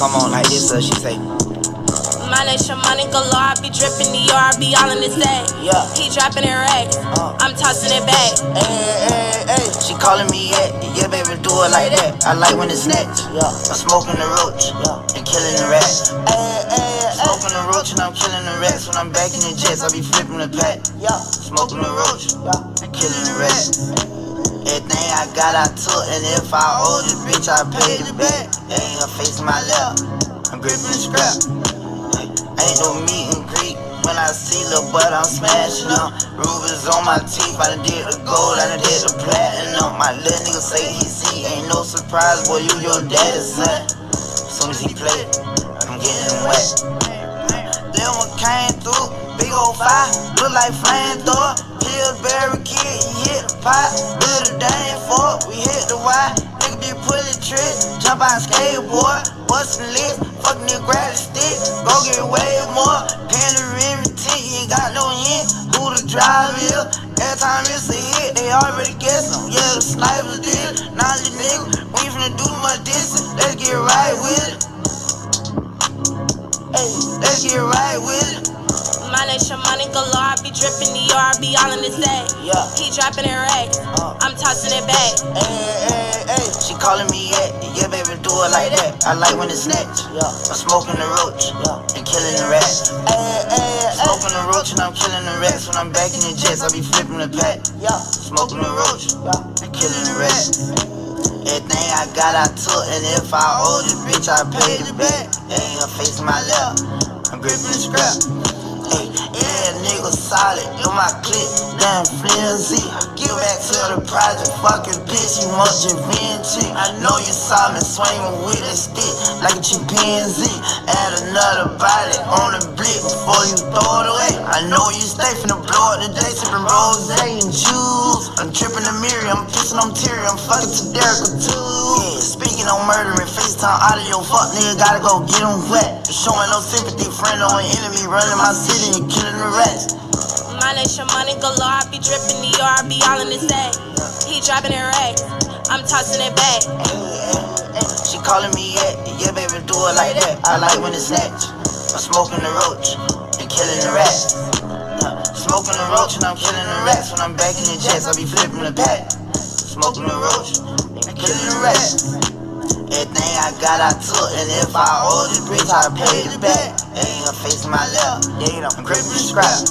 come on like this, so she say. My nation money galore, I be dripping the yard, I be all in the sack. Yeah. He dropping it racks, I'm tossing it back. Hey, she calling me yeah baby, do it like that. I like when it's snatched. Yeah. I'm smoking the roach, and killing the rats. Smoking the roach and I'm killing the rats. When I'm back in the jets, I be flipping the pack. Yeah. Smoking the roach, and killing the rats. Everything I got I took, and if I owe this bitch, I paid it back. Ain't her face in my lap, I'm gripping the scrap. Ain't no meet and greet. When I see Lil' Bud, I'm smashing them. Rubies on my teeth, I done did the gold, I done did the platinum. My little nigga say he see, ain't no surprise, boy, you your daddy's son. Soon as he play, I'm getting wet. Lil' one came through, big old fire, look like flamethrower. Pillsbury kid, he hit the pot, build a dang fork, we hit the Y. Nigga be pulling tricks, jump on skateboard, bustin' lit, fucking nigga grab the stick, go get way more. Panoramic tint, you ain't got no hint, who the driver is. Every time it's a hit, they already guess them. Yeah, the snipers did, now the nigga, we ain't finna do much distance, let's get right with it. Hey, let's get right with it. My nation money galore, I be dripping the yard, I be all in the sack. Yeah. He dropping it racks, I'm tossing it back. Hey, she calling me yeah baby, do it like that. I like when it's snatched. Yeah. I'm smoking the roach, and killing the rats. Smoking the roach and I'm killing the rats. When I'm back in the jets, I be flipping the pack. Yeah. Smoking the roach, and killing the rats. Everything I got I took, and if I owe this bitch, I paid it back. Ain't her face in my lap, I'm gripping the scrap. Hey, yeah, nigga solid in my clip, damn flimsy. Get back to the project, fucking bitch, you want your VNG. I know you saw me swinging with a stick like a chimpanzee. Add another body on the blick before you throw it away. I know you stay finna blow it today, sipping rose and juice. I'm tripping the mirror, I'm pissing on teary, I'm fucking to Derek too. Yeah, speaking on murdering, FaceTime audio, fuck nigga, gotta go get him wet. Showing no sympathy, friend or an enemy, running my city and killing the rest. My nation money galore, I be dripping the yard, I be all in the sack. He dropping it racks, I'm tossing it back. She calling me yeah baby, do it like that. I like when it's snatched. I'm smoking the roach and killing the rats. Smoking the roach and I'm killing the rats. When I'm back in the jets, I be flipping the pack. Smoking the roach and killing the rats. Everything I got I took, and if I owe this bitch, I paid it back. Ain't her face in my lap, I'm gripping the scrap.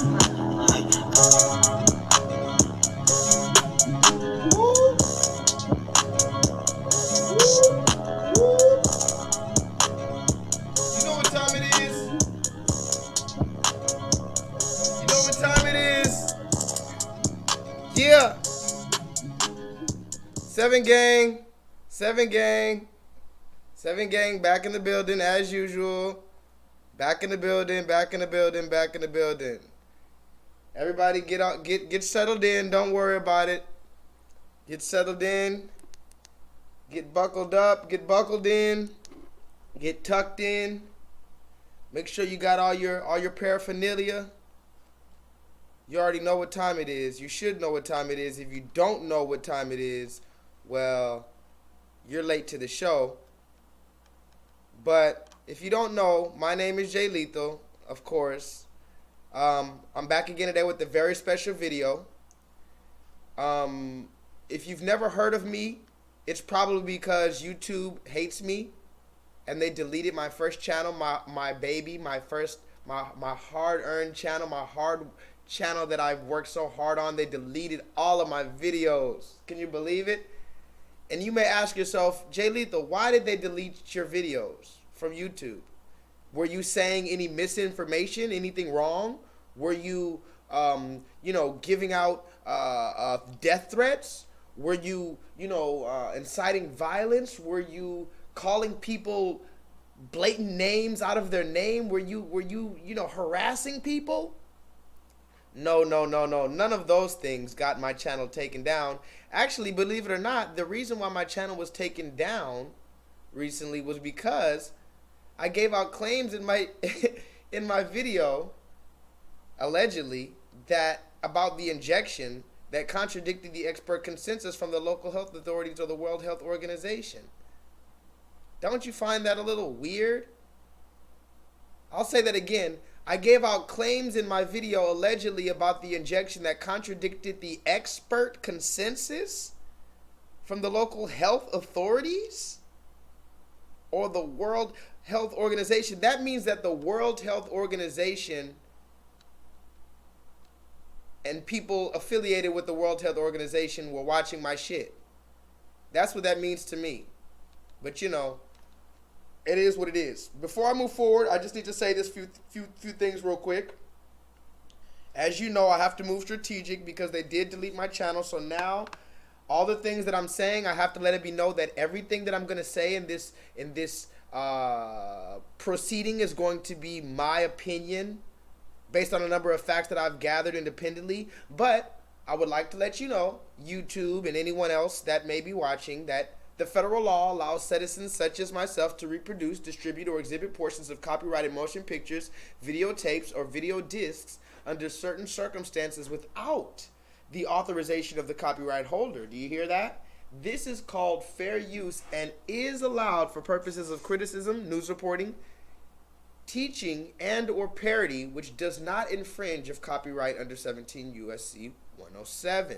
You know what time it is? You know what time it is? Yeah. 7 gang, back in the building as usual. Back in the building. Everybody get settled in, don't worry about it. Get settled in. Get buckled up, get buckled in. Get tucked in. Make sure you got all your paraphernalia. You already know what time it is. You should know what time it is. If you don't know what time it is, well, you're late to the show. But if you don't know, my name is J-LEETHAL, of course. I'm back again today with a very special video. If you've never heard of me, it's probably because YouTube hates me and they deleted my first channel, my baby, my hard-earned channel, my hard channel that I've worked so hard on. They deleted all of my videos. Can you believe it? And you may ask yourself, J-LEETHAL, why did they delete your videos from YouTube? Were you saying any misinformation, anything wrong? Were you, giving out death threats? Were you, inciting violence? Were you calling people blatant names out of their name? Were you harassing people? No. None of those things got my channel taken down. Actually, believe it or not, the reason why my channel was taken down recently was because I gave out claims in my in my video, allegedly, that about the injection that contradicted the expert consensus from the local health authorities or the World Health Organization. Don't you find that a little weird? I'll say that again. I gave out claims in my video allegedly about the injection that contradicted the expert consensus from the local health authorities or the World Health Organization. That means that the World Health Organization and people affiliated with the World Health Organization were watching my shit. That's what that means to me. But you know, it is what it is. Before I move forward, I just need to say this few things real quick. As you know, I have to move strategic because they did delete my channel. So now, all the things that I'm saying, I have to let it be known that everything that I'm going to say in this proceeding is going to be my opinion based on a number of facts that I've gathered independently. But I would like to let you know, YouTube and anyone else that may be watching, that the federal law allows citizens such as myself to reproduce, distribute, or exhibit portions of copyrighted motion pictures, videotapes, or video discs under certain circumstances without the authorization of the copyright holder. Do you hear that? This is called fair use and is allowed for purposes of criticism, news reporting, teaching, and or parody, which does not infringe of copyright under 17 U.S.C. 107.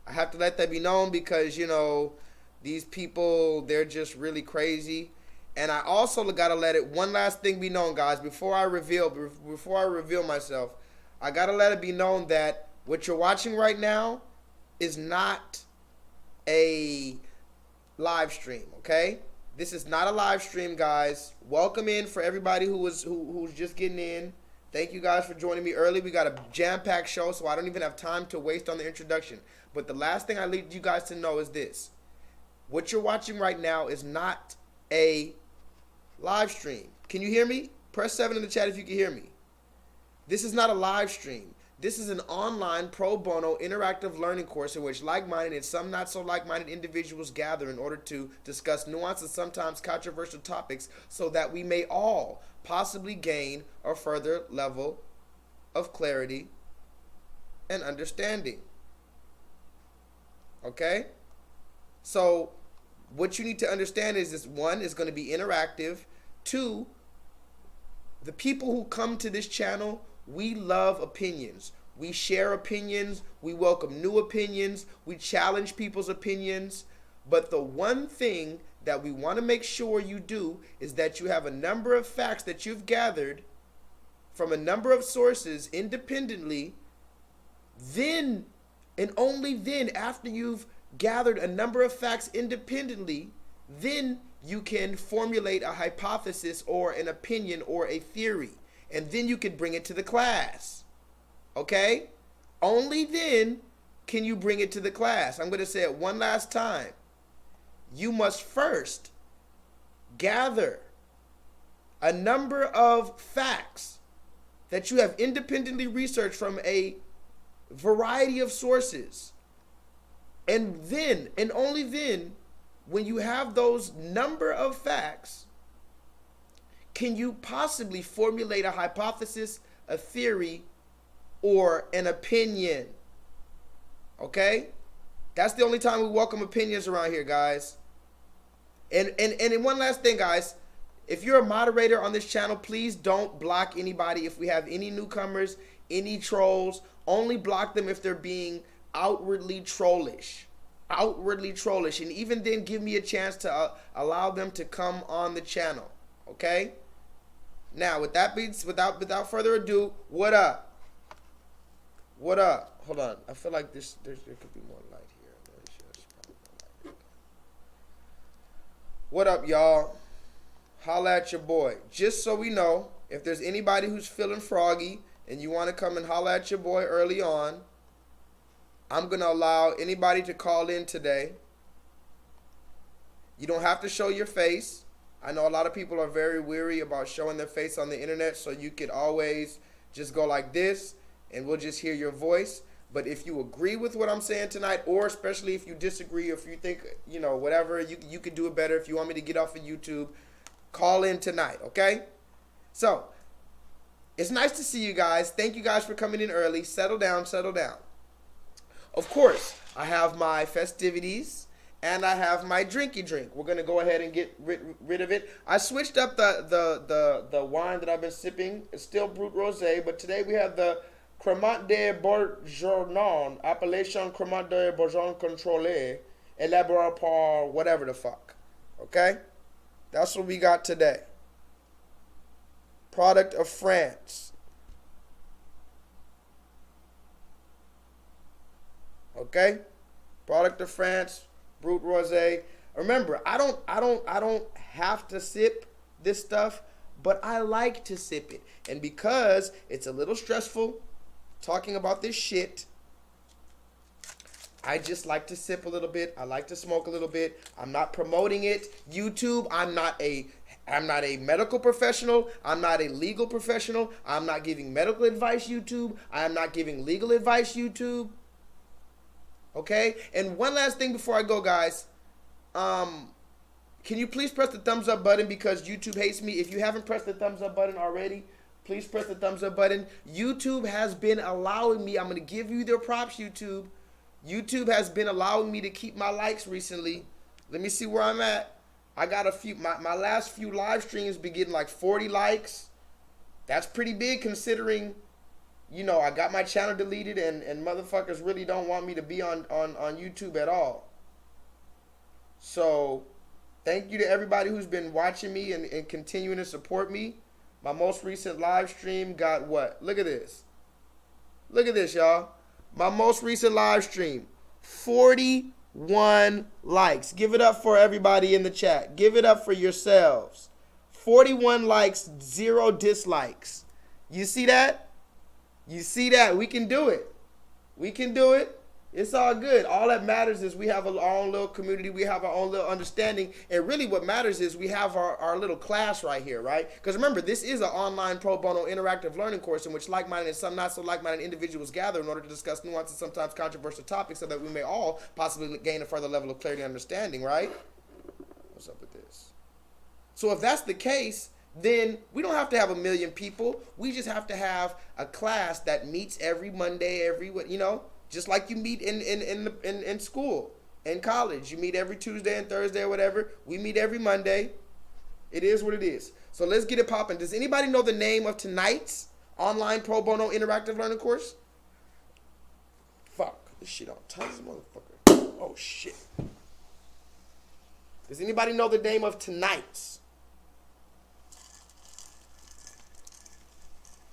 I have to let that be known because, you know, these people, they're just really crazy. And I also gotta let it, one last thing be known, guys, before I reveal myself, I gotta let it be known that what you're watching right now is not a live stream, okay? This is not a live stream, guys. Welcome in for everybody who's just getting in. Thank you guys for joining me early. We got a jam-packed show, so I don't even have time to waste on the introduction. But the last thing I need you guys to know is this. What you're watching right now is not a live stream. Can you hear me? Press 7 in the chat if you can hear me. This is not a live stream. This is an online pro bono interactive learning course in which like-minded and some not so like-minded individuals gather in order to discuss nuanced and sometimes controversial topics so that we may all possibly gain a further level of clarity and understanding. Okay? So what you need to understand is this: 1, is going to be interactive. 2, the people who come to this channel, we love opinions. We share opinions. We welcome new opinions. We challenge people's opinions. But the one thing that we want to make sure you do is that you have a number of facts that you've gathered from a number of sources independently. Then, and only then, after you've gathered a number of facts independently, then you can formulate a hypothesis or an opinion or a theory, and then you can bring it to the class. Okay? Only then can you bring it to the class. I'm going to say it one last time. You must first gather a number of facts that you have independently researched from a variety of sources. And then, and only then, when you have those number of facts, can you possibly formulate a hypothesis, a theory, or an opinion. Okay? That's the only time we welcome opinions around here, guys. And one last thing, guys. If you're a moderator on this channel, please don't block anybody. If we have any newcomers, any trolls, only block them if they're being outwardly trollish. Outwardly trollish. And even then, give me a chance to allow them to come on the channel. Okay? Now, with that being, without further ado, what up? What up? Hold on. I feel like there could be more light here. What up, y'all? Holla at your boy. Just so we know, if there's anybody who's feeling froggy and you want to come and holla at your boy early on, I'm going to allow anybody to call in today. You don't have to show your face. I know a lot of people are very weary about showing their face on the internet, so you could always just go like this and we'll just hear your voice. But if you agree with what I'm saying tonight, or especially if you disagree, or if you think, you know, whatever, you could do it better. If you want me to get off of YouTube, call in tonight, okay? So, it's nice to see you guys. Thank you guys for coming in early. Settle down, settle down. Of course, I have my festivities and I have my drinky drink. We're gonna go ahead and get rid of it. I switched up the wine that I've been sipping. It's still Brut Rosé, but today we have the Cremant de Bourgogne, Appellation Cremant de Bourgogne Contrôlé, élaboré par whatever the fuck. Okay? That's what we got today. Product of France. Okay? Product of France. Brut Rosé. Remember, I don't have to sip this stuff, but I like to sip it. And because it's a little stressful talking about this shit, I just like to sip a little bit. I like to smoke a little bit. I'm not promoting it. YouTube, I'm not a medical professional. I'm not a legal professional. I'm not giving medical advice, YouTube. I am not giving legal advice, YouTube. Okay? And one last thing before I go, guys. Can you please press the thumbs up button because YouTube hates me? If you haven't pressed the thumbs up button already, please press the thumbs up button. YouTube has been allowing me, I'm going to give you their props, YouTube. YouTube has been allowing me to keep my likes recently. Let me see where I'm at. I got a few, my last few live streams been getting like 40 likes. That's pretty big considering, you know, I got my channel deleted and motherfuckers really don't want me to be on YouTube at all. So, thank you to everybody who's been watching me and continuing to support me. My most recent live stream got what? Look at this. Look at this, y'all. My most recent live stream, 41 likes. Give it up for everybody in the chat. Give it up for yourselves. 41 likes, 0 dislikes. You see that? You see that? We can do it. We can do it. It's all good. All that matters is we have our own little community. We have our own little understanding. And really what matters is we have our little class right here, right? Because remember, this is an online pro bono interactive learning course in which like-minded and some not so like-minded individuals gather in order to discuss nuanced and sometimes controversial topics so that we may all possibly gain a further level of clarity and understanding, right? What's up with this? So if that's the case, then we don't have to have 1 million people. We just have to have a class that meets every Monday, you know, just like you meet in school, in college. You meet every Tuesday and Thursday or whatever. We meet every Monday. It is what it is. So let's get it popping. Does anybody know the name of tonight's online pro bono interactive learning course? Fuck. This shit on tons, motherfucker. Oh, shit. Does anybody know the name of tonight's?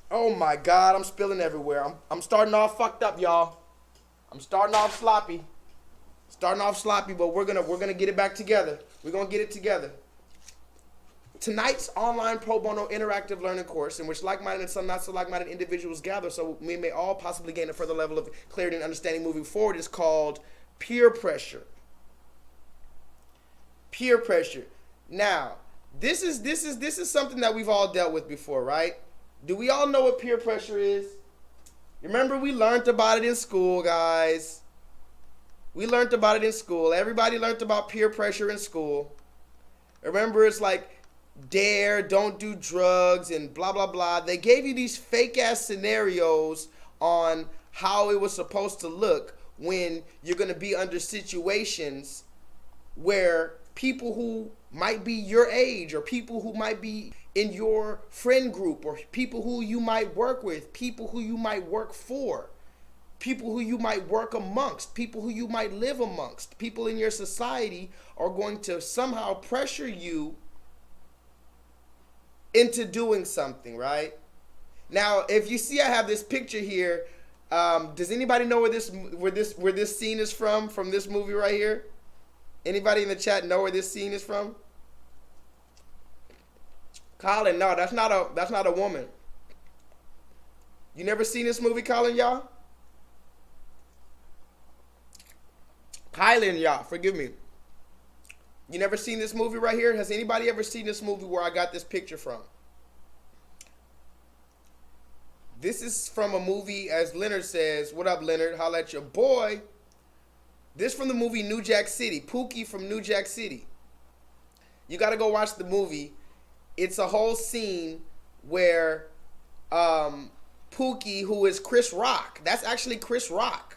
Oh, my God. I'm spilling everywhere. I'm starting off fucked up, y'all. I'm starting off sloppy. But we're gonna get it back together. We're gonna get it together. Tonight's online pro bono interactive learning course in which like-minded and some not so like-minded individuals gather so we may all possibly gain a further level of clarity and understanding moving forward is called peer pressure. Peer pressure. Now, this is something that we've all dealt with before, right? Do we all know what peer pressure is? Remember, we learned about it in school, guys. We learned about it in school. Everybody learned about peer pressure in school. Remember, it's like, dare, don't do drugs, and blah, blah, blah. They gave you these fake-ass scenarios on how it was supposed to look when you're going to be under situations where people who might be your age or people who might be in your friend group or people who you might work with, people who you might work for, people who you might work amongst, people who you might live amongst, people in your society are going to somehow pressure you into doing something, right? Now, if you see I have this picture here, does anybody know where this scene is from this movie right here? Anybody in the chat know where this scene is from? Colin, no, that's not a woman. You never seen this movie, Colin, y'all? Kylan, y'all, forgive me. You never seen this movie right here? Has anybody ever seen this movie where I got this picture from? This is from a movie, as Leonard says. What up, Leonard? Holla at your boy. This from the movie New Jack City. Pookie from New Jack City. You got to go watch the movie. It's a whole scene where Pookie, who is Chris Rock. That's actually Chris Rock.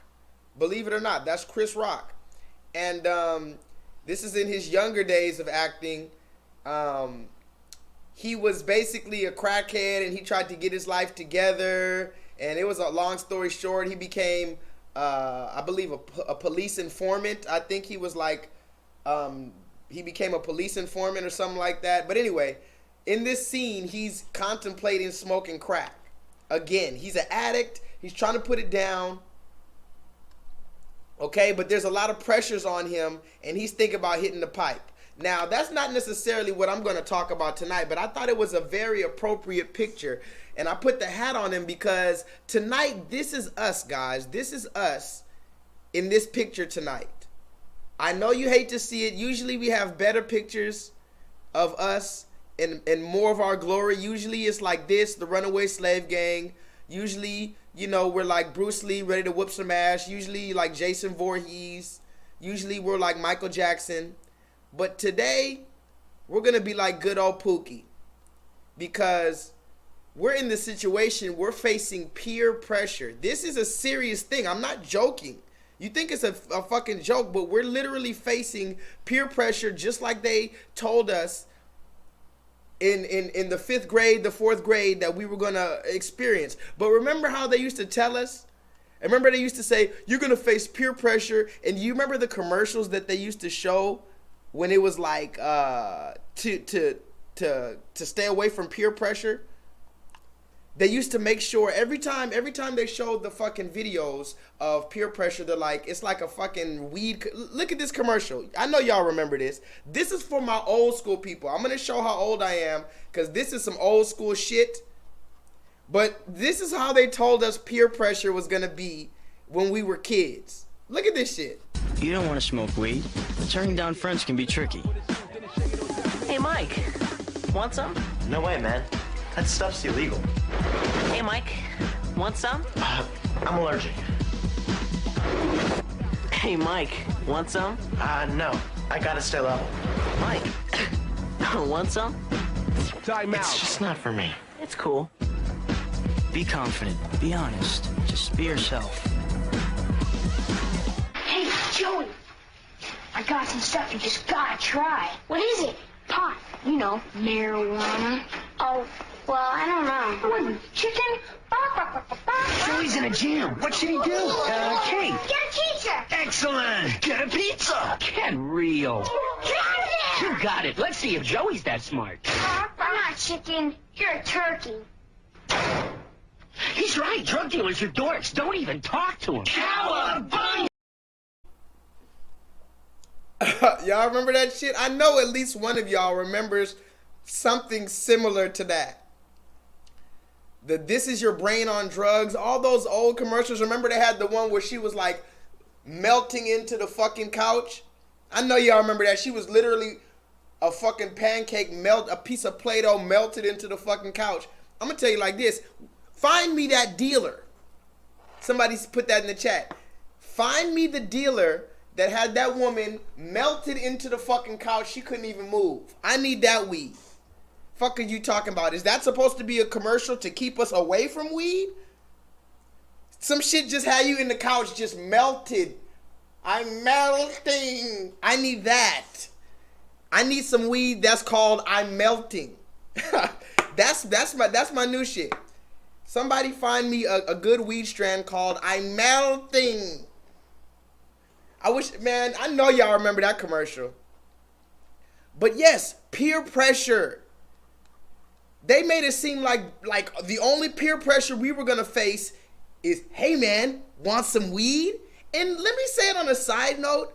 Believe it or not, that's Chris Rock. And This is in his younger days of acting. He was basically a crackhead, and he tried to get his life together. And it was a long story short. He became, I believe, a police informant. I think he was like, he became a police informant or something like that. But anyway, in this scene, he's contemplating smoking crack. Again, he's an addict. He's trying to put it down. Okay, but there's a lot of pressures on him, and he's thinking about hitting the pipe. Now, that's not necessarily what I'm going to talk about tonight, but I thought it was a very appropriate picture, and I put the hat on him because tonight, this is us, guys. This is us in this picture tonight. I know you hate to see it. Usually, we have better pictures of us and more of our glory. Usually, it's like this, the Runaway Slave Gang. Usually, you know, we're like Bruce Lee, ready to whoop some ass. Usually like Jason Voorhees. Usually we're like Michael Jackson. But today, we're going to be like good old Pookie. Because we're in the situation, we're facing peer pressure. This is a serious thing. I'm not joking. You think it's a fucking joke, but we're literally facing peer pressure just like they told us in the 5th grade, the 4th grade that we were going to experience. But remember how they used to tell us? I remember they used to say, you're going to face peer pressure. And you remember the commercials that they used to show when it was like to stay away from peer pressure? They used to make sure every time they showed the fucking videos of peer pressure, they're like, it's like a fucking weed. Look at this commercial. I know y'all remember this. This is for my old school people. I'm going to show how old I am because this is some old school shit. But this is how they told us peer pressure was going to be when we were kids. Look at this shit. You don't want to smoke weed, but turning down friends can be tricky. Hey, Mike, want some? No way, man. That stuff's illegal. Hey, Mike, want some? I'm allergic. Hey, Mike, want some? No. I gotta stay level. Mike, want some? Time out. It's just not for me. It's cool. Be confident. Be honest. Just be yourself. Hey, Joey, I got some stuff you just gotta try. What is it? Pot. You know, marijuana. Oh, well, I don't know. Chicken? Joey's in a jam. What should he do? Kate. Get a pizza. Excellent. Get a pizza. Get real. You got it. Let's see if Joey's that smart. I'm not chicken. You're a turkey. He's right. Drug dealers are dorks. Don't even talk to him. Cowabunga! Y'all remember that shit? I know at least one of y'all remembers something similar to that. The This Is Your Brain on Drugs, all those old commercials. Remember they had the one where she was like melting into the fucking couch? I know y'all remember that. She was literally a fucking pancake a piece of Play-Doh melted into the fucking couch. I'm gonna tell you like this. Find me that dealer. Somebody put that in the chat. Find me the dealer that had that woman melted into the fucking couch. She couldn't even move. I need that weed. Fuck are you talking about? Is that supposed to be a commercial to keep us away from weed? Some shit just had you in the couch just melted. I'm melting. I need that. I need some weed that's called I'm melting. That's my new shit. Somebody find me a good weed strand called I'm melting. I wish, man, I know y'all remember that commercial. But yes, peer pressure. They made it seem like the only peer pressure we were gonna face is, hey man, want some weed? And let me say it on a side note,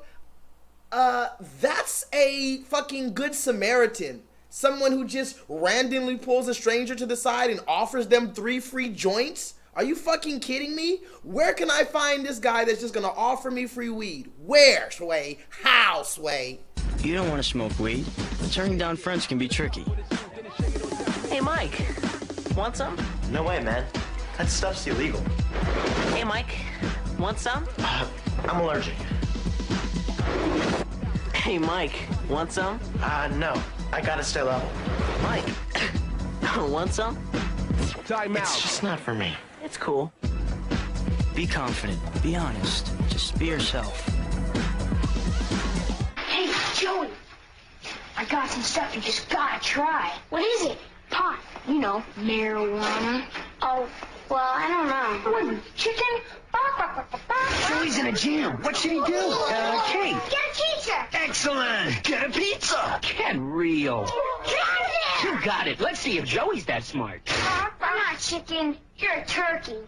that's a fucking good Samaritan. Someone who just randomly pulls a stranger to the side and offers them 3 free joints? Are you fucking kidding me? Where can I find this guy that's just gonna offer me free weed? Where, Sway? How, Sway? You don't want to smoke weed, but turning down friends can be tricky. Hey, Mike, want some? No way, man. That stuff's illegal. Hey, Mike, want some? I'm allergic. Hey, Mike, want some? No. I gotta stay level. Mike, want some? Time out. It's just not for me. It's cool. Be confident. Be honest. Just be yourself. Hey, Joey, I got some stuff you just gotta try. What is it? Pot. You know, marijuana. Oh, well, I don't know. What, chicken? Joey's in a jam. What should he do? Kate. Get a pizza. Excellent. Get a pizza. Get real. Get out of there. You got it. Let's see if Joey's that smart. I'm not a chicken. You're a turkey.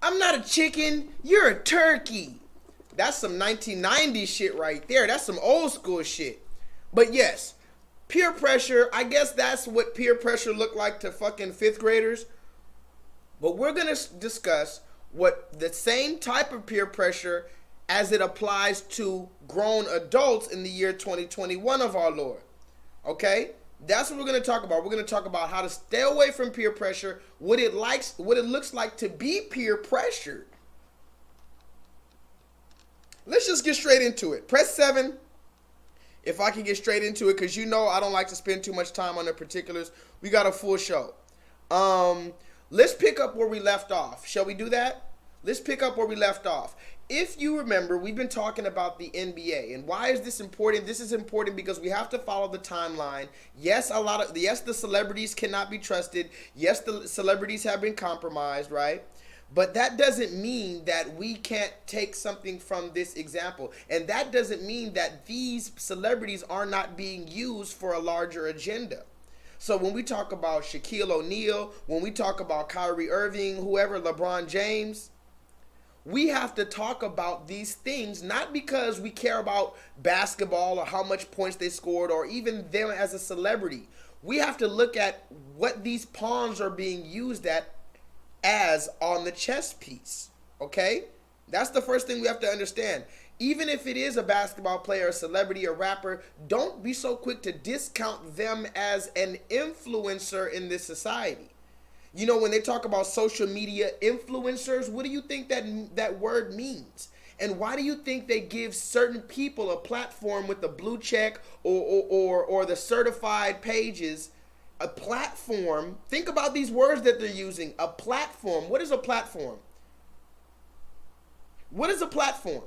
I'm not a chicken, you're a turkey. That's some 1990s shit right there. That's some old school shit. But yes, peer pressure, I guess that's what peer pressure looked like to fucking 5th graders. But we're going to discuss what the same type of peer pressure as it applies to grown adults in the year 2021 of our Lord. Okay? That's what we're going to talk about. We're going to talk about how to stay away from peer pressure, what it looks like to be peer pressured. Let's just get straight into it. Press 7 if I can get straight into it, because you know I don't like to spend too much time on the particulars. We got a full show. Let's pick up where we left off. Shall we do that? Let's pick up where we left off. If you remember, we've been talking about the NBA, and why is this important? This is important because we have to follow the timeline. Yes, the celebrities cannot be trusted. Yes, the celebrities have been compromised, right? But that doesn't mean that we can't take something from this example. And that doesn't mean that these celebrities are not being used for a larger agenda. So when we talk about Shaquille O'Neal, when we talk about Kyrie Irving, whoever, LeBron James, we have to talk about these things, not because we care about basketball or how much points they scored or even them as a celebrity. We have to look at what these pawns are being used as on the chess piece, okay? That's the first thing we have to understand. Even if it is a basketball player, a celebrity, a rapper, don't be so quick to discount them as an influencer in this society. You know, when they talk about social media influencers, what do you think that word means? And why do you think they give certain people a platform with the blue check or the certified pages? A platform. Think about these words that they're using. A platform. What is a platform? What is a platform?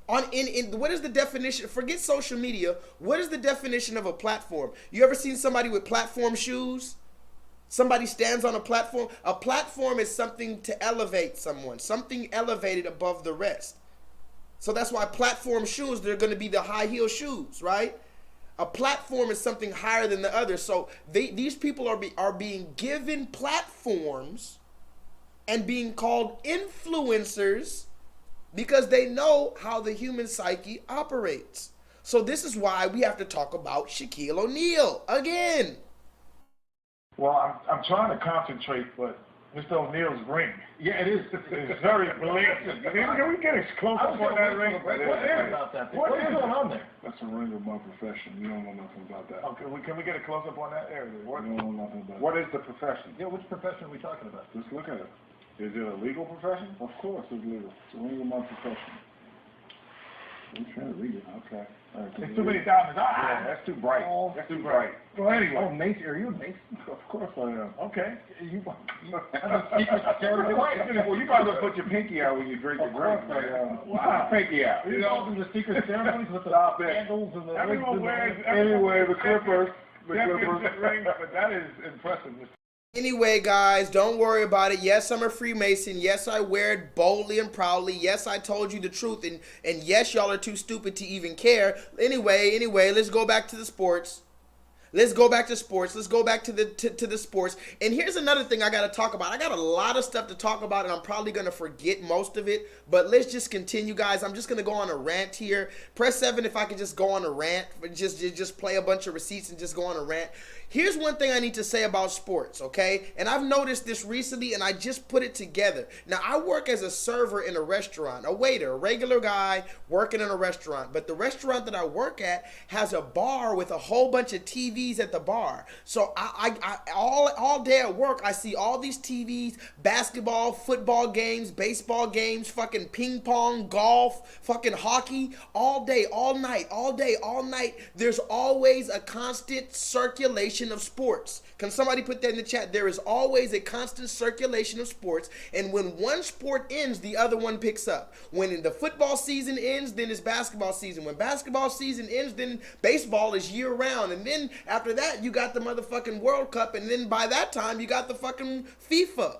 What is the definition? Forget social media. What is the definition of a platform? You ever seen somebody with platform shoes? Somebody stands on a platform. A platform is something to elevate someone, something elevated above the rest. So that's why platform shoes, they're going to be the high heel shoes, right? A platform is something higher than the other. So these people are being given platforms and being called influencers because they know how the human psyche operates. So this is why we have to talk about Shaquille O'Neal again. Well, I'm trying to concentrate, but Mr. O'Neal's ring. Yeah, it is. It's very brilliant. Can we get a close up on that ring? What is going on there? That's a ring of my profession. You don't know nothing about that. Okay, can we get a close up on that area? You don't know nothing about it. What is the profession? Yeah, which profession are we talking about? Just look at it. Is it a legal profession? Of course it's legal. It's a ring of my profession. I'm trying to read it. Okay. It's too many diamonds. Yeah, that's too bright. That's too bright. Well, anyway. Oh, Mason, are you a Mason? Of course I am. Okay. You well, you might as well put your pinky out when you drink the drink. Wow. Pinky out. You know, the secret ceremonies with the candles and the everyone wears. Anyway, the Clippers. The Clippers ring, but that is impressive. Anyway, guys, don't worry about it. Yes, I'm a Freemason. Yes, I wear it boldly and proudly. Yes, I told you the truth. And yes, y'all are too stupid to even care. Anyway, let's go back to the sports. Let's go back to sports. Let's go back to the sports. And here's another thing I got to talk about. I got a lot of stuff to talk about, and I'm probably going to forget most of it. But let's just continue, guys. I'm just going to go on a rant here. Press 7 if I can just go on a rant. Just play a bunch of receipts and just go on a rant. Here's one thing I need to say about sports, okay? And I've noticed this recently, and I just put it together. Now, I work as a server in a restaurant, a waiter, a regular guy working in a restaurant. But the restaurant that I work at has a bar with a whole bunch of TVs TVs at the bar. So all day at work, I see all these TVs, basketball, football games, baseball games, fucking ping pong, golf, fucking hockey, all day, all night, all day, all night. There's always a constant circulation of sports. Can somebody put that in the chat? There is always a constant circulation of sports, and when one sport ends, the other one picks up. When the football season ends, then it's basketball season. When basketball season ends, then baseball is year round. And then after that, you got the motherfucking World Cup. And then by that time, you got the fucking FIFA.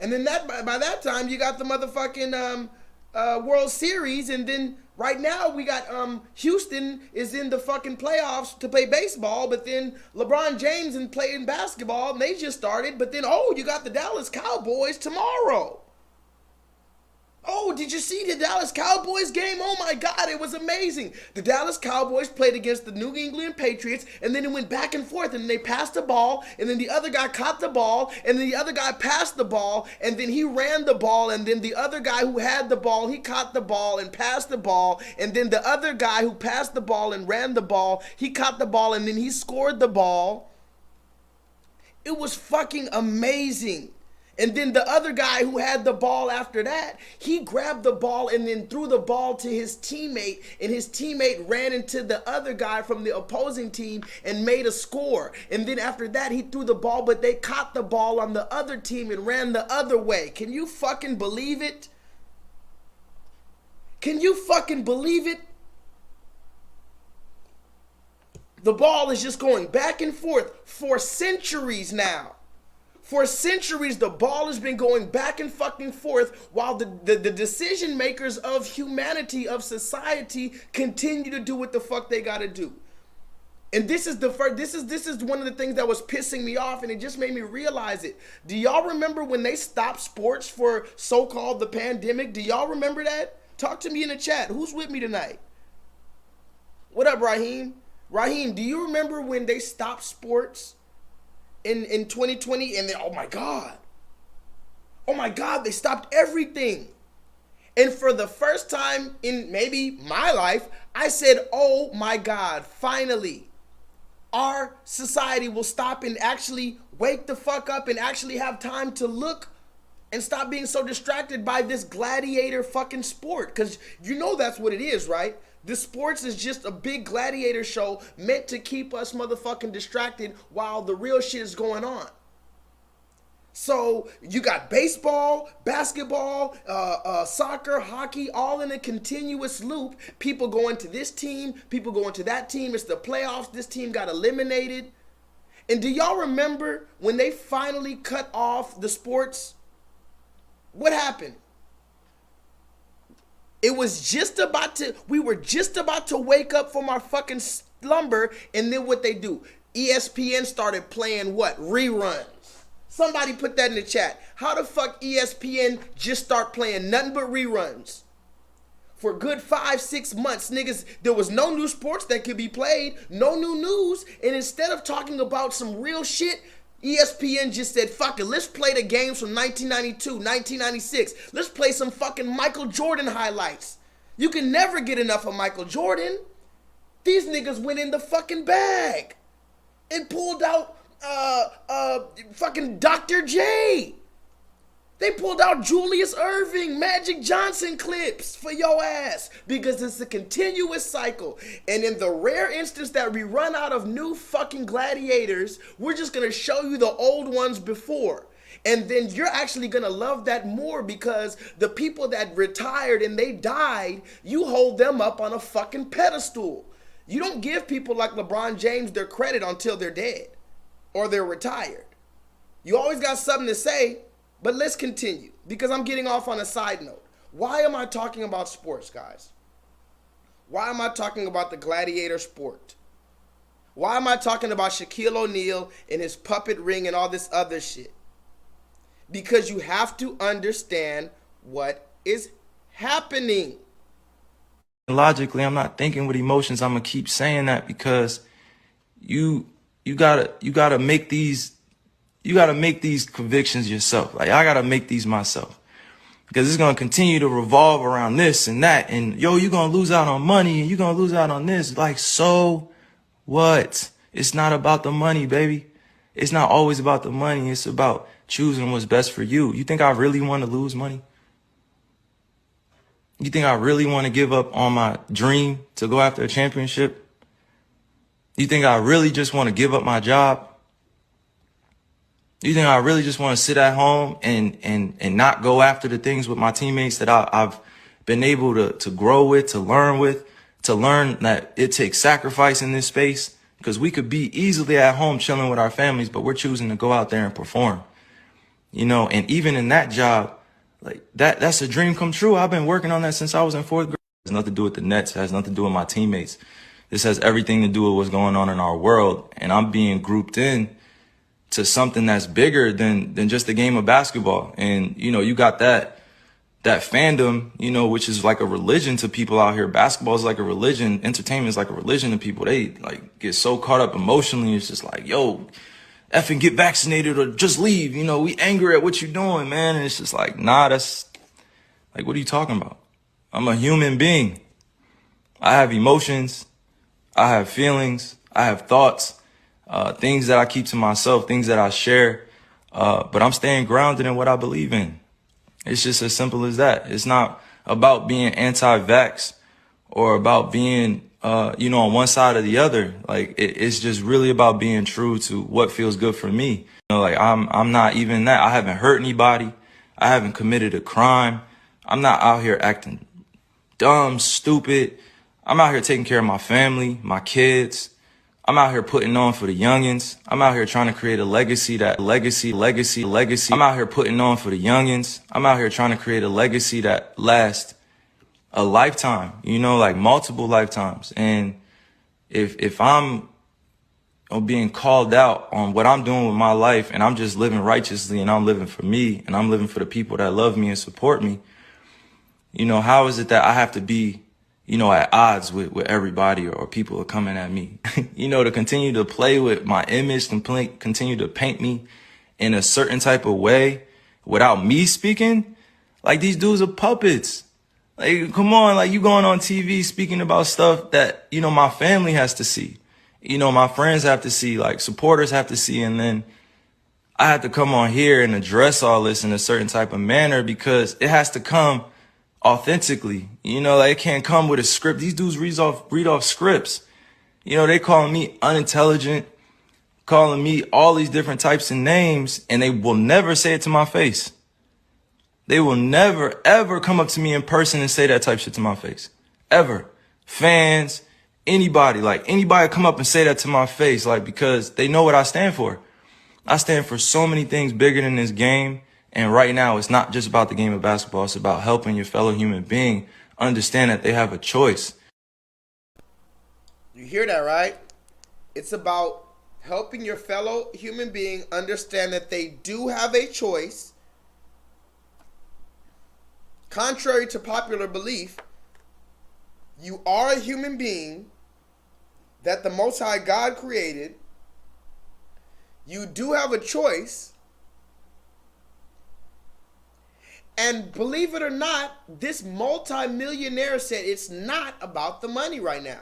And then by that time, you got the motherfucking World Series. And then right now, we got Houston is in the fucking playoffs to play baseball. But then LeBron James is playing basketball. And they just started. But then, oh, you got the Dallas Cowboys tomorrow. Oh, did you see the Dallas Cowboys game? Oh my God, it was amazing. The Dallas Cowboys played against the New England Patriots, and then it went back and forth, and they passed the ball, and then the other guy caught the ball, and then the other guy passed the ball, and then he ran the ball, and then the other guy who had the ball, he caught the ball and passed the ball, and then the other guy who passed the ball and ran the ball, he caught the ball, and then he scored the ball. It was fucking amazing. And then the other guy who had the ball after that, he grabbed the ball and then threw the ball to his teammate, and his teammate ran into the other guy from the opposing team and made a score. And then after that, he threw the ball, but they caught the ball on the other team and ran the other way. Can you fucking believe it? Can you fucking believe it? The ball is just going back and forth for centuries now. For centuries, the ball has been going back and fucking forth while the decision makers of humanity, of society, continue to do what the fuck they gotta do. And this is one of the things that was pissing me off, and it just made me realize it. Do y'all remember when they stopped sports for so-called the pandemic? Do y'all remember that? Talk to me in the chat. Who's with me tonight? What up, Raheem? Raheem, do you remember when they stopped sports in 2020, and then, oh my God, they stopped everything. And for the first time in maybe my life, I said, oh my God, finally, our society will stop and actually wake the fuck up and actually have time to look and stop being so distracted by this gladiator fucking sport. Because you know that's what it is, right? The sports is just a big gladiator show meant to keep us motherfucking distracted while the real shit is going on. So you got baseball, basketball, soccer, hockey, all in a continuous loop. People going to this team, people going to that team. It's the playoffs. This team got eliminated. And do y'all remember when they finally cut off the sports? What happened? It was just about to, we were just about to wake up from our fucking slumber, and then what they do? ESPN started playing what? Reruns. Somebody put that in the chat. How the fuck ESPN just start playing nothing but reruns? For a good 5-6 months, niggas, there was no new sports that could be played, no new news, and instead of talking about some real shit, ESPN just said, fuck it, let's play the games from 1992, 1996. Let's play some fucking Michael Jordan highlights. You can never get enough of Michael Jordan. These niggas went in the fucking bag and pulled out fucking Dr. J. They pulled out Julius Erving, Magic Johnson clips for your ass because it's a continuous cycle. And in the rare instance that we run out of new fucking gladiators, we're just going to show you the old ones before. And then you're actually going to love that more because the people that retired and they died, you hold them up on a fucking pedestal. You don't give people like LeBron James their credit until they're dead or they're retired. You always got something to say. But let's continue, because I'm getting off on a side note. Why am I talking about sports, guys? Why am I talking about the gladiator sport? Why am I talking about Shaquille O'Neal and his puppet ring and all this other shit? Because you have to understand what is happening. Logically, I'm not thinking with emotions. I'm gonna keep saying that because you gotta make these. You got to make these convictions yourself. Like, I got to make these myself. Because it's going to continue to revolve around this and that. And, yo, you're going to lose out on money and you're going to lose out on this. Like, so What? It's not about the money, baby. It's not always about the money. It's about choosing what's best for you. You think I really want to lose money? You think I really want to give up on my dream to go after a championship? You think I really just want to give up my job? You think I really just want to sit at home and not go after the things with my teammates that I've been able to grow with, to learn that it takes sacrifice in this space? Because we could be easily at home chilling with our families, but we're choosing to go out there and perform. You know, and even in that job, like that's a dream come true. I've been working on that since I was in 4th grade. It has nothing to do with the Nets. It has nothing to do with my teammates. This has everything to do with what's going on in our world. And I'm being grouped in to something that's bigger than just a game of basketball. And, you know, you got that fandom, you know, which is like a religion to people out here. Basketball is like a religion. Entertainment is like a religion to people. They like get so caught up emotionally. It's just like, yo, effing get vaccinated or just leave. You know, we angry at what you're doing, man. And it's just like, nah, that's like, what are you talking about? I'm a human being. I have emotions. I have feelings. I have thoughts. Things that I keep to myself, things that I share, but I'm staying grounded in what I believe in. It's just as simple as that. It's not about being anti-vax or about being, you know, on one side or the other. Like, it's just really about being true to what feels good for me. You know, like, I'm not even that. I haven't hurt anybody. I haven't committed a crime. I'm not out here acting dumb, stupid. I'm out here taking care of my family, my kids. I'm out here putting on for the youngins. I'm out here trying to create a legacy. I'm out here putting on for the youngins. I'm out here trying to create a legacy that lasts a lifetime, you know, like multiple lifetimes. And if I'm being called out on what I'm doing with my life and I'm just living righteously and I'm living for me and I'm living for the people that love me and support me, you know, how is it that I have to be, you know, at odds with everybody or people are coming at me, you know, to continue to play with my image, continue to paint me in a certain type of way without me speaking? Like, these dudes are puppets. Like, come on, like, you going on TV speaking about stuff that, you know, my family has to see, you know, my friends have to see, like, supporters have to see. And then I have to come on here and address all this in a certain type of manner because it has to come authentically, you know, like, it can't come with a script. These dudes read off scripts. You know, they calling me unintelligent, calling me all these different types of names, and they will never say it to my face. They will never, ever come up to me in person and say that type shit to my face. Ever. Fans, anybody, like, anybody come up and say that to my face, like, because they know what I stand for. I stand for so many things bigger than this game. And right now, it's not just about the game of basketball. It's about helping your fellow human being understand that they have a choice. You hear that, right? It's about helping your fellow human being understand that they do have a choice. Contrary to popular belief, you are a human being that the Most High God created. You do have a choice. And believe it or not, this multi-millionaire said it's not about the money right now.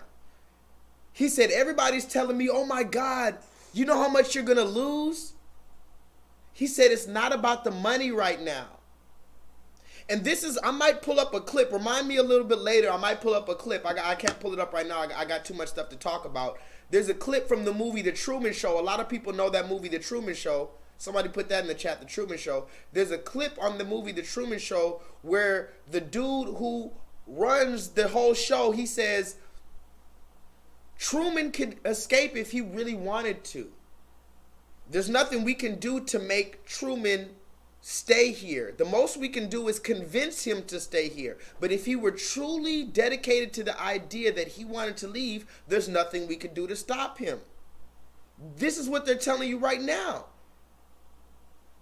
He said, everybody's telling me, oh my God, you know how much you're going to lose? He said, it's not about the money right now. And this is, I might pull up a clip. Remind me a little bit later. I might pull up a clip. I can't pull it up right now. I got too much stuff to talk about. There's a clip from the movie The Truman Show. A lot of people know that movie, The Truman Show. Somebody put that in the chat, The Truman Show. There's a clip on the movie The Truman Show where the dude who runs the whole show, he says, Truman could escape if he really wanted to. There's nothing we can do to make Truman stay here. The most we can do is convince him to stay here. But if he were truly dedicated to the idea that he wanted to leave, there's nothing we could do to stop him. This is what they're telling you right now.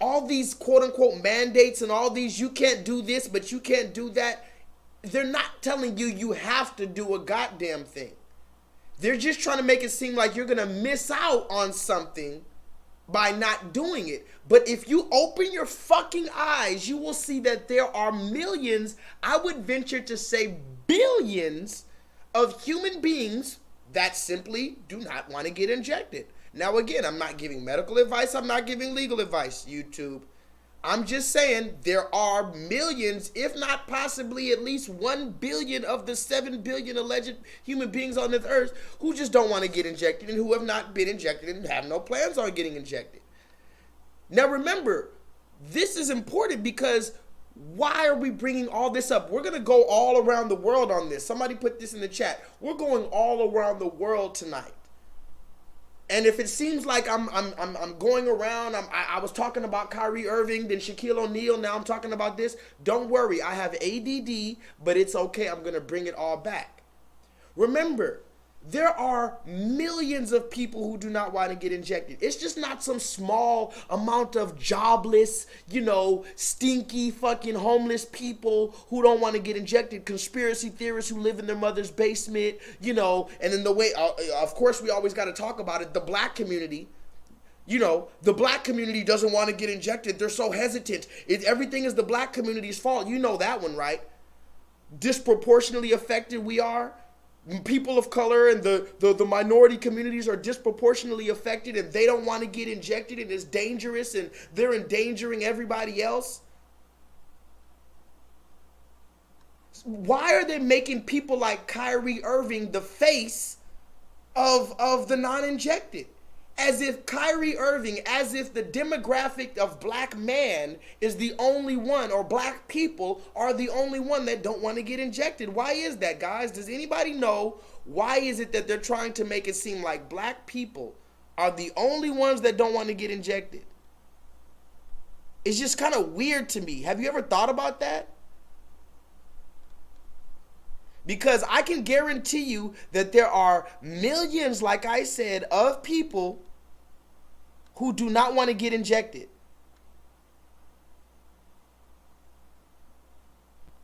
All these quote-unquote mandates and all these, you can't do this, but you can't do that. They're not telling you you have to do a goddamn thing. They're just trying to make it seem like you're going to miss out on something by not doing it. But if you open your fucking eyes, you will see that there are millions, I would venture to say billions of human beings that simply do not want to get injected. Now, again, I'm not giving medical advice. I'm not giving legal advice, YouTube. I'm just saying there are millions, if not possibly at least 1 billion of the 7 billion alleged human beings on this earth who just don't want to get injected and who have not been injected and have no plans on getting injected. Now, remember, this is important because why are we bringing all this up? We're going to go all around the world on this. Somebody put this in the chat. We're going all around the world tonight. And if it seems like I'm going around, I was talking about Kyrie Irving, then Shaquille O'Neal, now I'm talking about this. Don't worry, I have ADD, but it's okay. I'm going to bring it all back. Remember, there are millions of people who do not want to get injected. It's just not some small amount of jobless, stinky fucking homeless people who don't want to get injected, conspiracy theorists who live in their mother's basement, and then the way, of course, we always got to talk about it, the black community. The black community doesn't want to get injected. They're so hesitant. Everything is the black community's fault. You know that one, right? Disproportionately affected we are. People of color and the minority communities are disproportionately affected, and they don't want to get injected, and it's dangerous, and they're endangering everybody else. Why are they making people like Kyrie Irving the face of the non-injected? As if Kyrie Irving, as if the demographic of black man is the only one, or black people are the only one that don't want to get injected. Why is that, guys? Does anybody know why is it that they're trying to make it seem like black people are the only ones that don't want to get injected? It's just kind of weird to me. Have you ever thought about that? Because I can guarantee you that there are millions, like I said, of people who do not want to get injected.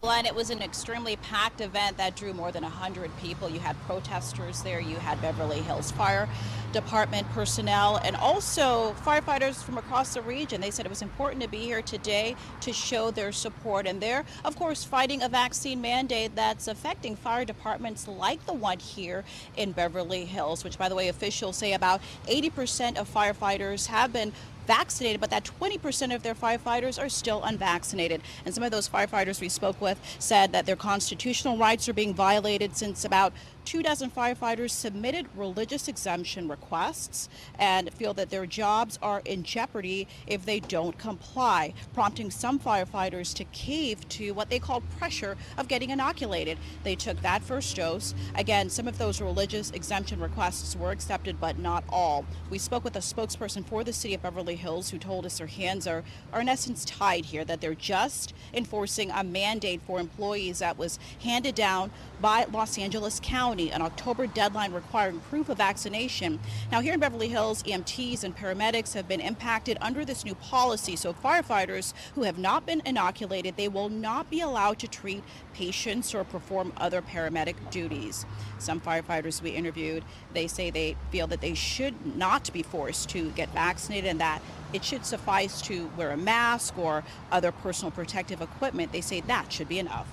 And it was an extremely packed event that drew more than 100 people. You had protesters there, you had Beverly Hills Fire Department personnel, and also firefighters from across the region. They said it was important to be here today to show their support. And they're, of course, fighting a vaccine mandate that's affecting fire departments like the one here in Beverly Hills, which, by the way, officials say about 80% of firefighters have been vaccinated, but that 20% of their firefighters are still unvaccinated. And some of those firefighters we spoke with said that their constitutional rights are being violated since about 24 firefighters submitted religious exemption requests and feel that their jobs are in jeopardy if they don't comply, prompting some firefighters to cave to what they call pressure of getting inoculated. They took that first dose. Again, some of those religious exemption requests were accepted, but not all. We spoke with a spokesperson for the city of Beverly Hills who told us their hands are in essence tied here, that they're just enforcing a mandate for employees that was handed down by Los Angeles County, an October deadline requiring proof of vaccination. Now, here in Beverly Hills, EMTs and paramedics have been impacted under this new policy. So firefighters who have not been inoculated, they will not be allowed to treat patients or perform other paramedic duties. Some firefighters we interviewed, they say they feel that they should not be forced to get vaccinated and that it should suffice to wear a mask or other personal protective equipment. They say that should be enough.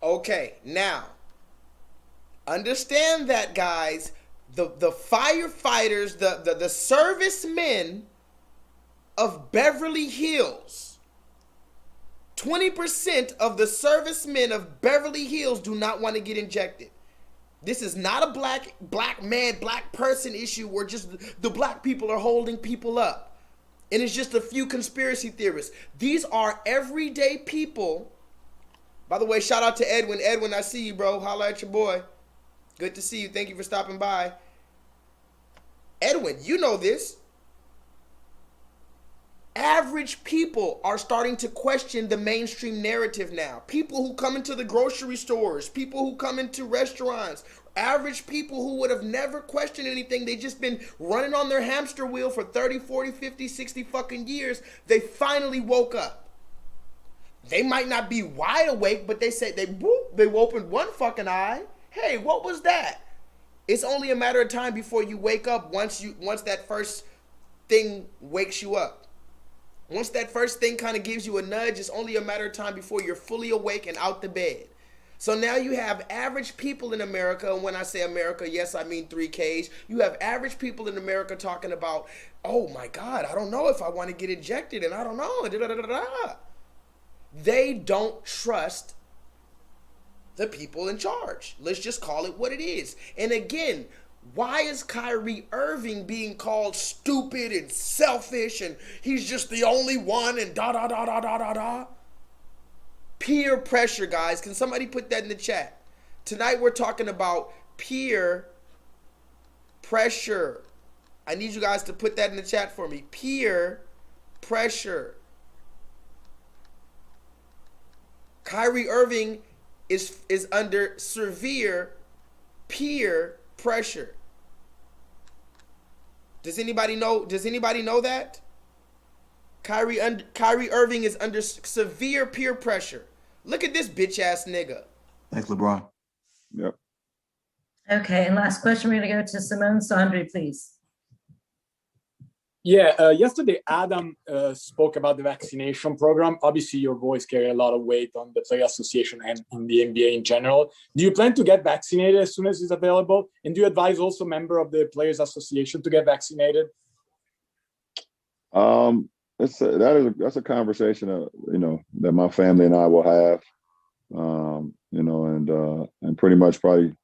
Okay, now, understand that, guys, the firefighters, the servicemen of Beverly Hills, 20% of the servicemen of Beverly Hills do not want to get injected. This is not a black man, black person issue where just the black people are holding people up. And it's just a few conspiracy theorists. These are everyday people. By the way, shout out to Edwin. Edwin, I see you, bro. Holla at your boy. Good to see you. Thank you for stopping by. Edwin, you know this. Average people are starting to question the mainstream narrative now. People who come into the grocery stores, people who come into restaurants, average people who would have never questioned anything. They just been running on their hamster wheel for 30, 40, 50, 60 fucking years. They finally woke up. They might not be wide awake, but they said they opened one fucking eye. Hey, what was that? It's only a matter of time before you wake up once that first thing wakes you up. Once that first thing kind of gives you a nudge, it's only a matter of time before you're fully awake and out the bed. So now you have average people in America, and when I say America, yes, I mean 3Ks. You have average people in America talking about, oh my God, I don't know if I want to get injected, and I don't know, da-da-da-da-da. They don't trust the people in charge. Let's just call it what it is. And again, why is Kyrie Irving being called stupid and selfish and he's just the only one and da-da-da-da-da-da-da? Peer pressure, guys. Can somebody put that in the chat? Tonight we're talking about peer pressure. I need you guys to put that in the chat for me. Peer pressure. Kyrie Irving is under severe peer pressure. Does anybody know that? Kyrie Irving is under severe peer pressure. Look at this bitch ass nigga. Thanks, LeBron. Yep. Okay, and last question, we're gonna go to Simone Sondri, please. Yeah, yesterday Adam spoke about the vaccination program. Obviously, your voice carries a lot of weight on the Player Association and on the NBA in general. Do you plan to get vaccinated as soon as it's available? And do you advise also member of the Players Association to get vaccinated? That's a conversation that my family and I will have, and pretty much probably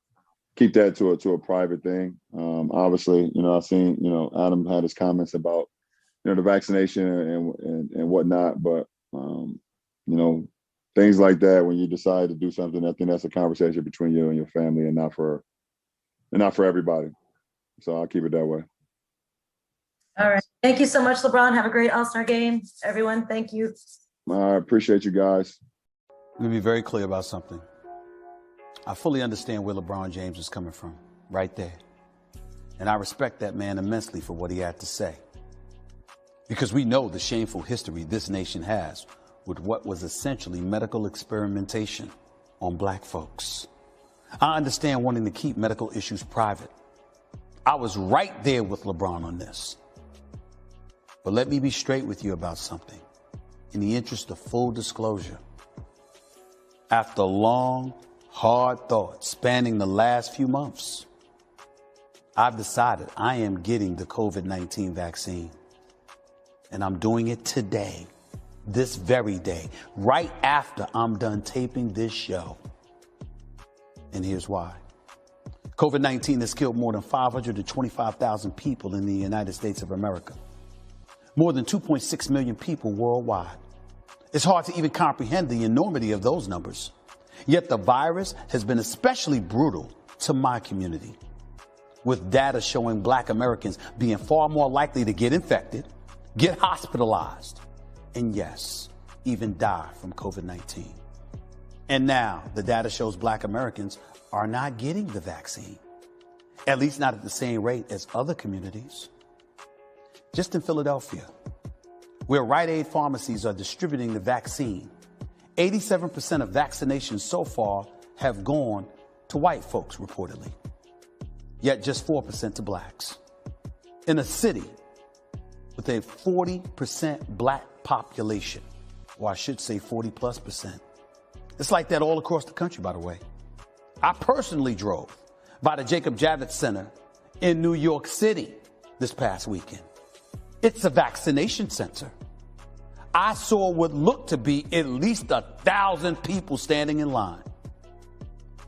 keep that to a private thing. Obviously, I've seen, Adam had his comments about, the vaccination and whatnot, but, things like that, when you decide to do something, I think that's a conversation between you and your family and not for everybody. So I'll keep it that way. All right. Thank you so much, LeBron. Have a great All-Star game. Everyone, thank you. I appreciate you guys. Let me be very clear about something. I fully understand where LeBron James is coming from, right there. And I respect that man immensely for what he had to say. Because we know the shameful history this nation has with what was essentially medical experimentation on black folks. I understand wanting to keep medical issues private. I was right there with LeBron on this. But let me be straight with you about something. In the interest of full disclosure, after long, hard thought spanning the last few months, I've decided I am getting the COVID-19 vaccine. And I'm doing it today, this very day, right after I'm done taping this show. And here's why. COVID-19 has killed more than 525,000 people in the United States of America. More than 2.6 million people worldwide. It's hard to even comprehend the enormity of those numbers. Yet the virus has been especially brutal to my community, with data showing black Americans being far more likely to get infected, get hospitalized, and yes, even die from COVID-19. And now the data shows black Americans are not getting the vaccine, at least not at the same rate as other communities. Just in Philadelphia, where Rite Aid pharmacies are distributing the vaccine, 87% of vaccinations so far have gone to white folks, reportedly, yet just 4% to blacks. In a city with a 40% black population, or I should say 40+%. It's like that all across the country, by the way. I personally drove by the Jacob Javits Center in New York City this past weekend. It's a vaccination center. I saw what looked to be at least 1,000 people standing in line.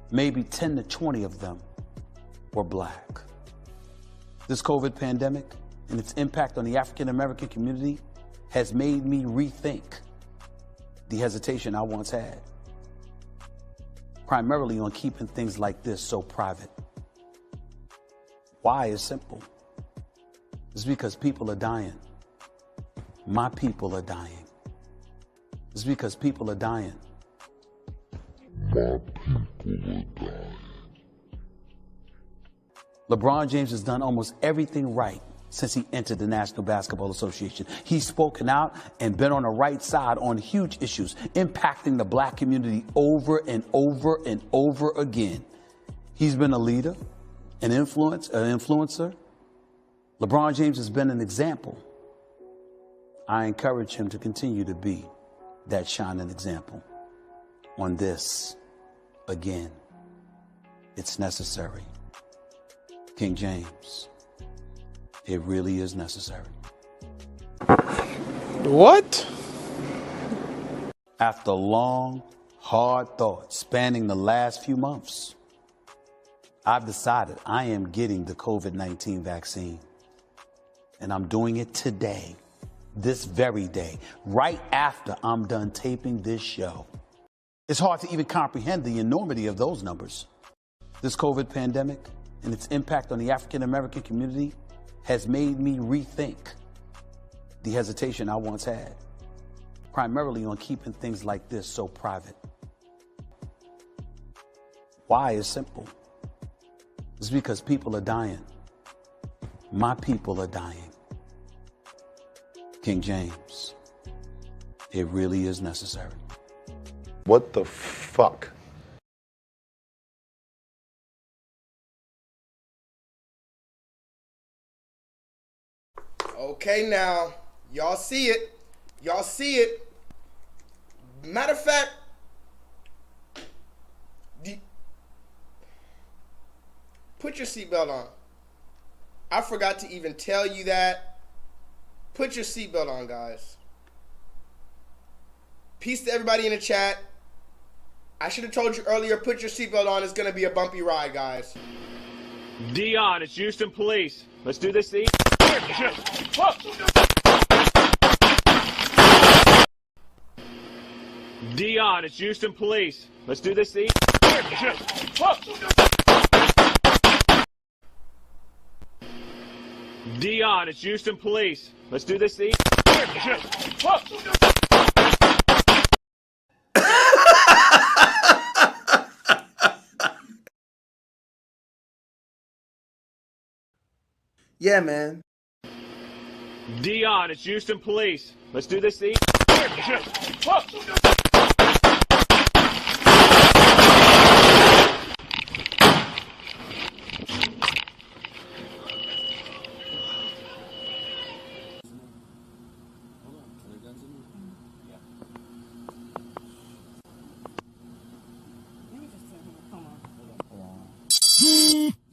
Maybe 10 to 20 of them were black. This COVID pandemic and its impact on the African American community has made me rethink the hesitation I once had, primarily on keeping things like this so private. Why is simple. It's because people are dying. My people are dying. It's because people are dying. My people are dying. LeBron James has done almost everything right since he entered the National Basketball Association. He's spoken out and been on the right side on huge issues impacting the black community over and over and over again. He's been a leader, an influencer. LeBron James has been an example. I encourage him to continue to be that shining example on this, again. It's necessary. King James, it really is necessary. What? After long, hard thought spanning the last few months, I've decided I am getting the COVID-19 vaccine. And I'm doing it today, this very day, right after I'm done taping this show. It's hard to even comprehend the enormity of those numbers. This COVID pandemic and its impact on the African American community has made me rethink the hesitation I once had, primarily on keeping things like this so private. Why is simple. It's because people are dying. My people are dying. King James, it really is necessary. What the fuck? Okay, now, y'all see it. Y'all see it. Matter of fact, put your seatbelt on. I forgot to even tell you that. Put your seatbelt on, guys. Peace to everybody in the chat. I should have told you earlier, put your seatbelt on. It's going to be a bumpy ride, guys. Dion, it's Houston Police. Let's do this thing. Dion, it's Houston Police. Let's do this thing. Dion, it's Houston Police. Let's do this thing. Yeah, man. Dion, it's Houston Police. Let's do this thing.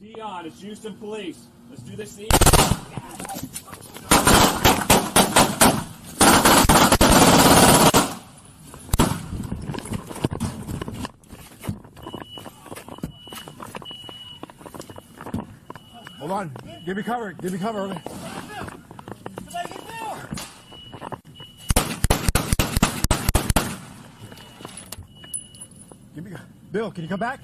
Dion, it's Houston Police. Let's do this thing. Hold on. Give me cover. Give me cover. Okay. Give me. Bill, can you come back?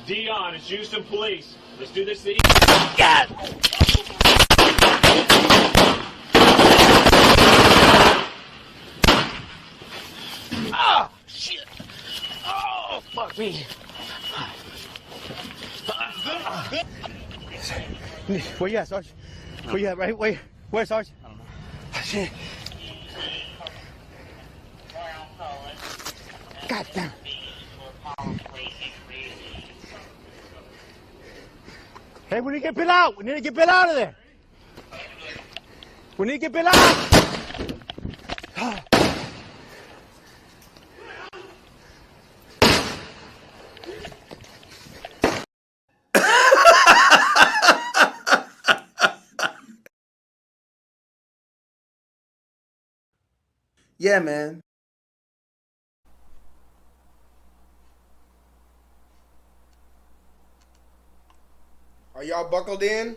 Dion, it's Houston Police. Let's do this thing. God! Oh, shit. Oh, fuck me. Where you at, Sarge? Where you at, right? Where, Sarge? I don't know. Shit. God damn. Hey, we need to get Bill out. We need to get Bill out of there. We need to get Bill out. Yeah, man. Are y'all buckled in?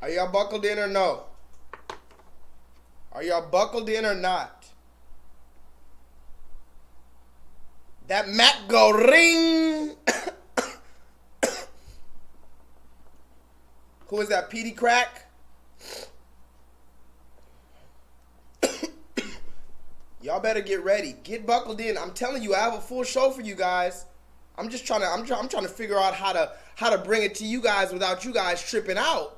Are y'all buckled in or no? Are y'all buckled in or not? That Mac go ring. Who is that, Petey Crack? Y'all better get ready. Get buckled in. I'm telling you, I have a full show for you guys. I'm just trying to I'm trying to figure out how to bring it to you guys without you guys tripping out.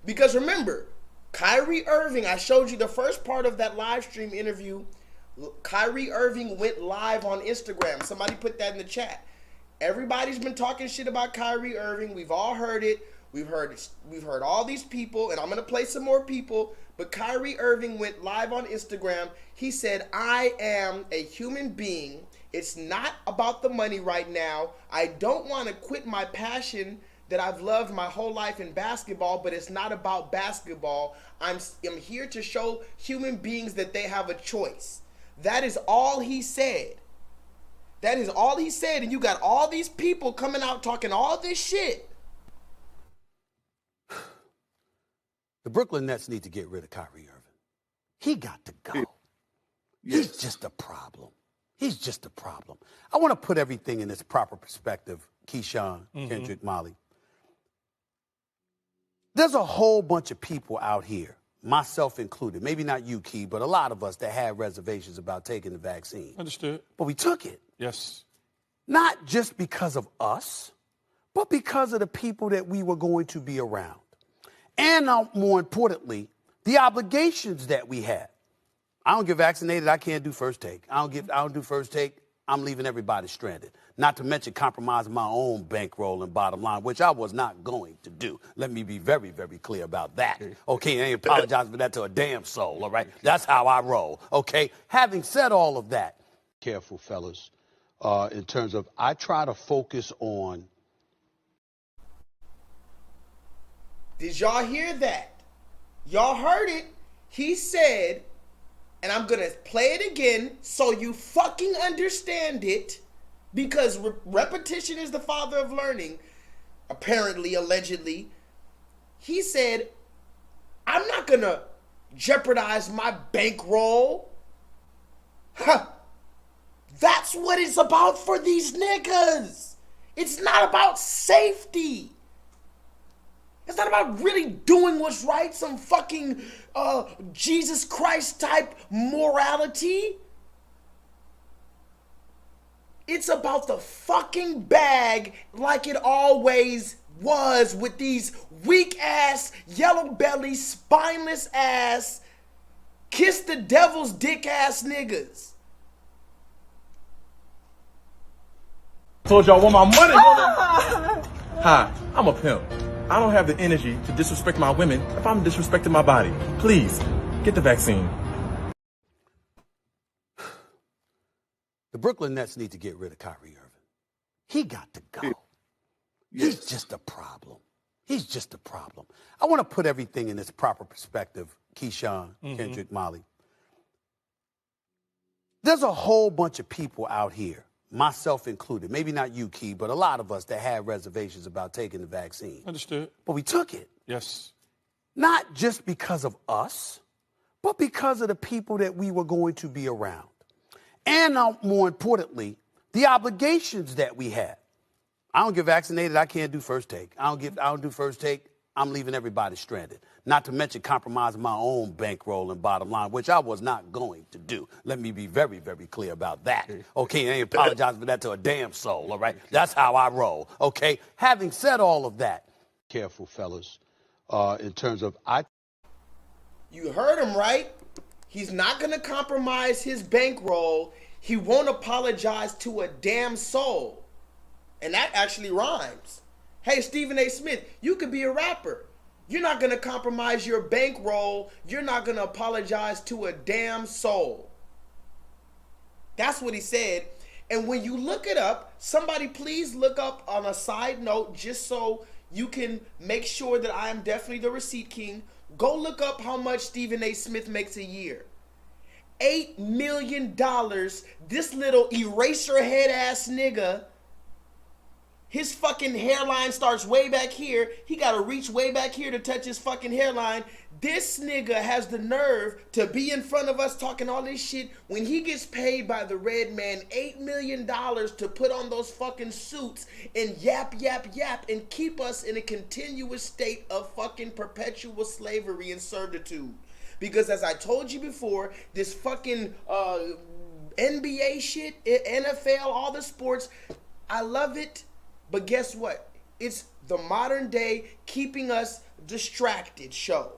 Because remember, Kyrie Irving, I showed you the first part of that live stream interview. Kyrie Irving went live on Instagram. Somebody put that in the chat. Everybody's been talking shit about Kyrie Irving. We've all heard it. We've heard all these people, and I'm going to play some more people, but Kyrie Irving went live on Instagram. He said, I am a human being. It's not about the money right now. I don't want to quit my passion that I've loved my whole life in basketball, but it's not about basketball. I'm here to show human beings that they have a choice. That is all he said. That is all he said, and you got all these people coming out talking all this shit. The Brooklyn Nets need to get rid of Kyrie Irving. He got to go. He's just a problem. He's just a problem. I want to put everything in its proper perspective, Keyshawn, Kendrick, Molly. There's a whole bunch of people out here, myself included, maybe not you, Key, but a lot of us that had reservations about taking the vaccine. Understood. But we took it. Yes. Not just because of us, but because of the people that we were going to be around. And more importantly, the obligations that we had. I don't get vaccinated, I can't do first take. I don't do first take, I'm leaving everybody stranded. Not to mention compromising my own bankroll and bottom line, which I was not going to do. Let me be very, very clear about that. Okay, I ain't apologizing for that to a damn soul, all right? That's how I roll, okay? Having said all of that, careful, fellas, in terms of I try to focus on. Did y'all hear that? Y'all heard it. He said, and I'm going to play it again so you fucking understand it, because repetition is the father of learning, apparently, allegedly. He said, I'm not going to jeopardize my bankroll. Huh. That's what it's about for these niggas. It's not about safety. It's not about really doing what's right, some fucking Jesus Christ type morality. It's about the fucking bag like it always was with these weak ass, yellow belly, spineless ass, kiss the devil's dick ass niggas. Told y'all I want my money. Hi, I'm a pimp. I don't have the energy to disrespect my women if I'm disrespecting my body. Please, get the vaccine. The Brooklyn Nets need to get rid of Kyrie Irving. He got to go. He's just a problem. He's just a problem. I want to put everything in its proper perspective, Keyshawn, Kendrick, Molly. There's a whole bunch of people out here, myself included, maybe not you, Key, but a lot of us that had reservations about taking the vaccine. Understood. But we took it. Yes. Not just because of us, but because of the people that we were going to be around. And more importantly, the obligations that we had. I don't get vaccinated, I can't do first take. I don't do first take, I'm leaving everybody stranded. Not to mention compromising my own bankroll and bottom line, which I was not going to do. Let me be very, very clear about that. Okay, I ain't apologizing for that to a damn soul, all right? That's how I roll, okay? Having said all of that, careful, fellas, in terms of You heard him, right? He's not going to compromise his bankroll. He won't apologize to a damn soul. And that actually rhymes. Hey, Stephen A. Smith, you could be a rapper. You're not going to compromise your bankroll. You're not going to apologize to a damn soul. That's what he said. And when you look it up, somebody please look up on a side note, just so you can make sure that I am definitely the receipt king. Go look up how much Stephen A. Smith makes a year. $8 million. This little eraser head ass nigga, his fucking hairline starts way back here. He got to reach way back here to touch his fucking hairline. This nigga has the nerve to be in front of us talking all this shit when he gets paid by the red man $8 million to put on those fucking suits and yap, yap, yap and keep us in a continuous state of fucking perpetual slavery and servitude. Because as I told you before, this fucking NBA shit, NFL, all the sports, I love it. But guess what? It's the modern day keeping us distracted show.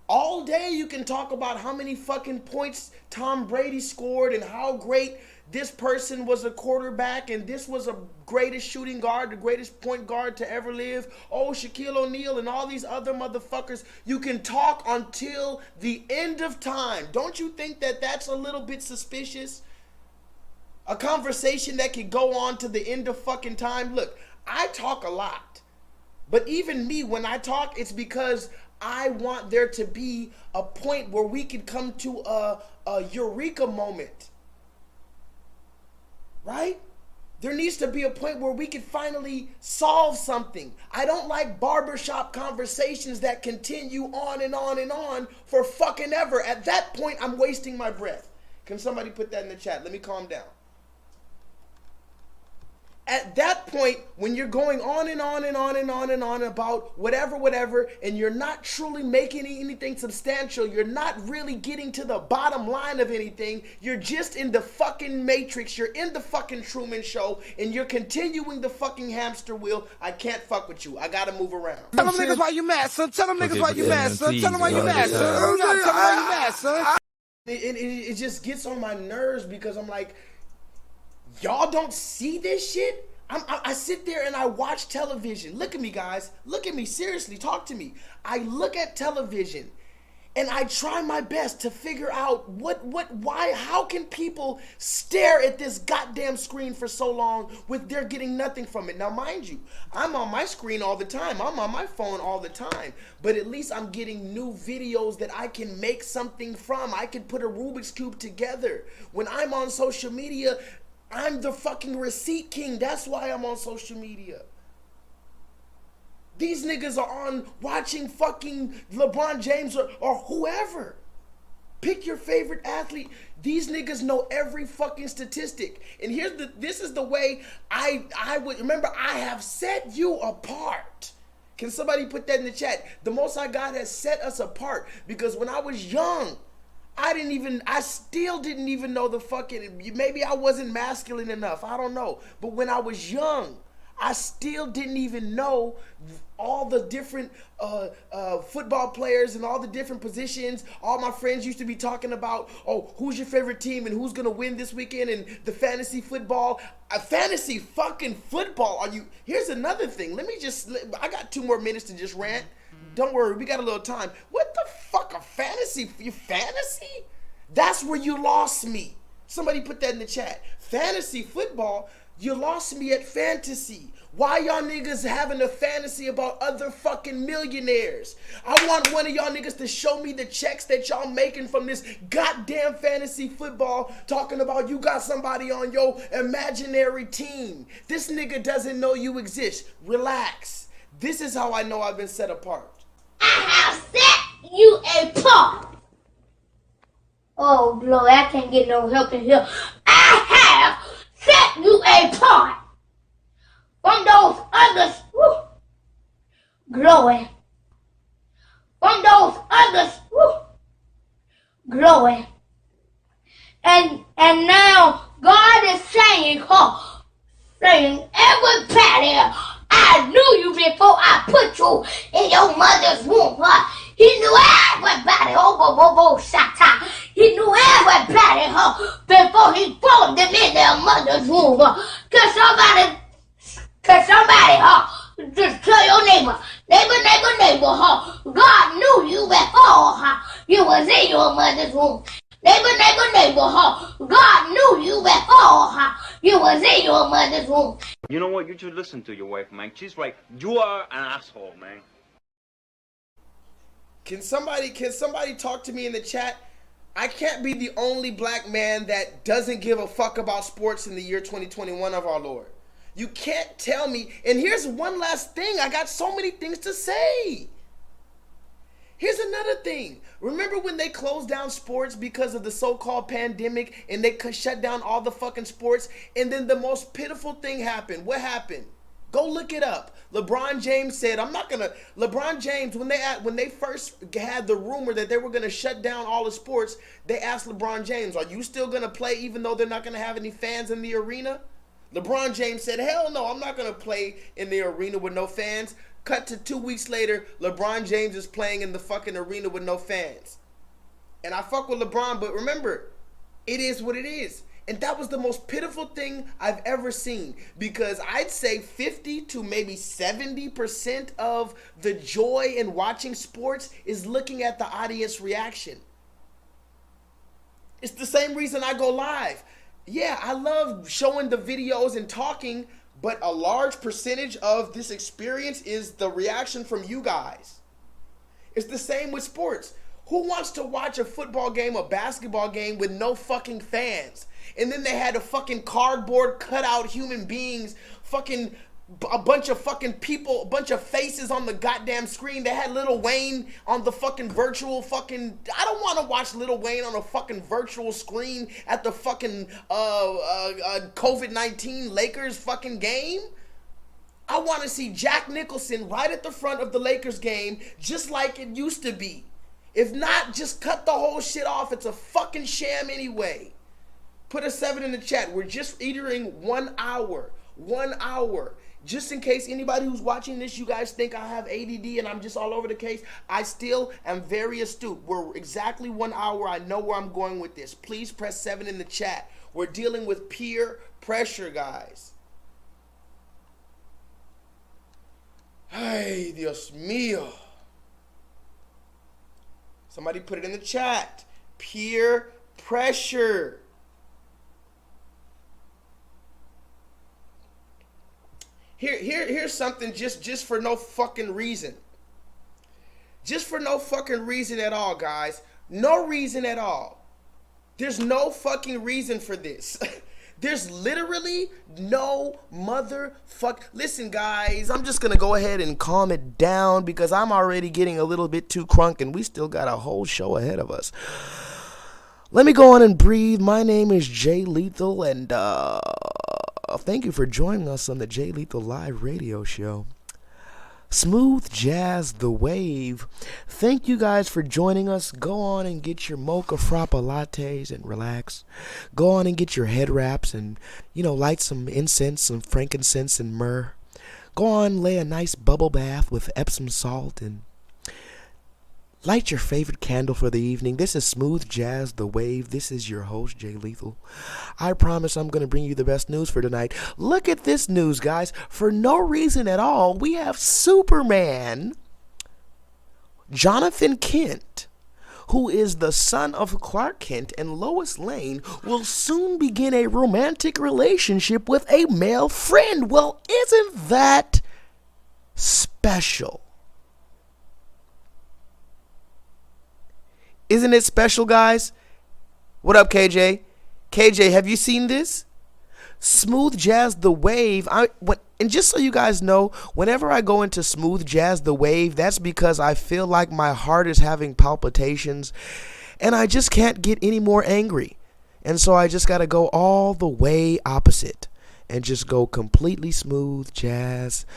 All day you can talk about how many fucking points Tom Brady scored and how great this person was a quarterback and this was a greatest shooting guard, the greatest point guard to ever live. Oh, Shaquille O'Neal and all these other motherfuckers. You can talk until the end of time. Don't you think that that's a little bit suspicious? A conversation that could go on to the end of fucking time. Look, I talk a lot. But even me, when I talk, it's because I want there to be a point where we could come to a eureka moment. Right? There needs to be a point where we can finally solve something. I don't like barbershop conversations that continue on and on and on for fucking ever. At that point, I'm wasting my breath. Can somebody put that in the chat? Let me calm down. At that point, when you're going on and on and on and on and on about whatever, and you're not truly making anything substantial, you're not really getting to the bottom line of anything, you're just in the fucking Matrix, you're in the fucking Truman Show, and you're continuing the fucking hamster wheel, I can't fuck with you. I gotta move around. Tell them niggas why you mad, son. Tell them niggas why you mad, son. Tell them why you mad, son. Tell them why you mad, son. It just gets on my nerves because I'm like, y'all don't see this shit? I sit there and I watch television. Look at me, guys. Look at me. Seriously, talk to me. I look at television and I try my best to figure out why, how can people stare at this goddamn screen for so long with they're getting nothing from it? Now, mind you, I'm on my screen all the time. I'm on my phone all the time. But at least I'm getting new videos that I can make something from. I can put a Rubik's Cube together. When I'm on social media, I'm the fucking receipt king. That's why I'm on social media. These niggas are on watching fucking LeBron James or whoever. Pick your favorite athlete. These niggas know every fucking statistic. And this is the way I would remember. I have set you apart. Can somebody put that in the chat? The Most High God has set us apart because when I was young, I still didn't even know the fucking, maybe I wasn't masculine enough, I don't know. But when I was young, I still didn't even know all the different football players and all the different positions. All my friends used to be talking about, oh, who's your favorite team and who's gonna win this weekend and the fantasy football. Fantasy fucking football, here's another thing. I got 2 more minutes to just rant. Don't worry, we got a little time. What the fuck, a fantasy? You fantasy? That's where you lost me. Somebody put that in the chat. Fantasy football, you lost me at fantasy. Why y'all niggas having a fantasy about other fucking millionaires? I want one of y'all niggas to show me the checks that y'all making from this goddamn fantasy football, talking about you got somebody on your imaginary team. This nigga doesn't know you exist. Relax. This is how I know I've been set apart. I have set you apart. Oh, glory, I can't get no help in here. I have set you apart from those others. Woo, glory. From those others. Woo, glory. And now God is saying, everybody, I knew you before I put you in your mother's womb. He knew everybody. He knew everybody before he formed them in their mother's womb. Can somebody just tell your neighbor, God knew you before you was in your mother's womb. Neighbor, God knew you before you was in your mother's womb. You know what? You should listen to your wife, man. She's right. You are an asshole, man. Can somebody talk to me in the chat? I can't be the only black man that doesn't give a fuck about sports in the year 2021 of our Lord. You can't tell me. And here's one last thing. I got so many things to say. Here's another thing. Remember when they closed down sports because of the so-called pandemic and they shut down all the fucking sports, and then the most pitiful thing happened? What happened? Go look it up. LeBron James said, LeBron James, when they first had the rumor that they were going to shut down all the sports, they asked LeBron James, are you still going to play even though they're not going to have any fans in the arena? LeBron James said, hell no, I'm not going to play in the arena with no fans. Cut to 2 weeks later, LeBron James is playing in the fucking arena with no fans. And I fuck with LeBron, but remember, it is what it is. And that was the most pitiful thing I've ever seen, because I'd say 50 to maybe 70% of the joy in watching sports is looking at the audience reaction. It's the same reason I go live. Yeah, I love showing the videos and talking, but a large percentage of this experience is the reaction from you guys. It's the same with sports. Who wants to watch a football game, a basketball game with no fucking fans? And then they had a fucking cardboard cutout human beings, fucking a bunch of fucking people, a bunch of faces on the goddamn screen. They had Lil Wayne on the fucking virtual fucking, I don't want to watch Lil Wayne on a fucking virtual screen at the fucking COVID-19 Lakers fucking game. I want to see Jack Nicholson right at the front of the Lakers game, just like it used to be. If not, just cut the whole shit off. It's a fucking sham anyway. Put a 7 in the chat. We're just entering 1 hour. 1 hour. Just in case anybody who's watching this, you guys think I have ADD and I'm just all over the case. I still am very astute. We're exactly 1 hour. I know where I'm going with this. Please press 7 in the chat. We're dealing with peer pressure, guys. Ay, Dios mío. Somebody put it in the chat. Peer pressure. Here's something just for no fucking reason. Just for no fucking reason at all, guys. No reason at all. There's no fucking reason for this. There's literally no motherfuck. Listen, guys, I'm just gonna go ahead and calm it down because I'm already getting a little bit too crunk and we still got a whole show ahead of us. Let me go on and breathe. My name is J-LEETHAL, and thank you for joining us on the J-LEETHAL live radio show. Smooth Jazz the Wave. Thank you guys for joining us. Go on and get your mocha frappa lattes and relax. Go on and get your head wraps and, light some incense, some frankincense and myrrh. Go on, lay a nice bubble bath with Epsom salt and light your favorite candle for the evening. This is Smooth Jazz the Wave. This is your host, J-LEETHAL. I promise I'm going to bring you the best news for tonight. Look at this news, guys. For no reason at all, we have Superman, Jonathan Kent, who is the son of Clark Kent and Lois Lane, will soon begin a romantic relationship with a male friend. Well, isn't that special? Isn't it special, guys? What up, KJ? KJ, have you seen this? Smooth Jazz the Wave. And just so you guys know, whenever I go into Smooth Jazz the Wave, that's because I feel like my heart is having palpitations and I just can't get any more angry. And so I just got to go all the way opposite and just go completely smooth jazz.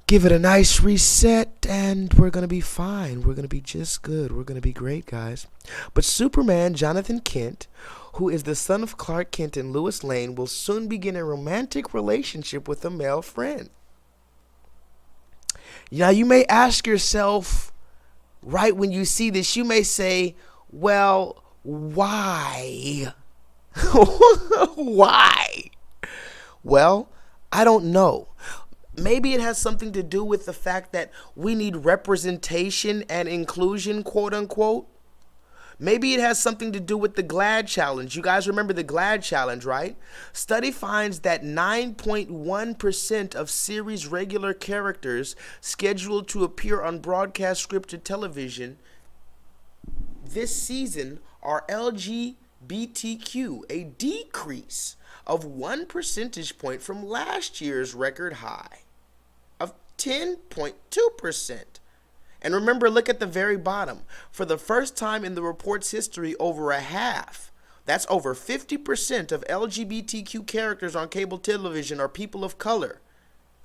Give it a nice reset, and we're going to be fine. We're going to be just good. We're going to be great, guys. But Superman, Jonathan Kent, who is the son of Clark Kent and Lois Lane, will soon begin a romantic relationship with a male friend. Now, you may ask yourself, right when you see this, you may say, well, why? Why? Well, I don't know. Maybe it has something to do with the fact that we need representation and inclusion, quote unquote. Maybe it has something to do with the GLAAD challenge. You guys remember the GLAAD challenge, right? Study finds that 9.1% of series regular characters scheduled to appear on broadcast scripted television this season are LGBTQ, a decrease of 1 percentage point from last year's record high of 10.2%. And remember, look at the very bottom. For the first time in the report's history, over a half, that's over 50% of LGBTQ characters on cable television are people of color,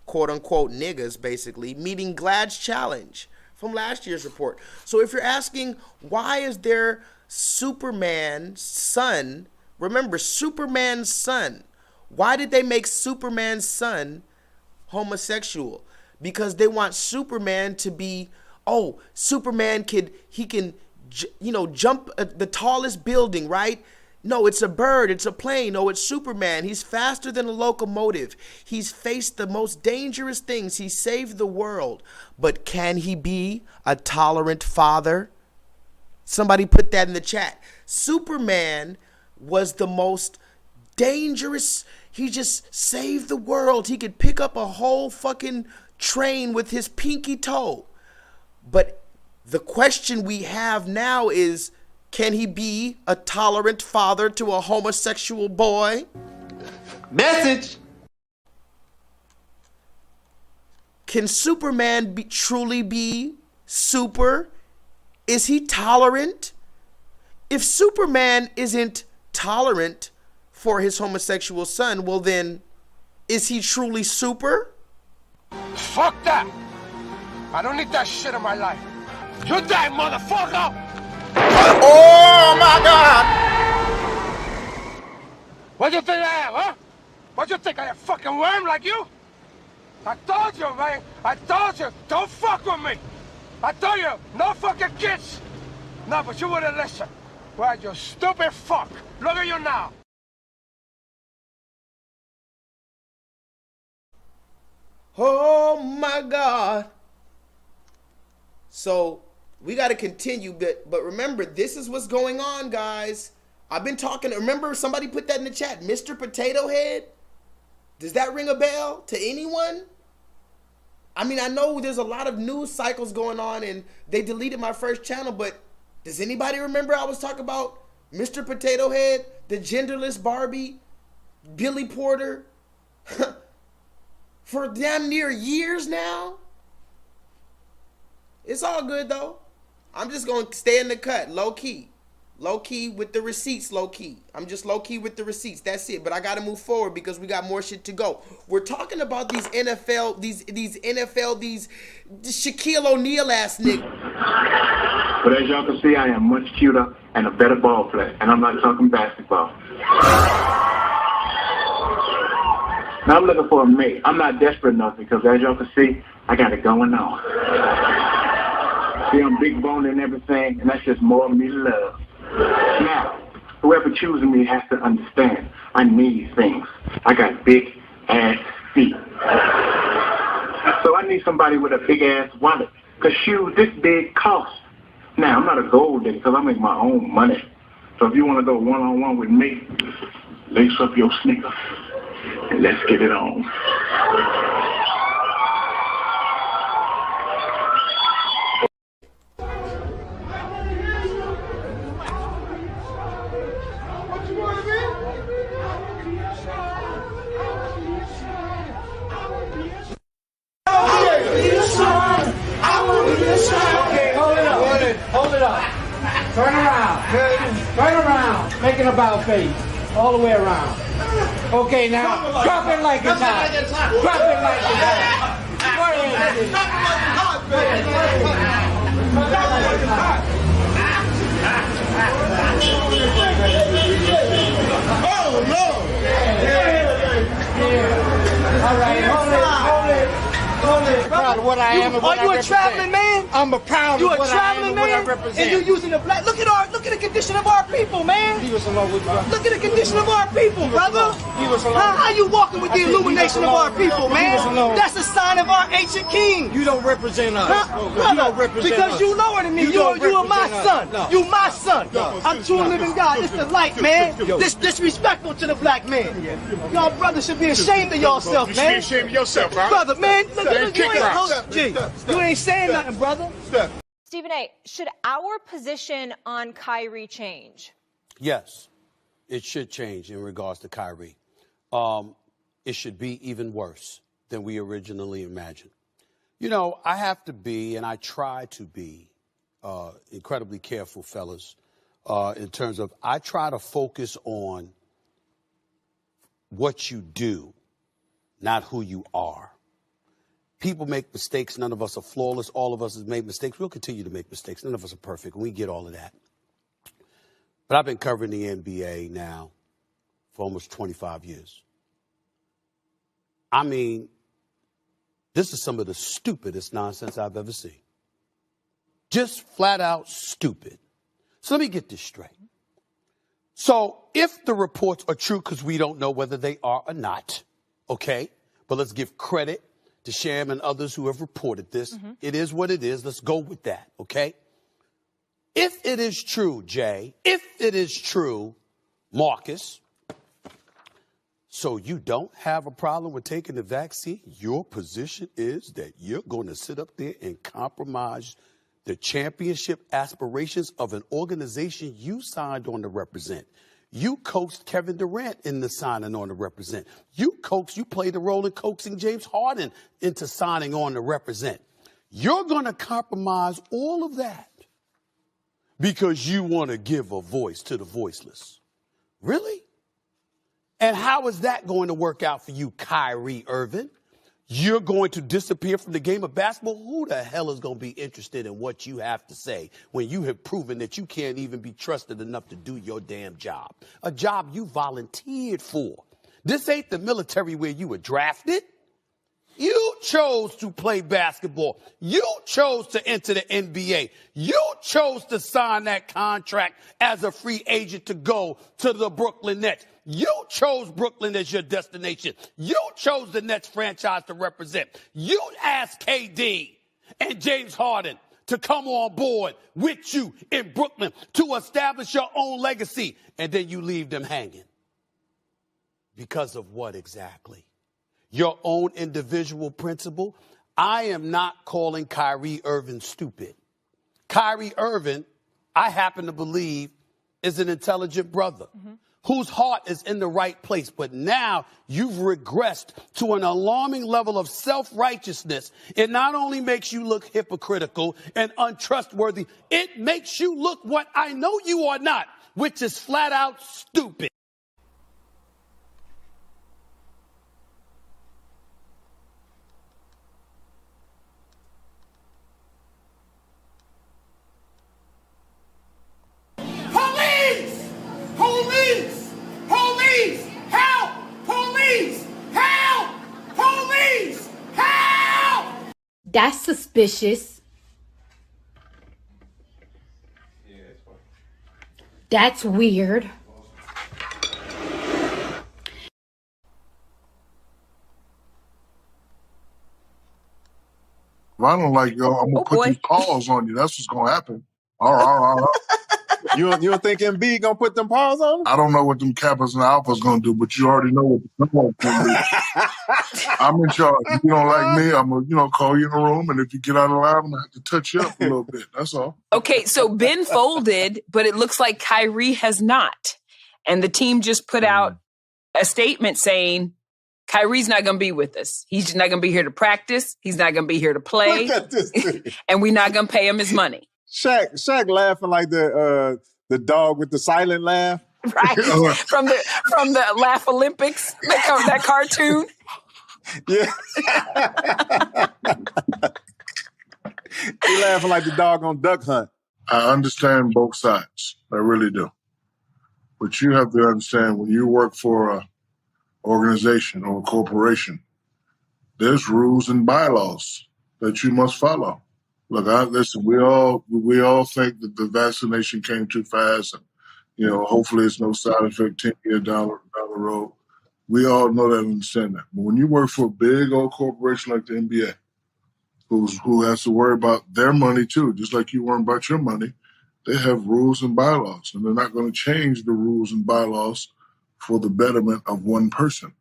quote unquote niggas, basically, meeting GLAAD's challenge from last year's report. So if you're asking, why is there Superman's son, remember, Superman's son, why did they make Superman's son homosexual? because they want Superman to be, oh, Superman can jump the tallest building, right? No, it's a bird, it's a plane. No, it's Superman. He's faster than a locomotive. He's faced the most dangerous things. He saved the world. But can he be a tolerant father? Somebody put that in the chat. Superman was the most dangerous. He just saved the world. He could pick up a whole fucking train with his pinky toe. But the question we have now is, can he be a tolerant father to a homosexual boy? Message. Can Superman truly be super? Is he tolerant? If Superman isn't tolerant for his homosexual son, well then, is he truly super? Fuck that. I don't need that shit in my life. You die, motherfucker. Oh my God! What do you think I am, huh? What do you think I am, a fucking worm like you? I told you, man. I told you, don't fuck with me. I told you, no fucking kids. No, but you wouldn't listen. Well, you stupid fuck. Look at you now. Oh my God. So we got to continue, but remember, this is what's going on, guys. I've been talking, remember somebody put that in the chat, Mr. Potato Head? Does that ring a bell to anyone? I mean, I know there's a lot of news cycles going on and they deleted my first channel, but does anybody remember I was talking about Mr. Potato Head, the genderless Barbie, Billy Porter, for damn near years now? It's all good though. I'm just going to stay in the cut, low key. Low key with the receipts, low key. I'm just low key with the receipts. That's it. But I got to move forward because we got more shit to go. We're talking about these NFL, these Shaquille O'Neal ass niggas. But as y'all can see, I am much cuter and a better ball player. And I'm not talking basketball. Now I'm looking for a mate. I'm not desperate enough because as y'all can see, I got it going on. See, I'm big boned and everything, and that's just more of me love. Now, whoever chooses me has to understand I need things. I got big ass feet. So I need somebody with a big ass wallet. Because shoes this big cost. Now, I'm not a gold digger because I make my own money. So if you want to go one-on-one with me, lace up your sneakers and let's get it on. Hold it up. Turn around. Turn around. Make an about face. All the way around. Okay, now drop it like it's hot. Drop it like it's hot. Oh, Lord. Yeah. All right, hold it. Proud of what I am and what I represent. Are you a traveling man? I'm proud of what I am and what I represent. And you're using the black. Look at the condition of our people, man. Leave us alone with brother. Look at the condition of our people, brother. Leave us alone. How you walking with the illumination of our people, man? That's a sign of our ancient king. You don't represent us. You don't represent because us. You lower than me. You are my son. No. You my son. No. I'm true and living God. It's the light, man. This disrespectful to the black man. Y'all brothers should be ashamed of yourself, man. You should be ashamed of yourself, bro. Brother, man. You ain't saying nothing, brother. Stephen A., should our position on Kyrie change? Yes, it should change in regards to Kyrie. It should be even worse than we originally imagined. You know, I have to be, and I try to be, incredibly careful, fellas, in terms of I try to focus on what you do, not who you are. People make mistakes. None of us are flawless. All of us have made mistakes. We'll continue to make mistakes. None of us are perfect. We get all of that. But I've been covering the NBA now for almost 25 years. I mean, This is some of the stupidest nonsense I've ever seen. Just flat out stupid. So let me get this straight. So if the reports are true, because we don't know whether they are or not, okay, but let's give credit to Sham and others who have reported this. It is what it is. Let's go with that, okay? If it is true, Jay, if it is true, Marcus, so you don't have a problem with taking the vaccine, your position is that you're going to sit up there and compromise the championship aspirations of an organization you signed on to represent. You coaxed Kevin Durant into signing on to represent. You played the role in coaxing James Harden into signing on to represent. You're going to compromise all of that because you want to give a voice to the voiceless. Really? And how is that going to work out for you, Kyrie Irving? You're going to disappear from the game of basketball? Who the hell is going to be interested in what you have to say when you have proven that you can't even be trusted enough to do your damn job? A job you volunteered for. This ain't the military where you were drafted. You chose to play basketball. You chose to enter the NBA. You chose to sign that contract as a free agent to go to the Brooklyn Nets. You chose Brooklyn as your destination. You chose the Nets franchise to represent. You asked KD and James Harden to come on board with you in Brooklyn to establish your own legacy, and then you leave them hanging. Because of what exactly? Your own individual principle? I am not calling Kyrie Irving stupid. Kyrie Irving, I happen to believe, is an intelligent brother whose heart is in the right place. But now you've regressed to an alarming level of self-righteousness. It not only makes you look hypocritical and untrustworthy, it makes you look what I know you are not, which is flat out stupid. That's suspicious. That's weird. If I don't like you, I'm gonna put these paws on you. That's what's gonna happen. All right. You don't think MB gonna put them paws on him? I don't know what them Kappas and Alphas gonna do, but you already know what the Kappas gonna do. I'm in charge. If you don't like me, I'm gonna call you in the room, and if you get out of line, I'm gonna have to touch you up a little bit. That's all. Okay, so Ben folded, but it looks like Kyrie has not. And the team just put out a statement saying Kyrie's not going to be with us. He's not going to be here to practice. He's not going to be here to play. Look at this thing. And we're not going to pay him his money. Shaq laughing like the dog with the silent laugh. Right. from the Laugh Olympics, that cartoon. Yeah. He laughing like the dog on Duck Hunt. I understand both sides. I really do. But you have to understand, when you work for an organization or a corporation, there's rules and bylaws that you must follow. Look, listen, we all think that the vaccination came too fast, and hopefully it's no side effect 10 years down the road. We all know that and understand that. But when you work for a big old corporation like the NBA, who has to worry about their money too, just like you worry about your money, they have rules and bylaws, and they're not going to change the rules and bylaws for the betterment of one person.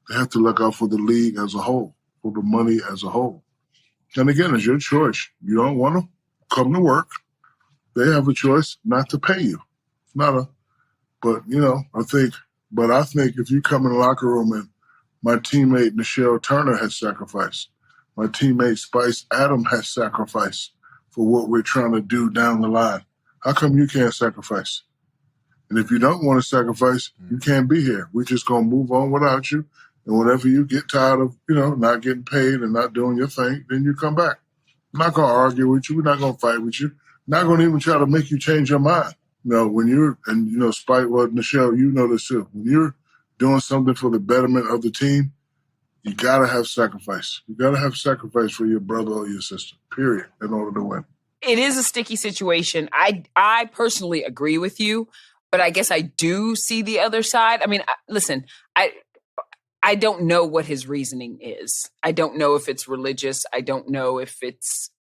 They have to look out for the league as a whole, for the money as a whole. And again, it's your choice. You don't want to come to work. They have a choice not to pay you. I think if you come in the locker room and my teammate Michelle Turner has sacrificed, my teammate Spice Adam has sacrificed for what we're trying to do down the line, how come you can't sacrifice? And if you don't want to sacrifice, you can't be here. We're just going to move on without you. And whenever you get tired of, not getting paid and not doing your thing, then you come back. I'm not going to argue with you. We're not going to fight with you. Not going to even try to make you change your mind. When you're, Spike, Michelle, you know this too. When you're doing something for the betterment of the team, You gotta have sacrifice. You gotta have sacrifice for your brother or your sister, period, in order to win. It is a sticky situation. I personally agree with you, but I guess I do see the other side. I mean, listen, I don't know what his reasoning is. I don't know if it's religious. I don't know if it's,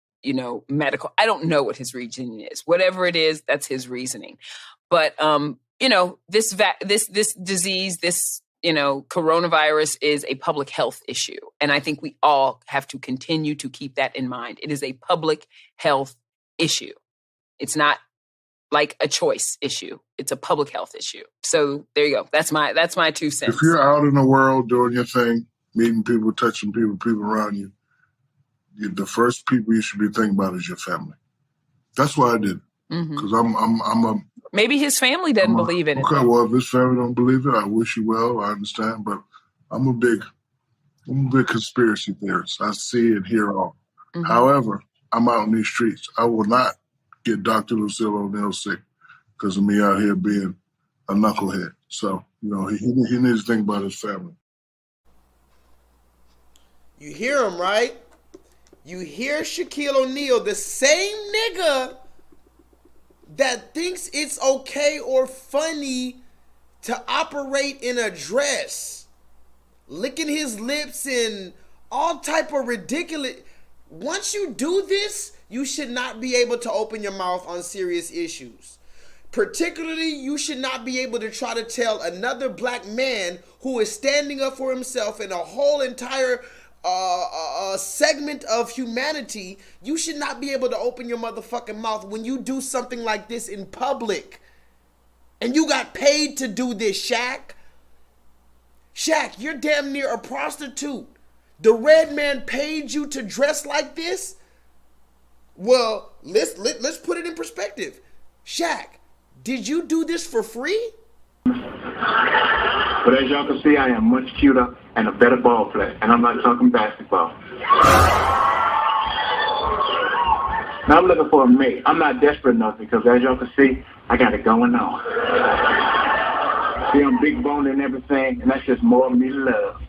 medical. I don't know what his reasoning is. Whatever it is, that's his reasoning. But, this disease, this, coronavirus is a public health issue. And I think we all have to continue to keep that in mind. It is a public health issue. It's not like a choice issue. It's a public health issue. So there you go. That's my 2 cents. If you're out in the world doing your thing, meeting people, touching people around you, the first people you should be thinking about is your family. That's why I did. Because I'm maybe his family doesn't believe in it. Okay, well, if his family don't believe it, I wish you well. I understand, but I'm a big conspiracy theorist. I see and hear all. However, I'm out in these streets. I will not get Dr. Lucille O'Neal sick because of me out here being a knucklehead. So, he needs to think about his family. You hear him, right? You hear Shaquille O'Neal, the same nigga that thinks it's okay or funny to operate in a dress, licking his lips and all type of ridiculous. Once you do this, you should not be able to open your mouth on serious issues. Particularly, you should not be able to try to tell another black man who is standing up for himself in a whole entire segment of humanity. You should not be able to open your motherfucking mouth when you do something like this in public. And you got paid to do this, Shaq. Shaq, you're damn near a prostitute. The red man paid you to dress like this? Well, let's put it in perspective. Shaq, did you do this for free? But as y'all can see, I am much cuter and a better ball player. And I'm not talking basketball. Now I'm looking for a mate. I'm not desperate enough because as y'all can see, I got it going on. See, I'm big boned and everything, and that's just more of me love.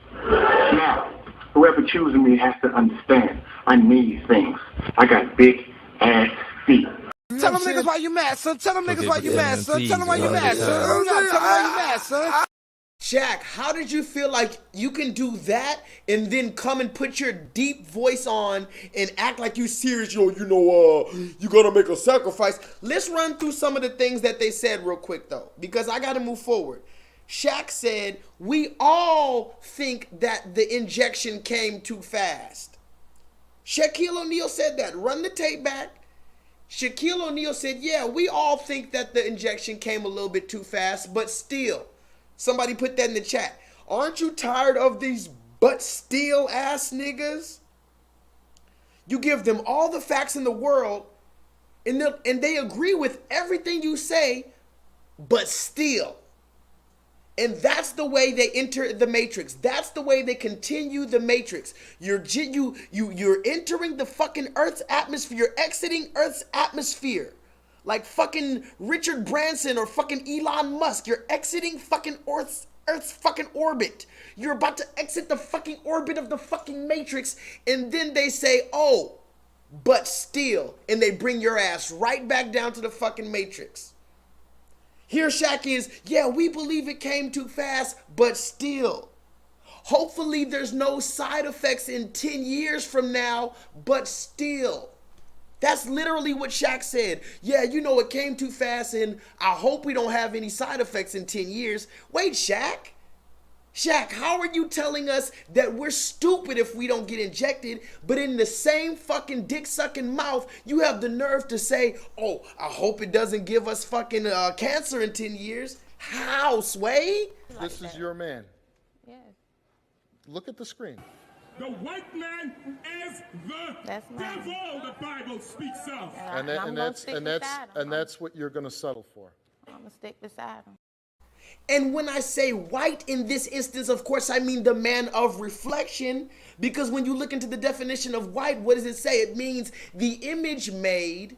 Now, whoever chooses me has to understand I need things. I got big ass feet. Tell them niggas why you mad, son. Tell them niggas why you mad, son. Tell them why you mad, son. Tell them why you mad, son. Shaq, how did you feel like you can do that and then come and put your deep voice on and act like you serious? You gotta make a sacrifice. Let's run through some of the things that they said real quick though, because I gotta move forward. Shaq said, we all think that the injection came too fast. Shaquille O'Neal said that. Run the tape back. Shaquille O'Neal said, yeah, we all think that the injection came a little bit too fast, but still. Somebody put that in the chat. Aren't you tired of these but still ass niggas? You give them all the facts in the world and they agree with everything you say, but still. And that's the way they enter the matrix. That's the way they continue the matrix. You're entering the fucking Earth's atmosphere. You're exiting Earth's atmosphere. Like fucking Richard Branson or fucking Elon Musk. You're exiting fucking Earth's fucking orbit. You're about to exit the fucking orbit of the fucking matrix. And then they say, oh, but still. And they bring your ass right back down to the fucking matrix. Here Shaq is, yeah, we believe it came too fast, but still. Hopefully there's no side effects in 10 years from now, but still. That's literally what Shaq said. Yeah, it came too fast and I hope we don't have any side effects in 10 years. Wait, Shaq? Shaq, how are you telling us that we're stupid if we don't get injected, but in the same fucking dick-sucking mouth, you have the nerve to say, oh, I hope it doesn't give us fucking cancer in 10 years? How, Sway? This is your man. Yes. Look at the screen. The white man is the devil, the Bible speaks of. And that's what you're going to settle for. I'm going to stick beside him. And when I say white in this instance, of course, I mean the man of reflection. Because when you look into the definition of white, what does it say? It means the image made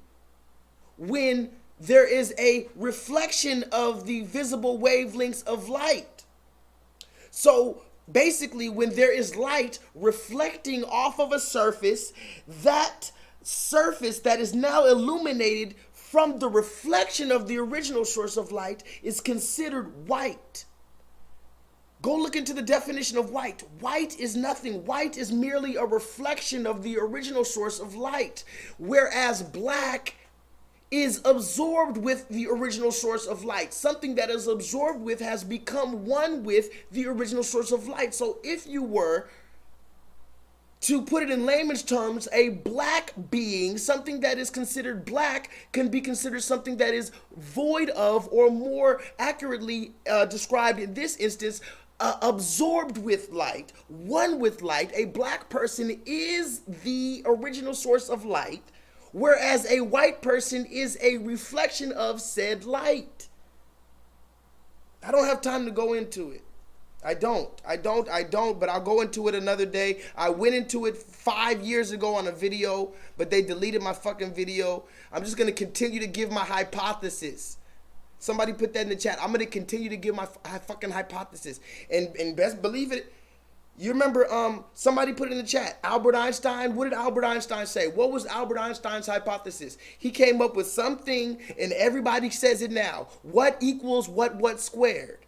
when there is a reflection of the visible wavelengths of light. So basically when there is light reflecting off of a surface, that surface that is now illuminated from the reflection of the original source of light is considered white. Go look into the definition of white. White is nothing. White is merely a reflection of the original source of light, whereas black is absorbed with the original source of light. Something that is absorbed with has become one with the original source of light. So if you were to put it in layman's terms, a black being, something that is considered black, can be considered something that is void of, or more accurately described in this instance, absorbed with light, one with light. A black person is the original source of light, whereas a white person is a reflection of said light. I don't have time to go into it. I don't, but I'll go into it another day. I went into it 5 years ago on a video, but they deleted my fucking video. I'm just going to continue to give my hypothesis. Somebody put that in the chat. I'm going to continue to give my fucking hypothesis. And best believe it, you remember somebody put it in the chat, Albert Einstein. What did Albert Einstein say? What was Albert Einstein's hypothesis? He came up with something, and everybody says it now. What equals what squared?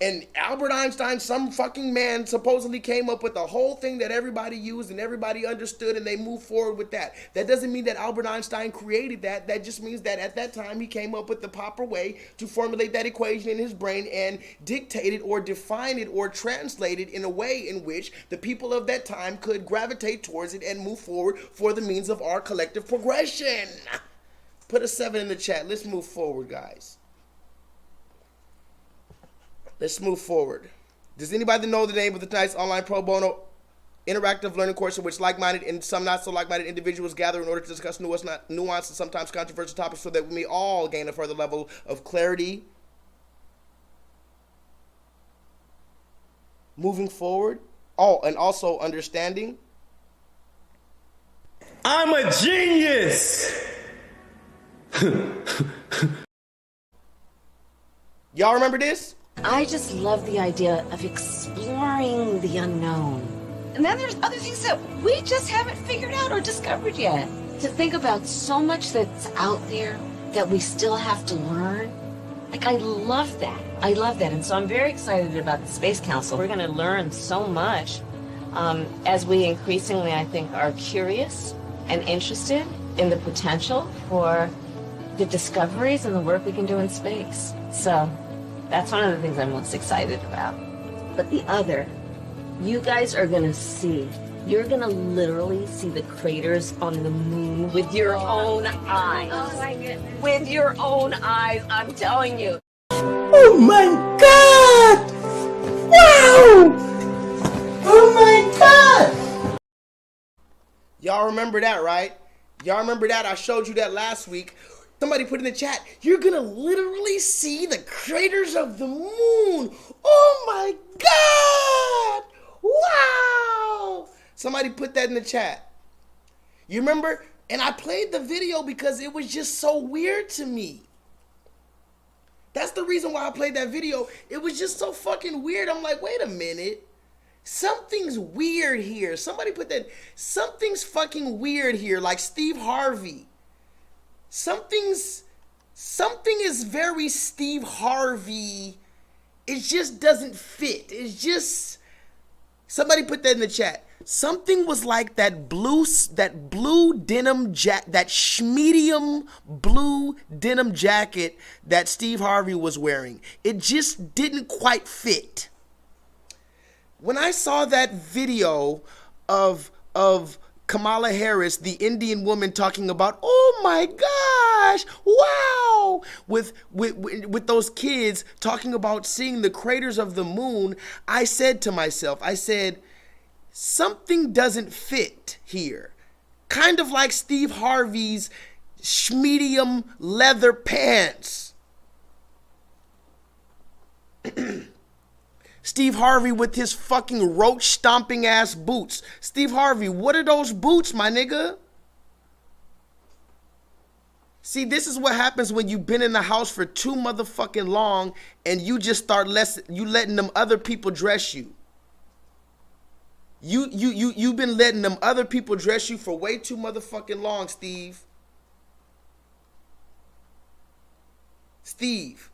And Albert Einstein, some fucking man, supposedly came up with the whole thing that everybody used and everybody understood, and they moved forward with that. That doesn't mean that Albert Einstein created that. That just means that at that time he came up with the proper way to formulate that equation in his brain and dictate it or define it or translate it in a way in which the people of that time could gravitate towards it and move forward for the means of our collective progression. Put a 7 in the chat. Let's move forward, guys. Let's move forward. Does anybody know the name of the tonight's online pro bono interactive learning course in which like-minded and some not so like-minded individuals gather in order to discuss nuanced and sometimes controversial topics so that we may all gain a further level of clarity moving forward? Oh, and also understanding. I'm a genius! Y'all remember this? I just love the idea of exploring the unknown. And then there's other things that we just haven't figured out or discovered yet. To think about so much that's out there that we still have to learn. Like, I love that. I love that. And so I'm very excited about the Space Council. We're going to learn so much as we increasingly, I think, are curious and interested in the potential for the discoveries and the work we can do in space. So that's one of the things I'm most excited about. But the other, you guys are gonna see, you're gonna literally see the craters on the moon with your own eyes. Oh my goodness. With your own eyes, I'm telling you. Oh my God! Wow! Oh my God! Y'all remember that, right? Y'all remember that? I showed you that last week. Somebody put in the chat, you're gonna literally see the craters of the moon. Oh my God! Wow! Somebody put that in the chat. You remember? And I played the video because it was just so weird to me. That's the reason why I played that video. It was just so fucking weird. I'm like, wait a minute. Something's weird here. Somebody put that, something's fucking weird here, like Steve Harvey. Something is very Steve Harvey. It just doesn't fit. It's just, somebody put that in the chat. Something was like that blue denim jacket, that schmedium blue denim jacket that Steve Harvey was wearing. It just didn't quite fit. When I saw that video of Kamala Harris, the Indian woman, talking about, oh my gosh, wow, with those kids talking about seeing the craters of the moon, I said to myself, I said, something doesn't fit here. Kind of like Steve Harvey's schmedium leather pants. Steve Harvey with his fucking roach stomping ass boots. Steve Harvey, what are those boots, my nigga? See, this is what happens when you've been in the house for too motherfucking long and you just start letting them other people dress you. You've been letting them other people dress you for way too motherfucking long, Steve. Steve,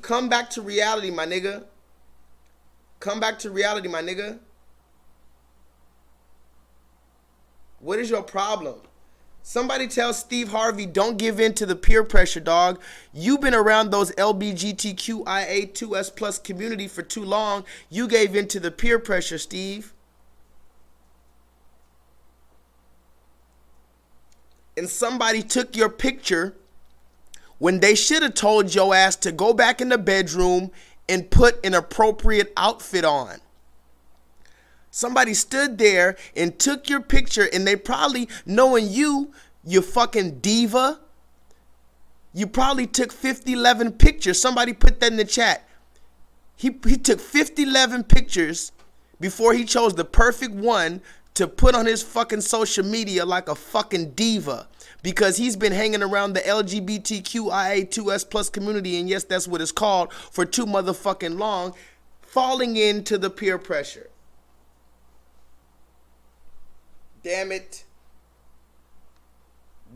come back to reality, my nigga. Come back to reality, my nigga. What is your problem? Somebody tell Steve Harvey, don't give in to the peer pressure, dog. You've been around those LGBTQIA2S plus community for too long. You gave in to the peer pressure, Steve. And somebody took your picture when they should have told your ass to go back in the bedroom and put an appropriate outfit on. Somebody stood there and took your picture, and they probably, knowing you fucking diva, you probably took 11 pictures. Somebody put that in the chat. He took 11 pictures before he chose the perfect one to put on his fucking social media like a fucking diva, because he's been hanging around the LGBTQIA2S plus community, and yes, that's what it's called, for too motherfucking long, falling into the peer pressure. Damn it.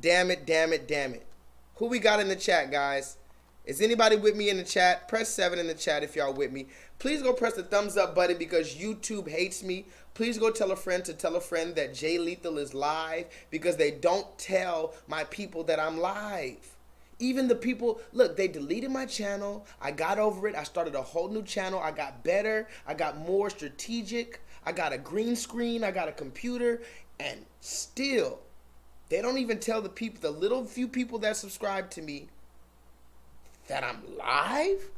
Damn it, damn it, damn it. Who we got in the chat, guys? Is anybody with me in the chat? Press 7 in the chat if y'all with me. Please go press the thumbs up button because YouTube hates me. Please go tell a friend to tell a friend that J-Lethal is live, because they don't tell my people that I'm live. Even the people, look, they deleted my channel. I got over it. I started a whole new channel. I got better. I got more strategic. I got a green screen. I got a computer. And still, they don't even tell the people, the little few people that subscribe to me, that I'm live?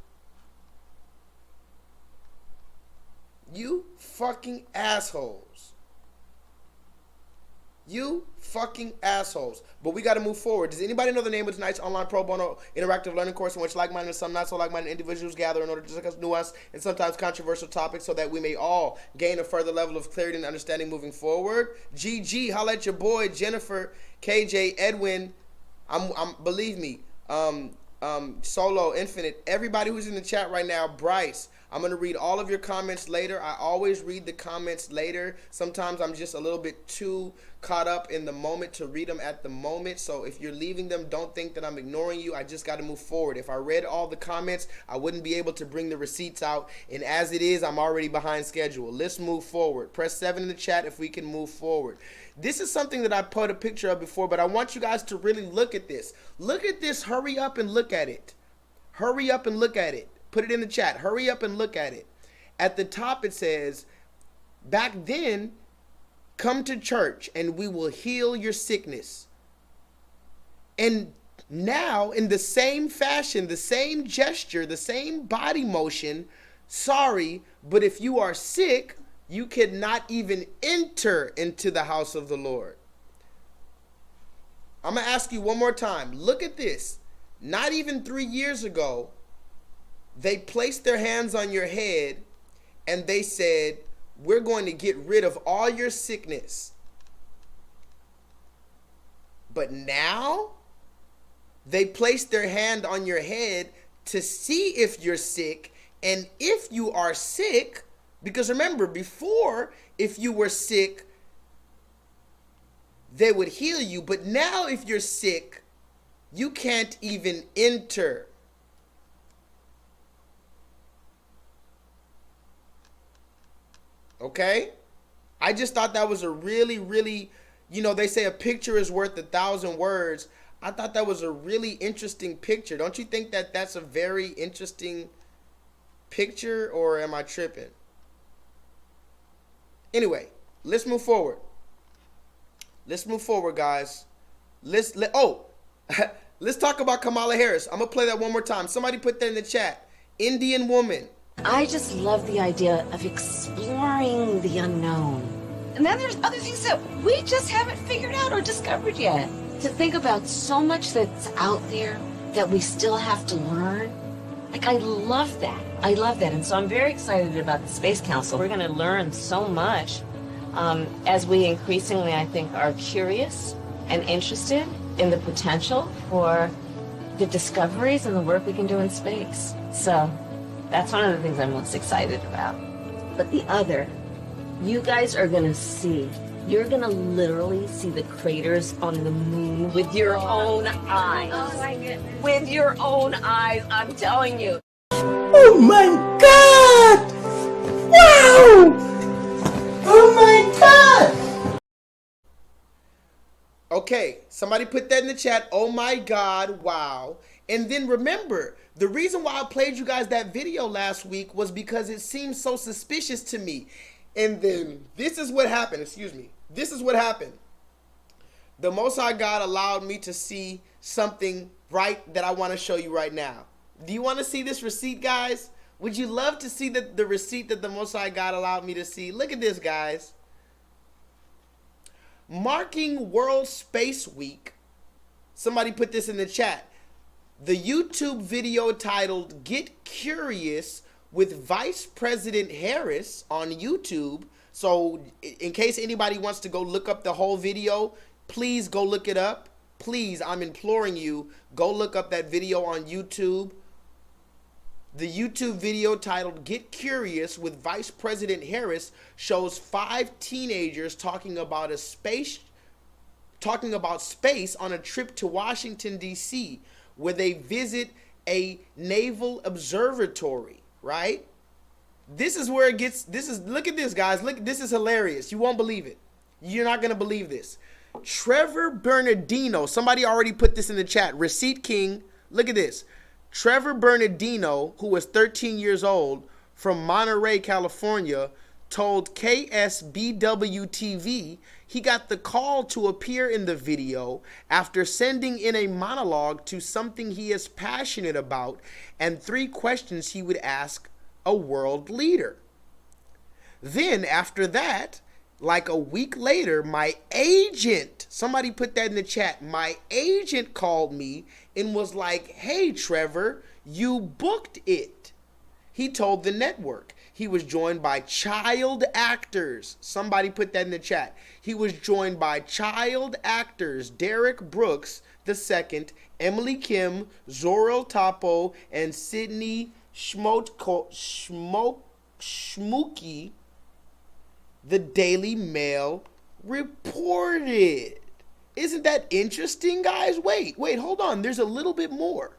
You fucking assholes. You fucking assholes. But we got to move forward. Does anybody know the name of tonight's online pro bono interactive learning course in which like-minded and some not so like-minded individuals gather in order to discuss nuanced and sometimes controversial topics so that we may all gain a further level of clarity and understanding moving forward? GG, holla at your boy, Jennifer, KJ, Edwin, believe me, Solo, Infinite, everybody who's in the chat right now, Bryce. I'm going to read all of your comments later. I always read the comments later. Sometimes I'm just a little bit too caught up in the moment to read them at the moment. So if you're leaving them, don't think that I'm ignoring you. I just got to move forward. If I read all the comments, I wouldn't be able to bring the receipts out. And as it is, I'm already behind schedule. Let's move forward. Press 7 in the chat if we can move forward. This is something that I put a picture of before, but I want you guys to really look at this. Look at this. Hurry up and look at it. Hurry up and look at it. Put it in the chat. Hurry up and look at it. At the top it says, back then, come to church and we will heal your sickness. And now, in the same fashion, the same gesture, the same body motion, sorry, but if you are sick, you cannot even enter into the house of the Lord. I'm going to ask you one more time. Look at this. Not even 3 years ago, they placed their hands on your head and they said, we're going to get rid of all your sickness. But now they placed their hand on your head to see if you're sick. And if you are sick, because remember, before, if you were sick, they would heal you. But now if you're sick, you can't even enter. Okay? I just thought that was a really, really, you know, they say a picture is worth 1,000 words. I thought that was a really interesting picture. Don't you think that that's a very interesting picture, or am I tripping? Anyway, let's move forward. Let's move forward, guys. Let's talk about Kamala Harris. I'm going to play that one more time. Somebody put that in the chat. Indian woman. I just love the idea of exploring the unknown. And then there's other things that we just haven't figured out or discovered yet. To think about so much that's out there that we still have to learn. Like, I love that. I love that. And so I'm very excited about the Space Council. We're going to learn so much as we increasingly, I think, are curious and interested in the potential for the discoveries and the work we can do in space. So That's one of the things I'm most excited about. But the other, you guys are gonna see. You're gonna literally see the craters on the moon with your own eyes. Oh my goodness. With your own eyes, I'm telling you. Oh my God! Wow! Oh my God! Okay, somebody put that in the chat. Oh my God, wow. And then remember, the reason why I played you guys that video last week was because it seemed so suspicious to me. And then this is what happened. Excuse me. This is what happened. The Most High God allowed me to see something right that I want to show you right now. Do you want to see this receipt, guys? Would you love to see the receipt that the Most High God allowed me to see? Look at this, guys. Marking World Space Week. Somebody put this in the chat. The YouTube video titled "Get Curious" with Vice President Harris on YouTube. So in case anybody wants to go look up the whole video, please go look it up. Please, I'm imploring you, go look up that video on YouTube. The YouTube video titled "Get Curious" with Vice President Harris shows 5 teenagers talking about space on a trip to Washington, D.C., where they visit a naval observatory, right? This is where it gets, look at this, guys. Look, this is hilarious. You won't believe it. You're not going to believe this. Trevor Bernardino, somebody already put this in the chat. Receipt King, look at this. Trevor Bernardino, who was 13 years old, from Monterey, California, told KSBW-TV he got the call to appear in the video after sending in a monologue to something he is passionate about and 3 questions he would ask a world leader. Then after that, like a week later, my agent, somebody put that in the chat, my agent called me and was like, "Hey Trevor, you booked it." He told the network. He was joined by child actors. Somebody put that in the chat. He was joined by child actors Derek Brooks II, Emily Kim, Zoril Topo, and Sydney Schmooky, the Daily Mail reported. Isn't that interesting, guys? Wait, hold on. There's a little bit more.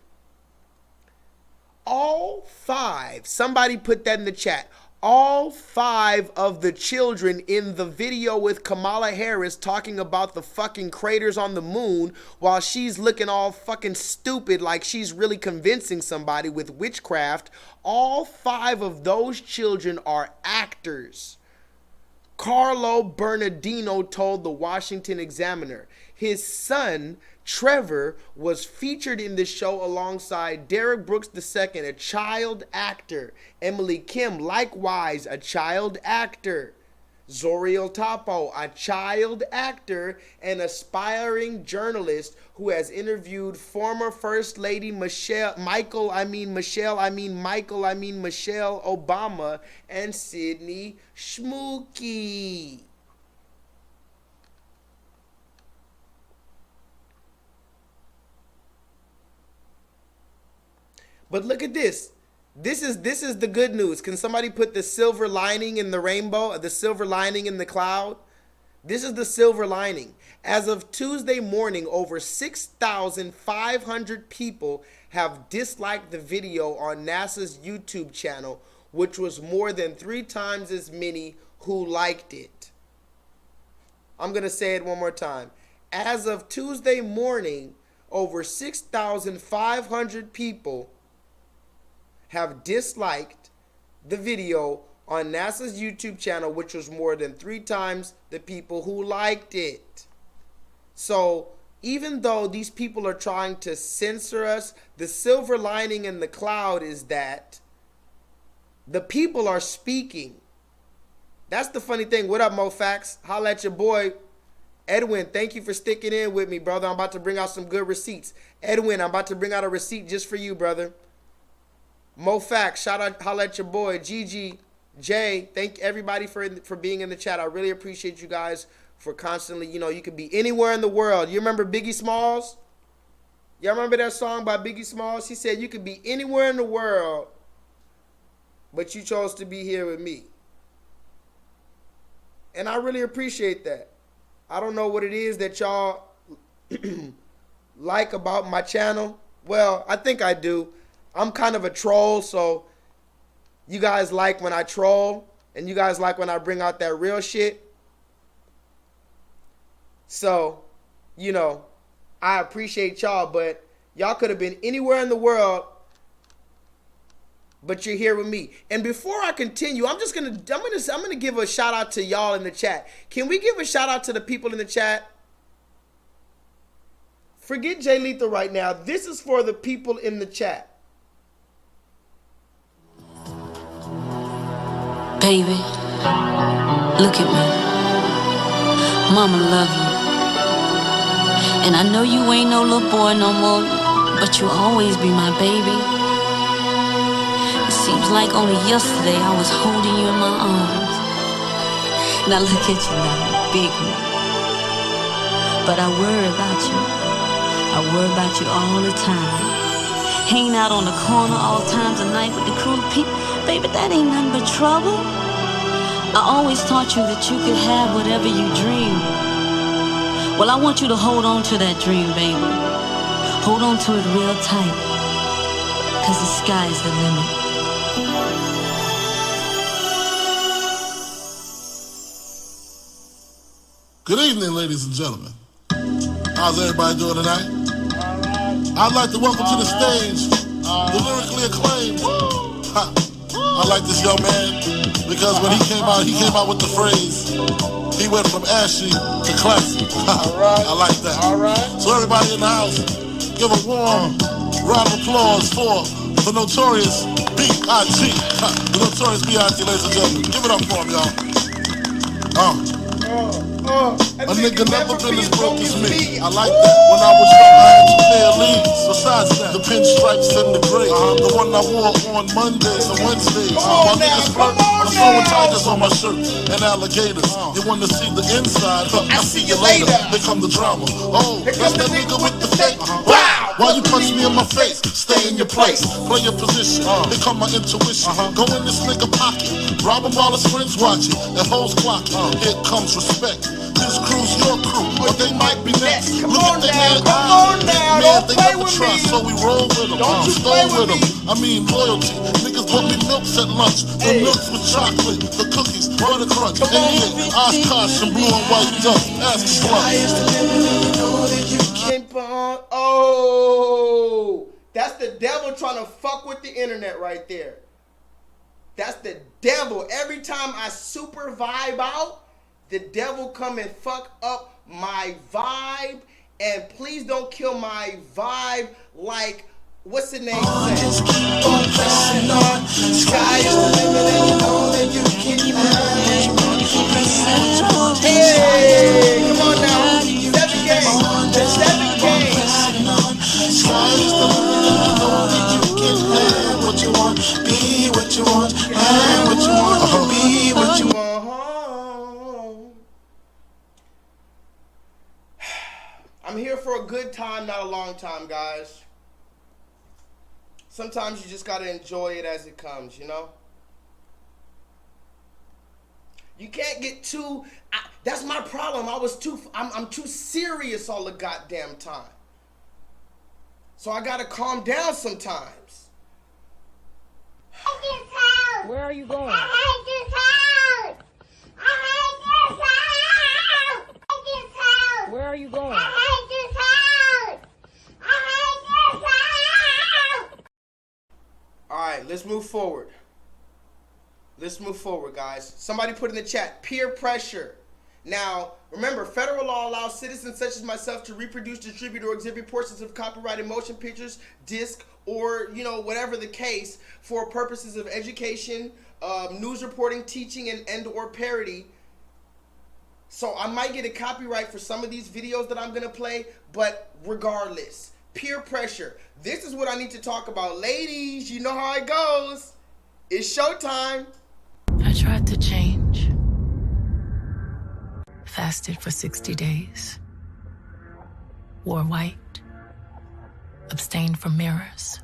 All 5, somebody put that in the chat. All 5 of the children in the video with Kamala Harris talking about the fucking craters on the moon while she's looking all fucking stupid like she's really convincing somebody with witchcraft, all 5 of those children are actors. Carlo Bernardino told the Washington Examiner. His son, Trevor, was featured in the show alongside Derek Brooks II, a child actor. Emily Kim, likewise a child actor. Zoril Topo, a child actor and aspiring journalist who has interviewed former First Lady Michelle Obama and Sydney Schmooky. But look at this. This is the good news. Can somebody put the silver lining in the rainbow, the silver lining in the cloud? This is the silver lining. As of Tuesday morning, over 6,500 people have disliked the video on NASA's YouTube channel, which was more than 3 times as many who liked it. I'm going to say it one more time. As of Tuesday morning, over 6,500 people have disliked the video on NASA's YouTube channel, which was more than 3 times the people who liked it. So even though these people are trying to censor us, the silver lining in the cloud is that the people are speaking. That's the funny thing. What up, MoFax? Holla at your boy. Edwin, thank you for sticking in with me, brother. I'm about to bring out some good receipts. Edwin, I'm about to bring out a receipt just for you, brother. MoFax, shout out, holla at your boy. Gigi, Jay, thank everybody for being in the chat. I really appreciate you guys for constantly, you could be anywhere in the world. You remember Biggie Smalls? Y'all remember that song by Biggie Smalls? He said you could be anywhere in the world but you chose to be here with me. And I really appreciate that. I don't know what it is that y'all like about my channel. Well, I think I do. I'm kind of a troll, so you guys like when I troll, and you guys like when I bring out that real shit. So, you know, I appreciate y'all, but y'all could have been anywhere in the world, but you're here with me. And before I continue, I'm gonna give a shout out to y'all in the chat. Can we give a shout out to the people in the chat? Forget J-Lethal right now. This is for the people in the chat. Baby, look at me. Mama love you. And I know you ain't no little boy no more, but you'll always be my baby. It seems like only yesterday I was holding you in my arms. Now look at you now, big me. But I worry about you. I worry about you all the time. Hanging out on the corner all times of night with the cruel people. Baby, that ain't nothing but trouble. I always taught you that you could have whatever you dream. Well, I want you to hold on to that dream, baby. Hold on to it real tight, 'cause the sky's the limit. Good evening, ladies and gentlemen. How's everybody doing tonight? I'd like to welcome to the stage the lyrically acclaimed. I like this young man because when he came out with the phrase, he went from ashy to classy. I like that. So everybody in the house, give a warm round of applause for the notorious B.I.G. The notorious B.I.G., ladies and gentlemen. Give it up for him, y'all. A nigga never been as broke as me. I like that. When I was young, I had 2 pair of leaves. Besides that, the pinstripes and the gray. The one I wore on Mondays and Wednesdays. My niggas flirt. I'm throwing tigers on my shirt and alligators. You wanna see the inside? I see you later. Here come the drama. Oh, that's that nigga with the fake. Wow! Why you punch me in my face? Stay in your place. Play your position. Here come my intuition. Go in this nigga pocket. Rob him while his friends watching. And hoes clocking. Here comes respect. This crew's your crew, but they might be next. Come on now, don't play with me. So we roll with them, stay with them. I mean loyalty. Niggas bought me milks at lunch. The milks with chocolate, the cookies, butter crunch. 88, Oshkosh, and blue and white duck. Ask the blood. Oh, that's the devil trying to fuck with the internet right there. That's the devil. Every time I super vibe out, the devil come and fuck up my vibe, and please don't kill my vibe like, what's the name? Just keep on pressing on. Sky is the limit, and you know that you can Hey, come on now. 7K. Sky is the limit, and you know that you can have what you want, be what you want, have what you want, be what you want. I'm here for a good time, not a long time, guys. Sometimes you just gotta enjoy it as it comes, you know? You can't get too, that's my problem. I'm too serious all the goddamn time. So I gotta calm down sometimes. Where are you going? I hate this house. I hate this house. Where are you going? I hate this house. I hate this house. All right, let's move forward. Let's move forward, guys. Somebody put in the chat, peer pressure. Now, remember, federal law allows citizens such as myself to reproduce, distribute, or exhibit portions of copyrighted motion pictures, disc, or, you know, whatever the case, for purposes of education, news reporting, teaching, and or parody. So I might get a copyright for some of these videos that I'm going to play, but regardless, peer pressure. This is what I need to talk about. Ladies, you know how it goes. It's showtime. I tried to change. Fasted for 60 days. Wore white. Abstained from mirrors.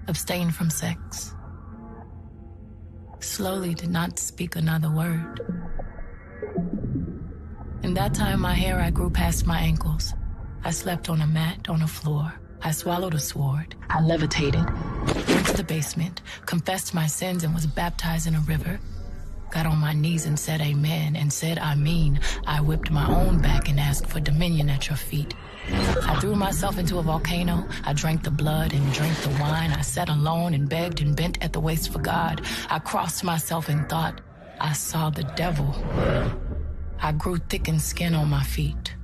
Abstained from sex. slowly did not speak another word. In that time, my hair I grew past my ankles. I slept on a mat on a floor. I swallowed a sword. I levitated, went to the basement, confessed my sins and was baptized in a river. Got on my knees and said amen and said I mean. I whipped my own back and asked for dominion at your feet. I threw myself into a volcano. I drank the blood and drank the wine. I sat alone and begged and bent at the waist for God. I crossed myself and thought I saw the devil. I grew thick in skin on my feet.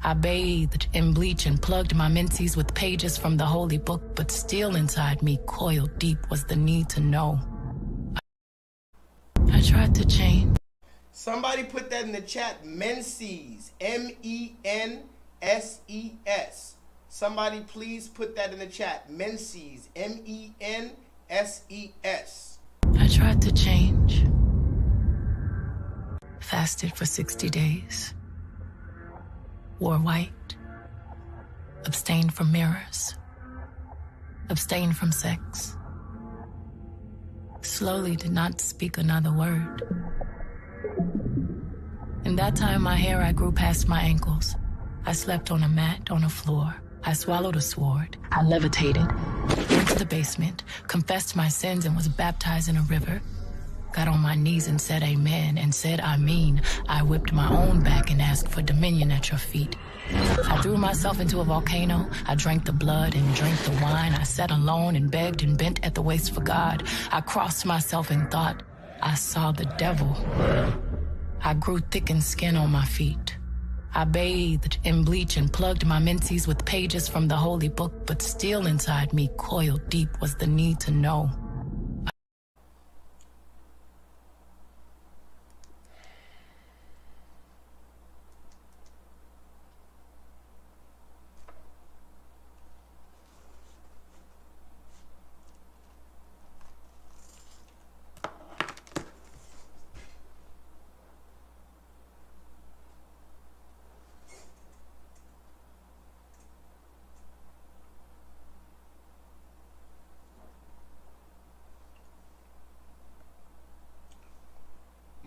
I bathed in bleach and plugged my menses with pages from the holy book, but still inside me, coiled deep, was the need to know. I tried to change. Somebody put that in the chat. Menses. M-E-N-S-E-S. Somebody please put that in the chat. Menses. M-E-N-S-E-S. I tried to change. Fasted for 60 days. Wore white. Abstained from mirrors. Abstained from sex. Slowly did not speak another word. In that time, my hair I grew past my ankles. I slept on a mat on a floor. I swallowed a sword. I levitated, went to the basement, confessed my sins and was baptized in a river. Got on my knees and said amen and said I mean. I whipped my own back and asked for dominion at your feet. I threw myself into a volcano. I drank the blood and drank the wine. I sat alone and begged and bent at the waist for God. I crossed myself and thought I saw the devil. I grew thick in skin on my feet. I bathed in bleach and plugged my menses with pages from the holy book, but still inside me, coiled deep, was the need to know.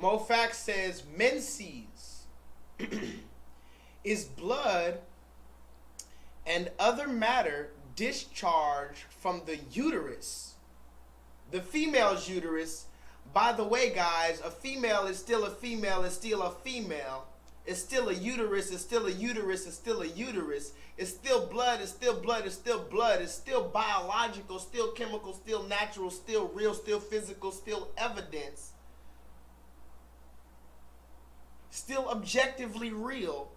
Mofax says menses is blood and other matter discharged from the uterus. The female's uterus. By the way, guys, a female is still a female, is still a female. It's still a uterus, it's still a uterus, it's still a uterus. It's still blood, it's still blood, it's still blood. It's still biological, still chemical, still natural, still real, still physical, still evidence. Still objectively real.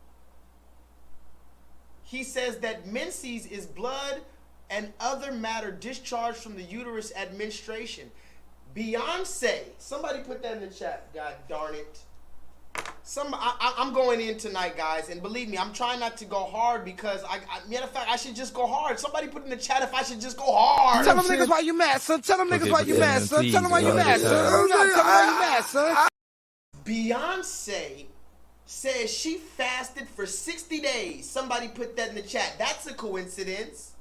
He says that menses is blood and other matter discharged from the uterus at menstruation. Beyonce, somebody put that in the chat, god darn it. I'm going in tonight, guys, and believe me, I'm trying not to go hard because matter of fact, I should just go hard. Somebody put in the chat if I should just go hard. Tell them niggas why you mad, son. Tell them niggas why you mad, son. Tell them why you mad, son. Tell them why you mad, son. Beyonce says she fasted for 60 days. Somebody put that in the chat. That's a coincidence.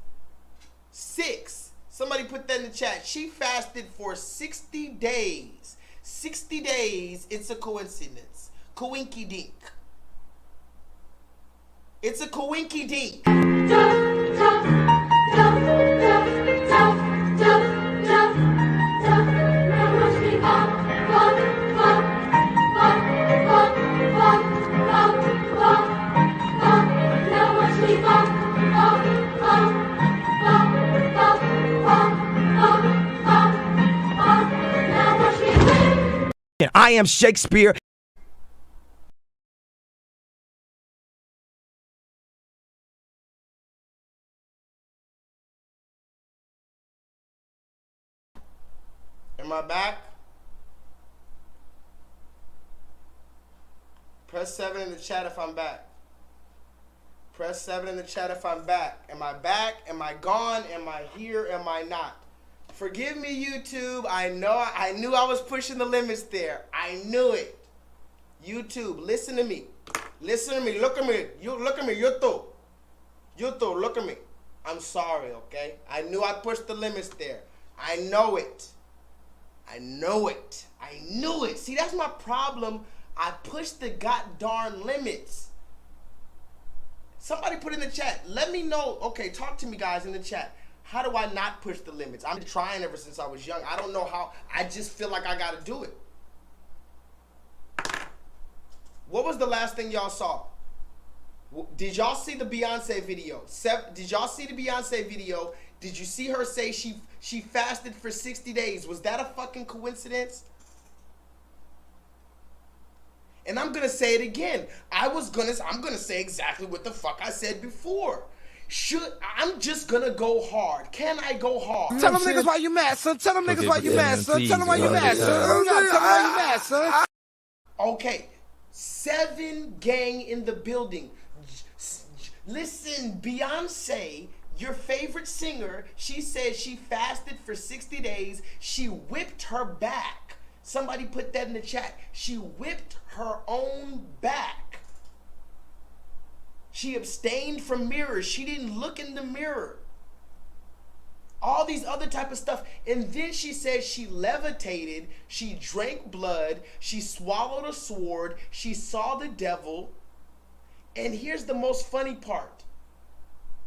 6. Somebody put that in the chat. She fasted for 60 days. 60 days, it's a coincidence. Coinky dink. It's a coinky dink. I am Shakespeare. Am I back? Press 7 in the chat if I'm back. Press 7 in the chat if I'm back. Am I back? Am I gone? Am I here? Am I not? Forgive me, YouTube. I knew I was pushing the limits there. I knew it. YouTube, listen to me. Listen to me. Look at me. You look at me. YouTube. YouTube, look at me. I'm sorry, okay? I knew I pushed the limits there. I know it. I know it. I knew it. See, that's my problem. I push the goddamn limits. Somebody put in the chat. Let me know. Okay, talk to me, guys, in the chat. How do I not push the limits? I've been trying ever since I was young. I don't know how. I just feel like I got to do it. What was the last thing y'all saw? Did y'all see the Beyonce video? Did y'all see the Beyonce video? Did you see her say she fasted for 60 days? Was that a fucking coincidence? And I'm gonna say it again. I'm gonna say exactly what the fuck I said before. I'm just gonna go hard. Can I go hard? Tell them niggas why you mad, son. Tell them niggas why you mad, son. Tell them why you mad, son. Tell them why you mad, son. Okay, 7 gang in the building. Listen, Beyonce, your favorite singer, she said she fasted for 60 days. She whipped her back. Somebody put that in the chat. She whipped her own back. She abstained from mirrors. She didn't look in the mirror. All these other type of stuff. And then she said she levitated. She drank blood. She swallowed a sword. She saw the devil. And here's the most funny part.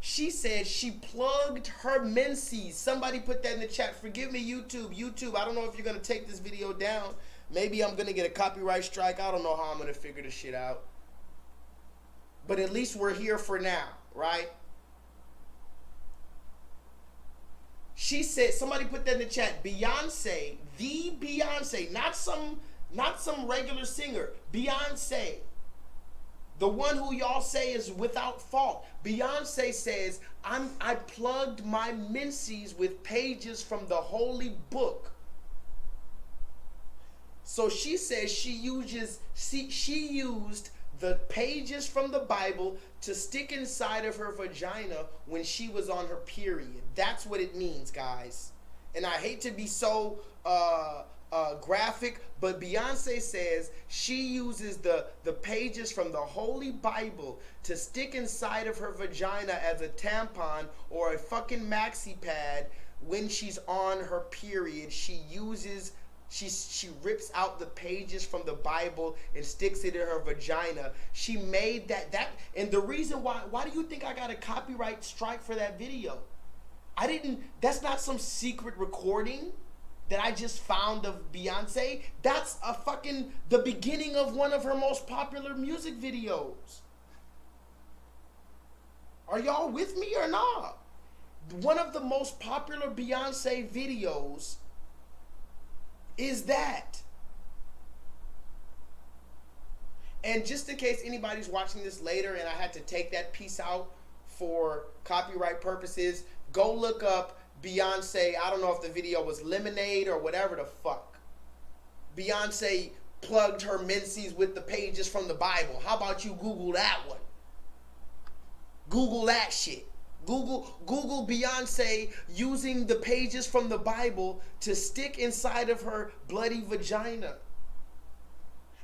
She said she plugged her menses. Somebody put that in the chat. Forgive me, YouTube. YouTube, I don't know if you're going to take this video down. Maybe I'm going to get a copyright strike. I don't know how I'm going to figure this shit out. But at least we're here for now, right? She said, somebody put that in the chat. Beyonce, the Beyonce, not some regular singer. Beyonce. The one who y'all say is without fault. Beyonce says, I plugged my menses with pages from the holy book. So she says she used the pages from the Bible to stick inside of her vagina when she was on her period. That's what it means, guys. And I hate to be so graphic, but Beyonce says she uses the pages from the Holy Bible to stick inside of her vagina as a tampon or a fucking maxi pad when she's on her period. She rips out the pages from the Bible and sticks it in her vagina. She made that, and the reason why do you think I got a copyright strike for that video? That's not some secret recording that I just found of Beyonce. That's the beginning of one of her most popular music videos. Are y'all with me or not? One of the most popular Beyonce videos is that. And just in case anybody's watching this later and I had to take that piece out for copyright purposes, go look up Beyonce. I don't know if the video was Lemonade or whatever the fuck. Beyonce plugged her menses with the pages from the Bible. How about you Google that one? Google that shit. Google Beyonce using the pages from the Bible to stick inside of her bloody vagina.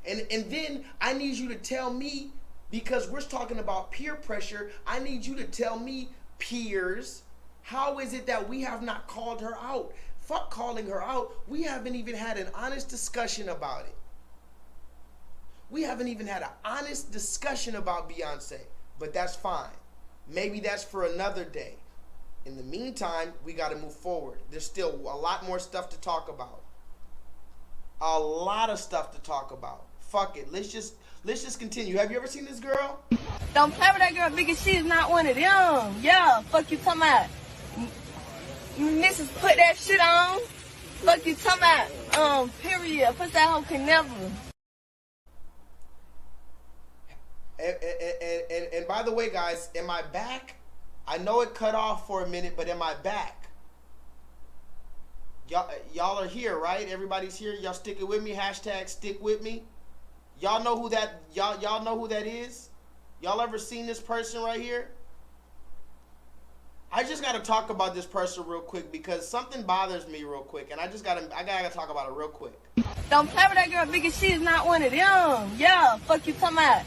And then I need you to tell me, because we're talking about peer pressure, I need you to tell me, peers, how is it that we have not called her out? Fuck calling her out. We haven't even had an honest discussion about it. We haven't even had an honest discussion about Beyonce, but that's fine. Maybe that's for another day. In the meantime, we got to move forward. There's still a lot more stuff to talk about. A lot of stuff to talk about. Fuck it. Let's just continue. Have you ever seen this girl? Don't play with that girl because she's not one of them. Yeah, fuck you talking about. Missus put that shit on. Fuck you talking about. Period. Puss that hoe can never. And by the way, guys, in my back, I know it cut off for a minute, but in my back, y'all are here, right? Everybody's here. Y'all sticking with me. Hashtag stick with me. Y'all know who that y'all know who that is? Y'all ever seen this person right here? I just gotta talk about this person real quick because something bothers me real quick, and I gotta talk about it real quick. Don't play with that girl because she's not one of them. Yeah, fuck you talking about.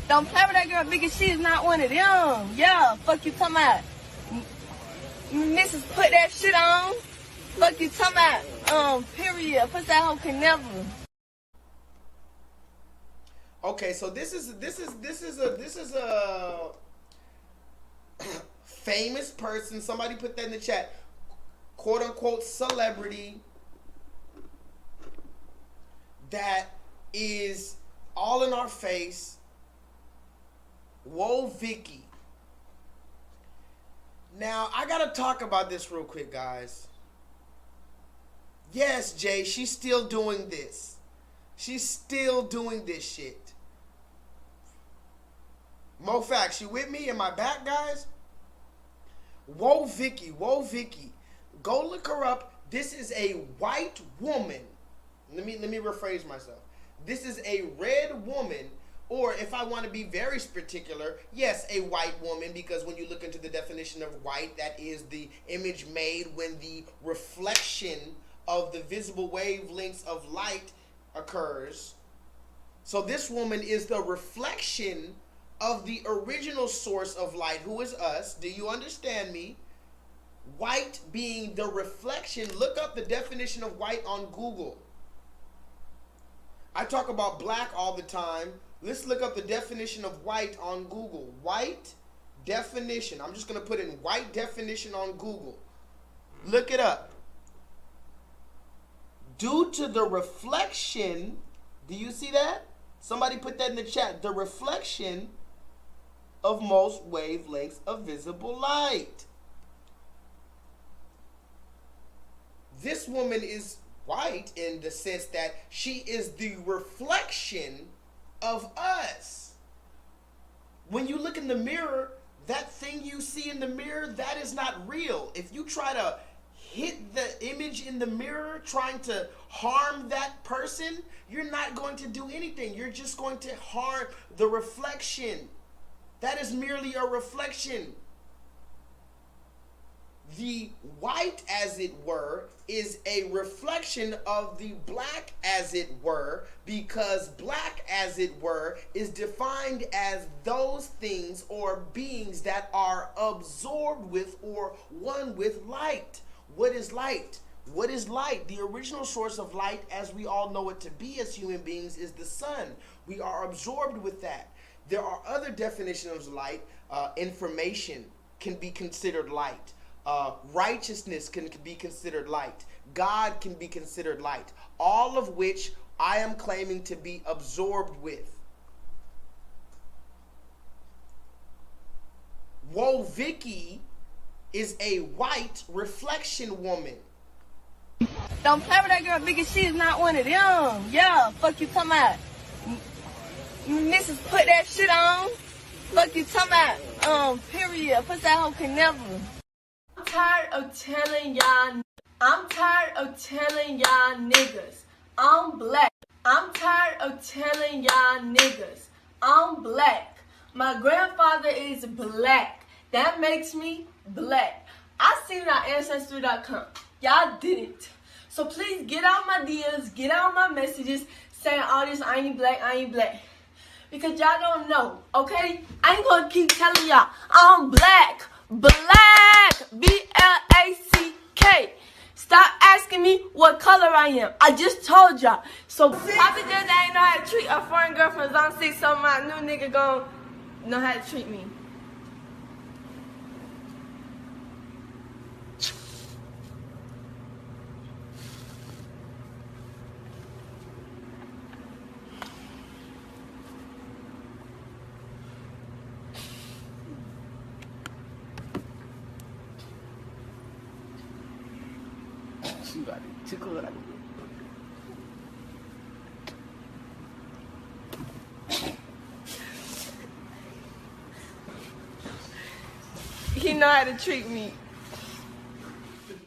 Don't play with that girl because she's not one of them. Yeah, fuck you talking about. Missus put that shit on. Fuck you talking about, period. Pussy that hoe can never. Okay, so this is a famous person. Somebody put that in the chat. Quote unquote celebrity that is all in our face. Whoa, Vicky. Now, I gotta talk about this real quick, guys. Yes, Jay, she's still doing this. She's still doing this shit. Mo facts, you with me? Am I back, guys? Whoa, Vicky. Whoa, Vicky. Go look her up. This is a white woman. Let me rephrase myself. This is a red woman, or if I want to be very particular, yes, a white woman, because when you look into the definition of white, that is the image made when the reflection of the visible wavelengths of light occurs. So this woman is the reflection of the original source of light, who is us. Do you understand me? White being the reflection. Look up the definition of white on Google. I talk about black all the time. Let's look up the definition of white on Google. White definition. I'm just going to put in white definition on Google. Look it up. Due to the reflection, do you see that? Somebody put that in the chat. The reflection of most wavelengths of visible light. This woman is white in the sense that she is the reflection of us. When you look in the mirror, that thing you see in the mirror, that is not real. If you try to hit the image in the mirror trying to harm that person, you're not going to do anything. You're just going to harm the reflection. That is merely a reflection. The white, as it were, is a reflection of the black, as it were, because black, as it were, is defined as those things or beings that are absorbed with or one with light. What is light? What is light? The original source of light, as we all know it to be as human beings, is the sun. We are absorbed with that. There are other definitions of light. Information can be considered light. Righteousness can be considered light. God can be considered light. All of which I am claiming to be absorbed with. Whoa, Vicky is a white reflection woman. Don't play with that girl, because she is not one of them. Yeah, fuck you talking about. Missus put that shit on. Fuck you talking about, period. Pussy that hoe can never. I'm tired of telling y'all niggas I'm black. I'm tired of telling y'all niggas I'm black. My grandfather is black. That makes me black. I seen it on Ancestry.com. Y'all didn't. So please get out my DMs, get out my messages saying all this I ain't black, I ain't black. Because y'all don't know, okay? I ain't gonna keep telling y'all I'm black. Black. B-L-A-C-K. Stop asking me what color I am. I just told y'all. So Papa just ain't know how to treat a foreign girl from Zone 6, so my new nigga gon' know how to treat me. He know how to treat me.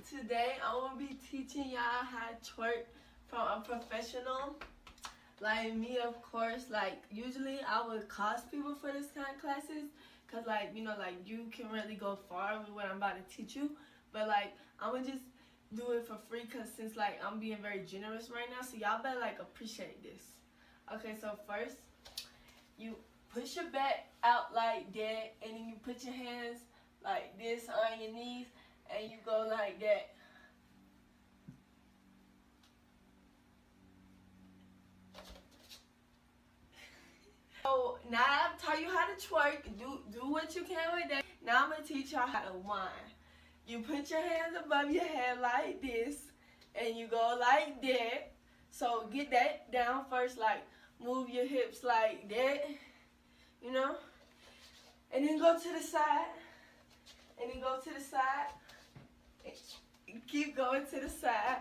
Today I'm gonna be teaching y'all how to twerk from a professional. Like me, of course. Like usually I would cost people for this kind of classes, cause like you know, like you can really go far with what I'm about to teach you. But like I'm gonna just do it for free, cause since like I'm being very generous right now, so y'all better like appreciate this. Okay, so first you push your back out like that, and then you put your hands like this on your knees, and you go like that. So now I've taught you how to twerk. Do what you can with that. Now I'm gonna teach y'all how to whine. You put your hands above your head like this, and you go like that. So get that down first, like move your hips like that, you know? And then go to the side, and then go to the side, and keep going to the side,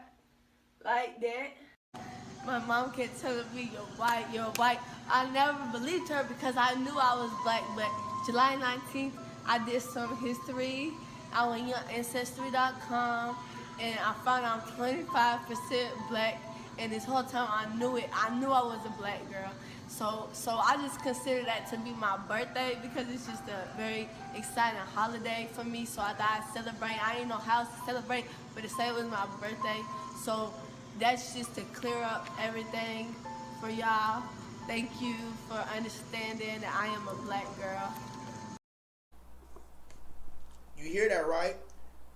like that. My mom kept telling me, you're white, you're white. I never believed her because I knew I was black, but July 19th, I did some history. I went on Ancestry.com, and I found I'm 25% black, and this whole time I knew it. I knew I was a black girl. So I just consider that to be my birthday because it's just a very exciting holiday for me. So I thought I'd celebrate. I didn't know how to celebrate, but to say it was my birthday. So that's just to clear up everything for y'all. Thank you for understanding that I am a black girl. You hear that, right?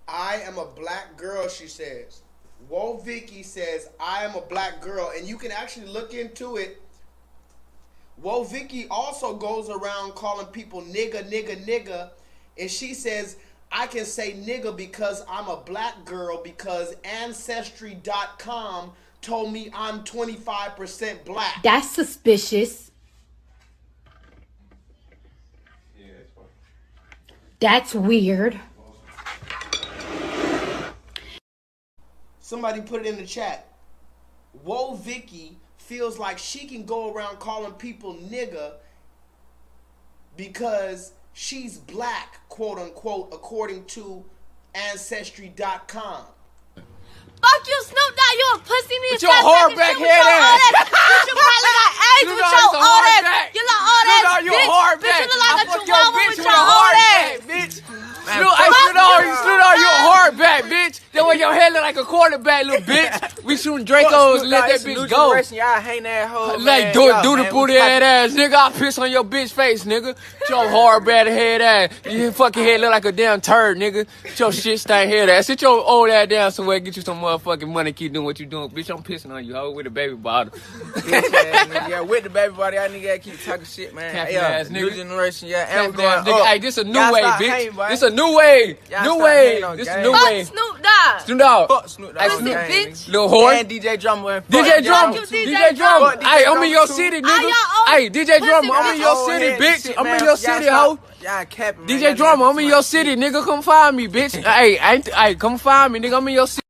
I am a black girl, she says. Whoa Vicky says, I am a black girl. And you can actually look into it. Whoa Vicky also goes around calling people nigga, nigga, nigga. And she says, I can say nigga because I'm a black girl because Ancestry.com told me I'm 25% black. That's suspicious. That's weird. Somebody put it in the chat. Whoa Vicky feels like she can go around calling people nigga because she's black, quote unquote, according to Ancestry.com. Fuck you, Snoop Dogg, you a pussy nigga. With your hardback head ass. You probably got AIDS with your old ass. You look old ass, you a hardback. Bitch, you look like a your chihuahua bitch with with your a old hardback, ass. bitch. Snoop Dogg, you a hardback, bitch. That way your head look like a quarterback, little bitch. We shooting Dracos, let that bitch go. Y'all hating that hoe, Like do the booty head ass, nigga. I piss on your bitch face, nigga. Your hardback head ass. Your fucking head look like a damn turd, nigga. Your shit stank head ass. Sit your old ass down somewhere, get you some motherfucking money, keep doing what you doing. Bitch, I'm pissing on you, hoe, with a baby bottle. Yeah, with the baby body, y'all nigga gotta keep talking shit, man. Capping Yeah, ass, new nigga. generation, yeah. Capping And we're going ass, nigga. up. Hey, this a new Y'all way, stop bitch. hating, boy. This a new way. Y'all New stop way. hating on This gang. a new Fuck way. Snoop Dogg. Snoop Dogg. Fuck Snoop Dogg. Pussy bitch. Little whore. And DJ Drummer. DJ Drummer. Fuck you, DJ Drummer. DJ Hey, I'm in Drummer your too. city, All nigga. y'all Hey, DJ Drummer, I'm in your Y'all city, old head bitch. shit, I'm in man. your city, hoe. Y'all capping, man. DJ Drummer, I'm in your city, nigga. Come find me, bitch. Hey, come find me, nigga. I'm in your city.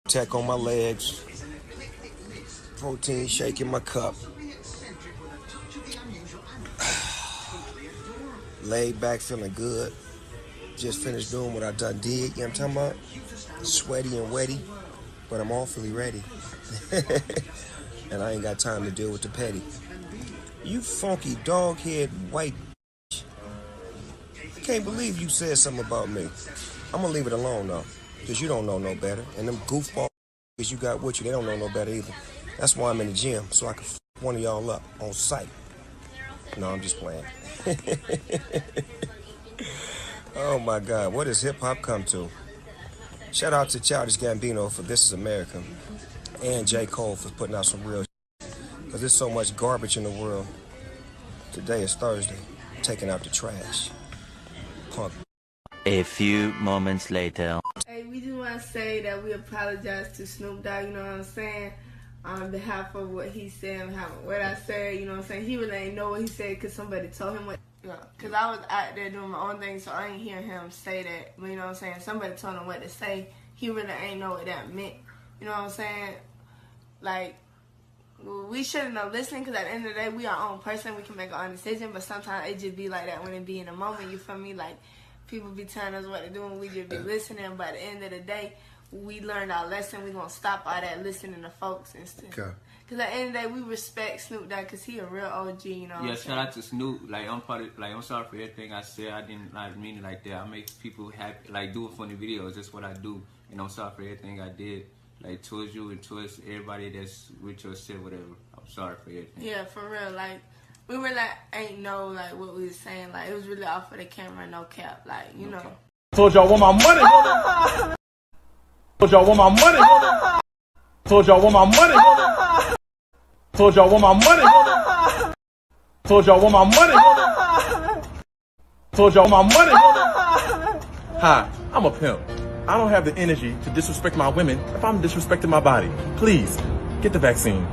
Tech on my legs. Protein shake in my cup. Laid back, feeling good. Just finished doing what I done did. You know what I'm talking about? Sweaty and wetty, but I'm awfully ready. And I ain't got time to deal with the petty. You funky dog-head white bitch. I can't believe you said something about me. I'm gonna leave it alone though, because you don't know no better. And them goofball you got with you, they don't know no better either. That's why I'm in the gym, so I can f one of y'all up on sight. No, I'm just playing. Oh my God, what has hip hop come to? Shout out to Childish Gambino for This Is America, and J. Cole for putting out some real shit. Because there's so much garbage in the world. Today is Thursday, taking out the trash. Punk. A few moments later. Hey, we just want to say that we apologize to Snoop Dogg, you know what I'm saying? On behalf of what he said, on behalf of what I said, you know what I'm saying? He really ain't know what he said because somebody told him what. Because I was out there doing my own thing, so I ain't hear him say that. But you know what I'm saying? Somebody told him what to say. He really ain't know what that meant. You know what I'm saying? Like, we shouldn't have listened because at the end of the day, we are our own person. We can make our own decision, but sometimes it just be like that when it be in a moment, you feel me? Like, people be telling us what to do and we just be listening, but at the end of the day, we learned our lesson. We gonna stop all that listening to folks and stuff. Okay. Cause at the end of the day, we respect Snoop Dogg cause he a real OG, you know. Yeah, shout out to Snoop. Like I'm sorry for everything I said. I didn't mean it like that. I make people happy, like do funny videos. That's what I do. And I'm sorry for everything I did, like towards you and towards everybody that's with your shit, whatever. I'm sorry for everything. Yeah, for real. Like we really ain't know like what we was saying. Like it was really off of the camera, no cap. Like you know. Told y'all want my money. Told y'all want my money. Told y'all want my money. Told y'all want my money, woman. Told y'all want my money, woman. Told y'all want my money, woman. Hi, I'm a pimp. I don't have the energy to disrespect my women if I'm disrespecting my body. Please, get the vaccine.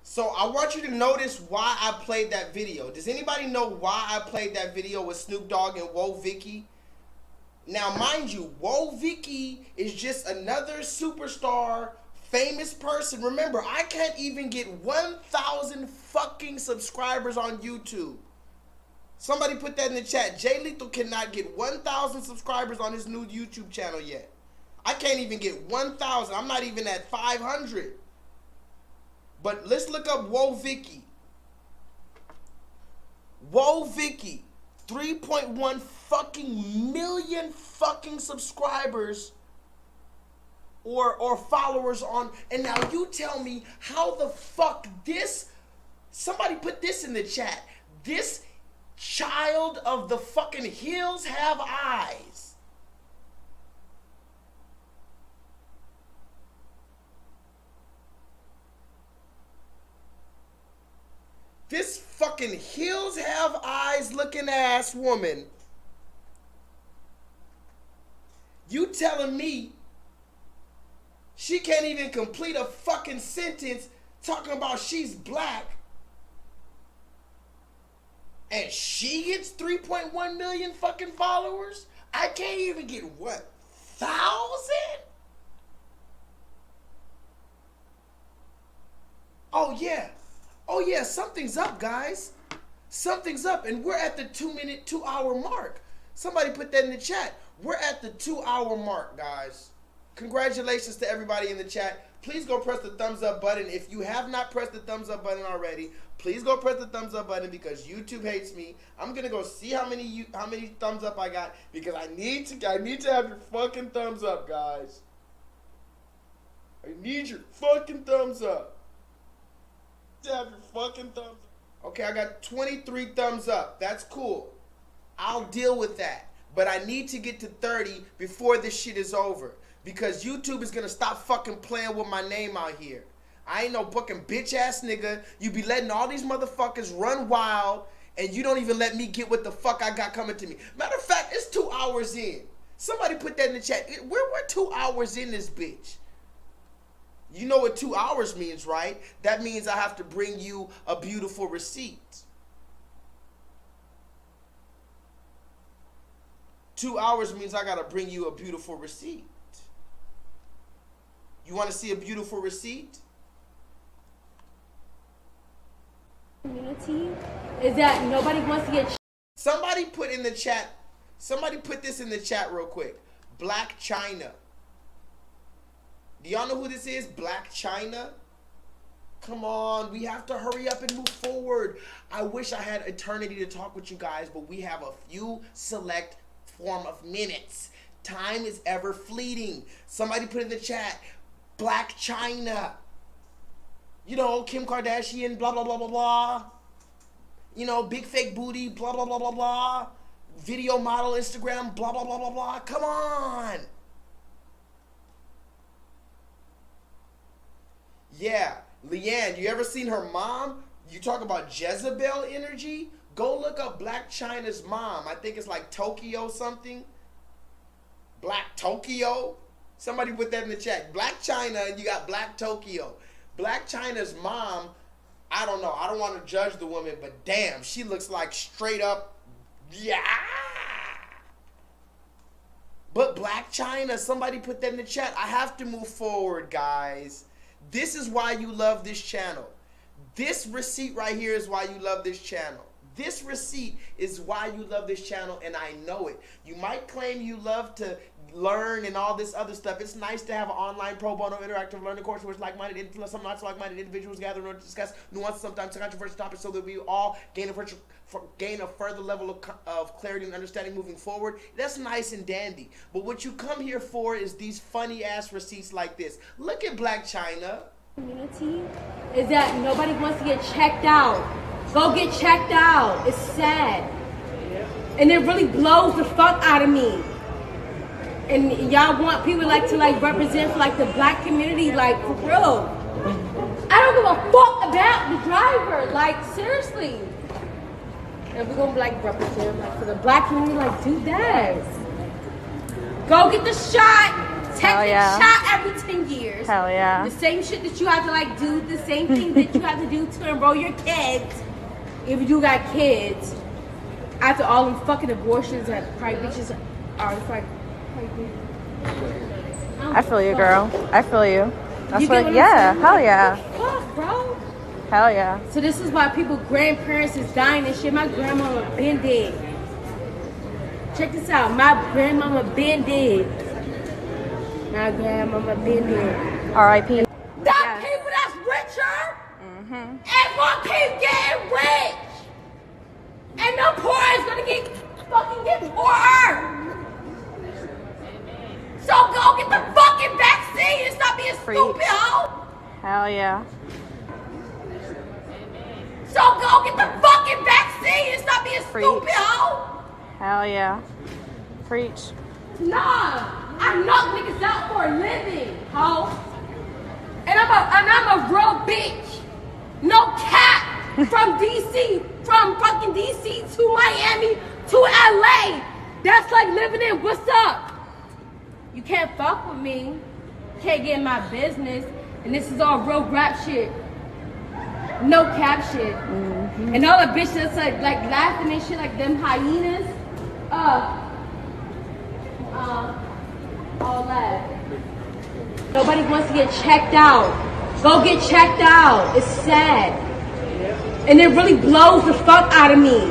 So I want you to notice why I played that video. Does anybody know why I played that video with Snoop Dogg and Whoa Vicky? Now, mind you, Whoa Vicky is just another superstar, famous person. Remember, I can't even get 1,000 fucking subscribers on YouTube. Somebody put that in the chat. J-Lethal cannot get 1,000 subscribers on his new YouTube channel yet. I can't even get 1,000. I'm not even at 500. But let's look up Whoa Vicky. Whoa Vicky, 3.1 fucking million fucking subscribers or followers on. And now you tell me how the fuck this, somebody put this in the chat. This child of the fucking hills have eyes. This fucking hills have eyes looking ass woman. You telling me she can't even complete a fucking sentence talking about she's black and she gets 3.1 million fucking followers? I can't even get what, 1,000? Oh yeah. Oh yeah, something's up, guys. Something's up, and we're at the 2 hour mark. Somebody put that in the chat. We're at the 2 hour mark, guys. Congratulations to everybody in the chat. Please go press the thumbs up button. If you have not pressed the thumbs up button already, please go press the thumbs up button because YouTube hates me. I'm gonna go see how many thumbs up I got because I need to have your fucking thumbs up, guys. I need your fucking thumbs up. Have your fucking thumbs up. Okay, I got 23 thumbs up. That's cool. I'll deal with that. But I need to get to 30 before this shit is over. Because YouTube is gonna stop fucking playing with my name out here. I ain't no fucking bitch ass nigga. You be letting all these motherfuckers run wild and you don't even let me get what the fuck I got coming to me. Matter of fact, it's 2 hours in. Somebody put that in the chat. We're 2 hours in this bitch. You know what 2 hours means, right? That means I have to bring you a beautiful receipt. 2 hours means I gotta bring you a beautiful receipt. You wanna see a beautiful receipt? Community is that nobody wants to get. Somebody put in the chat, somebody put this in the chat real quick. Black China. Do y'all know who this is? Black China? Come on, we have to hurry up and move forward. I wish I had eternity to talk with you guys, but we have a few select form of minutes. Time is ever fleeting. Somebody put in the chat, Black China. You know, Kim Kardashian, blah, blah, blah, blah, blah. You know, big fake booty, blah, blah, blah, blah, blah. Video model, Instagram, blah, blah, blah, blah, blah. Come on. Yeah, Leanne, you ever seen her mom? You talk about Jezebel energy? Go look up Black China's mom. I think it's like Tokyo something. Black Tokyo? Somebody put that in the chat. Black China and you got Black Tokyo. Black China's mom, I don't know. I don't want to judge the woman, but damn, she looks like straight up, yeah. But Black China, somebody put that in the chat. I have to move forward, guys. This is why you love this channel. This receipt right here is why you love this channel. This receipt is why you love this channel, and I know it. You might claim you love to learn and all this other stuff. It's nice to have an online pro bono interactive learning course where some not so like-minded individuals gather to discuss nuanced, sometimes controversial topics so that we all gain a further level of clarity and understanding moving forward. That's nice and dandy. But what you come here for is these funny-ass receipts like this. Look at Black China. Community is that nobody wants to get checked out. Go get checked out. It's sad. And it really blows the fuck out of me. And y'all want people to represent for the black community, for real. I don't give a fuck about the driver. Like, seriously. And we're gonna like represent like for the black community, like do that. Go get the shot. Take the shot every 10 years. Hell yeah. The same shit that you have to like do, the same thing that you have to do to enroll your kids. If you do got kids. After all them fucking abortions that probably bitches are like I feel you, girl. I feel you. That's You what, get what yeah, I'm saying? hell yeah. Fuck, bro. Hell yeah. So this is why people grandparents is dying and shit. My grandmama been dead. Check this out. My grandmama been dead. My grandmama been dead. R.I.P. That people that's richer and gonna keep getting rich. And the poor is gonna fucking get poorer. So go get the fucking vaccine and stop being stupid, hoe. Hell yeah. So go get the fucking vaccine and stop being stupid, hoe. Hell yeah. Preach. Nah, I knock niggas out for a living, hoe. And I'm a real bitch. No cap. From DC, from fucking DC to Miami to LA. That's like living in what's up. You can't fuck with me. Can't get in my business. And this is all real rap shit. No cap shit. And all the bitches that's like laughing and shit like them hyenas. All that. Nobody wants to get checked out. Go get checked out. It's sad. And it really blows the fuck out of me.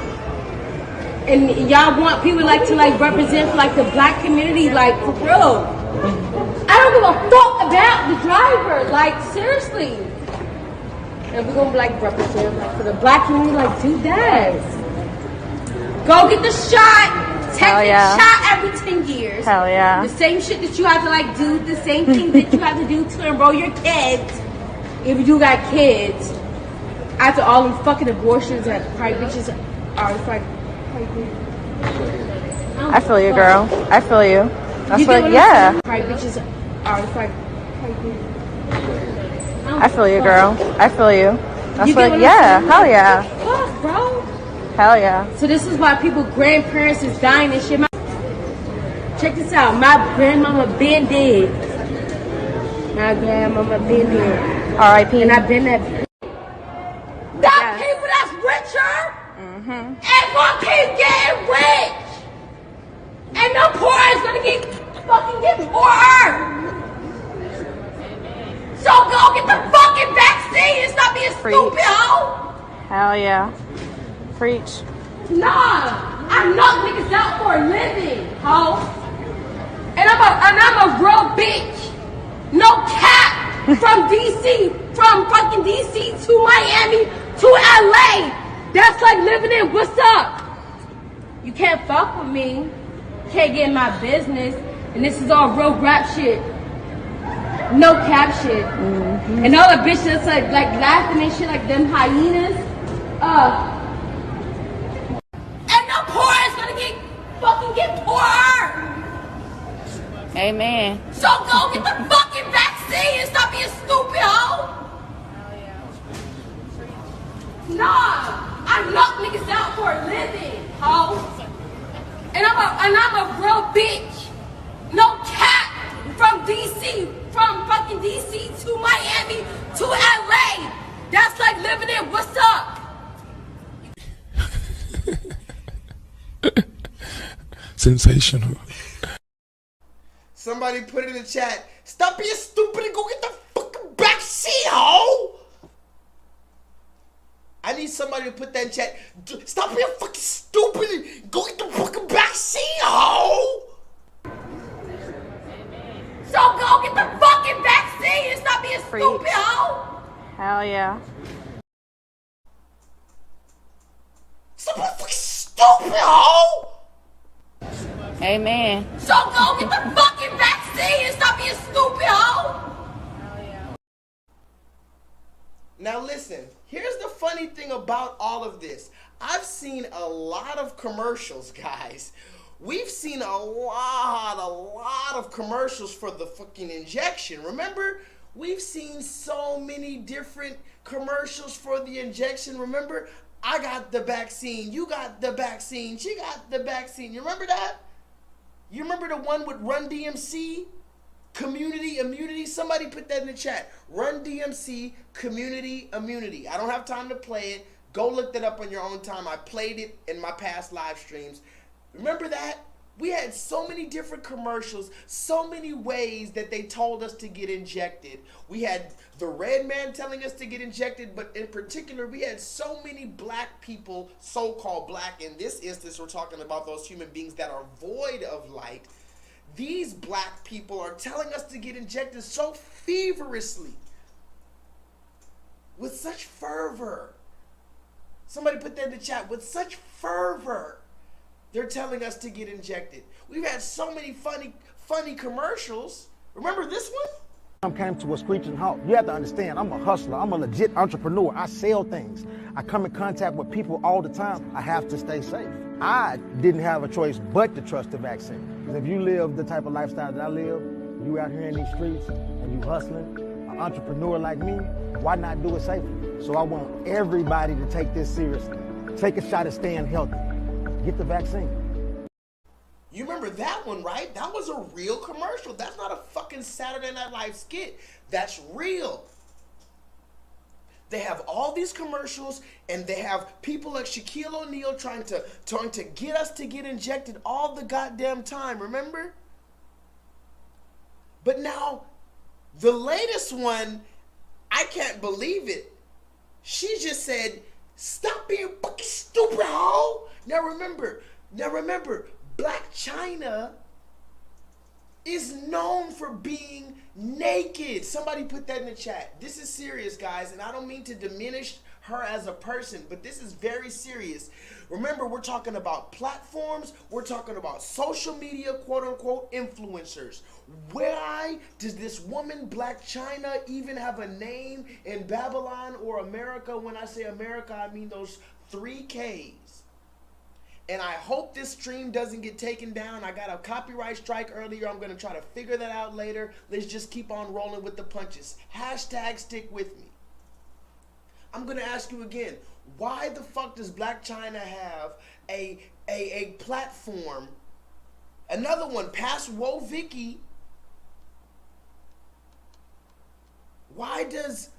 And y'all want people like to like represent like the black community, like for real. I don't give a fuck about the driver, like seriously. And we're gonna like represent like for the black community, like do that. Go get the shot. Take the shot every 10 years. Hell yeah. The same shit that you have to like do, the same thing that you have to do to enroll your kids. If you do got kids. After all them fucking abortions that probably bitches are like I feel you, girl. I feel you. That's what, yeah. Probably bitches are like I feel you, girl. I feel you. That's what, yeah. Hell yeah. Fuck, bro. Hell yeah. So this is why people grandparents is dying and shit. Check this out. My grandmama been dead. My grandmama been dead. R.I.P. And I've been that. That people that's richer and gonna keep getting rich. And the poor is gonna fucking get poorer. So go get the fucking vaccine and stop being stupid, hoe. Hell yeah. Preach. Nah, I knock niggas out for a living, hoe. And I'm a real bitch. No cap. From DC, from fucking DC to Miami to LA. That's like living in what's up. You can't fuck with me. Can't get in my business. And this is all real rap shit. No cap shit. And all the bitches that's like laughing and shit like them hyenas. And the poor is gonna fucking get poorer. Amen. So go get the fucking vaccine and stop being stupid, hoe. Nah, I knock niggas out for a living, hoe. And I'm a real bitch. No cap. From DC, from fucking DC to Miami to LA. That's like living in what's up. Sensational. Somebody put it in the chat. Stop being stupid and go get the fucking vaccine, hoe. I need somebody to put that in chat. Stop being fucking stupid and go get the fucking vaccine, hoe. So go get the fucking vaccine and stop being stupid, hoe. Hell yeah. Stop being fucking stupid, hoe. Amen. So go get the fucking vaccine and stop being stupid, hoe. Now listen, here's the funny thing about all of this. I've seen a lot of commercials, guys. We've seen a lot of commercials for the fucking injection. Remember We've seen so many different commercials for the injection. Remember, I got the vaccine, you got the vaccine, she got the vaccine. You remember that? You remember the one with Run DMC? Community immunity? Somebody put that in the chat. Run DMC, community immunity. I don't have time to play it. Go look that up on your own time. I played it in my past live streams. Remember that? We had so many different commercials, so many ways that they told us to get injected. We had the red man telling us to get injected, but in particular, we had so many black people, so-called black. In this instance, we're talking about those human beings that are void of light. These black people are telling us to get injected so feverishly, with such fervor. Somebody put that in the chat. With such fervor, they're telling us to get injected. We've had so many funny commercials. Remember this one? I came to a screeching halt. You have to understand, I'm a hustler. I'm a legit entrepreneur. I sell things. I come in contact with people all the time. I have to stay safe. I didn't have a choice but to trust the vaccine. Because if you live the type of lifestyle that I live, you out here in these streets and you hustling, an entrepreneur like me, why not do it safely? So I want everybody to take this seriously. Take a shot at staying healthy. Get the vaccine. You remember that one, right? That was a real commercial. That's not a fucking Saturday Night Live skit. That's real. They have all these commercials, and they have people like Shaquille O'Neal trying to get us to get injected all the goddamn time, remember? But now, the latest one, I can't believe it. She just said, stop being fucking stupid, hoe. Now remember, Black China is known for being naked. Somebody put that in the chat. This is serious, guys, and I don't mean to diminish her as a person, but this is very serious. Remember, we're talking about platforms. We're talking about social media, quote-unquote, influencers. Why does this woman, Black China, even have a name in Babylon or America? When I say America, I mean those 3 Ks. And I hope this stream doesn't get taken down. I got a copyright strike earlier. I'm going to try to figure that out later. Let's just keep on rolling with the punches. Hashtag stick with me. I'm going to ask you again. Why the fuck does Black China have a platform? Another one, past Woe Vicky. Why does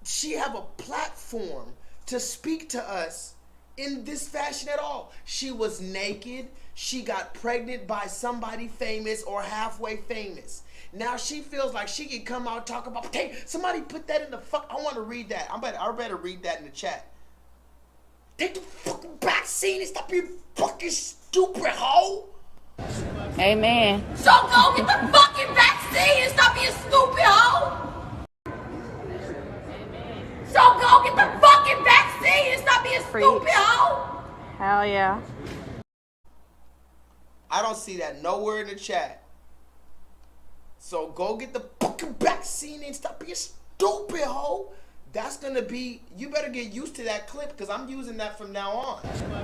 she have a platform to speak to us in this fashion at all? She was naked. She got pregnant by somebody famous or halfway famous. Now she feels like she can come out and talk about, hey, somebody put that in the fuck. I want to read that. I better read that in the chat. Take the fucking vaccine and stop being fucking stupid, hoe. Amen. So go get the fucking vaccine and stop being stupid, hoe. So go get the fucking vaccine and stop being stupid, hoe. Hell yeah. I don't see that nowhere in the chat. So go get the fucking vaccine and stop being stupid, hoe. That's gonna be, you better get used to that clip because I'm using that from now on.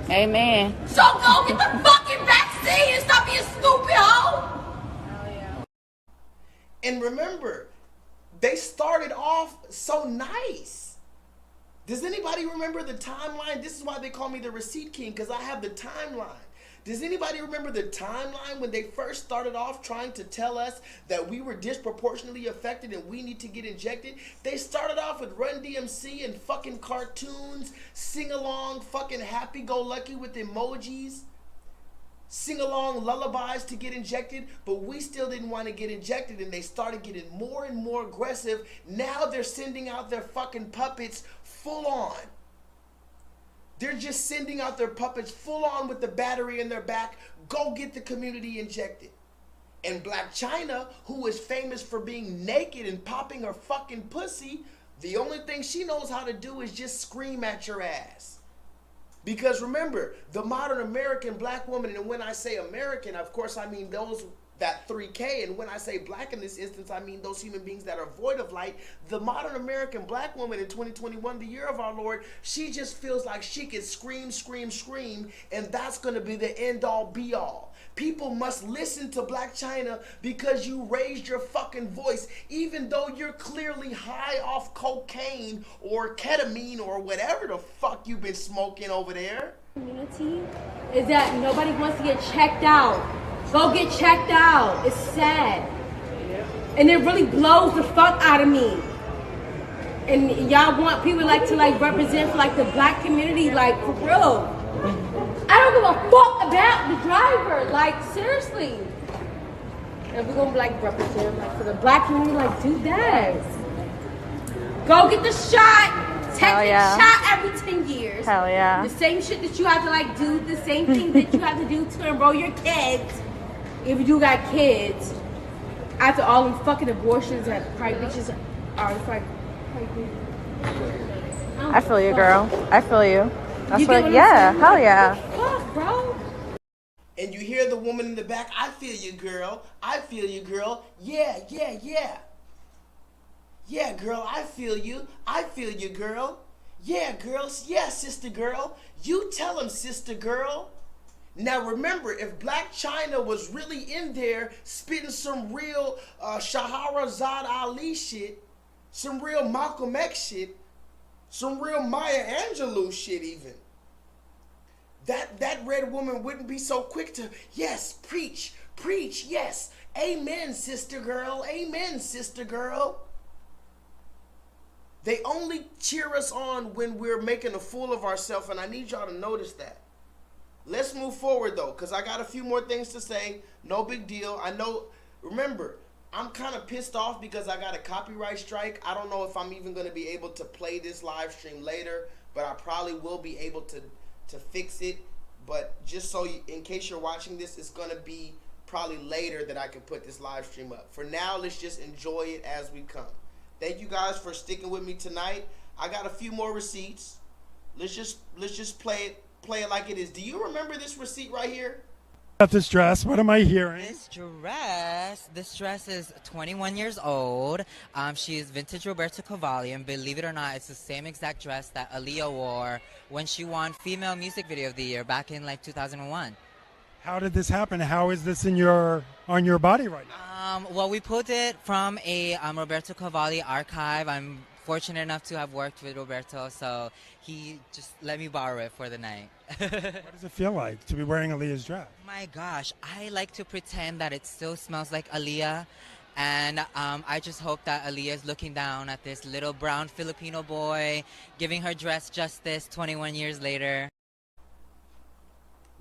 Amen. So go get the fucking vaccine and stop being stupid, hoe. And remember, they started off so nice. Does anybody remember the timeline? This is why they call me the receipt king, because I have the timeline. Does anybody remember the timeline when they first started off trying to tell us that we were disproportionately affected and we need to get injected? They started off with Run DMC and fucking cartoons, sing-along, fucking happy-go-lucky with emojis, sing-along lullabies to get injected, but we still didn't want to get injected, and they started getting more and more aggressive. Now they're sending out their fucking puppets full on. They're just sending out their puppets full on with the battery in their back. Go get the community injected. And Black China, who is famous for being naked and popping her fucking pussy, the only thing she knows how to do is just scream at your ass. Because remember, the modern American black woman, and when I say American, of course I mean that 3K. And when I say black in this instance, I mean those human beings that are void of light. The modern American black woman in 2021, the year of our Lord, she just feels like she can scream, scream, scream, and that's going to be the end all be all. People must listen to Black China because you raised your fucking voice, even though you're clearly high off cocaine or ketamine or whatever the fuck you've been smoking over there. Community is that nobody wants to get checked out. Go get checked out. It's sad. And it really blows the fuck out of me. And y'all want people like to like represent for like the black community, like for real. I don't give a fuck about the driver, like seriously. And we're gonna like represent like for the black community, like do that. Go get the shot. Take the shot every 10 years. Hell yeah. The same shit that you have to like do, the same thing that you have to do to enroll your kids. If you got kids, after all them fucking abortions that probably bitches are like. I feel you, girl. I feel you. You get what I'm Yeah, saying? hell yeah. Fuck, bro. And you hear the woman in the back, I feel you, girl. I feel you, girl. Yeah, yeah, yeah. Yeah, girl, I feel you. I feel you, girl. Yeah, girls. Yeah, sister girl. You tell him, sister girl. Now remember, if Black China was really in there spitting some real Shahrazad Ali shit, some real Malcolm X shit, some real Maya Angelou shit even, that red woman wouldn't be so quick to, yes, preach, preach, yes, amen, sister girl, amen, sister girl. They only cheer us on when we're making a fool of ourselves, and I need y'all to notice that. Let's move forward, though, because I got a few more things to say. No big deal. I know, remember, I'm kind of pissed off because I got a copyright strike. I don't know if I'm even going to be able to play this live stream later, but I probably will be able to fix it. But just so you, in case you're watching this, it's going to be probably later that I can put this live stream up. For now, let's just enjoy it as we come. Thank you guys for sticking with me tonight. I got a few more receipts. Let's just play it like it is. Do you remember this receipt right here? This dress, what am I hearing? This dress is 21 years old. She is vintage Roberto Cavalli, and believe it or not, it's the same exact dress that Aaliyah wore when she won Female Music Video of the Year back in like 2001. How did this happen? How is this on your body right now? Well, we pulled it from a Roberto Cavalli archive. I'm fortunate enough to have worked with Roberto, so he just let me borrow it for the night. What does it feel like to be wearing Aaliyah's dress? My gosh, I like to pretend that it still smells like Aaliyah, and I just hope that Aaliyah is looking down at this little brown Filipino boy, giving her dress justice 21 years later.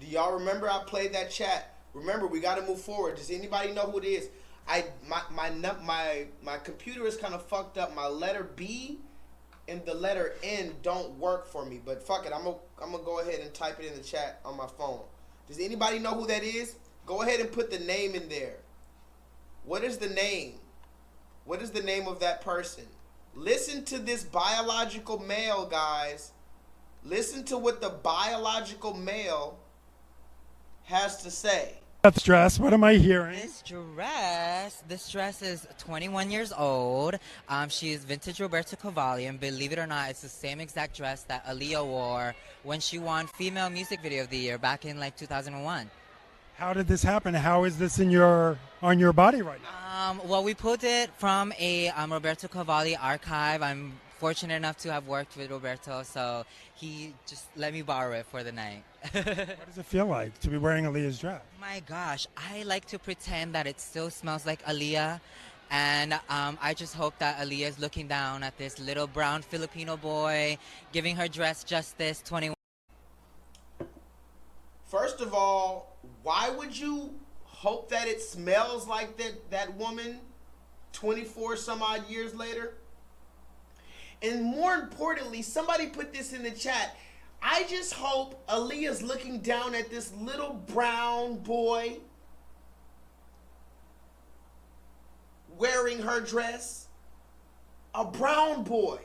Do y'all remember I played that chat? Remember, we got to move forward. Does anybody know who it is? My computer is kind of fucked up. My letter B and the letter N don't work for me. But fuck it, I'm gonna go ahead and type it in the chat on my phone. Does anybody know who that is? Go ahead and put the name in there. What is the name? What is the name of that person? Listen to this biological male, guys. Listen to what the biological male has to say. This dress, what am I hearing? This dress is 21 years old. She is vintage Roberto Cavalli, and believe it or not, it's the same exact dress that Aaliyah wore when she won Female Music Video of the Year back in like 2001. How did this happen? How is this on your body right now? Well, we pulled it from a Roberto Cavalli archive. I'm fortunate enough to have worked with Roberto, so he just let me borrow it for the night. What does it feel like to be wearing Aaliyah's dress? My gosh, I like to pretend that it still smells like Aaliyah, and I just hope that Aaliyah is looking down at this little brown Filipino boy, giving her dress justice 21. First of all, why would you hope that it smells like that woman 24 some odd years later? And more importantly, somebody put this in the chat. I just hope Aaliyah's looking down at this little brown boy wearing her dress. A brown boy.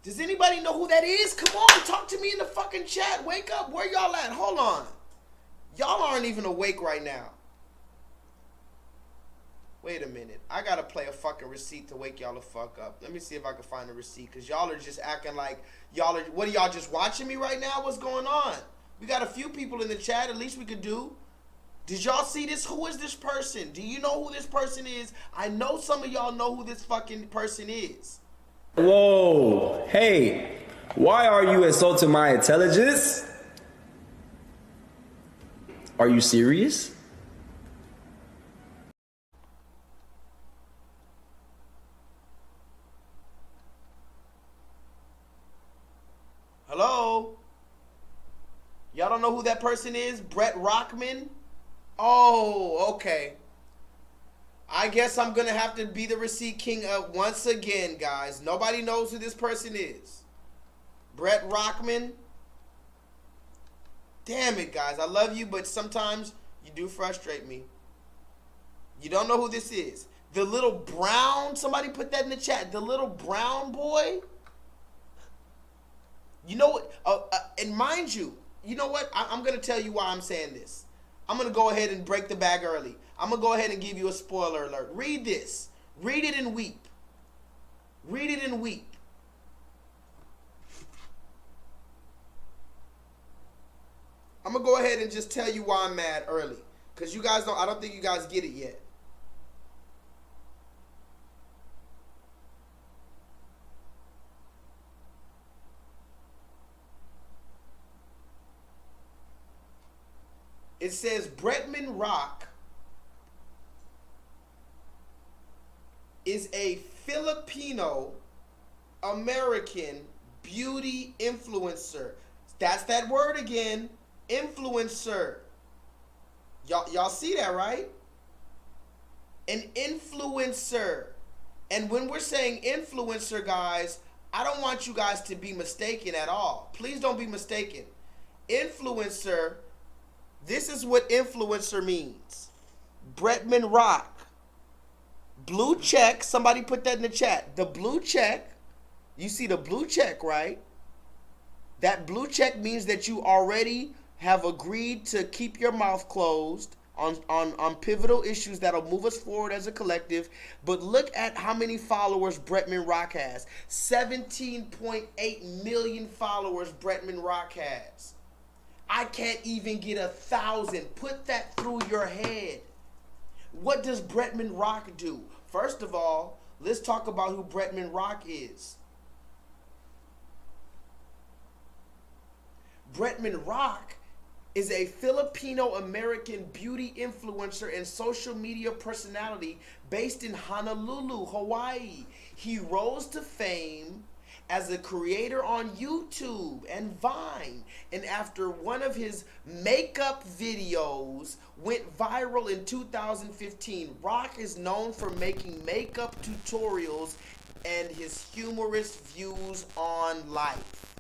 Does anybody know who that is? Come on, talk to me in the fucking chat. Wake up. Where y'all at? Hold on. Y'all aren't even awake right now. Wait a minute. I gotta play a fucking receipt to wake y'all the fuck up. Let me see if I can find a receipt, because y'all are just acting like y'all are... What, are y'all just watching me right now? What's going on? We got a few people in the chat. At least we could do. Did y'all see this? Who is this person? Do you know who this person is? I know some of y'all know who this fucking person is. Whoa, hey, why are you insulting my intelligence? Are you serious? Hello? Y'all don't know who that person is? Brett Rockman? Oh, okay. I guess I'm going to have to be the receipt king once again, guys. Nobody knows who this person is. Brett Rockman. Damn it, guys. I love you, but sometimes you do frustrate me. You don't know who this is. The little brown, somebody put that in the chat. The little brown boy. You know what? And mind you, you know what? I'm going to tell you why I'm saying this. I'm going to go ahead and break the bag early. I'm going to go ahead and give you a spoiler alert. Read this. Read it and weep. Read it and weep. I'm going to go ahead and just tell you why I'm mad early. Because you guys don't, I don't think you guys get it yet. It says Bretman Rock is a Filipino American beauty influencer. That's that word again, influencer. Y'all see that, right? An influencer. And when we're saying influencer, guys, I don't want you guys to be mistaken at all. Please don't be mistaken. Influencer, this is what influencer means. Bretman Rock. Blue check, somebody put that in the chat. The blue check, you see the blue check, right? That blue check means that you already have agreed to keep your mouth closed on pivotal issues that'll move us forward as a collective. But look at how many followers Bretman Rock has. 17.8 million followers Bretman Rock has. I can't even get 1,000. Put that through your head. What does Bretman Rock do? First of all, let's talk about who Bretman Rock is. Bretman Rock is a Filipino-American beauty influencer and social media personality based in Honolulu, Hawaii. He rose to fame as a creator on YouTube and Vine, and after one of his makeup videos went viral in 2015, Rock is known for making makeup tutorials and his humorous views on life.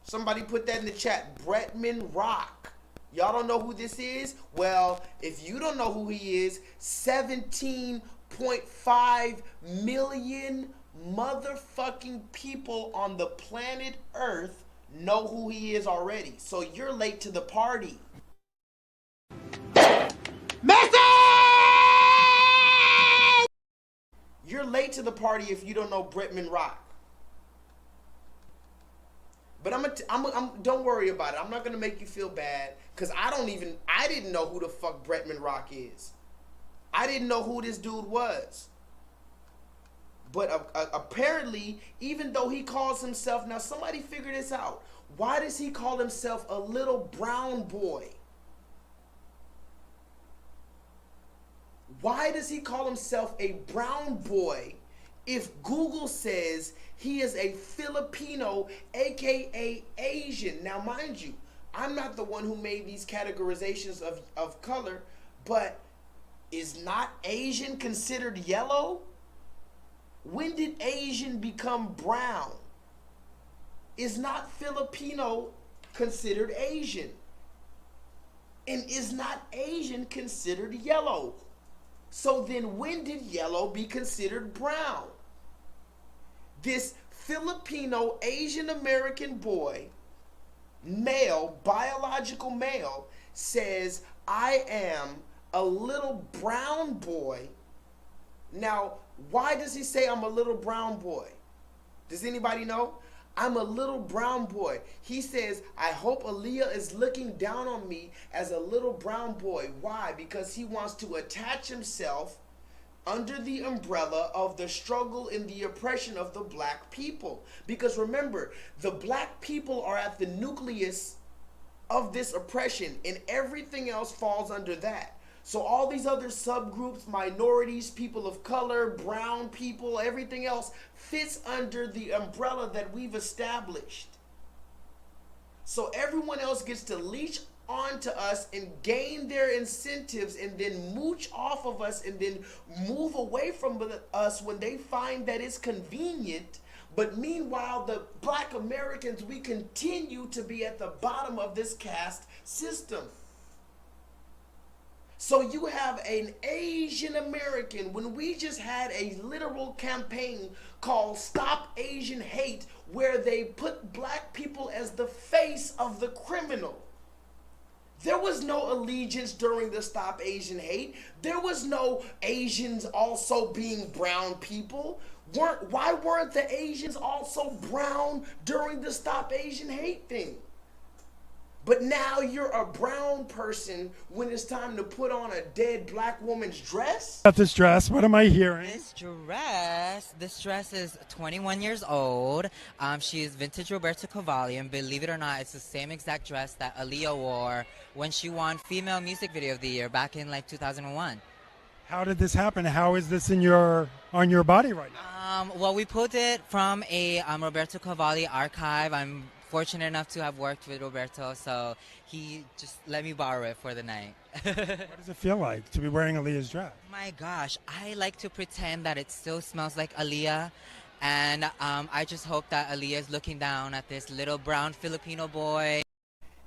Somebody put that in the chat. Bretman Rock. Y'all don't know who this is? Well, if you don't know who he is, 17.5 million motherfucking people on the planet Earth know who he is already. So you're late to the party. Message! You're late to the party if you don't know Bretman Rock. But don't worry about it. I'm not gonna make you feel bad, because I didn't know who the fuck Bretman Rock is. I didn't know who this dude was. But apparently, even though he calls himself, now somebody figure this out. Why does he call himself a little brown boy? Why does he call himself a brown boy if Google says he is a Filipino, aka Asian? Now, mind you, I'm not the one who made these categorizations of color, but is not Asian considered yellow? When did Asian become brown? Is not Filipino considered Asian? And is not Asian considered yellow? So then when did yellow be considered brown? This Filipino Asian American boy, male, biological male, says, I am a little brown boy. Now, why does he say I'm a little brown boy? Does anybody know? I'm a little brown boy. He says, I hope Aaliyah is looking down on me as a little brown boy. Why? Because he wants to attach himself under the umbrella of the struggle and the oppression of the black people. Because remember, the black people are at the nucleus of this oppression, and everything else falls under that. So all these other subgroups, minorities, people of color, brown people, everything else fits under the umbrella that we've established. So everyone else gets to leech onto us and gain their incentives and then mooch off of us and then move away from us when they find that it's convenient. But meanwhile, the black Americans, we continue to be at the bottom of this caste system. So you have an Asian American, when we just had a literal campaign called Stop Asian Hate, where they put black people as the face of the criminal. There was no allegiance during the Stop Asian Hate. There was no Asians also being brown people. Why weren't the Asians also brown during the Stop Asian Hate thing? But now you're a brown person when it's time to put on a dead black woman's dress? About this dress, what am I hearing? This dress is 21 years old. She is vintage Roberto Cavalli, and believe it or not, it's the same exact dress that Aaliyah wore when she won Female Music Video of the Year back in like 2001. How did this happen? How is this on your body right now? Well, we pulled it from a Roberto Cavalli archive. I'm fortunate enough to have worked with Roberto, so he just let me borrow it for the night. What does it feel like to be wearing Aaliyah's dress? My gosh, I like to pretend that it still smells like Aaliyah, and I just hope that Aaliyah is looking down at this little brown Filipino boy.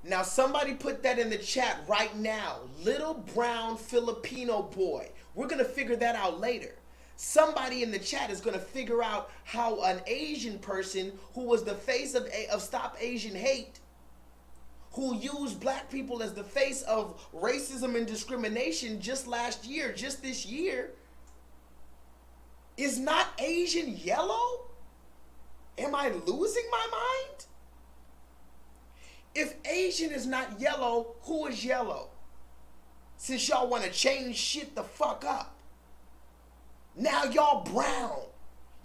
Now somebody put that in the chat right now. Little brown Filipino boy. We're going to figure that out later. Somebody in the chat is going to figure out how an Asian person who was the face of Stop Asian Hate, who used black people as the face of racism and discrimination just last year, just this year, is not Asian yellow? Am I losing my mind? If Asian is not yellow, who is yellow? Since y'all want to change shit the fuck up. Now y'all brown.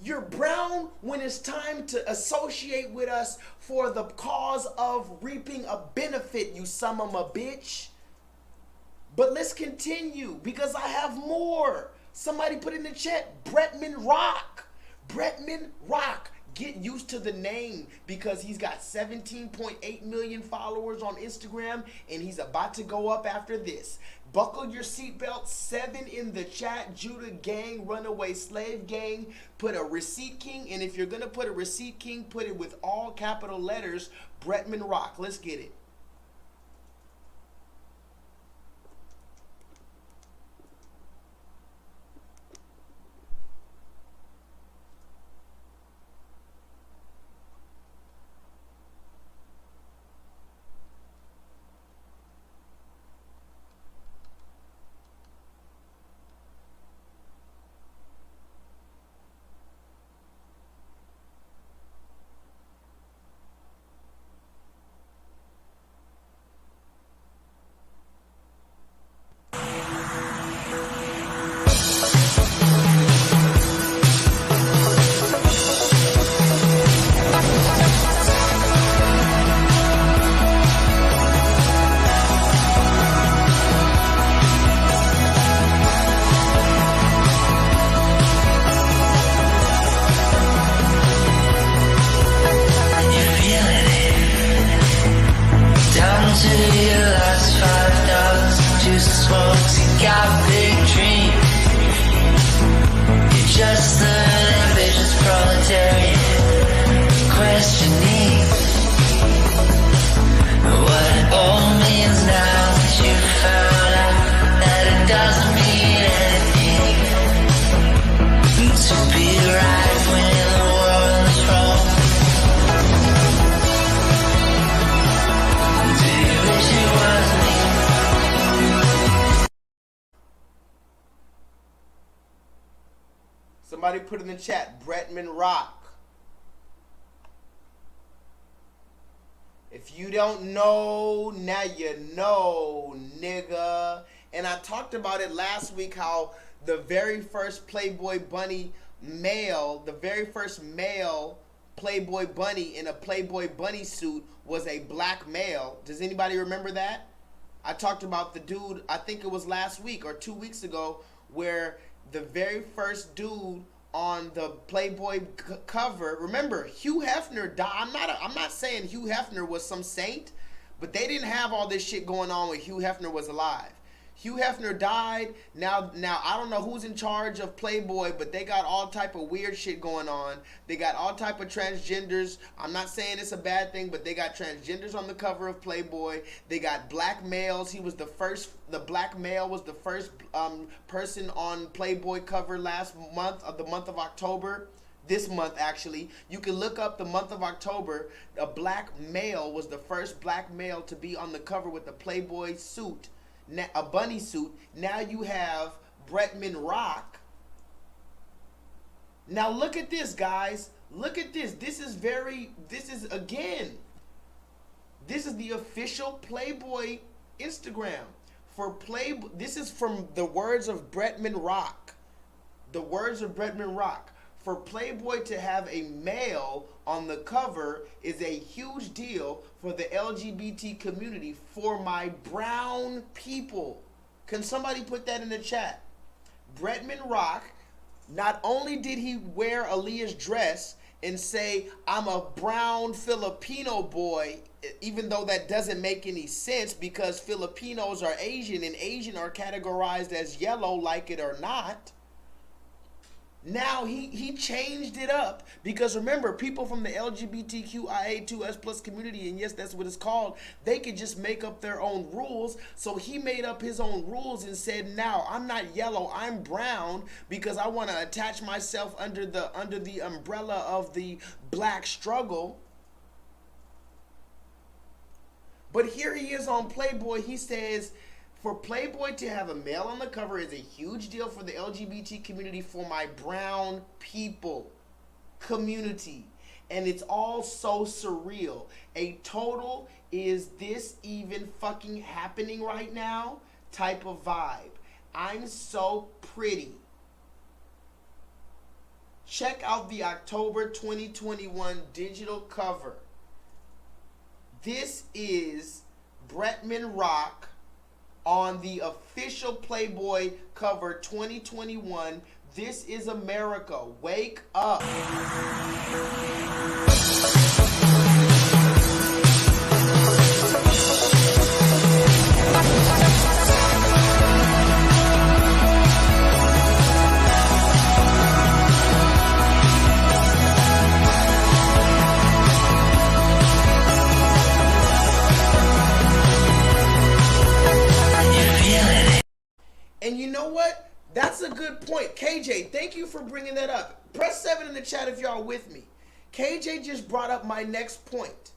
You're brown when it's time to associate with us for the cause of reaping a benefit, you son of a bitch. But let's continue because I have more. Somebody put in the chat, Bretman Rock. Bretman Rock. Get used to the name because he's got 17.8 million followers on Instagram and he's about to go up after this. Buckle your seatbelt. 7 in the chat. Judah Gang, Runaway Slave Gang. Put a Receipt King, and if you're going to put a Receipt King, put it with all capital letters. Bretman Rock. Let's get it. Somebody put in the chat, Bretman Rock. If you don't know, now you know, nigga. And I talked about it last week, how the very first Playboy Bunny male, the very first male Playboy Bunny in a Playboy Bunny suit was a black male. Does anybody remember that? I talked about the dude, I think it was last week or 2 weeks ago, where the very first dude on the Playboy cover, remember, Hugh Hefner died. I'm not saying Hugh Hefner was some saint, but they didn't have all this shit going on when Hugh Hefner was alive. Hugh Hefner died. Now I don't know who's in charge of Playboy, but they got all type of weird shit going on. They got all type of transgenders. I'm not saying it's a bad thing, but they got transgenders on the cover of Playboy. They got black males. The black male was the first person on Playboy cover last month, of the month of October. This month, actually. You can look up the month of October. A black male was the first black male to be on the cover with a Playboy suit. A bunny suit. Now you have Bretman Rock. Now look at this, guys. Look at this. This is the official Playboy Instagram for Playboy. This is from the words of Bretman Rock. The words of Bretman Rock. For Playboy to have a male on the cover is a huge deal for the LGBT community, for my brown people. Can somebody put that in the chat? Bretman Rock, not only did he wear Aaliyah's dress and say, I'm a brown Filipino boy, even though that doesn't make any sense because Filipinos are Asian and Asian are categorized as yellow, like it or not. Now he changed it up because remember, people from the LGBTQIA2S plus community, and yes, that's what it's called, they could just make up their own rules. So he made up his own rules and said, now I'm not yellow, I'm brown, because I want to attach myself under the umbrella of the black struggle. But here he is on Playboy. He says, for Playboy to have a male on the cover is a huge deal for the LGBT community, for my brown people community. And it's all so surreal. A total, is this even fucking happening right now type of vibe. I'm so pretty. Check out the October 2021 digital cover. This is Bretman Rock on the official Playboy cover 2021. This is America. Wake up. And you know what? That's a good point. KJ, thank you for bringing that up. Press 7 in the chat if y'all with me. KJ just brought up my next point.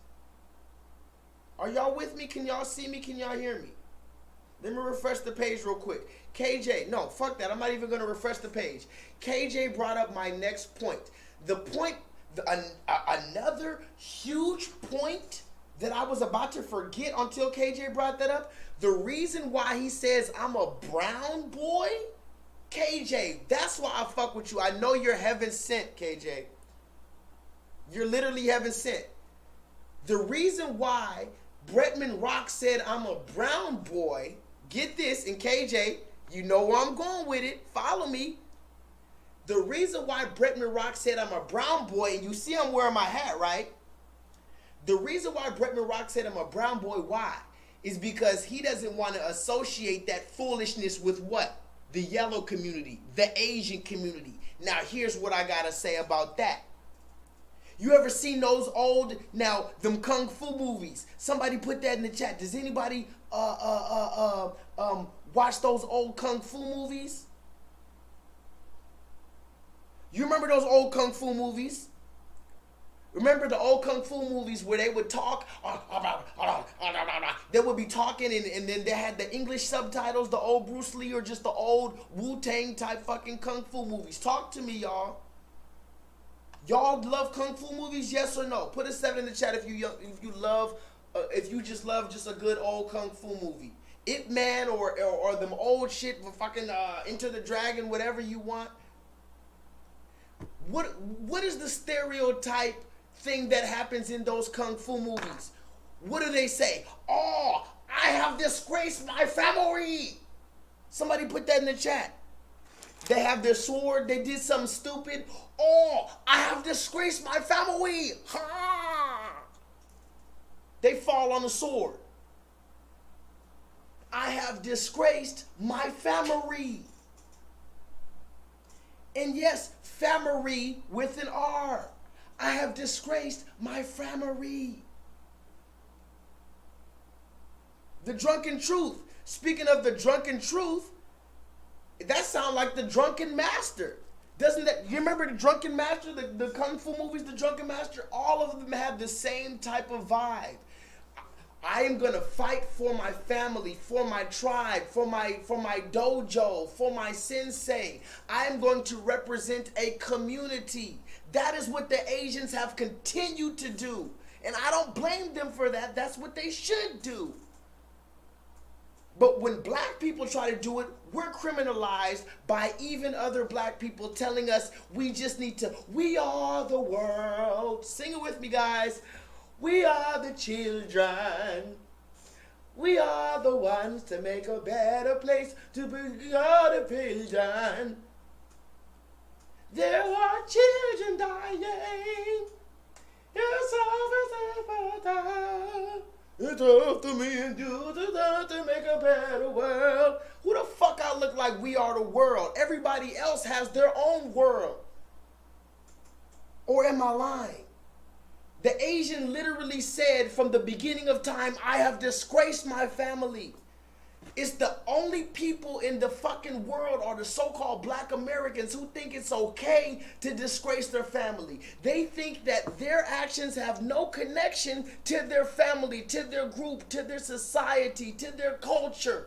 Are y'all with me? Can y'all see me? Can y'all hear me? Let me refresh the page real quick. KJ, no, fuck that. I'm not even going to refresh the page. KJ brought up my next point. The point, another huge point that I was about to forget until KJ brought that up. The reason why he says I'm a brown boy, KJ, that's why I fuck with you. I know you're heaven sent, KJ. You're literally heaven sent. The reason why Bretman Rock said I'm a brown boy, get this, and KJ, you know where I'm going with it. Follow me. The reason why Bretman Rock said I'm a brown boy, and you see I'm wearing my hat, right? The reason why Bretman Rock said I'm a brown boy, why? Is because he doesn't want to associate that foolishness with what? The yellow community, the Asian community. Now, here's what I gotta say about that. You ever seen those old, now, them Kung Fu movies? Somebody put that in the chat. Does anybody watch those old Kung Fu movies? You remember those old Kung Fu movies? Remember the old Kung Fu movies where they would talk? They would be talking and then they had the English subtitles, the old Bruce Lee or just the old Wu-Tang type fucking Kung Fu movies. Talk to me, y'all. Y'all love Kung Fu movies, yes or no? Put a 7 in the chat if you just love just a good old Kung Fu movie. Ip Man or them old shit for fucking Enter the Dragon, whatever you want. What is the stereotype thing that happens in those Kung Fu movies? What do they say? Oh, I have disgraced my family. Somebody put that in the chat. They have their sword. They did something stupid. Oh, I have disgraced my family. Ha! They fall on the sword. I have disgraced my family. And yes, family with an R. I have disgraced my family. The drunken truth. Speaking of the drunken truth, that sounds like the drunken master. Doesn't that, you remember the drunken master, the Kung Fu movies, the drunken master? All of them have the same type of vibe. I am going to fight for my family, for my tribe, for my dojo, for my sensei. I am going to represent a community. That is what the Asians have continued to do. And I don't blame them for that. That's what they should do. But when black people try to do it, we're criminalized by even other black people telling us we just need to, we are the world. Sing it with me, guys. We are the children. We are the ones to make a better place to be the children. There are children dying. It's always time. It's up to me and you to make a better world. Who the fuck I look like we are the world? Everybody else has their own world. Or am I lying? The Asian literally said from the beginning of time, I have disgraced my family. It's the only people in the fucking world are the so-called black Americans who think it's okay to disgrace their family. They think that their actions have no connection to their family, to their group, to their society, to their culture.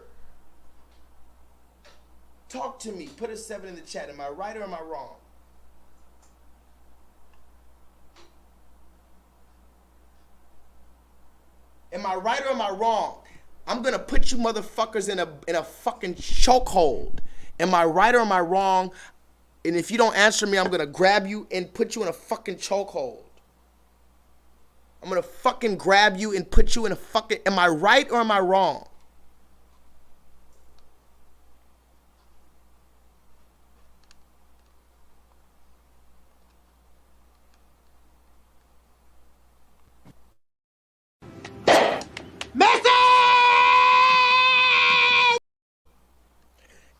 Talk to me. Put a 7 in the chat. Am I right or am I wrong? Am I right or am I wrong? I'm gonna put you motherfuckers in a fucking chokehold. Am I right or am I wrong? And if you don't answer me, I'm gonna grab you and put you in a fucking chokehold. I'm gonna fucking grab you and put you in a fucking, am I right or am I wrong?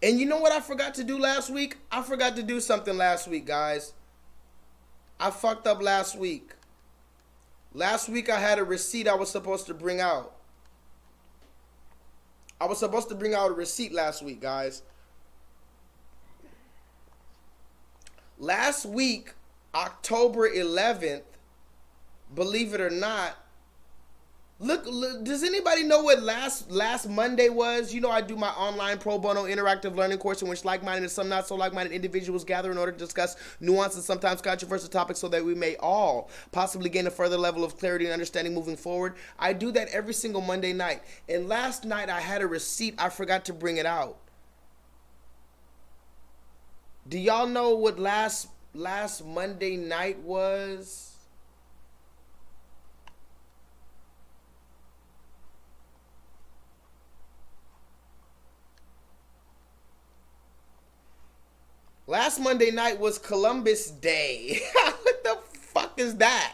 And you know what I forgot to do last week? I forgot to do something last week, guys. I fucked up last week. Last week I had a receipt I was supposed to bring out. I was supposed to bring out a receipt last week, guys. Last week, October 11th, believe it or not, Look, does anybody know what last Monday was? You know, I do my online pro bono interactive learning course in which like-minded and some not so like-minded individuals gather in order to discuss nuanced and sometimes controversial topics so that we may all possibly gain a further level of clarity and understanding moving forward. I do that every single Monday night. And last night I had a receipt. I forgot to bring it out. Do y'all know what last Monday night was? Last Monday night was Columbus Day. What the fuck is that?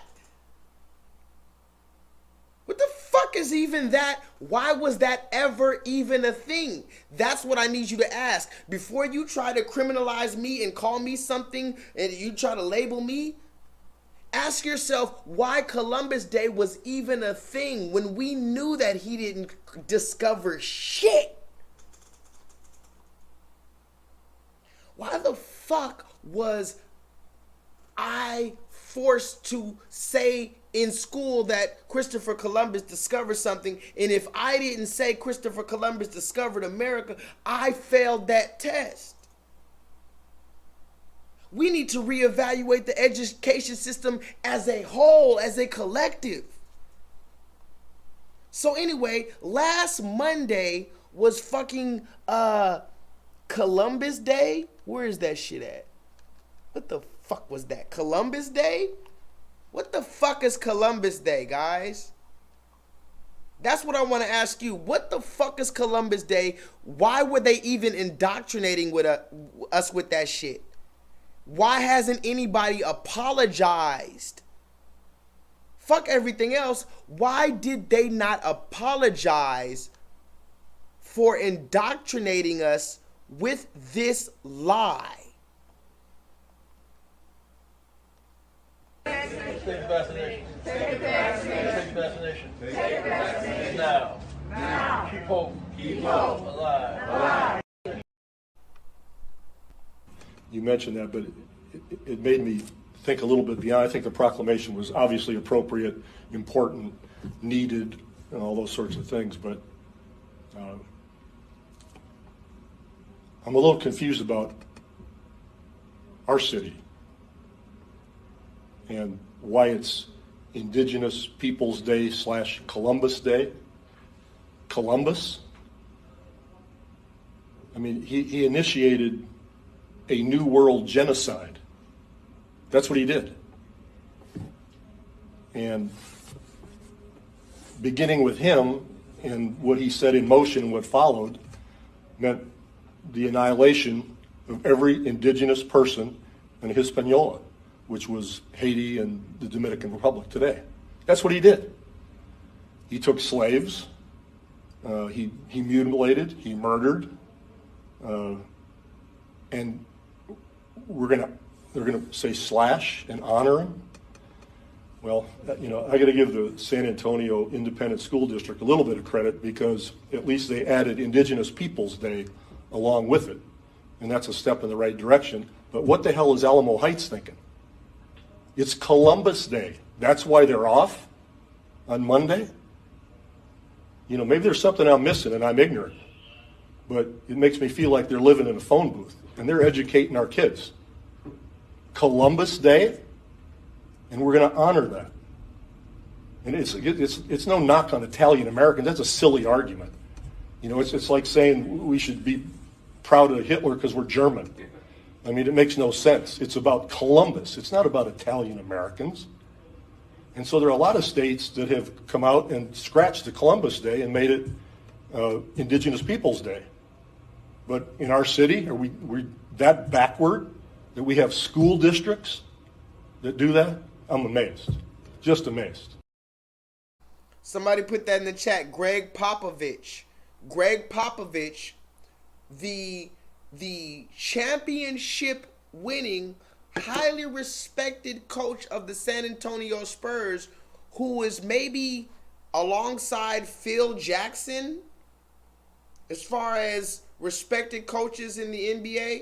What the fuck is even that? Why was that ever even a thing? That's what I need you to ask. Before you try to criminalize me and call me something and you try to label me, ask yourself why Columbus Day was even a thing when we knew that he didn't discover shit. Why the fuck was I forced to say in school that Christopher Columbus discovered something, and if I didn't say Christopher Columbus discovered America, I failed that test. We need to reevaluate the education system as a whole, as a collective. So anyway, last Monday was fucking Columbus Day. Where is that shit at? What the fuck was that? Columbus Day? What the fuck is Columbus Day, guys? That's what I want to ask you. What the fuck is Columbus Day? Why were they even indoctrinating with us with that shit? Why hasn't anybody apologized? Fuck everything else. Why did they not apologize for indoctrinating us with this lie? Take the vaccination. Take the vaccination. Take the vaccination. Take the vaccination. Now. Now. Keep hope. Keep hope. Alive. You mentioned that, but it made me think a little bit beyond. I think the proclamation was obviously appropriate, important, needed, and all those sorts of things, but I'm a little confused about our city and why it's Indigenous Peoples Day / Columbus Day. Columbus? I mean, he initiated a New World genocide. That's what he did. And beginning with him and what he set in motion and what followed meant the annihilation of every indigenous person in Hispaniola, which was Haiti and the Dominican Republic today. That's what he did. He took slaves, he mutilated, he murdered, and they're gonna say slash and honor him. Well, you know, I got to give the San Antonio Independent School District a little bit of credit because at least they added Indigenous Peoples Day along with it, and that's a step in the right direction. But what the hell is Alamo Heights thinking? It's Columbus Day. That's why they're off on Monday? You know, maybe there's something I'm missing and I'm ignorant, but it makes me feel like they're living in a phone booth and they're educating our kids. Columbus Day, and we're going to honor that. And it's no knock on Italian Americans. That's a silly argument. You know, it's like saying we should be proud of Hitler because we're German. I mean, it makes no sense. It's about Columbus. It's not about Italian Americans. And so there are a lot of states that have come out and scratched the Columbus Day and made it Indigenous Peoples Day. But in our city, are we that backward that we have school districts that do that? I'm amazed. Just amazed. Somebody put that in the chat. Greg Popovich. Greg Popovich, the championship winning, highly respected coach of the San Antonio Spurs, who is maybe alongside Phil Jackson as far as respected coaches in the NBA.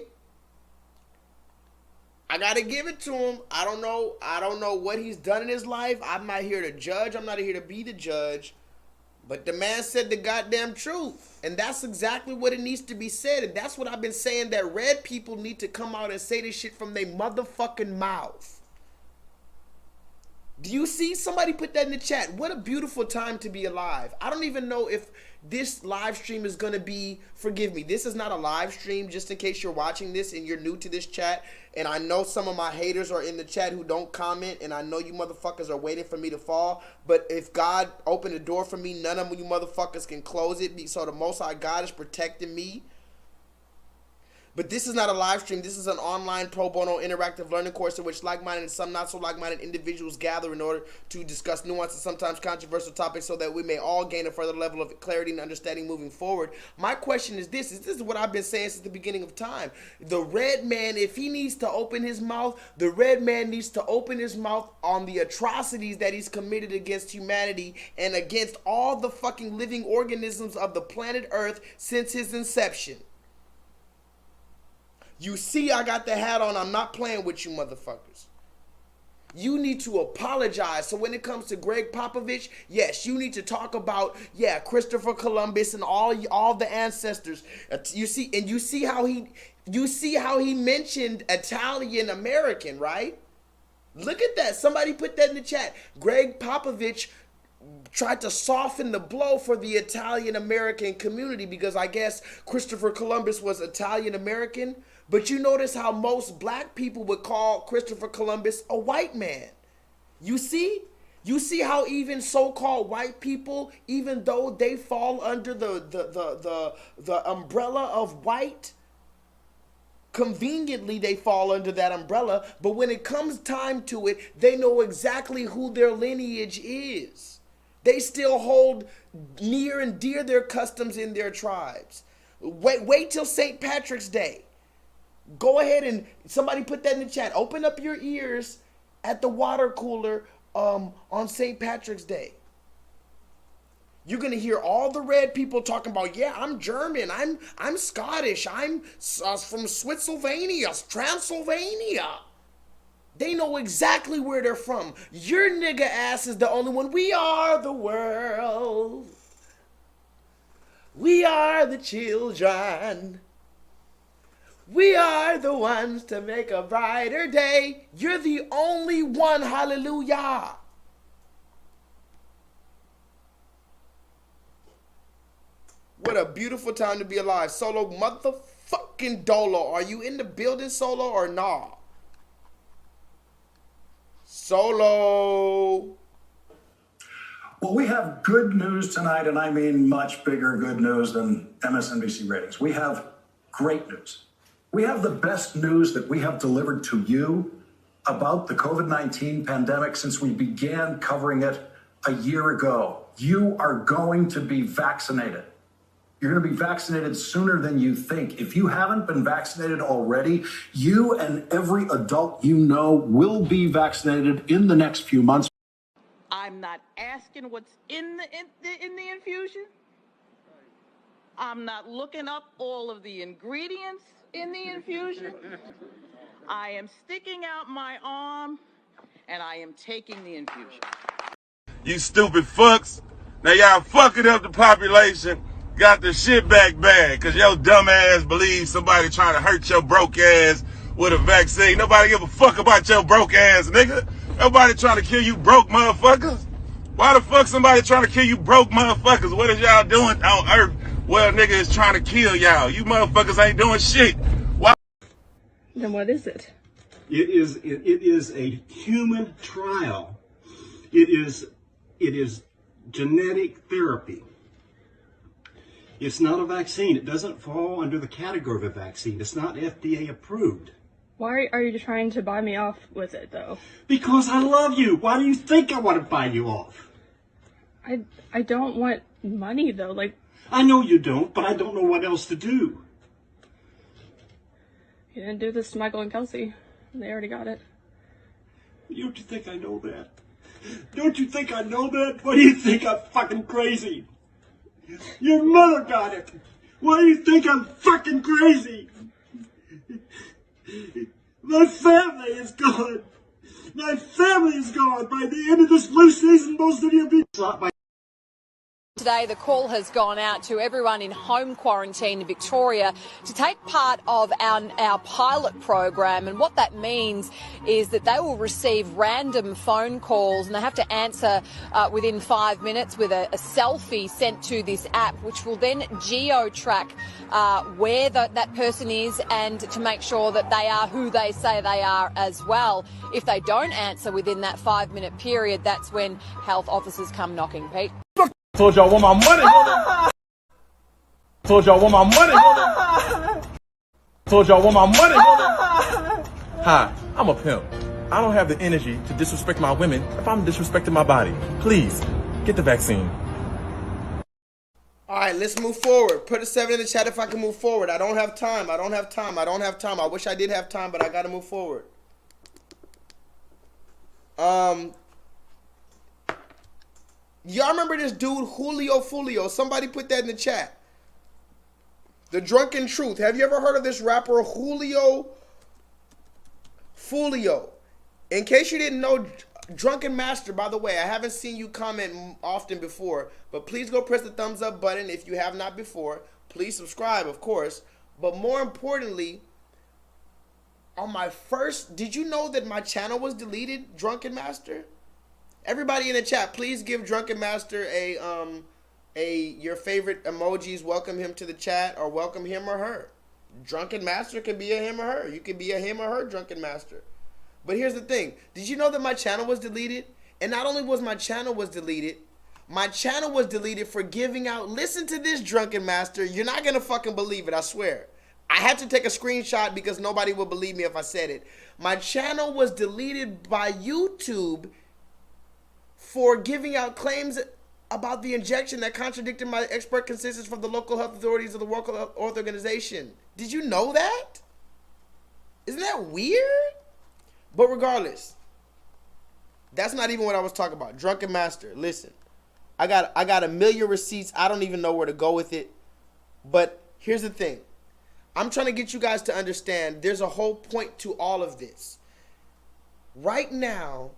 I gotta give it to him. I don't know what he's done in his life. I'm not here to judge. I'm not here to be the judge. But the man said the goddamn truth. And that's exactly what it needs to be said. And that's what I've been saying, that red people need to come out and say this shit from their motherfucking mouth. Do you see? Somebody put that in the chat. What a beautiful time to be alive. I don't even know if this live stream is going to be, forgive me, this is not a live stream, just in case you're watching this and you're new to this chat. And I know some of my haters are in the chat who don't comment, and I know you motherfuckers are waiting for me to fall. But if God opened the door for me, none of you motherfuckers can close it. So the Most High God is protecting me. But this is not a live stream. This is an online pro bono interactive learning course in which like-minded and some not so like-minded individuals gather in order to discuss nuanced and sometimes controversial topics so that we may all gain a further level of clarity and understanding moving forward. My question is this is what I've been saying since the beginning of time. The red man, if he needs to open his mouth, the red man needs to open his mouth on the atrocities that he's committed against humanity and against all the fucking living organisms of the planet Earth since his inception. You see I got the hat on. I'm not playing with you motherfuckers. You need to apologize. So when it comes to Greg Popovich, yes, you need to talk about, Christopher Columbus and all the ancestors. You see how he mentioned Italian American, right? Look at that. Somebody put that in the chat. Greg Popovich tried to soften the blow for the Italian American community because I guess Christopher Columbus was Italian American. But you notice how most black people would call Christopher Columbus a white man. You see? You see how even so-called white people, even though they fall under the umbrella of white, conveniently they fall under that umbrella, but when it comes time to it, they know exactly who their lineage is. They still hold near and dear their customs in their tribes. Wait till St. Patrick's Day. Go ahead and somebody put that in the chat. Open up your ears at the water cooler on St. Patrick's Day. You're going to hear all the red people talking about, yeah, I'm German, I'm Scottish, I'm from Switzerland, Transylvania. They know exactly where they're from. Your nigga ass is the only one. We are the world. We are the children. We are the ones to make a brighter day. You're the only one, hallelujah. What a beautiful time to be alive. Solo motherfucking Dolo. Are you in the building, Solo, or nah? Solo. Well, we have good news tonight, and I mean much bigger good news than MSNBC ratings. We have great news. We have the best news that we have delivered to you about the COVID-19 pandemic since we began covering it a year ago. You are going to be vaccinated. You're going to be vaccinated sooner than you think. If you haven't been vaccinated already, you and every adult you know will be vaccinated in the next few months. I'm not asking what's in the infusion. I'm not looking up all of the ingredients in the infusion. I am sticking out my arm and I am taking the infusion. You stupid fucks. Now y'all fucking up the population. Got the shit back bad because your dumb ass believes somebody trying to hurt your broke ass with a vaccine. Nobody give a fuck about your broke ass, nigga. Nobody trying to kill you broke motherfuckers. Why the fuck somebody trying to kill you broke motherfuckers? What is y'all doing on earth where a nigga is trying to kill y'all? You motherfuckers ain't doing shit. Why? Then what is it? It is a human trial. It is genetic therapy. It's not a vaccine. It doesn't fall under the category of a vaccine. It's not FDA approved. Why are you trying to buy me off with it, though? Because I love you. Why do you think I want to buy you off? I don't want money, though. Like, I know you don't, but I don't know what else to do. You didn't do this to Michael and Kelsey. They already got it. Don't you think I know that? Don't you think I know that? Why do you think I'm fucking crazy? Your mother got it. Why do you think I'm fucking crazy? My family is gone. My family is gone. By the end of this flu season, most of you will be shot by. Today, the call has gone out to everyone in home quarantine in Victoria to take part of our pilot program. And what that means is that they will receive random phone calls and they have to answer within 5 minutes with a selfie sent to this app, which will then geo-track where that person is and to make sure that they are who they say they are as well. If they don't answer within that 5-minute period, that's when health officers come knocking, Pete. Told y'all want my money. Told y'all want my money. Told y'all want my money. Hi, I'm a pimp. I don't have the energy to disrespect my women if I'm disrespecting my body. Please, get the vaccine. All right, let's move forward. Put a 7 in the chat if I can move forward. I don't have time. I wish I did have time, but I got to move forward. Y'all remember this dude, Julio Fulio? Somebody put that in the chat. The Drunken Truth. Have you ever heard of this rapper, Julio Fulio? In case you didn't know, Drunken Master, by the way, I haven't seen you comment often before, but please go press the thumbs up button if you have not before. Please subscribe, of course. But more importantly, on my first, did you know that my channel was deleted, Drunken Master? Everybody in the chat, please give Drunken Master your favorite emojis. Welcome him to the chat, or welcome him or her. Drunken Master can be a him or her. You can be a him or her Drunken Master. But here's the thing. Did you know that my channel was deleted? And not only was my channel deleted for giving out, listen to this, Drunken Master. You're not going to fucking believe it, I swear. I had to take a screenshot because nobody would believe me if I said it. My channel was deleted by YouTube for giving out claims about the injection that contradicted my expert consensus from the local health authorities of the World Health Organization. Did you know that? Isn't that weird? But regardless, that's not even what I was talking about. Drunken Master, listen. I got a million receipts. I don't even know where to go with it. But here's the thing. I'm trying to get you guys to understand there's a whole point to all of this. Right now,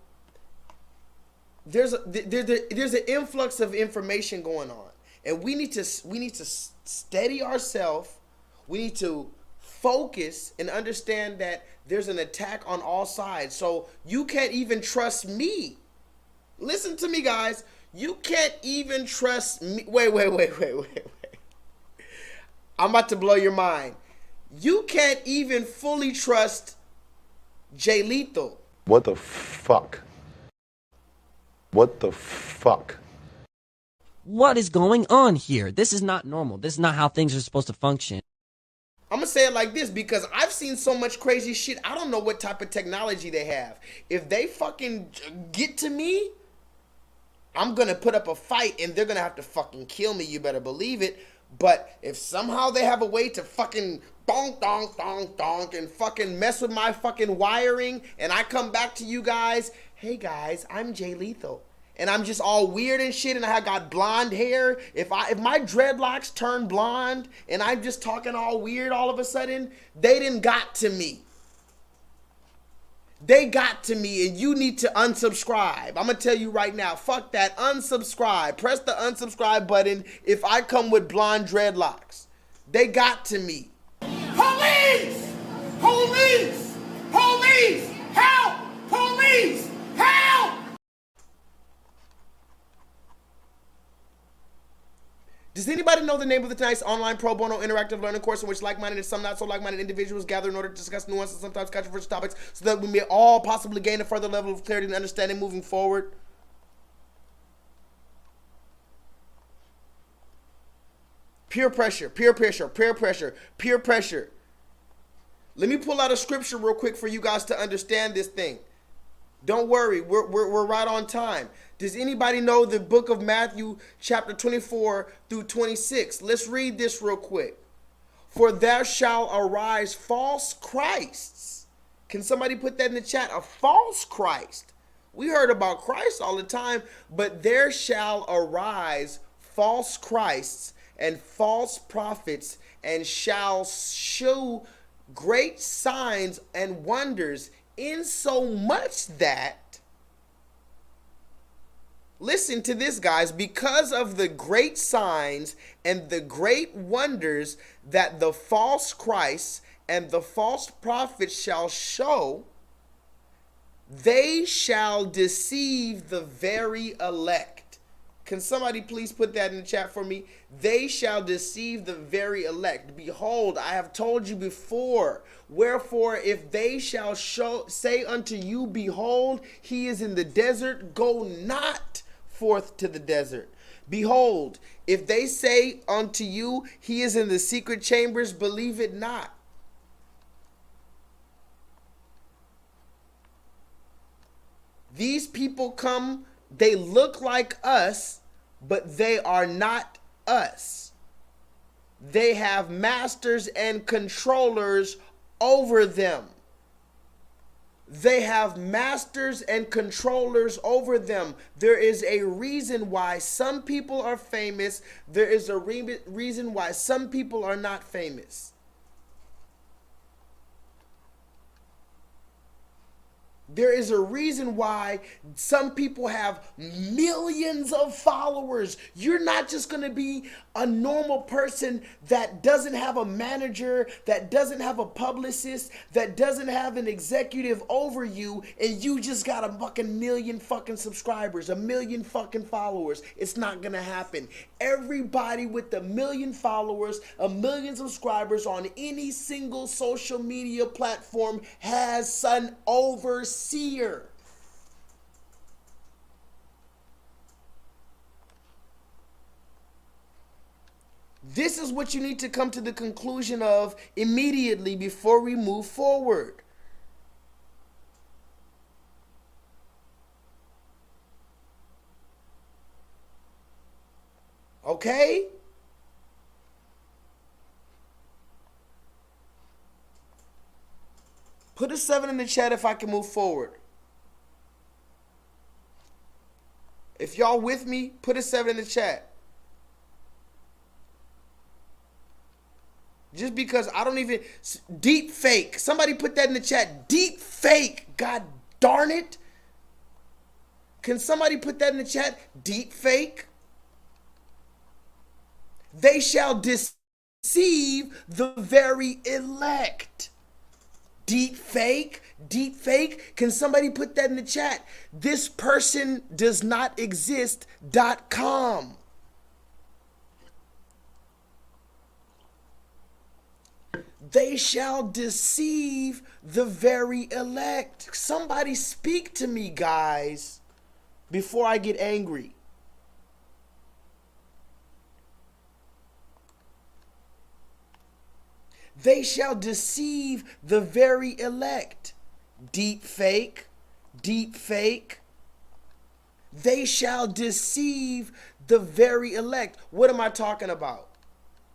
there's an influx of information going on, and we need to steady ourselves. We need to focus and understand that there's an attack on all sides. So you can't even trust me. Listen to me, guys. You can't even trust me. Wait. I'm about to blow your mind. You can't even fully trust J-LEETHAL. What the fuck? What the fuck? What is going on here? This is not normal. This is not how things are supposed to function. I'm going to say it like this because I've seen so much crazy shit. I don't know what type of technology they have. If they fucking get to me, I'm going to put up a fight and they're going to have to fucking kill me. You better believe it. But if somehow they have a way to fucking donk, donk, donk, donk and fucking mess with my fucking wiring and I come back to you guys, hey guys, I'm J-LEETHAL. And I'm just all weird and shit and I got blonde hair. If my dreadlocks turn blonde and I'm just talking all weird all of a sudden, they done got to me. They got to me and you need to unsubscribe. I'm going to tell you right now, fuck that, unsubscribe. Press the unsubscribe button if I come with blonde dreadlocks. They got to me. Police! Police! Police! Help! Police! Help! Does anybody know the name of the tonight's online pro bono interactive learning course in which like-minded and some not so like-minded individuals gather in order to discuss nuanced and sometimes controversial topics so that we may all possibly gain a further level of clarity and understanding moving forward? Peer pressure, peer pressure, peer pressure, peer pressure. Let me pull out a scripture real quick for you guys to understand this thing. Don't worry, we're right on time. Does anybody know the book of Matthew chapter 24 through 26? Let's read this real quick. For there shall arise false Christs. Can somebody put that in the chat? A false Christ. We heard about Christ all the time, but there shall arise false Christs and false prophets and shall show great signs and wonders, in so much that, listen to this, guys, because of the great signs and the great wonders that the false Christs and the false prophets shall show, they shall deceive the very elect. Can somebody please put that in the chat for me? They shall deceive the very elect. Behold, I have told you before. Wherefore, if they shall say unto you, behold, he is in the desert, go not forth to the desert. Behold, if they say unto you, he is in the secret chambers, believe it not. These people come, they look like us, but they are not us. They have masters and controllers over them. They have masters and controllers over them. There is a reason why some people are famous. There is a reason why some people are not famous. There is a reason why some people have millions of followers. You're not just going to be a normal person that doesn't have a manager, that doesn't have a publicist, that doesn't have an executive over you, and you just got a fucking million fucking subscribers, a million fucking followers. It's not going to happen. Everybody with a million followers, a million subscribers on any single social media platform has an overseer. This is what you need to come to the conclusion of immediately before we move forward. Okay? Put a 7 in the chat if I can move forward. If y'all with me, put a 7 in the chat. Just because I don't even... Deep fake. Somebody put that in the chat. Deep fake. God darn it. Can somebody put that in the chat? Deep fake. They shall deceive the very elect. Deep fake. Deep fake. Can somebody put that in the chat? This person does not exist.com. They shall deceive the very elect. Somebody speak to me, guys, before I get angry. They shall deceive the very elect. Deep fake. Deep fake. They shall deceive the very elect. What am I talking about?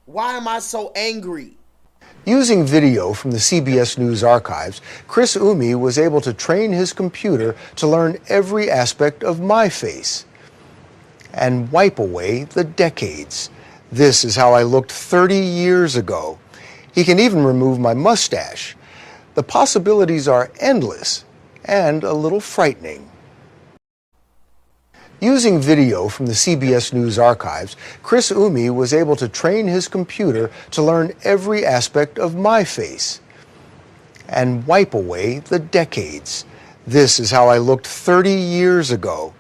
Why am I so angry? Using video from the CBS News archives, Chris Umi was able to train his computer to learn every aspect of my face and wipe away the decades. This is how I looked 30 years ago. He can even remove my mustache. The possibilities are endless and a little frightening. Using video from the CBS News archives, Chris Umi was able to train his computer to learn every aspect of my face and wipe away the decades. This is how I looked 30 years ago.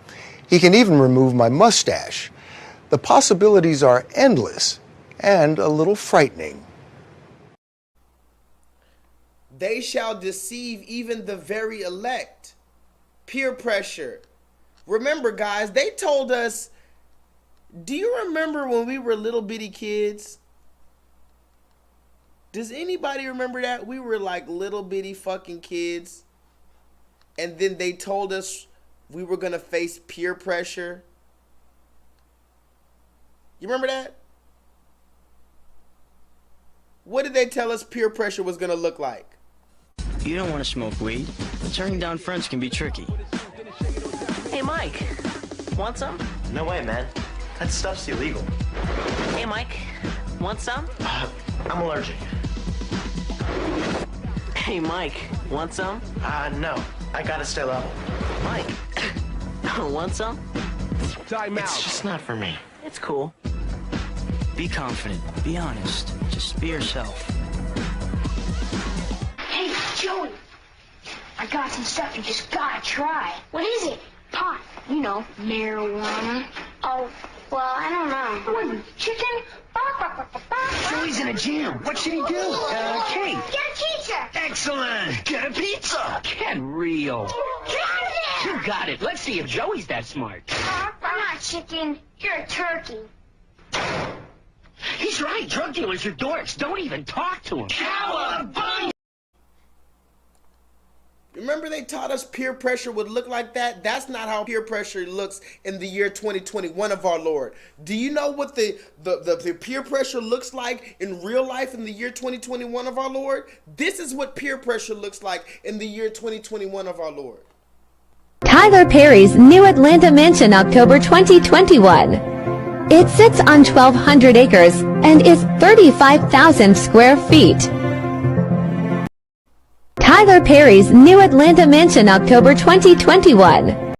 He can even remove my mustache. The possibilities are endless and a little frightening. They shall deceive even the very elect. Peer pressure. Remember, guys, they told us, do you remember when we were little bitty kids? Does anybody remember that? We were like little bitty fucking kids. And then they told us we were going to face peer pressure. You remember that? What did they tell us peer pressure was going to look like? You don't want to smoke weed, but turning down friends can be tricky. Hey, Mike, want some? No way, man. That stuff's illegal. Hey, Mike, want some? I'm allergic. Hey, Mike, want some? No. I gotta stay level. Mike, want some? Time out. It's just not for me. It's cool. Be confident. Be honest. Just be yourself. Hey, Joey, I got some stuff you just gotta try. What is it? Pot. You know, marijuana. Oh, well, I don't know. Chicken? Joey's in a jam. What should he do? Cake. Get a pizza. Excellent. Get a pizza. Get real. Got it. You got it. Let's see if Joey's that smart. I'm not chicken. You're a turkey. He's right. Drug dealers are dorks. Don't even talk to him. Cowabunga! Remember they taught us peer pressure would look like that? That's not how peer pressure looks in the year 2021 of our Lord. Do you know what the peer pressure looks like in real life in the year 2021 of our Lord? This is what peer pressure looks like in the year 2021 of our Lord. Tyler Perry's new Atlanta mansion, October 2021. It sits on 1,200 acres and is 35,000 square feet. Tyler Perry's new Atlanta mansion, October 2021.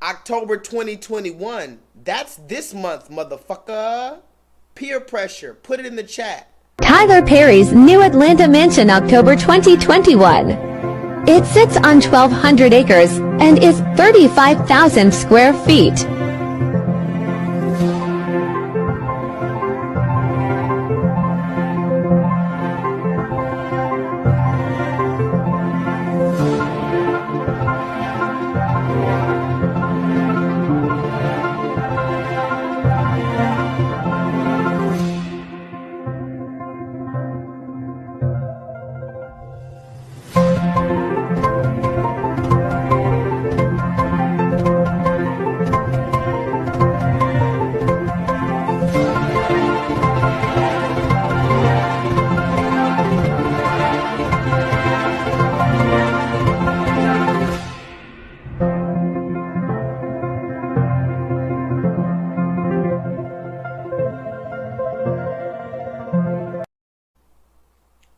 October 2021. That's this month, motherfucker. Peer pressure. Put it in the chat. Tyler Perry's new Atlanta mansion, October 2021. It sits on 1,200 acres and is 35,000 square feet.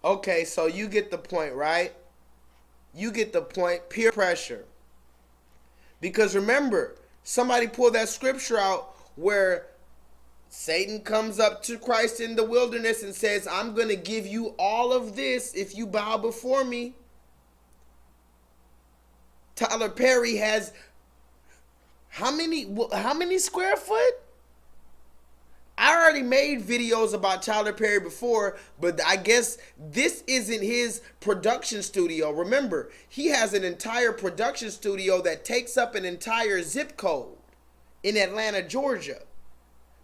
Okay, so you get the point, right? You get the point. Peer pressure. Because remember, somebody pulled that scripture out where Satan comes up to Christ in the wilderness and says, I'm going to give you all of this if you bow before me. Tyler Perry has how many square foot? I already made videos about Tyler Perry before, but I guess this isn't his production studio. Remember, he has an entire production studio that takes up an entire zip code in Atlanta, Georgia.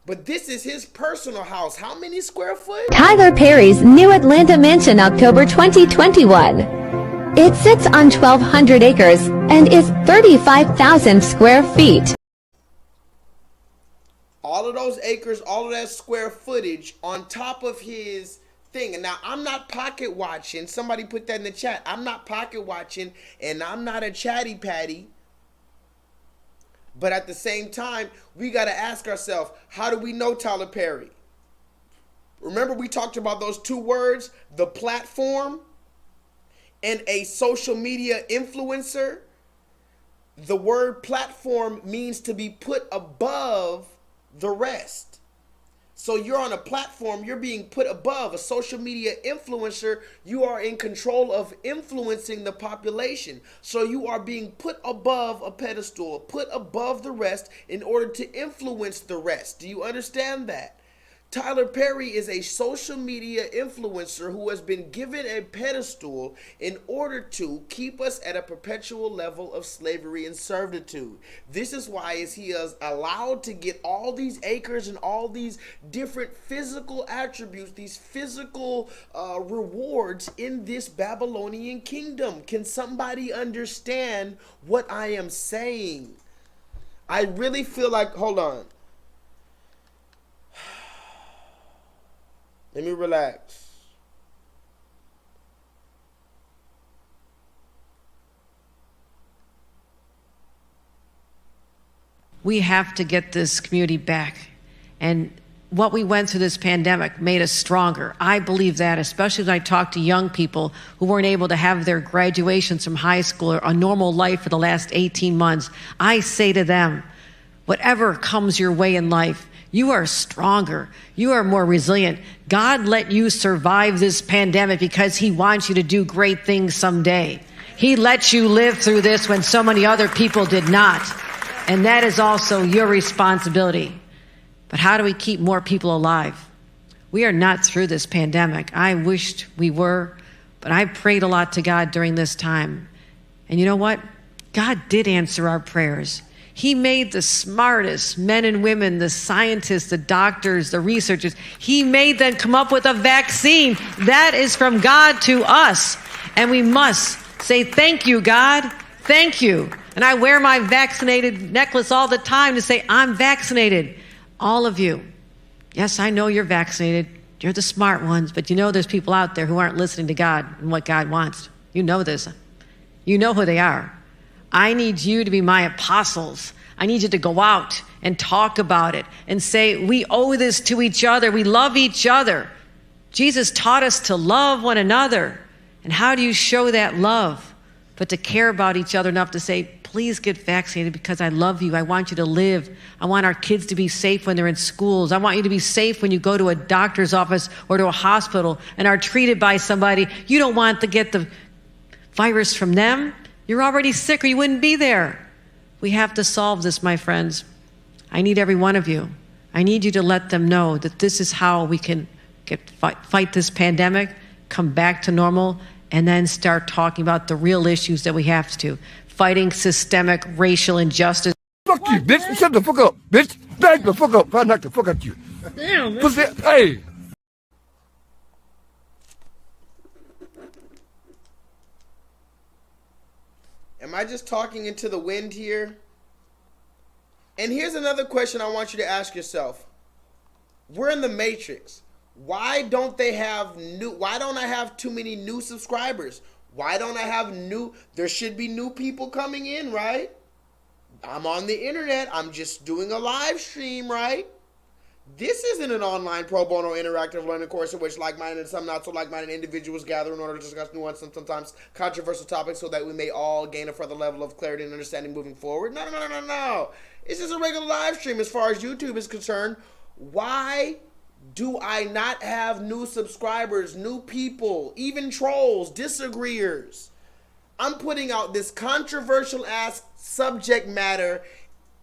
But this is his personal house. How many square foot? Tyler Perry's new Atlanta mansion, October 2021. It sits on 1,200 acres and is 35,000 square feet. All of those acres, all of that square footage on top of his thing. And now I'm not pocket watching. Somebody put that in the chat. I'm not pocket watching and I'm not a chatty patty. But at the same time, we got to ask ourselves, how do we know Tyler Perry? Remember we talked about those two words, the platform and a social media influencer? The word platform means to be put above the rest. So you're on a platform, you're being put above. A social media influencer, you are in control of influencing the population. So you are being put above a pedestal, put above the rest in order to influence the rest. Do you understand that? Tyler Perry is a social media influencer who has been given a pedestal in order to keep us at a perpetual level of slavery and servitude. This is why he is allowed to get all these acres and all these different physical attributes, these physical rewards in this Babylonian kingdom. Can somebody understand what I am saying? I really feel like, hold on. Let me relax. We have to get this community back. And what we went through this pandemic made us stronger. I believe that, especially when I talk to young people who weren't able to have their graduations from high school or a normal life for the last 18 months. I say to them, whatever comes your way in life, you are stronger. You are more resilient. God let you survive this pandemic because he wants you to do great things someday. He let you live through this when so many other people did not. And that is also your responsibility. But how do we keep more people alive? We are not through this pandemic. I wished we were, but I prayed a lot to God during this time. And you know what? God did answer our prayers. He made the smartest men and women, the scientists, the doctors, the researchers. He made them come up with a vaccine. That is from God to us. And we must say, thank you, God. Thank you. And I wear my vaccinated necklace all the time to say, I'm vaccinated. All of you. Yes, I know you're vaccinated. You're the smart ones. But you know there's people out there who aren't listening to God and what God wants. You know this. You know who they are. I need you to be my apostles. I need you to go out and talk about it and say, we owe this to each other. We love each other. Jesus taught us to love one another. And how do you show that love? But to care about each other enough to say, please get vaccinated because I love you. I want you to live. I want our kids to be safe when they're in schools. I want you to be safe when you go to a doctor's office or to a hospital and are treated by somebody. You don't want to get the virus from them. You're already sick or you wouldn't be there. We have to solve this, my friends. I need every one of you. I need you to let them know that this is how we can fight this pandemic, come back to normal, and then start talking about the real issues that we have to. Fighting systemic racial injustice. Fuck you, bitch. Shut the fuck up, bitch. Back the fuck up. If I knock the fuck out you. Damn, Pussy. Hey. Am I just talking into the wind here? And here's another question I want you to ask yourself. We're in the Matrix. Why don't I have too many new subscribers? Why don't I have there should be new people coming in, right? I'm on the internet. I'm just doing a live stream, right? This isn't an online pro bono interactive learning course in which like-minded and some not so like-minded individuals gather in order to discuss nuanced and sometimes controversial topics so that we may all gain a further level of clarity and understanding moving forward. No. It's just a regular live stream as far as YouTube is concerned. Why do I not have new subscribers, new people, even trolls, disagreeers? I'm putting out this controversial ass subject matter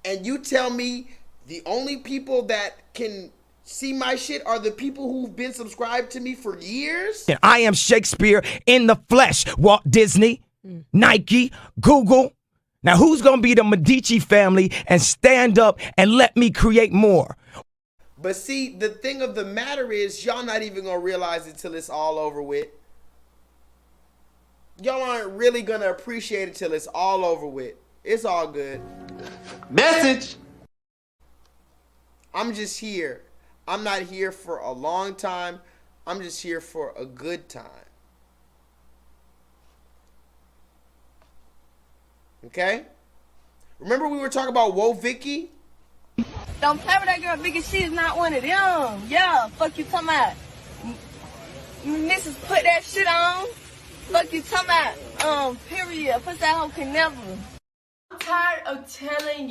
and you tell me the only people that can see my shit are the people who've been subscribed to me for years? I am Shakespeare in the flesh. Walt Disney, Nike, Google. Now who's gonna be the Medici family and stand up and let me create more? But see, the thing of the matter is, y'all not even gonna realize it till it's all over with. Y'all aren't really gonna appreciate it till it's all over with. It's all good. Message. I'm just here. I'm not here for a long time. I'm just here for a good time. Okay? Remember we were talking about Whoa Vicky? Don't play with that girl, Vicky. She's not one of them. Yeah, fuck you talking about. Missus put that shit on. Fuck you talking about. Period. Pussy that hoe can never. I'm tired of telling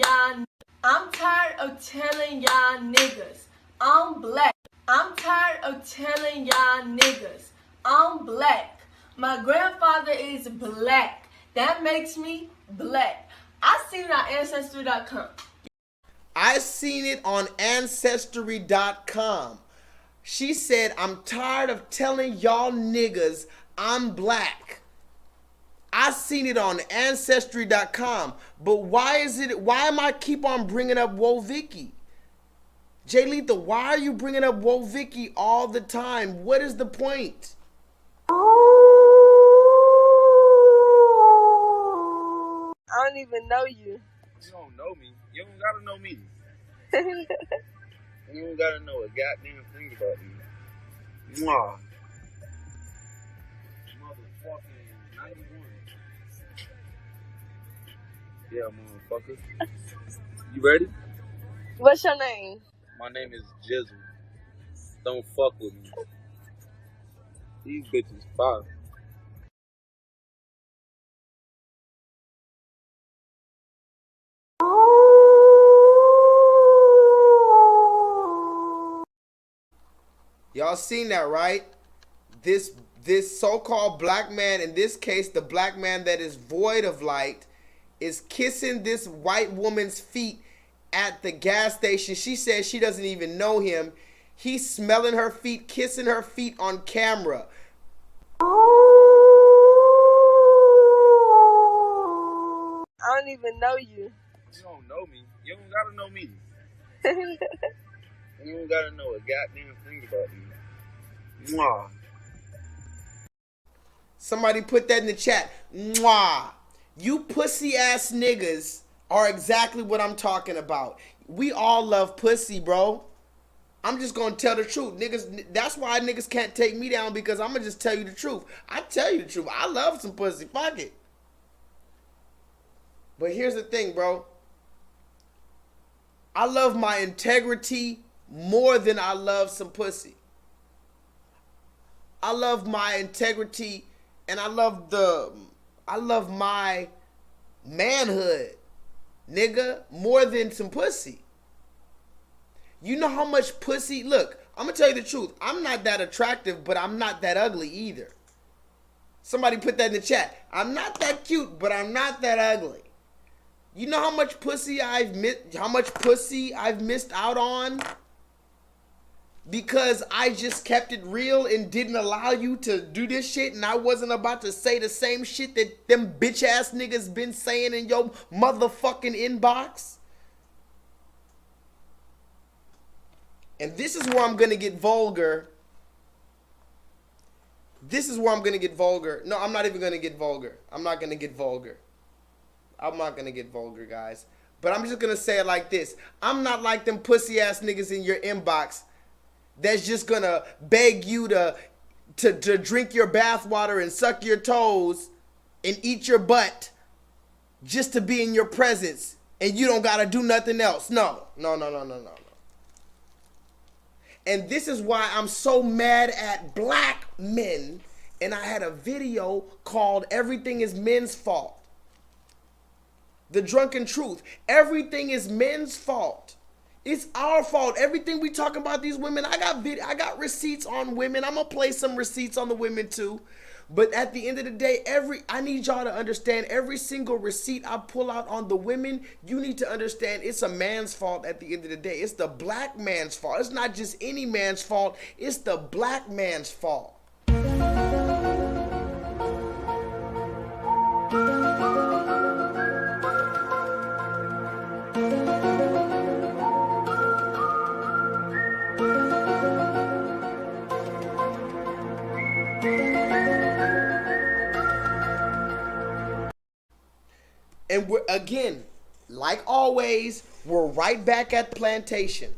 y'all niggas I'm black. I'm tired of telling y'all niggas I'm black. My grandfather is black. That makes me black. I seen it on Ancestry.com. I seen it on Ancestry.com. She said, I'm tired of telling y'all niggas I'm black. I seen it on Ancestry.com. But why am I keep on bringing up Whoa Vicky? J-Lethal, why are you bringing up Whoa Vicky all the time? What is the point? I don't even know you. You don't know me. You don't gotta know me. You don't gotta know a goddamn thing about me. Mwah. Motherfucking 91. Yeah, motherfucker. You ready? What's your name? My name is Jizzle. Don't fuck with me. These bitches fire. Y'all seen that, right? This so-called black man, in this case, the black man that is void of light, is kissing this white woman's feet at the gas station. She says she doesn't even know him. He's smelling her feet, kissing her feet on camera. I don't even know you. You don't know me. You don't gotta know me. You don't gotta know a goddamn thing about me. Mwah. Somebody put that in the chat. Mwah. You pussy ass niggas are exactly what I'm talking about. We all love pussy, bro. I'm just gonna tell the truth. Niggas, that's why niggas can't take me down, because I'm gonna just tell you the truth. I tell you the truth. I love some pussy. Fuck it. But here's the thing, bro. I love my integrity more than I love some pussy. I love my integrity and I love my manhood, nigga, more than some pussy. You know how much pussy, look, I'm gonna tell you the truth. I'm not that attractive, but I'm not that ugly either. Somebody put that in the chat. I'm not that cute, but I'm not that ugly. You know how much pussy I've missed out on? Because I just kept it real and didn't allow you to do this shit, and I wasn't about to say the same shit that them bitch ass niggas been saying in your motherfucking inbox. And this is where I'm gonna get vulgar. This is where I'm gonna get vulgar. No, I'm not even gonna get vulgar. I'm not gonna get vulgar. I'm not gonna get vulgar, guys. But I'm just gonna say it like this. I'm not like them pussy ass niggas in your inbox that's just gonna beg you to drink your bathwater and suck your toes and eat your butt just to be in your presence, and you don't gotta do nothing else. No. And this is why I'm so mad at black men. And I had a video called Everything is Men's Fault. The drunken truth. Everything is men's fault. It's our fault. Everything we talk about these women, I got receipts on women. I'm gonna play some receipts on the women too. But at the end of the day, I need y'all to understand every single receipt I pull out on the women, you need to understand it's a man's fault at the end of the day. It's the black man's fault. It's not just any man's fault. It's the black man's fault. And we're, again, like always, we're right back at plantation.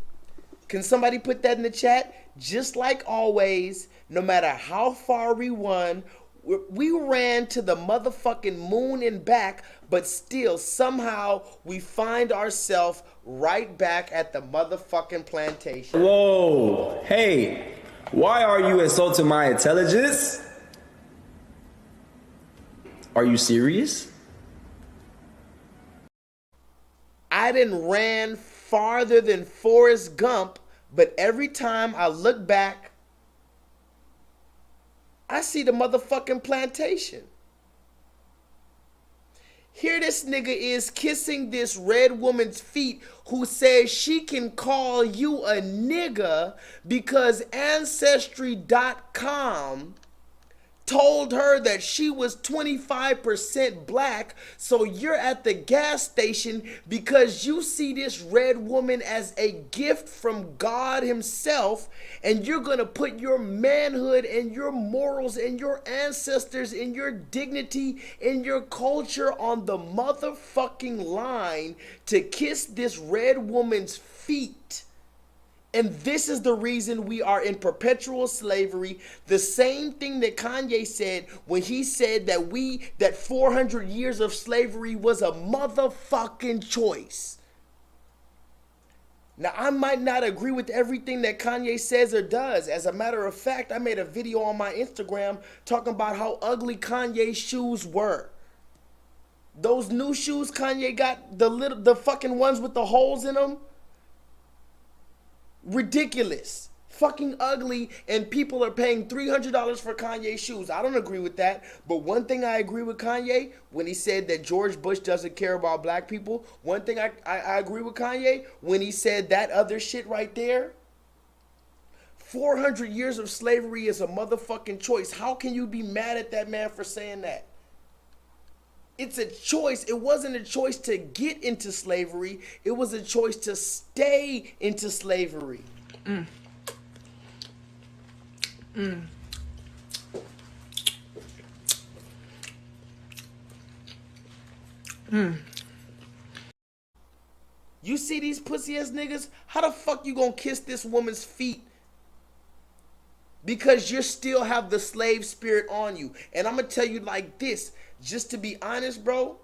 Can somebody put that in the chat? Just like always, no matter how far we run, we ran to the motherfucking moon and back, but still somehow we find ourselves right back at the motherfucking plantation. Whoa, hey, why are you insulting my intelligence? Are you serious? I done ran farther than Forrest Gump, but every time I look back, I see the motherfucking plantation. Here this nigga is kissing this red woman's feet who says she can call you a nigga because Ancestry.com told her that she was 25% black, so you're at the gas station because you see this red woman as a gift from God himself, and you're gonna put your manhood and your morals and your ancestors and your dignity and your culture on the motherfucking line to kiss this red woman's feet. And this is the reason we are in perpetual slavery. The same thing that Kanye said when he said that 400 years of slavery was a motherfucking choice. Now, I might not agree with everything that Kanye says or does. As a matter of fact, I made a video on my Instagram talking about how ugly Kanye's shoes were. Those new shoes Kanye got, the fucking ones with the holes in them, ridiculous, fucking ugly, and people are paying $300 for Kanye shoes. I don't agree with that, but one thing I agree with Kanye, when he said that George Bush doesn't care about black people, one thing I agree with Kanye, when he said that other shit right there, 400 years of slavery is a motherfucking choice. How can you be mad at that man for saying that? It's a choice. It wasn't a choice to get into slavery. It was a choice to stay into slavery. You see these pussy ass niggas? How the fuck you gonna kiss this woman's feet? Because you still have the slave spirit on you. And I'm gonna tell you like this, just to be honest, bro,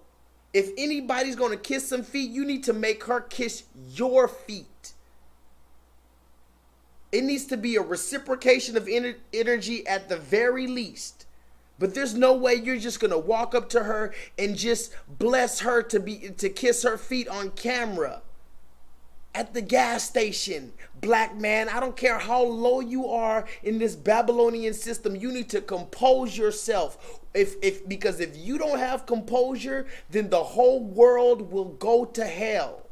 if anybody's gonna kiss some feet, you need to make her kiss your feet. It needs to be a reciprocation of energy at the very least. But there's no way you're just gonna walk up to her and just bless her to kiss her feet on camera. At the gas station, black man, I don't care how low you are in this Babylonian system, you need to compose yourself. Because if you don't have composure, then the whole world will go to hell.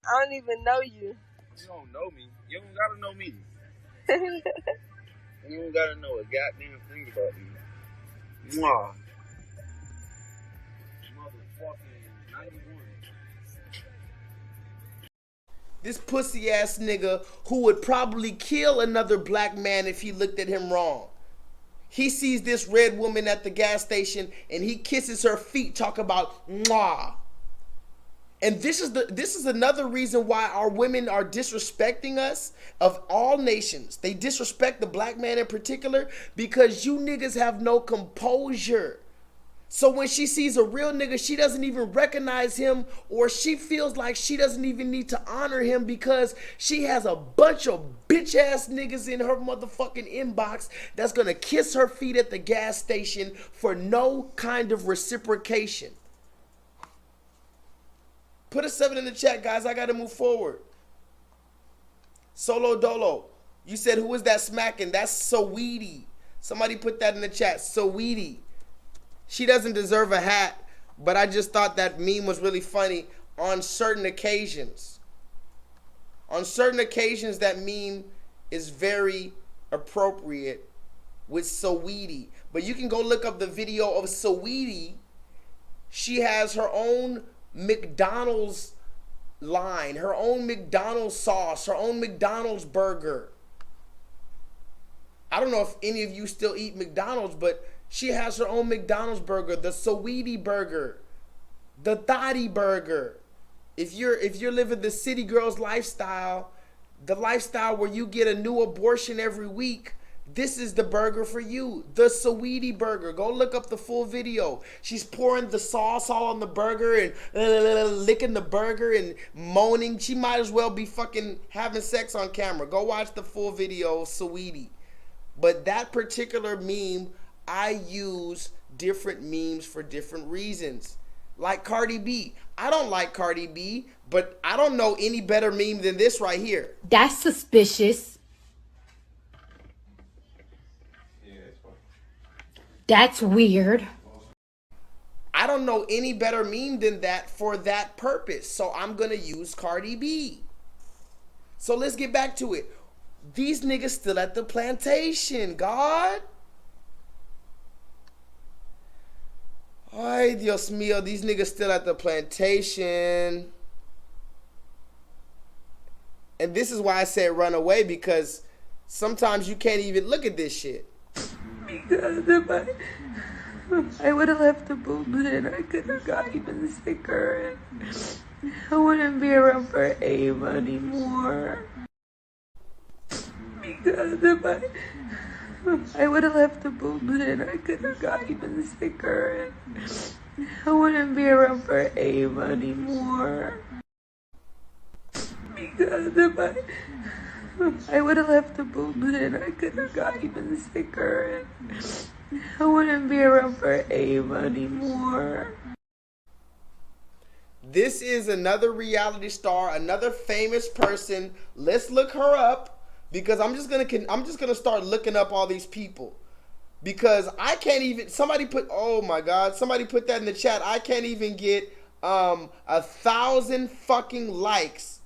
I don't even know you. You don't know me. You don't gotta know me. You don't gotta know a goddamn thing about me. Mwah. Motherfucking 91. This pussy ass nigga who would probably kill another black man if he looked at him wrong. He sees this red woman at the gas station and he kisses her feet, talk about mwah. And this is another reason why our women are disrespecting us of all nations. They disrespect the black man in particular because you niggas have no composure. So when she sees a real nigga, she doesn't even recognize him, or she feels like she doesn't even need to honor him because she has a bunch of bitch ass niggas in her motherfucking inbox that's gonna kiss her feet at the gas station for no kind of reciprocation. Put a 7 in the chat, guys. I got to move forward. Solo Dolo. You said, who is that smacking? That's Saweetie. Somebody put that in the chat. Saweetie. She doesn't deserve a hat, but I just thought that meme was really funny on certain occasions. On certain occasions, that meme is very appropriate with Saweetie. But you can go look up the video of Saweetie. She has her own McDonald's line, her own McDonald's sauce, her own McDonald's burger. I don't know if any of you still eat McDonald's, but she has her own McDonald's burger, the Saweetie burger, the Thotty burger. If you're living the city girls lifestyle, the lifestyle where you get a new abortion every week, this is the burger for you, the Saweetie burger. Go look up the full video. She's pouring the sauce all on the burger and licking the burger and moaning. She might as well be fucking having sex on camera. Go watch the full video of Saweetie. But that particular meme, I use different memes for different reasons. Like Cardi B. I don't like Cardi B, but I don't know any better meme than this right here. That's suspicious. That's weird. I don't know any better meme than that for that purpose. So I'm going to use Cardi B. So let's get back to it. These niggas still at the plantation, God. Ay, Dios mío, these niggas still at the plantation. And this is why I said run away, because sometimes you can't even look at this shit. Because if I would have left the boobs in, I could have got even sicker. And I wouldn't be around for Ava anymore. Because if I would have left the boobs in, I could have got even sicker. And I wouldn't be around for Ava anymore. Because if I would have left the boobs in, I could have got even sicker. And I wouldn't be around for Ava anymore. This is another reality star, another famous person. Let's look her up, because I'm just gonna start looking up all these people, because I can't even. Somebody put, oh my God, somebody put that in the chat. I can't even get 1,000 fucking likes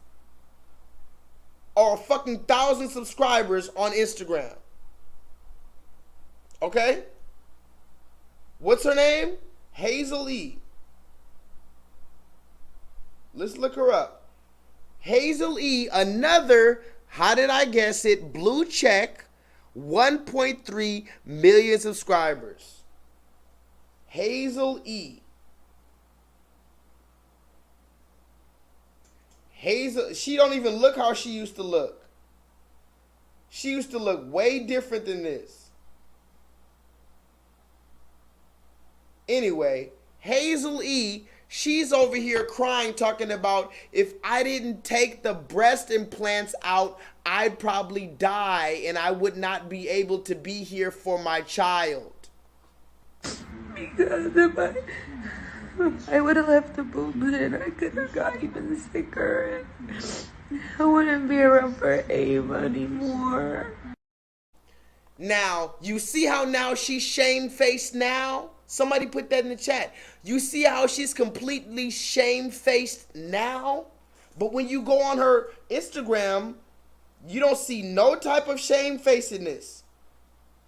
or fucking 1,000 subscribers on Instagram. Okay? What's her name? Hazel E. Let's look her up. Hazel E, another, how did I guess it, blue check, 1.3 million subscribers. Hazel E. Hazel, she don't even look how she used to look. She used to look way different than this. Anyway, Hazel E, She's over here crying, talking about if I didn't take the breast implants out, I'd probably die and I would not be able to be here for my child. Because if I would have left the boobs in, I could have got even sicker. I wouldn't be around for Ava anymore. Now, you see how now she's shamefaced now? Somebody put that in the chat. You see how she's completely shamefaced now? But when you go on her Instagram, you don't see no type of shamefacedness.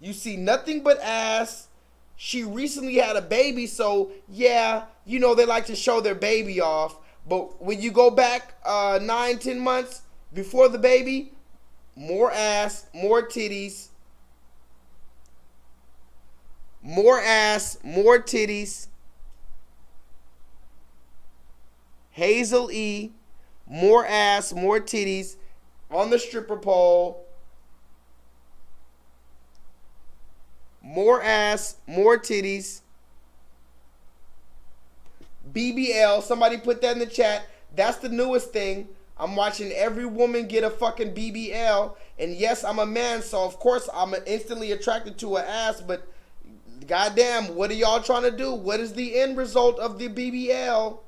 You see nothing but ass. She recently had a baby, so yeah, you know they like to show their baby off. But when you go back 9-10 months before the baby, more ass, more titties. More ass, more titties. Hazel E, more ass, more titties on the stripper pole. More ass, more titties. BBL, somebody put that in the chat. That's the newest thing. I'm watching every woman get a fucking BBL. And yes, I'm a man, so of course I'm instantly attracted to an ass, but goddamn, what are y'all trying to do? What is the end result of the BBL?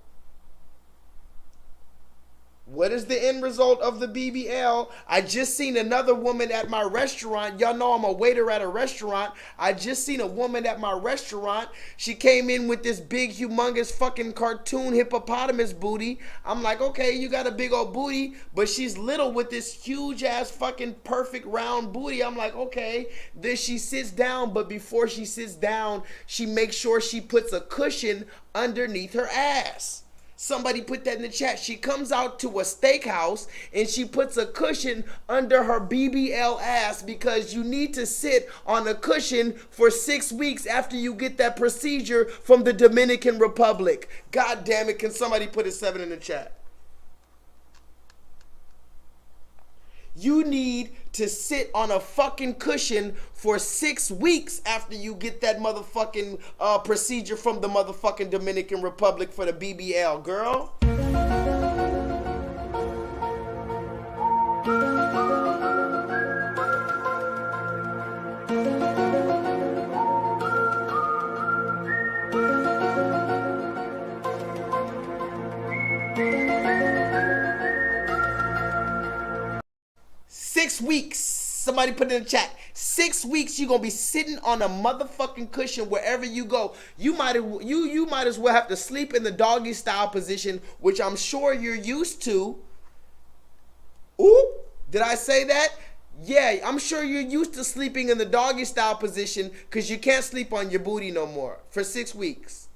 What is the end result of the BBL? I just seen another woman at my restaurant. Y'all know I'm a waiter at a restaurant. I just seen a woman at my restaurant. She came in with this big, humongous fucking cartoon hippopotamus booty. I'm like, okay, you got a big old booty, but she's little with this huge ass fucking perfect round booty. I'm like, okay. Then she sits down, but before she sits down, she makes sure she puts a cushion underneath her ass. Somebody put that in the chat. She comes out to a steakhouse and she puts a cushion under her BBL ass because you need to sit on a cushion for 6 weeks after you get that procedure from the Dominican Republic. God damn it, can somebody put a 7 in the chat? You need to sit on a fucking cushion for 6 weeks after you get that motherfucking procedure from the motherfucking Dominican Republic for the BBL, girl. 6 weeks. Somebody put it in the chat. 6 weeks you're gonna be sitting on a motherfucking cushion wherever you go. You might as well have to sleep in the doggy style position, which I'm sure you're used to. Ooh, did I say that? Yeah, I'm sure you're used to sleeping in the doggy style position because you can't sleep on your booty no more for 6 weeks.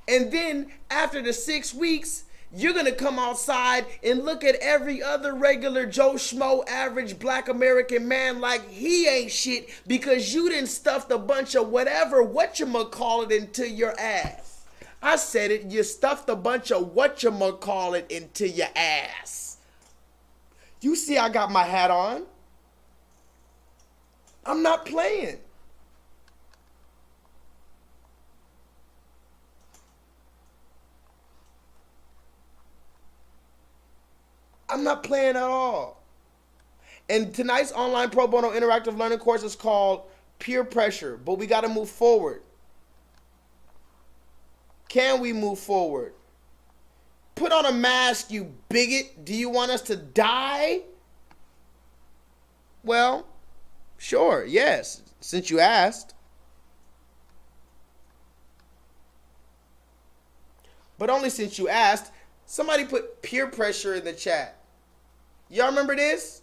And then after the 6 weeks, you're going to come outside and look at every other regular Joe Schmo average black American man like he ain't shit because you didn't stuff a bunch of whatever whatchamacallit into your ass. I said it, you stuffed a bunch of whatchamacallit into your ass. You see I got my hat on. I'm not playing. I'm not playing at all. And tonight's online pro bono interactive learning course is called Peer Pressure, but we got to move forward. Can we move forward? Put on a mask, you bigot. Do you want us to die? Well, sure, yes, since you asked. But only since you asked. Somebody put peer pressure in the chat. Y'all remember this?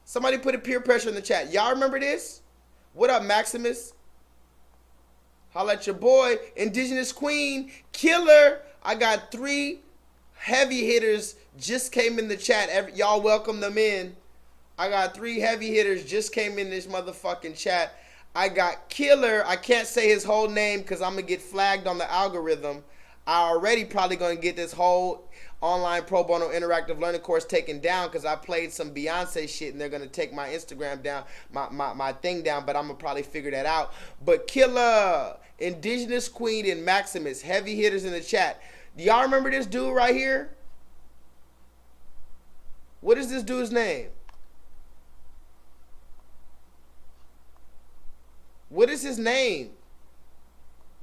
Somebody put a peer pressure in the chat. Y'all remember this? What up, Maximus? Holla at your boy, Indigenous Queen, Killer. I got 3 heavy hitters just came in the chat. Y'all welcome them in. I got 3 heavy hitters just came in this motherfucking chat. I got Killer. I can't say his whole name because I'm going to get flagged on the algorithm. I already probably going to get this whole online pro bono interactive learning course taken down because I played some Beyonce shit and they're gonna take my Instagram down, my thing down, but I'm gonna probably figure that out. But Killer, Indigenous Queen, and Maximus, heavy hitters in the chat. Do y'all remember this dude right here? What is this dude's name? What is his name?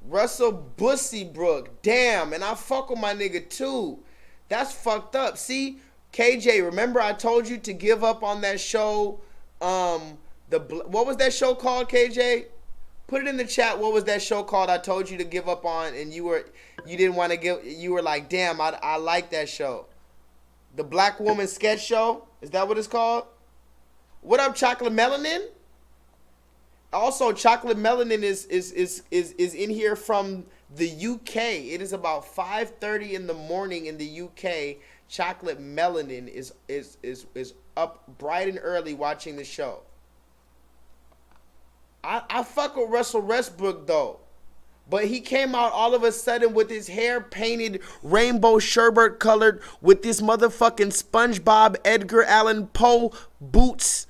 Russell Bussybrook. Damn, and I fuck with my nigga too. That's fucked up. See, KJ, remember I told you to give up on that show, what was that show called, KJ? Put it in the chat. What was that show called I told you to give up on, and you didn't want to give, you were like, damn, I like that show. The Black Woman Sketch Show? Is that what it's called? What up, Chocolate Melanin? Also, Chocolate Melanin is in here from the UK. It is about 5:30 in the morning in the UK. Chocolate Melanin is up bright and early watching the show. I fuck with Russell Westbrook though. But he came out all of a sudden with his hair painted rainbow sherbet colored with this motherfucking SpongeBob Edgar Allan Poe boots.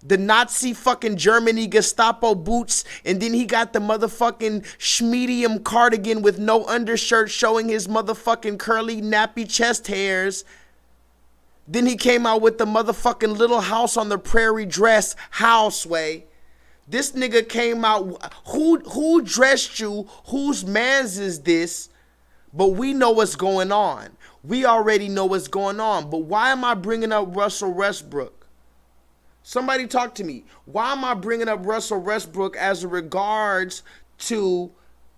The Nazi fucking Germany Gestapo boots. And then he got the motherfucking schmedium cardigan with no undershirt showing his motherfucking curly nappy chest hairs. Then he came out with the motherfucking Little House on the Prairie dress, houseway. This nigga came out, who dressed you? Whose mans is this? But we know what's going on. We already know what's going on. But why am I bringing up Russell Westbrook? Somebody talk to me. Why am I bringing up Russell Westbrook as regards to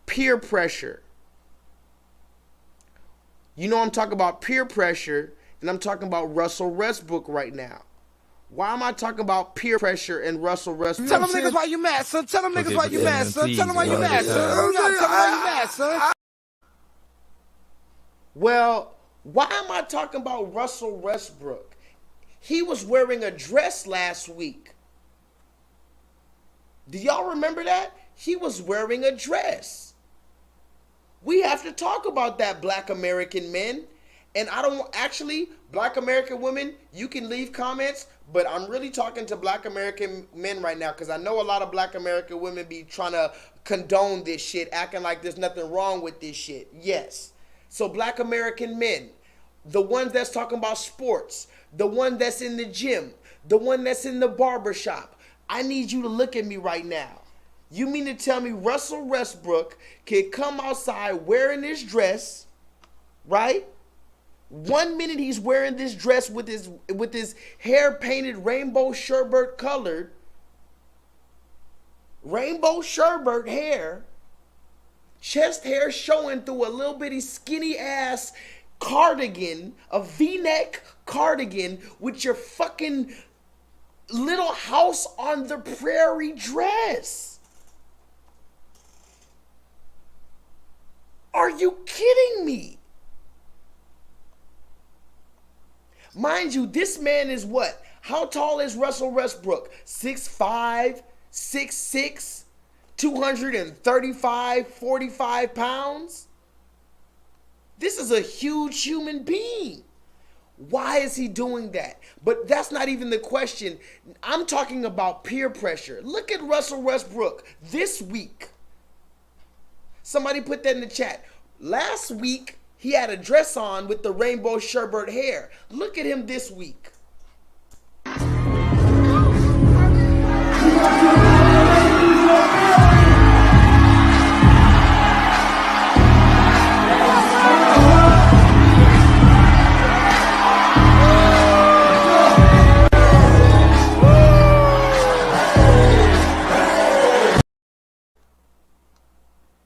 peer pressure? You know I'm talking about peer pressure, and I'm talking about Russell Westbrook right now. Why am I talking about peer pressure and Russell Westbrook? Tell them niggas why you mad, son. Tell them niggas why you mad, son. Tell them why you mad, son. Tell them why you mad, son. Well, why am I talking about Russell Westbrook? He was wearing a dress last week. Do y'all remember that? He was wearing a dress. We have to talk about that, Black American men. And I don't actually, Black American women, you can leave comments, but I'm really talking to Black American men right now because I know a lot of Black American women be trying to condone this shit, acting like there's nothing wrong with this shit. Yes. So Black American men, the ones that's talking about sports, the one that's in the gym, the one that's in the barbershop, I need you to look at me right now. You mean to tell me Russell Westbrook can come outside wearing this dress, right? 1 minute he's wearing this dress with his hair painted rainbow sherbet colored, rainbow sherbet hair, chest hair showing through a little bitty skinny ass cardigan, a V-neck cardigan with your fucking Little House on the Prairie dress. Are you kidding me? Mind you, this man is what? How tall is Russell Westbrook? 6'5", 6'6", 235, 45 pounds? This is a huge human being. Why is he doing that? But that's not even the question. I'm talking about peer pressure. Look at Russell Westbrook this week. Somebody put that in the chat. Last week, he had a dress on with the rainbow sherbet hair. Look at him this week.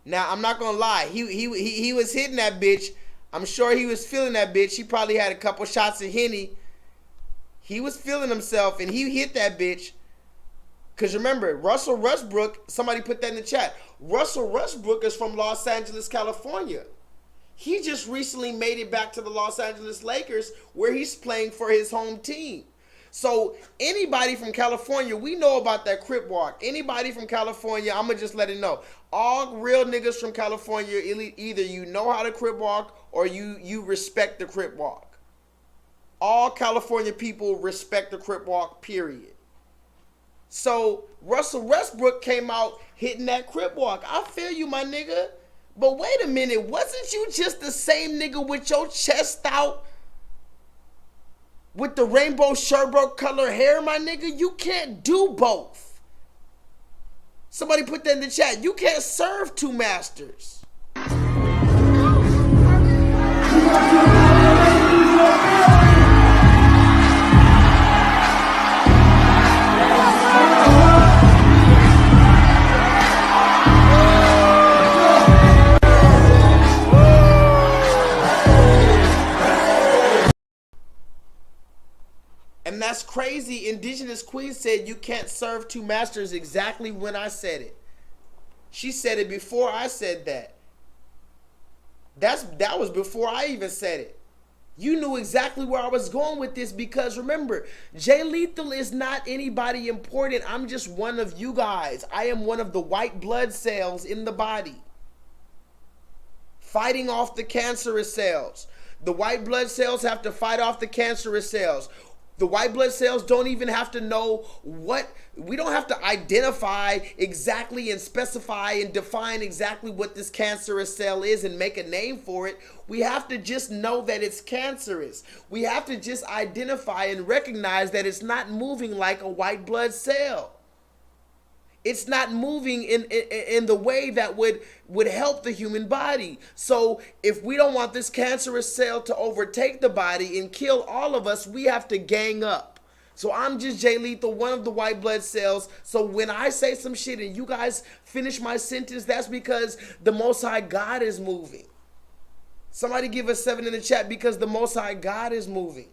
Now, I'm not gonna lie. He was hitting that bitch. I'm sure he was feeling that bitch. He probably had a couple shots of Henny. He was feeling himself, and he hit that bitch. Because remember, Russell Westbrook, somebody put that in the chat. Russell Westbrook is from Los Angeles, California. He just recently made it back to the Los Angeles Lakers, where he's playing for his home team. So anybody from California, we know about that Crip walk. Anybody from California, I'm going to just let it know. All real niggas from California, either you know how to Crip walk or you respect the Crip walk. All California people respect the Crip walk, period. So Russell Westbrook came out hitting that Crip walk. I feel you, my nigga. But wait a minute, wasn't you just the same nigga with your chest out? With the rainbow sherbet color hair, my nigga? You can't do both. Somebody put that in the chat. You can't serve two masters. And that's crazy. Indigenous Queen said you can't serve two masters exactly when I said it. She said it before I said that. That was before I even said it. You knew exactly where I was going with this because remember, J-Lethal is not anybody important. I'm just one of you guys. I am one of the white blood cells in the body. Fighting off the cancerous cells. The white blood cells have to fight off the cancerous cells. The white blood cells don't even have to know we don't have to identify exactly and specify and define exactly what this cancerous cell is and make a name for it. We have to just know that it's cancerous. We have to just identify and recognize that it's not moving like a white blood cell. It's not moving in the way that would help the human body. So if we don't want this cancerous cell to overtake the body and kill all of us, we have to gang up. So I'm just J-Lethal, one of the white blood cells. So when I say some shit and you guys finish my sentence, that's because the Most High God is moving. Somebody give us 7 in the chat because the Most High God is moving.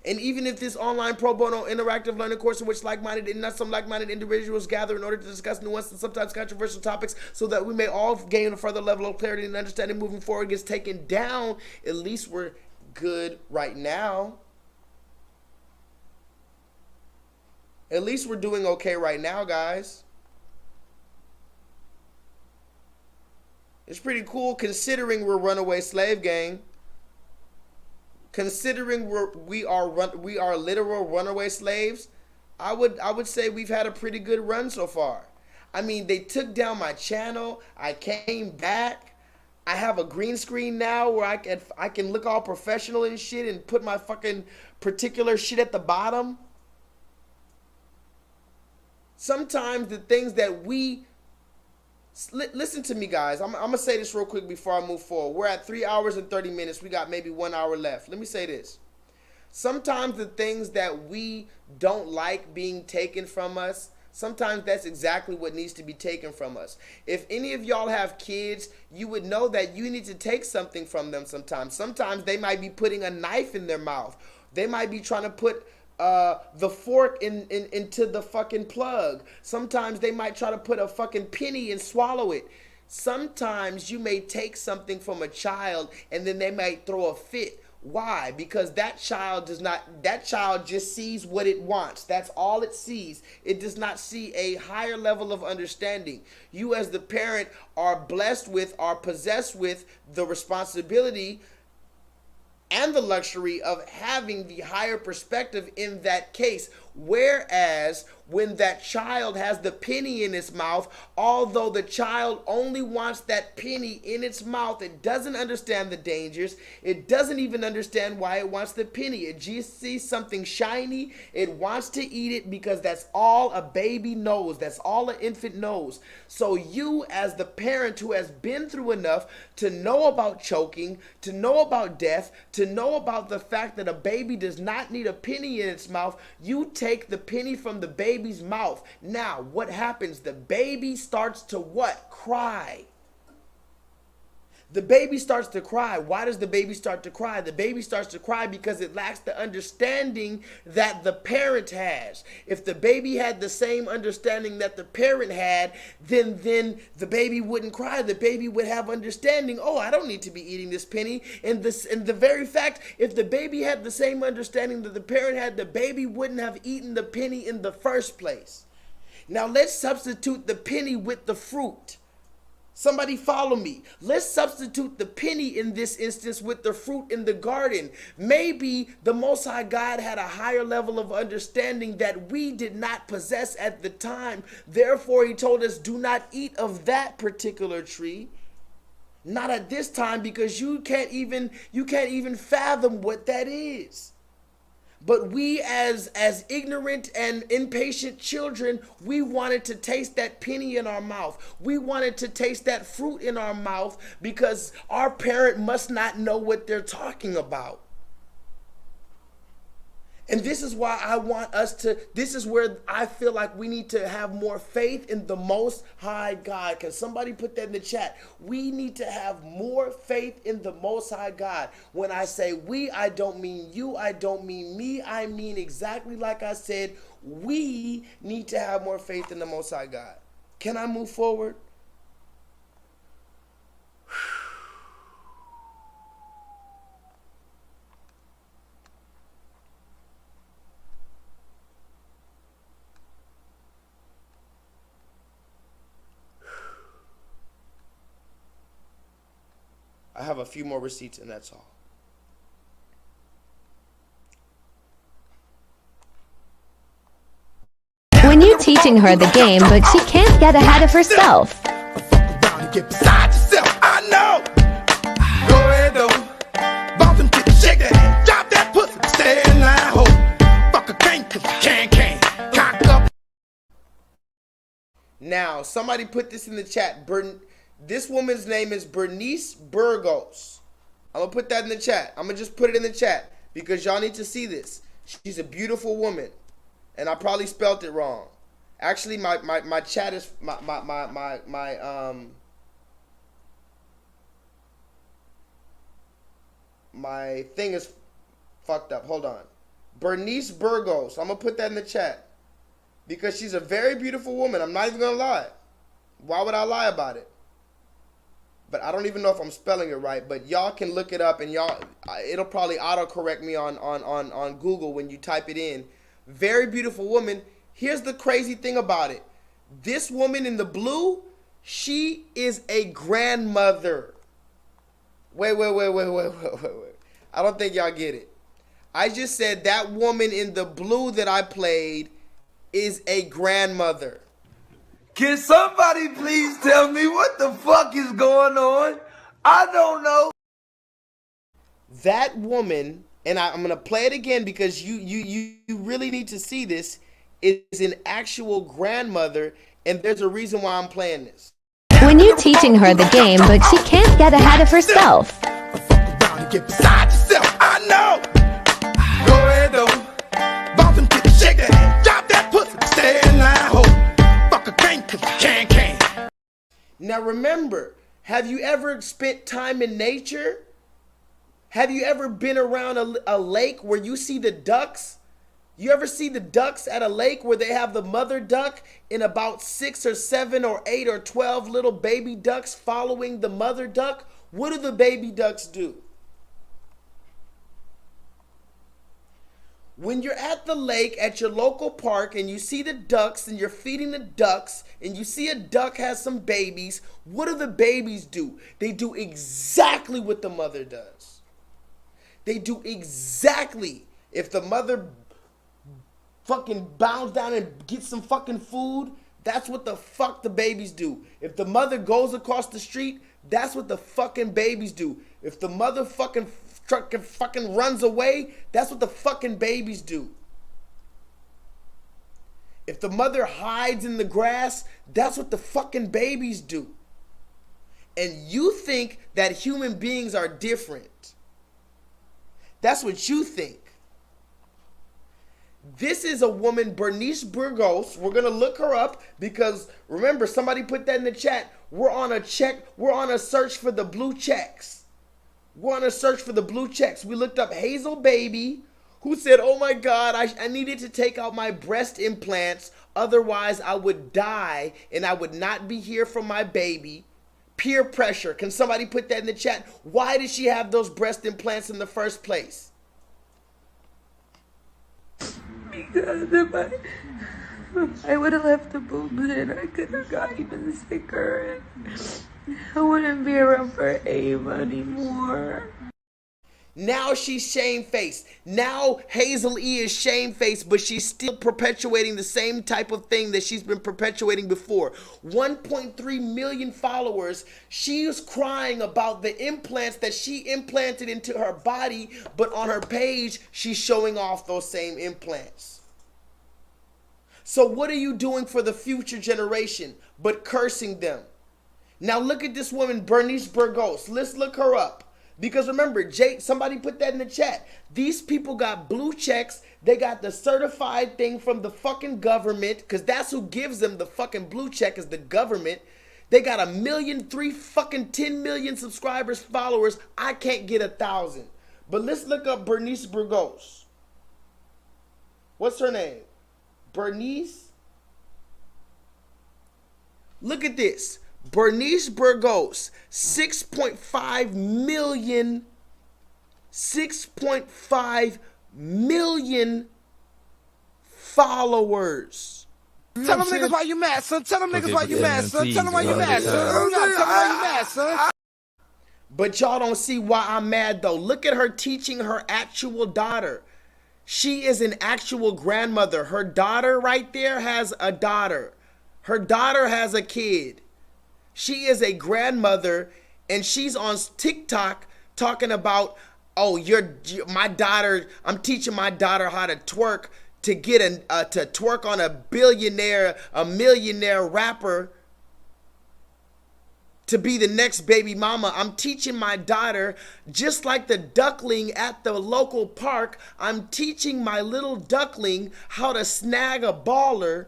And even if this online pro bono interactive learning course in which some like-minded individuals gather in order to discuss nuanced and sometimes controversial topics so that we may all gain a further level of clarity and understanding moving forward gets taken down, at least we're good right now. At least we're doing okay right now, guys. It's pretty cool considering we're runaway slave gang. Considering we are literal runaway slaves, I would say we've had a pretty good run so far. I mean, they took down my channel. I came back. I have a green screen now where I can look all professional and shit and put my fucking particular shit at the bottom. Sometimes the things that we listen to me, guys. I'm going to say this real quick before I move forward. We're at 3 hours and 30 minutes. We got maybe 1 hour left. Let me say this. Sometimes the things that we don't like being taken from us, sometimes that's exactly what needs to be taken from us. If any of y'all have kids, you would know that you need to take something from them sometimes. Sometimes they might be putting a knife in their mouth. They might be trying to put the fork into the fucking plug. Sometimes they might try to put a fucking penny and swallow it. Sometimes you may take something from a child and then they might throw a fit. Why? Because that child just sees what it wants. That's all it sees. It does not see a higher level of understanding. You as the parent are possessed with the responsibility and the luxury of having the higher perspective in that case. Whereas when that child has the penny in its mouth, although the child only wants that penny in its mouth, it doesn't understand the dangers. It doesn't even understand why it wants the penny. It just sees something shiny. It wants to eat it because that's all a baby knows. That's all an infant knows. So you as the parent who has been through enough to know about choking, to know about death, to know about the fact that a baby does not need a penny in its mouth, you take the penny from the baby's mouth. Now, what happens? The baby starts to what? Cry. The baby starts to cry. Why does the baby start to cry? The baby starts to cry because it lacks the understanding that the parent has. If the baby had the same understanding that the parent had, then the baby wouldn't cry. The baby would have understanding. Oh, I don't need to be eating this penny. And the very fact, if the baby had the same understanding that the parent had, the baby wouldn't have eaten the penny in the first place. Now let's substitute the penny with the fruit. Somebody follow me. Let's substitute the penny in this instance with the fruit in the garden. Maybe the Most High God had a higher level of understanding that we did not possess at the time. Therefore, he told us, do not eat of that particular tree. Not at this time, because you can't even fathom what that is. But we as ignorant and impatient children, we wanted to taste that penny in our mouth. We wanted to taste that fruit in our mouth because our parent must not know what they're talking about. And this is why I want us to, this is where I feel like we need to have more faith in the Most High God. Can somebody put that in the chat? We need to have more faith in the Most High God. When I say we, I don't mean you, I don't mean me, I mean exactly like I said, we need to have more faith in the Most High God. Can I move forward? I have a few more receipts and that's all. When you're teaching her the game, but she can't get ahead of herself. Get beside yourself, I know. Go ahead though. Bounce them titties, shake that ass, drop that pussy, stay in line, ho. Fuck a can't, cause you can't. Cock up. Now, somebody put this in the chat. This woman's name is Bernice Burgos. I'm going to put that in the chat. I'm going to just put it in the chat because y'all need to see this. She's a beautiful woman. And I probably spelt it wrong. Actually, my chat is, my thing is fucked up. Hold on. Bernice Burgos. I'm going to put that in the chat because she's a very beautiful woman. I'm not even going to lie. Why would I lie about it? But I don't even know if I'm spelling it right. But y'all can look it up and it'll probably autocorrect me on Google when you type it in. Very beautiful woman. Here's the crazy thing about it. This woman in the blue, she is a grandmother. Wait. I don't think y'all get it. I just said that woman in the blue that I played is a grandmother. Can somebody please tell me what the fuck is going on? I don't know. That woman, and I'm going to play it again because you really need to see this, is an actual grandmother, and there's a reason why I'm playing this. When you're teaching her the game, but she can't get ahead of herself. Get beside yourself, I know. Go ahead though. Bounce them titties, shake that ass, drop that pussy, stay in line, ho. Fuck a can't, cause you can't. Now remember, have you ever spent time in nature? Have you ever been around a lake where you see the ducks? You ever see the ducks at a lake where they have the mother duck and about 6 or 7 or 8 or 12 little baby ducks following the mother duck? What do the baby ducks do? When you're at the lake at your local park and you see the ducks and you're feeding the ducks and you see a duck has some babies, what do the babies do? They do exactly what the mother does. They do exactly. If the mother fucking bounds down and gets some fucking food, that's what the fuck the babies do. If the mother goes across the street, that's what the fucking babies do. If the mother fucking runs away, that's what the fucking babies do. If the mother hides in the grass, that's what the fucking babies do. And you think that human beings are different. That's what you think. This is a woman, Bernice Burgos. We're going to look her up because remember, somebody put that in the chat. We're on a search for the blue checks. We're on a search for the blue checks. We looked up Hazel Baby, who said, oh my God, I needed to take out my breast implants. Otherwise, I would die and I would not be here for my baby. Peer pressure. Can somebody put that in the chat? Why did she have those breast implants in the first place? Because if I would have left the boobs in, I could have got even sicker. And I wouldn't be around for Ava anymore. Now she's shamefaced. Now Hazel E is shamefaced, but she's still perpetuating the same type of thing that she's been perpetuating before. 1.3 million followers. She is crying about the implants that she implanted into her body, but on her page, she's showing off those same implants. So what are you doing for the future generation but cursing them? Now look at this woman, Bernice Burgos. Let's look her up. Because remember, somebody put that in the chat. These people got blue checks. They got the certified thing from the fucking government, because that's who gives them the fucking blue check, is the government. They got 10 million subscribers, followers. I can't get 1,000. But let's look up Bernice Burgos. What's her name? Bernice? Look at this. Bernice Burgos, 6.5 million followers. Tell them niggas why you mad, son. Tell them niggas why you mad, son. Tell them why you mad, son. Tell them why you mad, son. But y'all don't see why I'm mad, though. Look at her teaching her actual daughter. She is an actual grandmother. Her daughter right there has a daughter. Her daughter has a kid. She is a grandmother, and she's on TikTok talking about, oh, my daughter, I'm teaching my daughter how to twerk to get to twerk on a millionaire rapper to be the next baby mama. I'm teaching my daughter, just like the duckling at the local park, I'm teaching my little duckling how to snag a baller.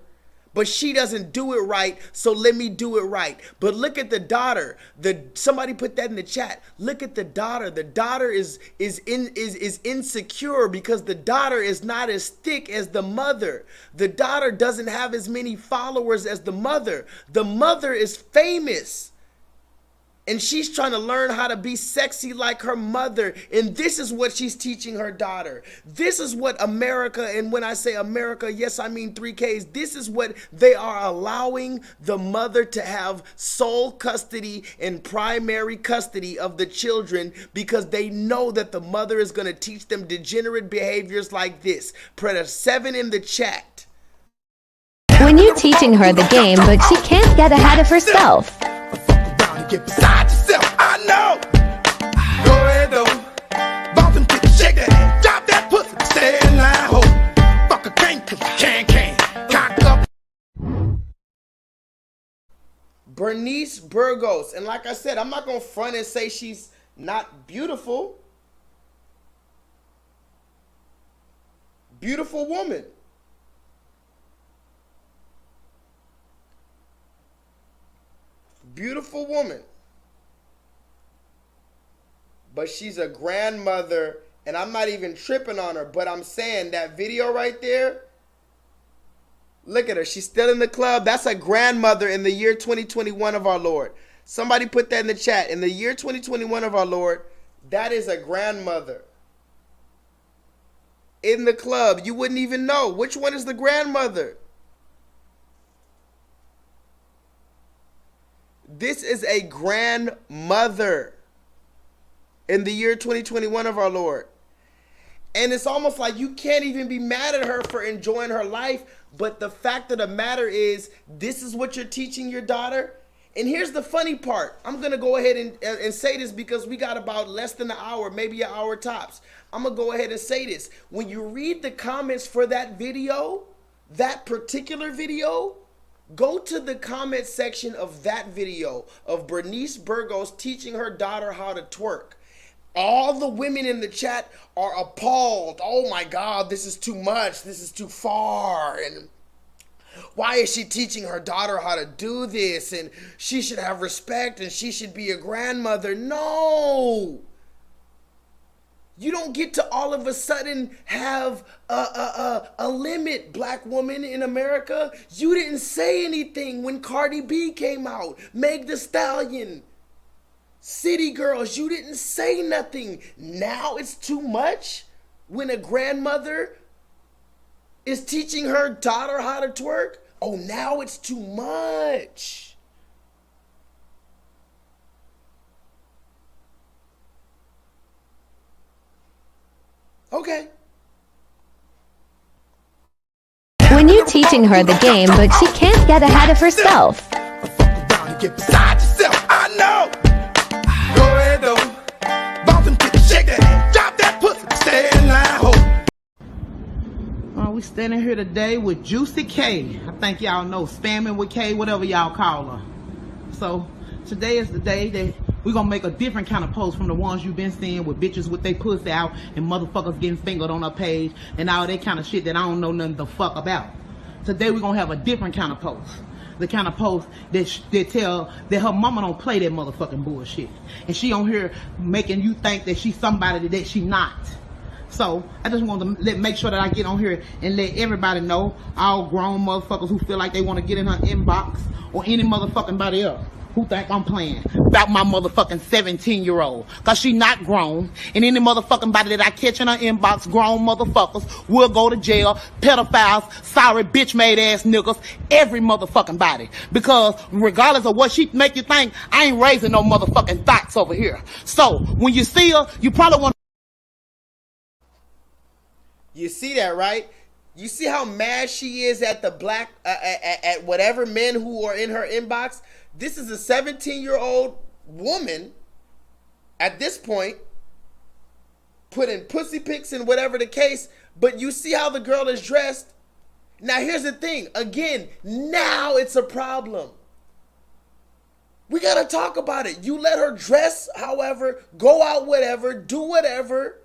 But she doesn't do it right, so let me do it right. But look at the daughter. Somebody put that in the chat. Look at the daughter. The daughter is insecure because the daughter is not as thick as the mother. The daughter doesn't have as many followers as the mother. The mother is famous. And she's trying to learn how to be sexy like her mother. And this is what she's teaching her daughter. This is what America, and when I say America, yes, I mean 3Ks. This is what they are allowing the mother to have sole custody and primary custody of the children, because they know that the mother is going to teach them degenerate behaviors like this. Put a 7 in the chat. When you're teaching her the game, but she can't get ahead of herself. Get beside yourself, I know. Go ahead though, bump and shake that ass, drop that pussy, stay in line, ho. Fuck a can't, cause you can't, cock up. Bernice Burgos, and like I said, I'm not gonna front and say she's not beautiful. Beautiful woman. Beautiful woman. But she's a grandmother, and I'm not even tripping on her, but I'm saying that video right there, look at her. She's still in the club. That's a grandmother in the year 2021 of our Lord. Somebody put that in the chat. In the year 2021 of our Lord, that is a grandmother. In the club. You wouldn't even know. Which one is the grandmother? This is a grandmother in the year 2021 of our Lord. And it's almost like you can't even be mad at her for enjoying her life. But the fact of the matter is, this is what you're teaching your daughter. And here's the funny part. I'm going to go ahead and say this because we got about less than an hour, maybe an hour tops. I'm going to go ahead and say this. When you read the comments for that video, that particular video, go to the comment section of that video of Bernice Burgos teaching her daughter how to twerk. All the women in the chat are appalled. Oh my God, this is too much. This is too far. And why is she teaching her daughter how to do this? And she should have respect and she should be a grandmother. No. You don't get to all of a sudden have a limit, black woman in America. You didn't say anything when Cardi B came out. Meg Thee Stallion. City Girls, you didn't say nothing. Now it's too much when a grandmother is teaching her daughter how to twerk. Oh, now it's too much. Okay. When you're teaching her the game, but she can't get ahead of herself. Get beside yourself, I know. Go ahead though, bump and shake that ass, drop that pussy, stay in line, ho. We standing here today with Juicy K. I think y'all know, spamming with K, whatever y'all call her. So today is the day that we're gonna make a different kind of post from the ones you've been seeing with bitches with they pussy out and motherfuckers getting fingered on her page and all that kind of shit that I don't know nothing the fuck about. Today we're gonna have a different kind of post. The kind of post that tell that her mama don't play that motherfucking bullshit. And she on here making you think that she's somebody that she not. So I just want to make sure that I get on here and let everybody know, all grown motherfuckers who feel like they want to get in her inbox or any motherfucking body else who think I'm playing about my motherfucking 17-year-old. Cause she not grown. And any motherfucking body that I catch in her inbox, grown motherfuckers, will go to jail. Pedophiles, sorry bitch made ass niggas, every motherfucking body. Because regardless of what she make you think, I ain't raising no motherfucking thoughts over here. So when you see her, you probably want. You see that, right? You see how mad she is at the black, at whatever men who are in her inbox? This is a 17-year-old woman at this point putting pussy pics and whatever the case, but you see how the girl is dressed? Now here's the thing, again, now it's a problem. We gotta talk about it. You let her dress however, go out whatever, do whatever,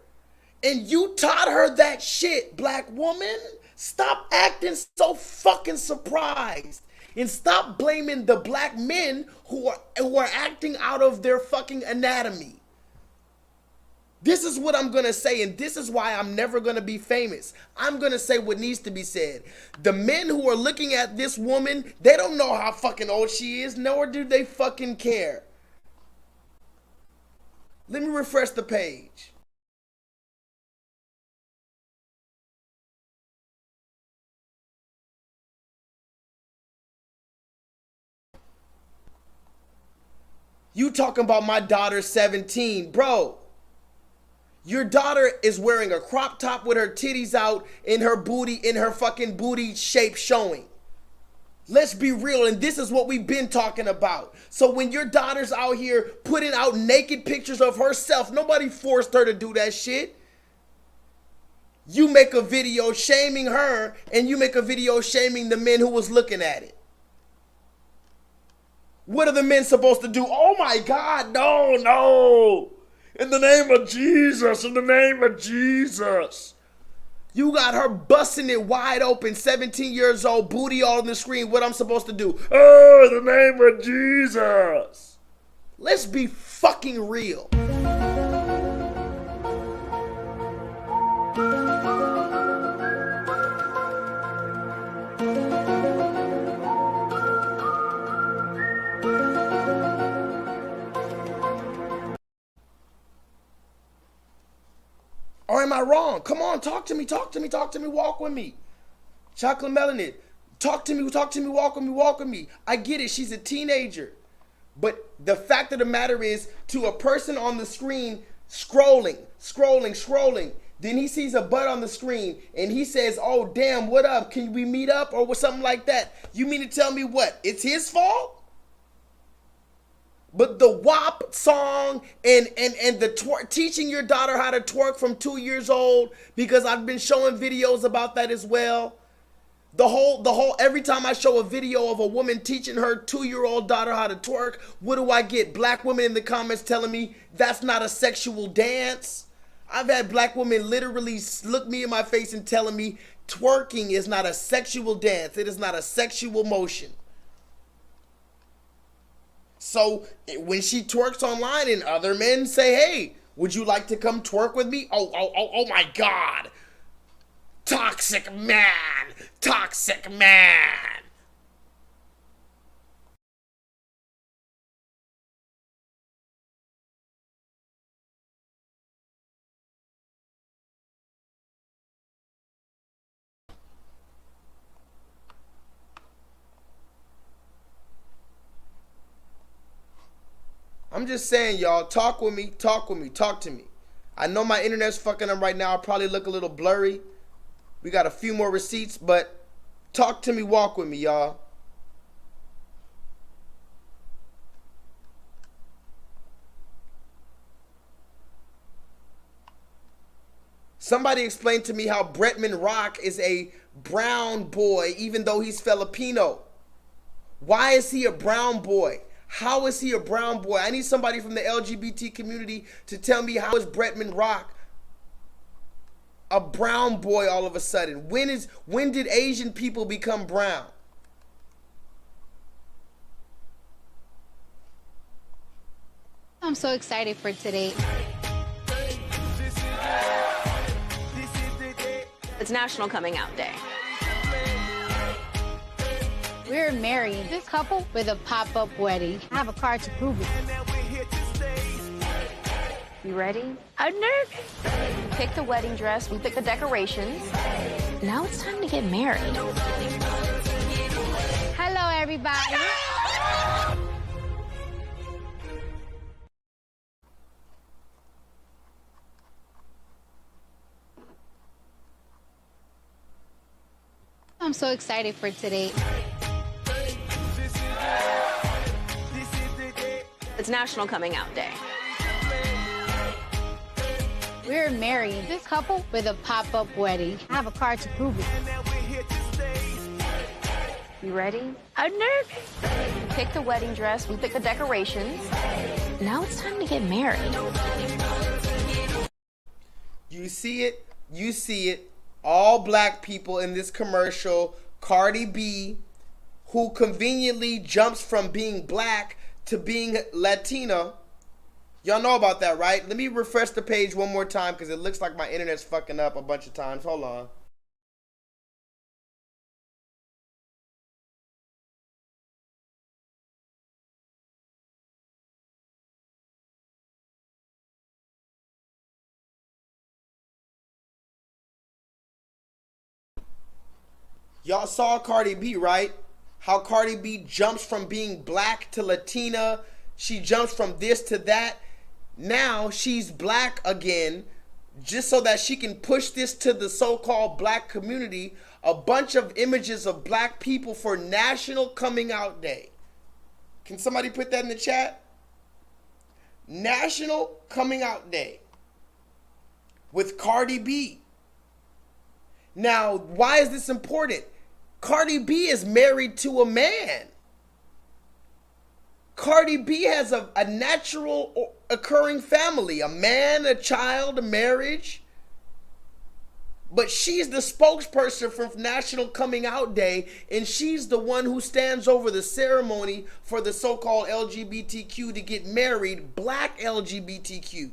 and you taught her that shit, black woman. Stop acting so fucking surprised. And stop blaming the black men who are acting out of their fucking anatomy. This is what I'm going to say, and this is why I'm never going to be famous. I'm going to say what needs to be said. The men who are looking at this woman, they don't know how fucking old she is, nor do they fucking care. Let me refresh the page. You talking about my daughter's 17. Bro, your daughter is wearing a crop top with her titties out and her booty, in her fucking booty shape showing. Let's be real, and this is what we've been talking about. So when your daughter's out here putting out naked pictures of herself, nobody forced her to do that shit. You make a video shaming her, and you make a video shaming the men who was looking at it. What are the men supposed to do? Oh my God, no, no. In the name of Jesus, in the name of Jesus. You got her busting it wide open, 17 years old, booty all on the screen. What I'm supposed to do? Oh, in the name of Jesus. Let's be fucking real. Or am I wrong? Come on, talk to me, walk with me. Chocolate Melanin, talk to me, walk with me. I get it, she's a teenager. But the fact of the matter is, to a person on the screen scrolling, then he sees a butt on the screen and he says, oh damn, what up? Can we meet up or something like that? You mean to tell me what? It's his fault? But the WAP song and the teaching your daughter how to twerk from 2 years old, because I've been showing videos about that as well. Every time I show a video of a woman teaching her 2-year-old daughter how to twerk, what do I get? Black women in the comments telling me that's not a sexual dance. I've had black women literally look me in my face and telling me twerking is not a sexual dance. It is not a sexual motion. So when she twerks online and other men say, hey, would you like to come twerk with me? Oh my God. Toxic man. Toxic man. I'm just saying, y'all, talk with me, talk with me, talk to me. I know my internet's fucking up right now. I'll probably look a little blurry. We got a few more receipts, but talk to me, walk with me, y'all. Somebody explained to me how Bretman Rock is a brown boy, even though he's Filipino. Why is he a brown boy? How is he a brown boy? I need somebody from the LGBT community to tell me, how is Bretman Rock a brown boy all of a sudden? When did Asian people become brown? I'm so excited for today. It's National Coming Out Day. We're married. This couple with a pop-up wedding. I have a card to prove it. You ready? I'm nervous. Pick the wedding dress. We pick the decorations. Now it's time to get married. Hello, everybody. I'm so excited for today. It's National Coming Out Day. We're married. This couple with a pop-up wedding. I have a card to prove it. You ready? I'm nervous. Pick the wedding dress. We pick the decorations. Now it's time to get married. You see it. You see it. All black people in this commercial. Cardi B, who conveniently jumps from being black to being Latina. Y'all know about that, right? Let me refresh the page one more time because it looks like my internet's fucking up a bunch of times. Hold on. Y'all saw Cardi B, right? How Cardi B jumps from being black to Latina. She jumps from this to that. Now she's black again, just so that she can push this to the so-called black community. A bunch of images of black people for National Coming Out Day. Can somebody put that in the chat? National Coming Out Day with Cardi B. Now, why is this important? Cardi B is married to a man. Cardi B has a natural occurring family, a man, a child, a marriage. But she's the spokesperson for National Coming Out Day, and she's the one who stands over the ceremony for the so-called LGBTQ to get married, black LGBTQ.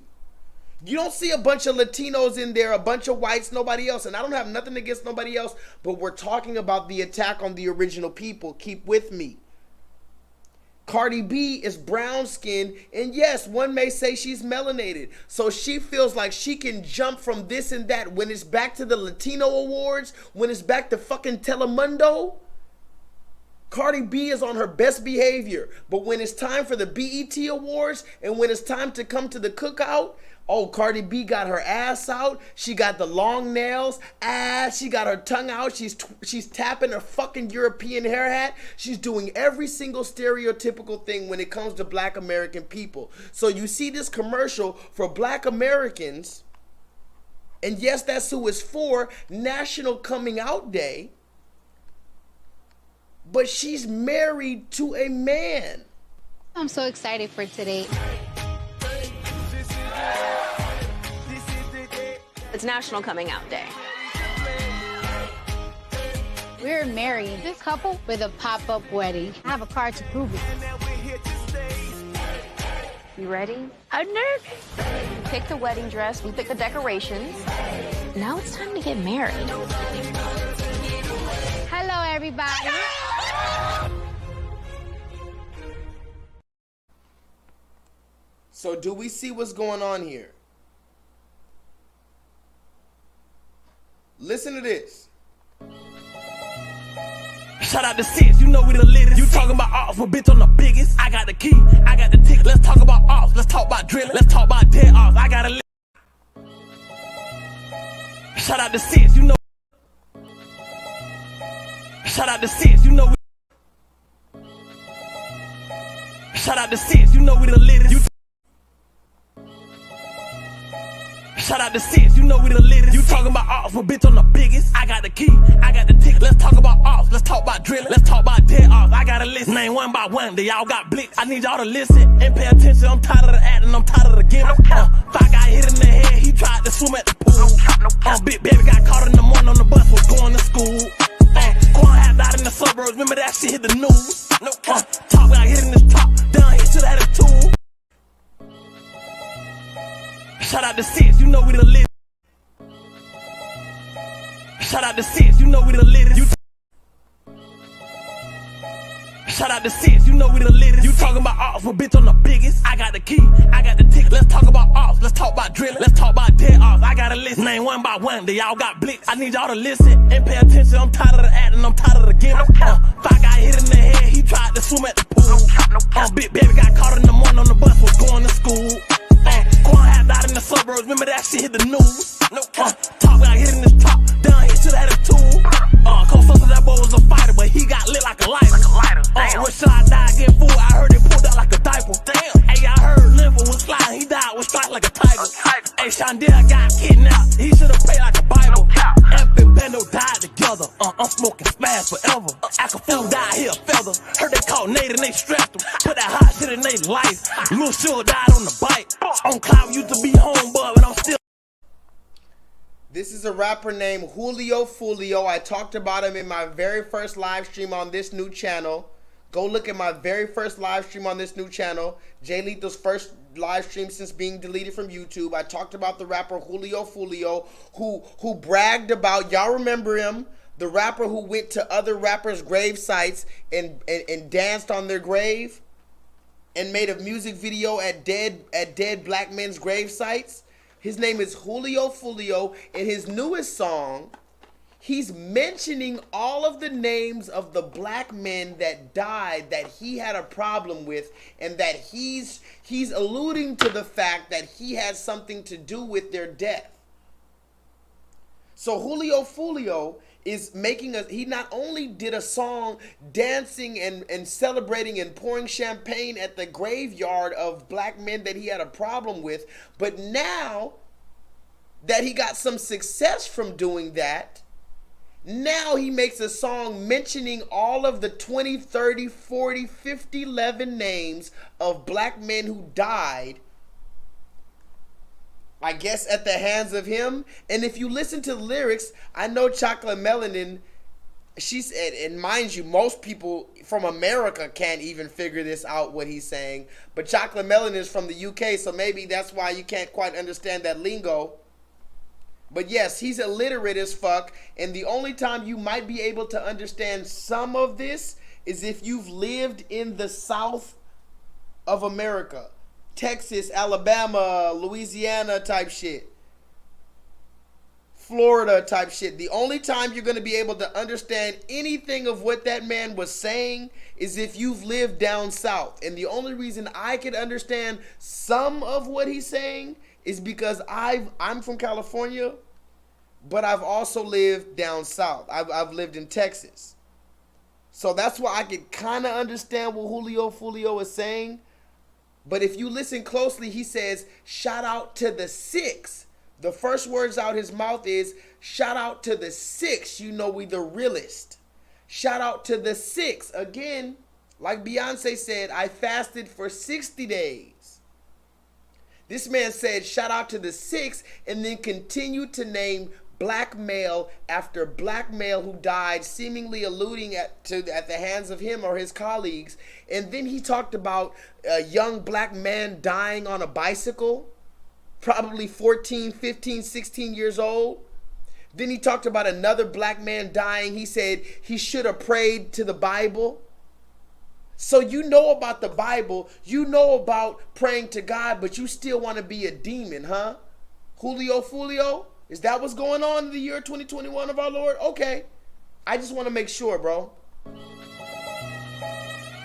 You don't see a bunch of Latinos in there, a bunch of whites, nobody else. And I don't have nothing against nobody else, but we're talking about the attack on the original people. Keep with me. Cardi B is brown skinned, and yes, one may say she's melanated. So she feels like she can jump from this and that. When it's back to the Latino Awards, when it's back to fucking Telemundo, Cardi B is on her best behavior. But when it's time for the BET Awards and when it's time to come to the cookout, oh, Cardi B got her ass out. She got the long nails, ass. She got her tongue out. She's tapping her fucking European hair hat. She's doing every single stereotypical thing when it comes to black American people. So you see this commercial for black Americans, and yes, that's who it's for, National Coming Out Day. but she's married to a man. I'm so excited for today. It's National Coming Out Day. We're married. This couple with a pop-up wedding. I have a card to prove it. You ready? I'm nervous. Pick the wedding dress, we pick the decorations. Now it's time to get married. Hello, everybody. So do we see what's going on here? Listen to this. Shout out to Sis, you know we the latest. You talking about ops, but bitch, I'm the biggest. I got the key, I got the tick. Let's talk about ops, let's talk about drilling. Let's talk about dead ops, I got a list. Shout out to Sis, you know. Shout out to Sis, you know we. Shout out to Sis, you know we the latest. Shout out to Sis, you know we the latest. You talking about ops, but bitch, I'm the biggest. I got the key, I got the tick. Let's talk about ops, let's talk about drilling. Let's talk about dead ops, I got a list. Name one by one, they all got blicks. I need y'all to listen and pay attention. I'm tired of the acting, I'm tired of the gimmick. Five got hit in the head, he tried to swim at the pool. Big baby got caught in the morning on the bus, was going to school. Quan had died in the suburbs, remember that shit hit the news. Talk got hit in this top, down he should've had a tool. Shout out to Sis, you know we the lit. Shout out to Sis, you know we the latest. Shout out to Sis, you know we the latest. You talking about ops, but bitch, I'm the biggest. I got the key, I got the tick. Let's talk about ops, let's talk about drilling. Let's talk about dead ops, I got a list. Name one by one, they all got blicks. I need y'all to listen and pay attention. I'm tired of the acting, I'm tired of the gimmick. Five got hit in the head, he tried to swim at the pool. Big baby got caught in the morning on the bus, was going to school. Quan had died in the suburbs, remember that shit hit the news. Talk got hit in this top, down he should've had a tool. Cause some of that boy was a fighter, but he got lit like a lighter. When should I die, get fooled? I heard it pulled out like a diaper. Damn. Hey, I heard Linford was flying, he died with strike like a tiger. Hey, Shondell got kidnapped, he should've paid like a Bible. Amp and Bendo died together. I'm smoking smash forever. Acapulco died here, feather. Heard they called Nate and they strapped him. Put that hot shit in their life. Lil Sugar died on the bike. On cloud used to be home, but I'm still. This is a rapper named Julio Fulio. I talked about him in my very first live stream on this new channel. Go look at my very first live stream on this new channel. J-Lethal's first live stream since being deleted from YouTube. I talked about the rapper Julio Fulio who bragged about, y'all remember him, the rapper who went to other rappers' grave sites and danced on their grave and made a music video at dead black men's grave sites. His name is Julio Fulio. In his newest song, he's mentioning all of the names of the black men that died that he had a problem with, and that he's alluding to the fact that he had something to do with their death. So Julio Fulio is making he not only did a song dancing and celebrating and pouring champagne at the graveyard of black men that he had a problem with, but now that he got some success from doing that, now he makes a song mentioning all of the 20, 30, 40, 50, 11 names of black men who died, I guess, at the hands of him. And if you listen to the lyrics, I know Chocolate Melanin, she said, and mind you, most people from America can't even figure this out, what he's saying. But Chocolate Melanin is from the UK, so maybe that's why you can't quite understand that lingo. But yes, he's illiterate as fuck, and the only time you might be able to understand some of this is if you've lived in the South of America. Texas, Alabama, Louisiana type shit. Florida type shit. The only time you're going to be able to understand anything of what that man was saying is if you've lived down south. And the only reason I could understand some of what he's saying is because I'm from California, but I've also lived down south. I've lived in Texas. So that's why I could kind of understand what Julio Fulio is saying. But if you listen closely, he says, shout out to the 6. The first words out his mouth is, shout out to the 6. You know we the realest. Shout out to the 6. Again, like Beyonce said, I fasted for 60 days. This man said, shout out to the 6, and then continued to name black male after black male who died, seemingly alluding at the hands of him or his colleagues. And then he talked about a young black man dying on a bicycle, probably 14, 15, 16 years old. Then he talked about another black man dying. He said he should have prayed to the Bible. So you know about the Bible, you know about praying to God, but you still want to be a demon, huh? Julio Fulio? Is that what's going on in the year 2021 of our Lord? Okay. I just want to make sure, bro.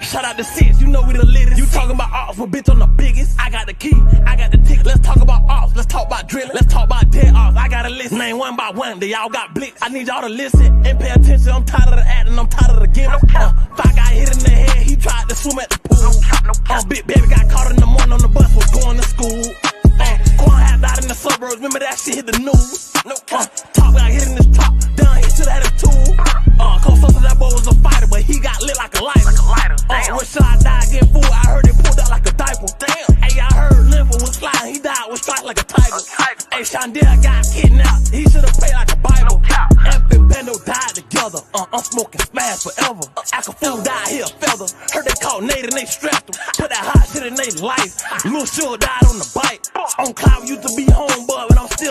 Shout out to Sis, you know we the latest. You talking about ops, but bitch, I'm the biggest. I got the key, I got the ticket. Let's talk about ops, let's talk about drilling. Let's talk about dead ops. I got a list, name one by one. They all got blitz. I need y'all to listen and pay attention. I'm tired of the acting, I'm tired of the gimmick. Five got hit in the head, he tried to swim at the pool. Big baby got caught in the morning on the bus, was going to school. Quan had died in the suburbs, remember that shit hit the news. Talk about hitting this top, down he should've had a tool. Cause some of that boy was a fighter, but he got lit like a lighter. When Shaw died getting fooled, I heard it pulled out like a diaper. Damn. Hey, I heard Lympho was flying, he died with stripes like a tiger. Hey, Shondell got kidnapped, he should've prayed like a Bible. Amp and Bendo died together. I'm smoking smash forever. Acapulco died here, feather. Heard they called Nate and they strapped him. Put that hot shit in their life. Lil Sugar died on the bike. On cloud used to be home, but I'm still.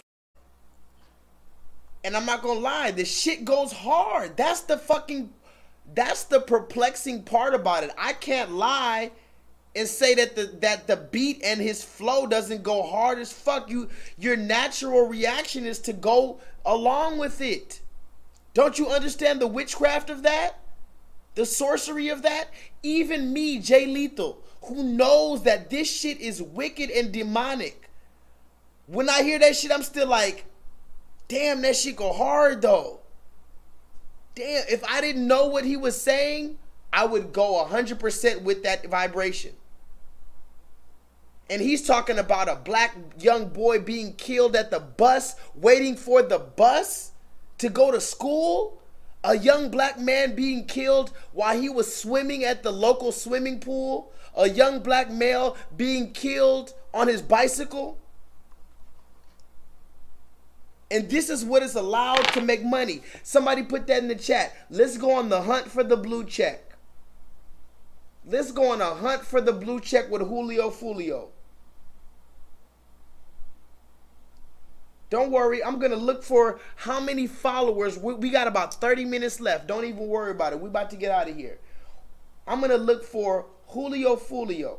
And I'm not gonna lie, this shit goes hard. That's the perplexing part about it. I can't lie and say that the beat and his flow doesn't go hard as fuck. Your natural reaction is to go along with it. Don't you understand the witchcraft of that? The sorcery of that? Even me, J-Lethal, who knows that this shit is wicked and demonic. When I hear that shit, I'm still like, damn, that shit go hard though. Damn, if I didn't know what he was saying, I would go 100% with that vibration. And he's talking about a black young boy being killed at the bus, waiting for the bus to go to school. A young black man being killed while he was swimming at the local swimming pool. A young black male being killed on his bicycle. And this is what is allowed to make money. Somebody put that in the chat. Let's go on the hunt for the blue check. Let's go on a hunt for the blue check with Julio Fulio. Don't worry, I'm going to look for how many followers. We got about 30 minutes left. Don't even worry about it. We're about to get out of here. I'm going to look for Julio Fulio.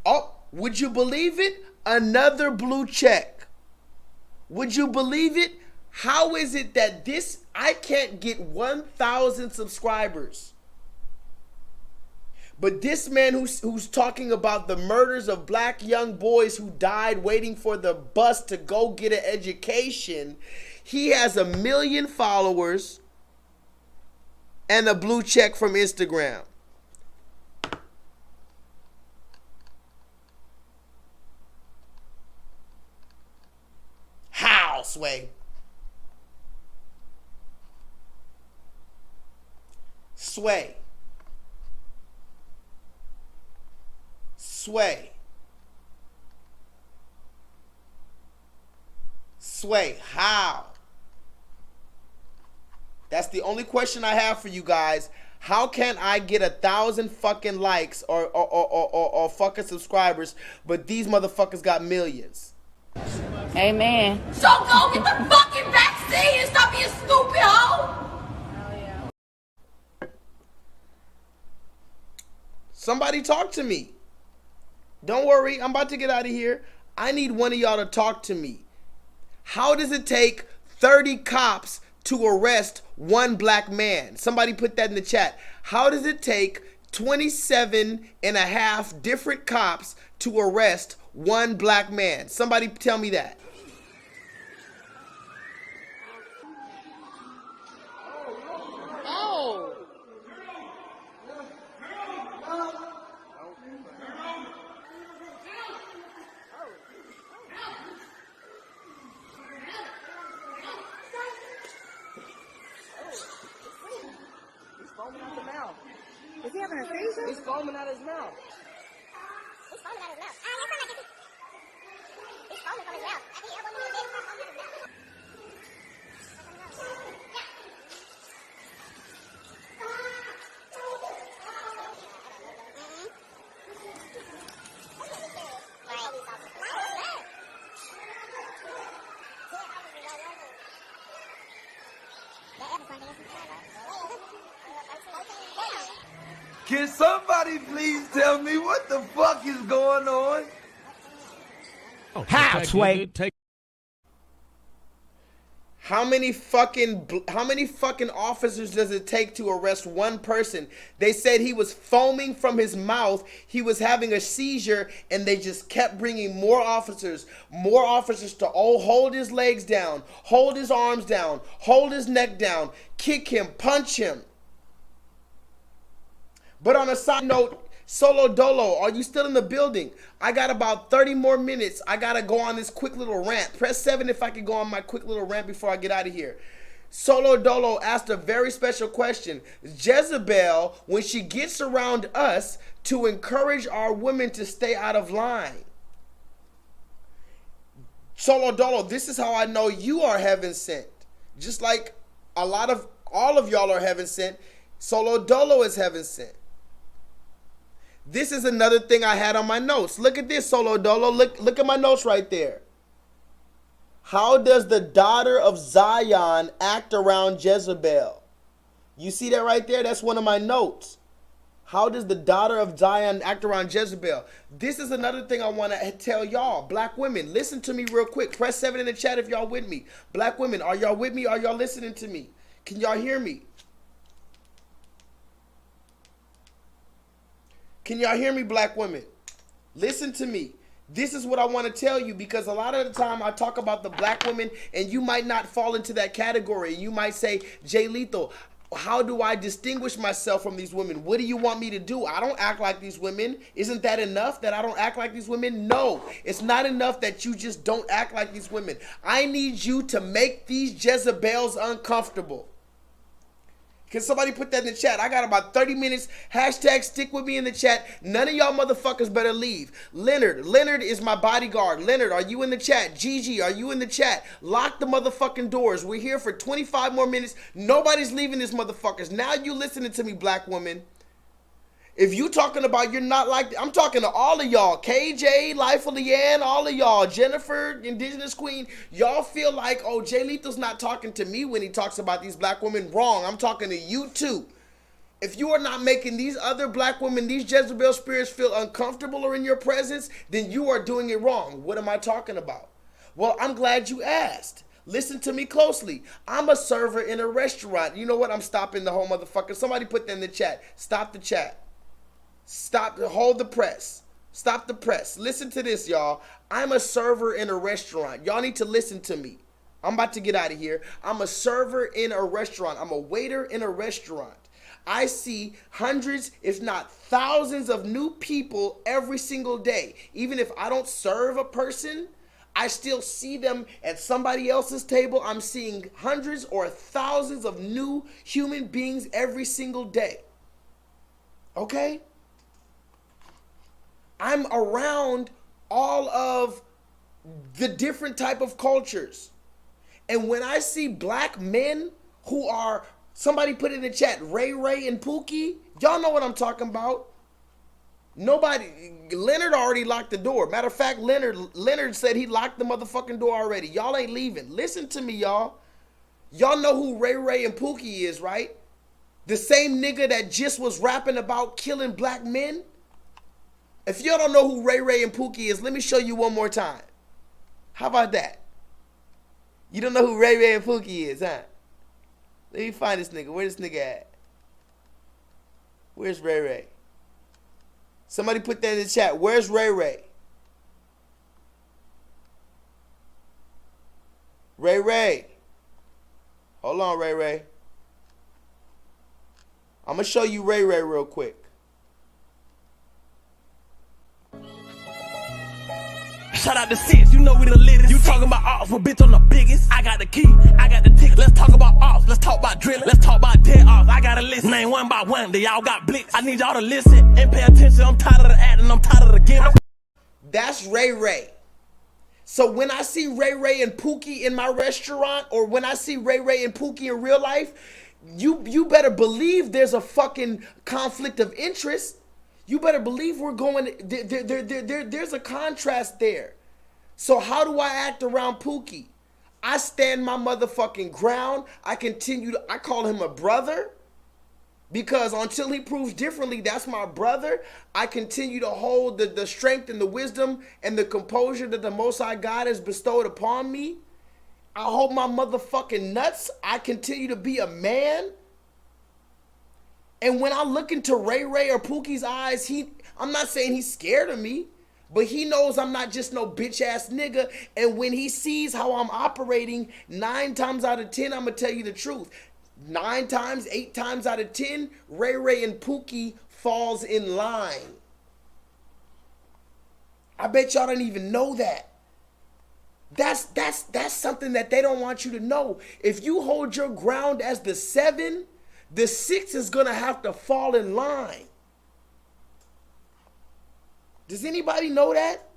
Oh. Would you believe it? Another blue check. Would you believe it? How is it that I can't get 1,000 subscribers? But this man who's talking about the murders of black young boys who died waiting for the bus to go get an education, he has 1 million followers and a blue check from Instagram. How, Sway? Sway. Sway. Sway, how? That's the only question I have for you guys. How can I get 1,000 fucking likes or fucking subscribers, but these motherfuckers got millions? Amen. So go get the fucking vaccine and stop being stupid, hoe. Somebody talk to me. Don't worry, I'm about to get out of here. I need one of y'all to talk to me. How does it take 30 cops to arrest one black man? Somebody put that in the chat. How does it take 27 and a half different cops to arrest one black man? Somebody tell me that. Oh. Is he having a seizure? He's foaming out his mouth. He's foaming out his mouth. That's not like it. He's foaming from his mouth. I think everyone knows he's foaming out his mouth. Can somebody please tell me what the fuck is going on? How, Sway? How many fucking officers does it take to arrest one person? They said he was foaming from his mouth, he was having a seizure, and they just kept bringing more officers to hold his legs down, hold his arms down, hold his neck down, kick him, punch him. But on a side note, Solo Dolo, are you still in the building? I got about 30 more minutes. I got to go on this quick little rant. Press 7 if I can go on my quick little rant before I get out of here. Solo Dolo asked a very special question. Jezebel, when she gets around us to encourage our women to stay out of line. Solo Dolo, this is how I know you are heaven sent. Just like all of y'all are heaven sent, Solo Dolo is heaven sent. This is another thing I had on my notes. Look at this, Solo Dolo. Look at my notes right there. How does the daughter of Zion act around Jezebel? You see that right there? That's one of my notes. How does the daughter of Zion act around Jezebel? This is another thing I want to tell y'all. Black women, listen to me real quick. Press 7 in the chat if y'all with me. Black women, are y'all with me? Are y'all listening to me? Can y'all hear me? Can y'all hear me, black women? Listen to me. This is what I want to tell you, because a lot of the time I talk about the black women and you might not fall into that category. You might say, J-Lethal, how do I distinguish myself from these women? What do you want me to do? I don't act like these women. Isn't that enough that I don't act like these women? No, it's not enough that you just don't act like these women. I need you to make these Jezebels uncomfortable. Can somebody put that in the chat? I got about 30 minutes. Hashtag stick with me in the chat. None of y'all motherfuckers better leave. Leonard is my bodyguard. Leonard, are you in the chat? Gigi, are you in the chat? Lock the motherfucking doors. We're here for 25 more minutes. Nobody's leaving this motherfuckers. Now you listening to me, black woman. If you talking about you're not like, I'm talking to all of y'all. KJ, Life of Leanne, all of y'all. Jennifer, Indigenous Queen. Y'all feel like, oh, J-Lethal's not talking to me when he talks about these black women. Wrong. I'm talking to you too. If you are not making these other black women, these Jezebel spirits feel uncomfortable or in your presence, then you are doing it wrong. What am I talking about? Well, I'm glad you asked. Listen to me closely. I'm a server in a restaurant. You know what? I'm stopping the whole motherfucker. Somebody put that in the chat. Stop the chat. Stop, hold the press. Stop the press. Listen to this, y'all. I'm a server in a restaurant. Y'all need to listen to me. I'm about to get out of here. I'm a server in a restaurant. I'm a waiter in a restaurant. I see hundreds, if not thousands of new people every single day. Even if I don't serve a person, I still see them at somebody else's table. I'm seeing hundreds or thousands of new human beings every single day. Okay? I'm around all of the different type of cultures. And when I see black men who are, somebody put in the chat, Ray and Pookie, y'all know what I'm talking about. Nobody, Leonard already locked the door. Matter of fact, Leonard said he locked the motherfucking door already. Y'all ain't leaving. Listen to me, y'all. Y'all know who Ray and Pookie is, right? The same nigga that just was rapping about killing black men. If y'all don't know who Ray and Pookie is, let me show you one more time. How about that? You don't know who Ray and Pookie is, huh? Let me find this nigga. Where's this nigga at? Where's Ray? Somebody put that in the chat. Where's Ray? Ray. Hold on, Ray. I'm going to show you Ray real quick. Shout out to Sis, you know we the latest. You talking about ops, but bitch, I'm the biggest. I got the key, I got the tick. Let's talk about ops, let's talk about drilling. Let's talk about dead ops. I got a list, name one by one. They all got blitz. I need y'all to listen and pay attention. I'm tired of the acting, I'm tired of the gimmick. That's Ray Ray. So when I see Ray Ray and Pookie in my restaurant, or when I see Ray Ray and Pookie in real life, you better believe there's a fucking conflict of interest. You better believe we're going, there's a contrast there. So how do I act around Pookie? I stand my motherfucking ground. I call him a brother, because until he proves differently, that's my brother. I continue to hold the strength and the wisdom and the composure that the Most High God has bestowed upon me. I hold my motherfucking nuts. I continue to be a man. And when I look into Ray Ray or Pookie's eyes, I'm not saying he's scared of me, but he knows I'm not just no bitch ass nigga. And when he sees how I'm operating, 9 times out of 10, I'm gonna tell you the truth. 8 times out of 10, Ray Ray and Pookie falls in line. I bet y'all don't even know that. That's something that they don't want you to know. If you hold your ground as the 7, the 6 is gonna have to fall in line. Does anybody know that?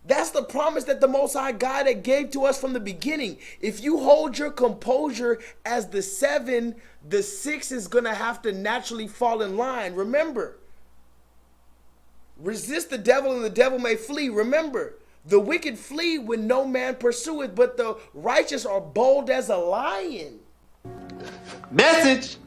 That's the promise that the Most High God had gave to us from the beginning. If you hold your composure as the 7, the 6 is gonna have to naturally fall in line. Remember, resist the devil and the devil may flee. Remember, the wicked flee when no man pursueth, but the righteous are bold as a lion. Message.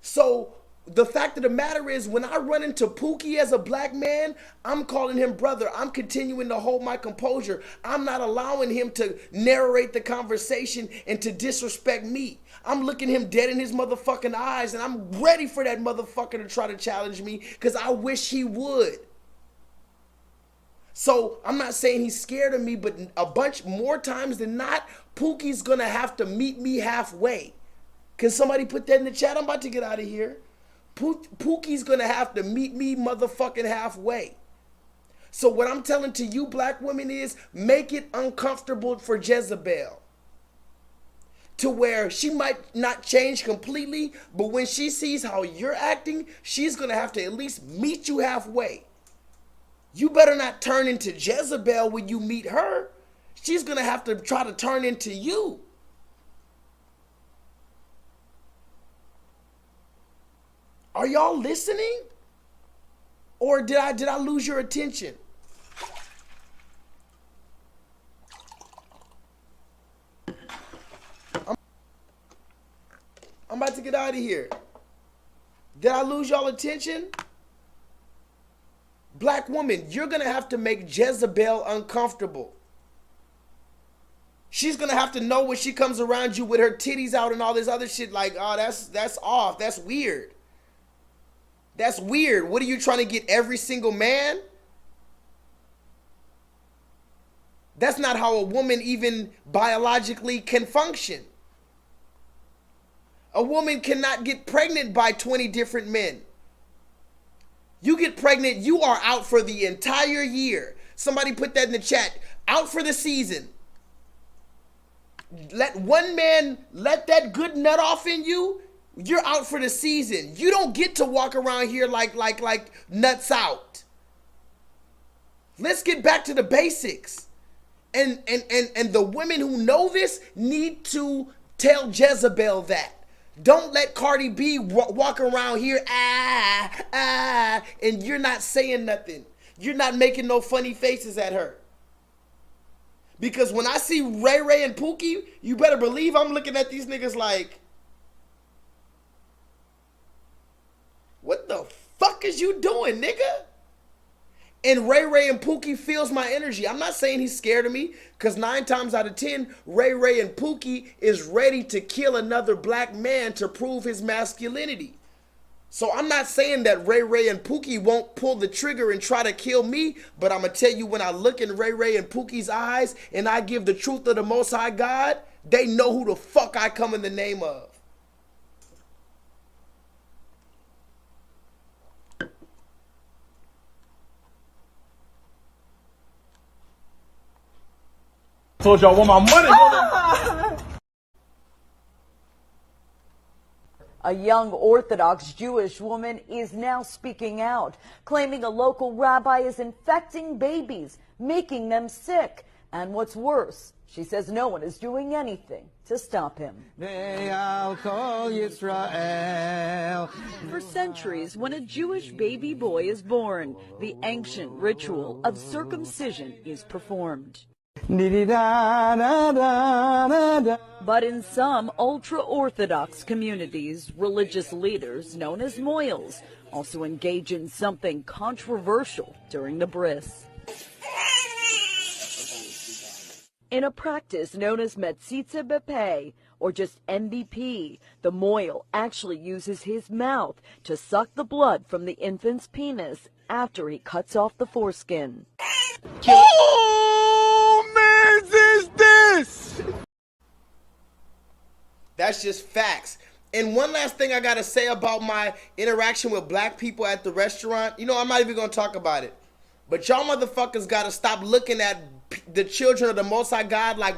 So the fact of the matter is, when I run into Pookie as a black man, I'm calling him brother. I'm continuing to hold my composure. I'm not allowing him to narrate the conversation and to disrespect me. I'm looking him dead in his motherfucking eyes, and I'm ready for that motherfucker to try to challenge me, because I wish he would. So I'm not saying he's scared of me, but a bunch more times than not, Pookie's gonna have to meet me halfway. Can somebody put that in the chat? I'm about to get out of here. Pookie's gonna have to meet me motherfucking halfway. So what I'm telling to you black women is, make it uncomfortable for Jezebel. To where she might not change completely, but when she sees how you're acting, she's gonna have to at least meet you halfway. You better not turn into Jezebel when you meet her. She's gonna have to try to turn into you. Are y'all listening? Or did I lose your attention? I'm about to get out of here. Did I lose y'all attention? Black woman, you're gonna have to make Jezebel uncomfortable. She's gonna have to know when she comes around you with her titties out and all this other shit, like, oh, that's off, that's weird. That's weird. What are you trying to get every single man? That's not how a woman even biologically can function. A woman cannot get pregnant by 20 different men. You get pregnant, you are out for the entire year. Somebody put that in the chat. Out for the season. Let one man let that good nut off in you, you're out for the season. You don't get to walk around here like nuts out. Let's get back to the basics. And the women who know this need to tell Jezebel that. Don't let Cardi B walk around here, and you're not saying nothing. You're not making no funny faces at her. Because when I see Ray Ray and Pookie, you better believe I'm looking at these niggas like, what the fuck is you doing, nigga? And Ray Ray and Pookie feels my energy. I'm not saying he's scared of me, because 9 times out of 10, Ray Ray and Pookie is ready to kill another black man to prove his masculinity. So I'm not saying that Ray Ray and Pookie won't pull the trigger and try to kill me, but I'm going to tell you, when I look in Ray Ray and Pookie's eyes and I give the truth of the Most High God, they know who the fuck I come in the name of. Told y'all I want my money. A young Orthodox Jewish woman is now speaking out, claiming a local rabbi is infecting babies, making them sick. And what's worse, she says no one is doing anything to stop him. For centuries, when a Jewish baby boy is born, the ancient ritual of circumcision is performed. But in some ultra-Orthodox communities, religious leaders known as moyals also engage in something controversial during the bris. In a practice known as Metzitza B'Peh, or just MBP, the moyal actually uses his mouth to suck the blood from the infant's penis after he cuts off the foreskin. Is this? That's just facts. And one last thing I gotta say about my interaction with black people at the restaurant. You know, I'm not even gonna talk about it. But y'all motherfuckers gotta stop looking at the children of the Most High God like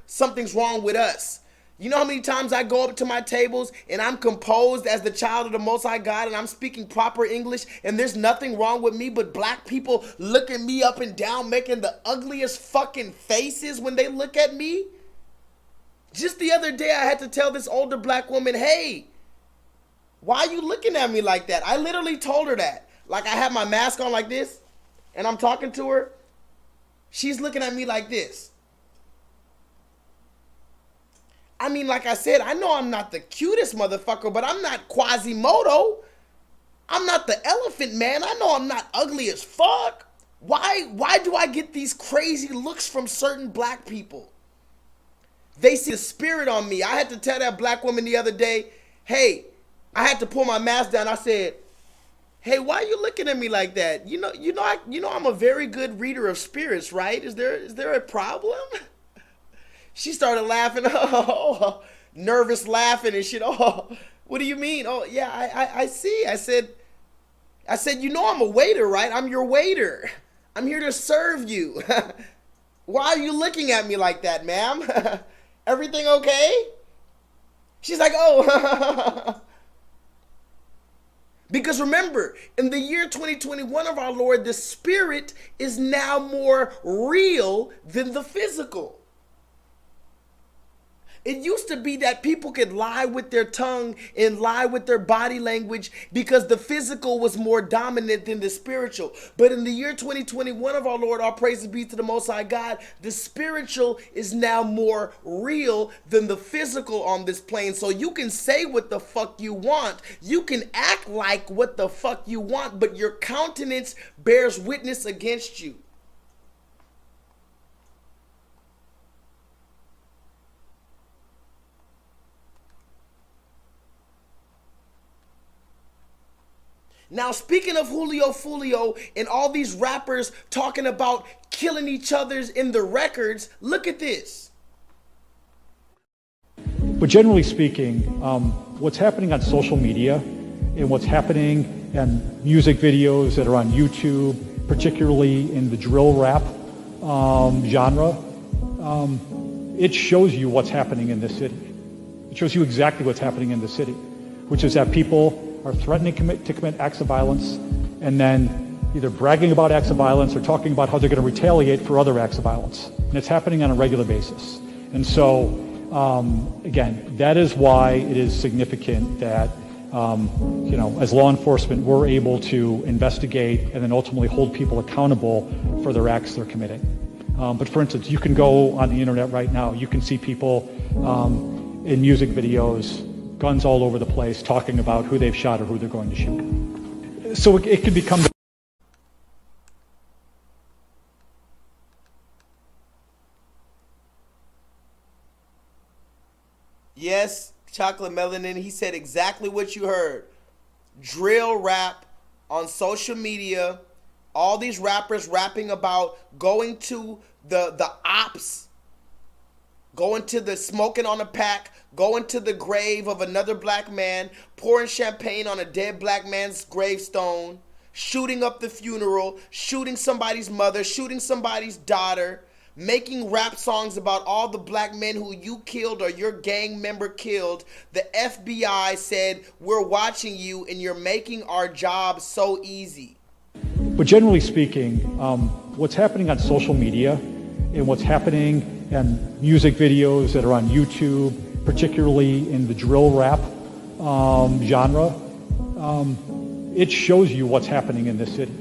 something's wrong with us. You know how many times I go up to my tables and I'm composed as the child of the Most High God and I'm speaking proper English and there's nothing wrong with me, but black people look at me up and down making the ugliest fucking faces when they look at me? Just the other day I had to tell this older black woman, hey, why are you looking at me like that? I literally told her that. Like I had my mask on like this and I'm talking to her. She's looking at me like this. I mean, like I said, I know I'm not the cutest motherfucker, but I'm not Quasimodo. I'm not the Elephant Man. I know I'm not ugly as fuck. Why do I get these crazy looks from certain black people? They see the spirit on me. I had to tell that black woman the other day, hey, I had to pull my mask down. I said, hey, why are you looking at me like that? You know I'm a very good reader of spirits, right? Is there a problem? She started laughing, oh, nervous laughing and shit. Oh, what do you mean? Oh, yeah, I see. I said, you know I'm a waiter, right? I'm your waiter. I'm here to serve you. Why are you looking at me like that, ma'am? Everything okay? She's like, oh. Because remember, in the year 2021 of our Lord, the spirit is now more real than the physical. It used to be that people could lie with their tongue and lie with their body language because the physical was more dominant than the spiritual. But in the year 2021 of our Lord, all praises be to the Most High God, the spiritual is now more real than the physical on this plane. So you can say what the fuck you want. You can act like what the fuck you want, but your countenance bears witness against you. Now, speaking of Julio Fulio and all these rappers talking about killing each other's in the records, look at this. But generally speaking, what's happening on social media and what's happening in music videos that are on YouTube, particularly in the drill rap genre, it shows you what's happening in this city. It shows you exactly what's happening in the city, which is that people are threatening to commit acts of violence and then either bragging about acts of violence or talking about how they're going to retaliate for other acts of violence. And it's happening on a regular basis. And so, again, that is why it is significant that, as law enforcement, we're able to investigate and then ultimately hold people accountable for their acts they're committing. But for instance, you can go on the internet right now, you can see people in music videos, guns all over the place, talking about who they've shot or who they're going to shoot. So it could become... Yes, Chocolate Melanin, he said exactly what you heard. Drill rap on social media, all these rappers rapping about going to the ops, going to the smoking on a pack, going to the grave of another black man, pouring champagne on a dead black man's gravestone, shooting up the funeral, shooting somebody's mother, shooting somebody's daughter, making rap songs about all the black men who you killed or your gang member killed. The FBI said, we're watching you and you're making our job so easy. But generally speaking, what's happening on social media and what's happening in music videos that are on YouTube, particularly in the drill rap genre, it shows you what's happening in this city.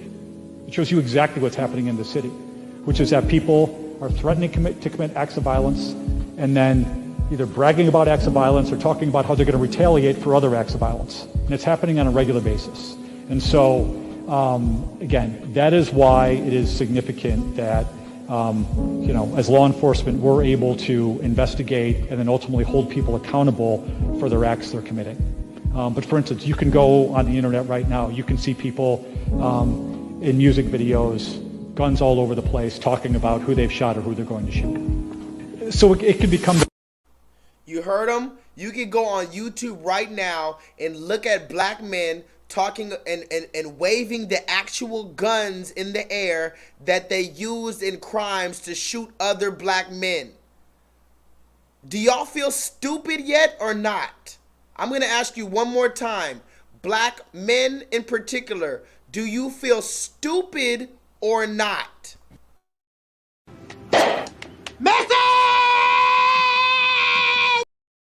It shows you exactly what's happening in the city, which is that people are threatening to commit acts of violence and then either bragging about acts of violence or talking about how they're going to retaliate for other acts of violence. And it's happening on a regular basis. And so, again, that is why it is significant that, as law enforcement, we're able to investigate and then ultimately hold people accountable for their acts they're committing. But for instance, you can go on the internet right now, you can see people in music videos, guns all over the place, talking about who they've shot or who they're going to shoot. So it can become... You heard him? You can go on YouTube right now and look at black men talking and waving the actual guns in the air that they used in crimes to shoot other black men. Do y'all feel stupid yet or not? I'm going to ask you one more time. Black men in particular, do you feel stupid or not? Message!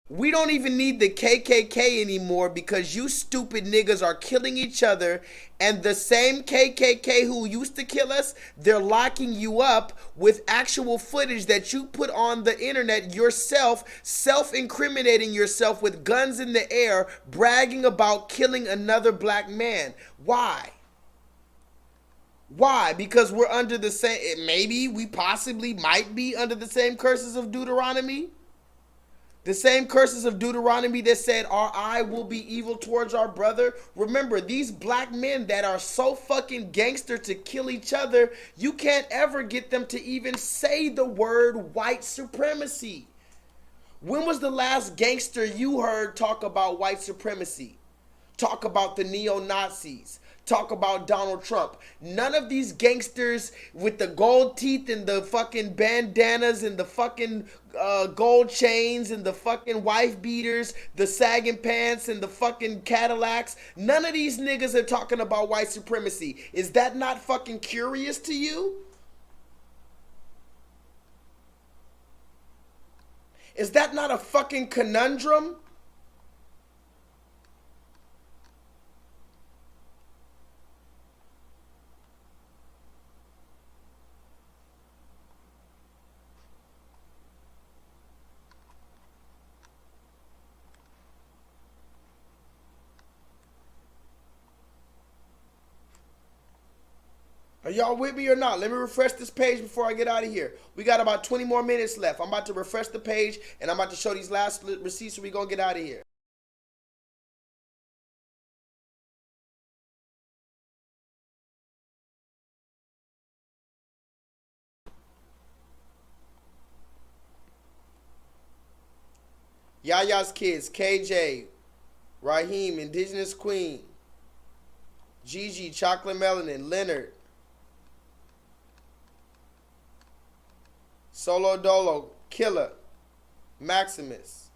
We don't even need the KKK anymore because you stupid niggas are killing each other, and the same KKK who used to kill us, they're locking you up with actual footage that you put on the internet yourself, self-incriminating yourself with guns in the air, bragging about killing another black man. Why? Why? Because we're under the same, maybe we possibly might be under the same curses of Deuteronomy? The same curses of Deuteronomy that said our eye will be evil towards our brother. Remember, these black men that are so fucking gangster to kill each other, you can't ever get them to even say the word white supremacy. When was the last gangster you heard talk about white supremacy? Talk about the neo-Nazis. Talk about Donald Trump. None of these gangsters with the gold teeth and the fucking bandanas and the fucking gold chains and the fucking wife beaters, the sagging pants and the fucking Cadillacs. None of these niggas are talking about white supremacy. Is that not fucking curious to you? Is that not a fucking conundrum? Are y'all with me or not? Let me refresh this page before I get out of here. We got about 20 more minutes left. I'm about to refresh the page, and I'm about to show these last receipts, so we're going to get out of here. Yaya's kids, KJ, Raheem, Indigenous Queen, Gigi, Chocolate Melanin, Leonard, Solo Dolo, Killer, Maximus,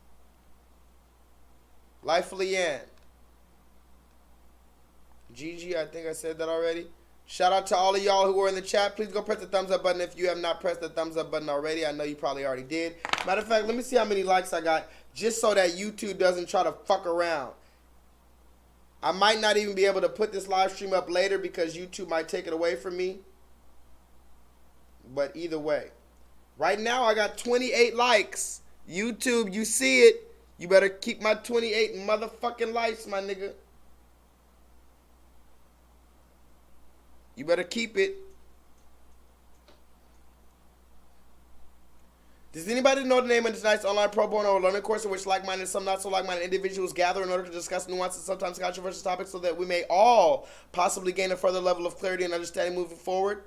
Life Leanne, Gigi, I think I said that already. Shout out to all of y'all who were in the chat. Please go press the thumbs up button if you have not pressed the thumbs up button already. I know you probably already did. Matter of fact, let me see how many likes I got just so that YouTube doesn't try to fuck around. I might not even be able to put this live stream up later because YouTube might take it away from me. But either way. Right now, I got 28 likes. YouTube, you see it. You better keep my 28 motherfucking likes, my nigga. You better keep it. Does anybody know the name of tonight's online pro bono or learning course in which like-minded and some not so like-minded individuals gather in order to discuss nuanced and sometimes controversial topics so that we may all possibly gain a further level of clarity and understanding moving forward?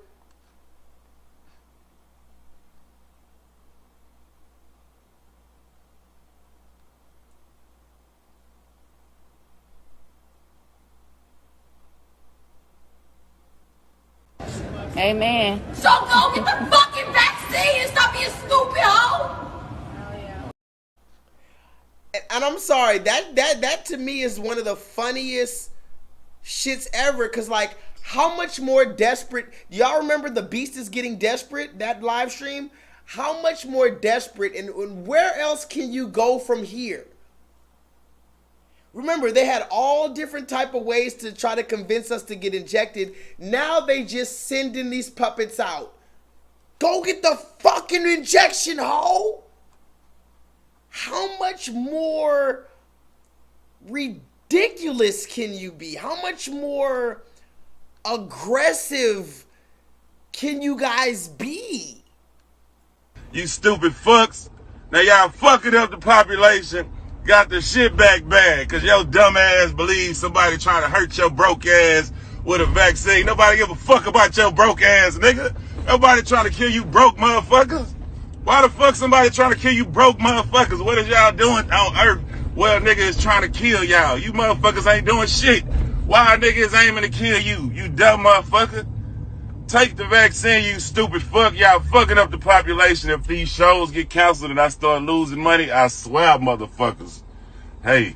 Amen. So go get the fucking vaccine and stop stupid hoe. And I'm sorry, that to me is one of the funniest shits ever. Cause like, how much more desperate? Y'all remember the Beast is Getting Desperate, that live stream? How much more desperate and where else can you go from here? Remember, they had all different type of ways to try to convince us to get injected. Now they just sending these puppets out. Go get the fucking injection, ho! How much more ridiculous can you be? How much more aggressive can you guys be? You stupid fucks. Now y'all fucking up the population. Got the shit back bad because your dumb ass believes somebody trying to hurt your broke ass with a vaccine. Nobody give a fuck about your broke ass, nigga. Nobody trying to kill you broke motherfuckers. Why the fuck somebody trying to kill you broke motherfuckers? What is y'all doing on earth? Well, nigga is trying to kill y'all. You motherfuckers ain't doing shit. Why niggas aiming to kill you? You dumb motherfucker. Take the vaccine, you stupid fuck. Y'all fucking up the population. If these shows get canceled and I start losing money, I swear, motherfuckers. Hey.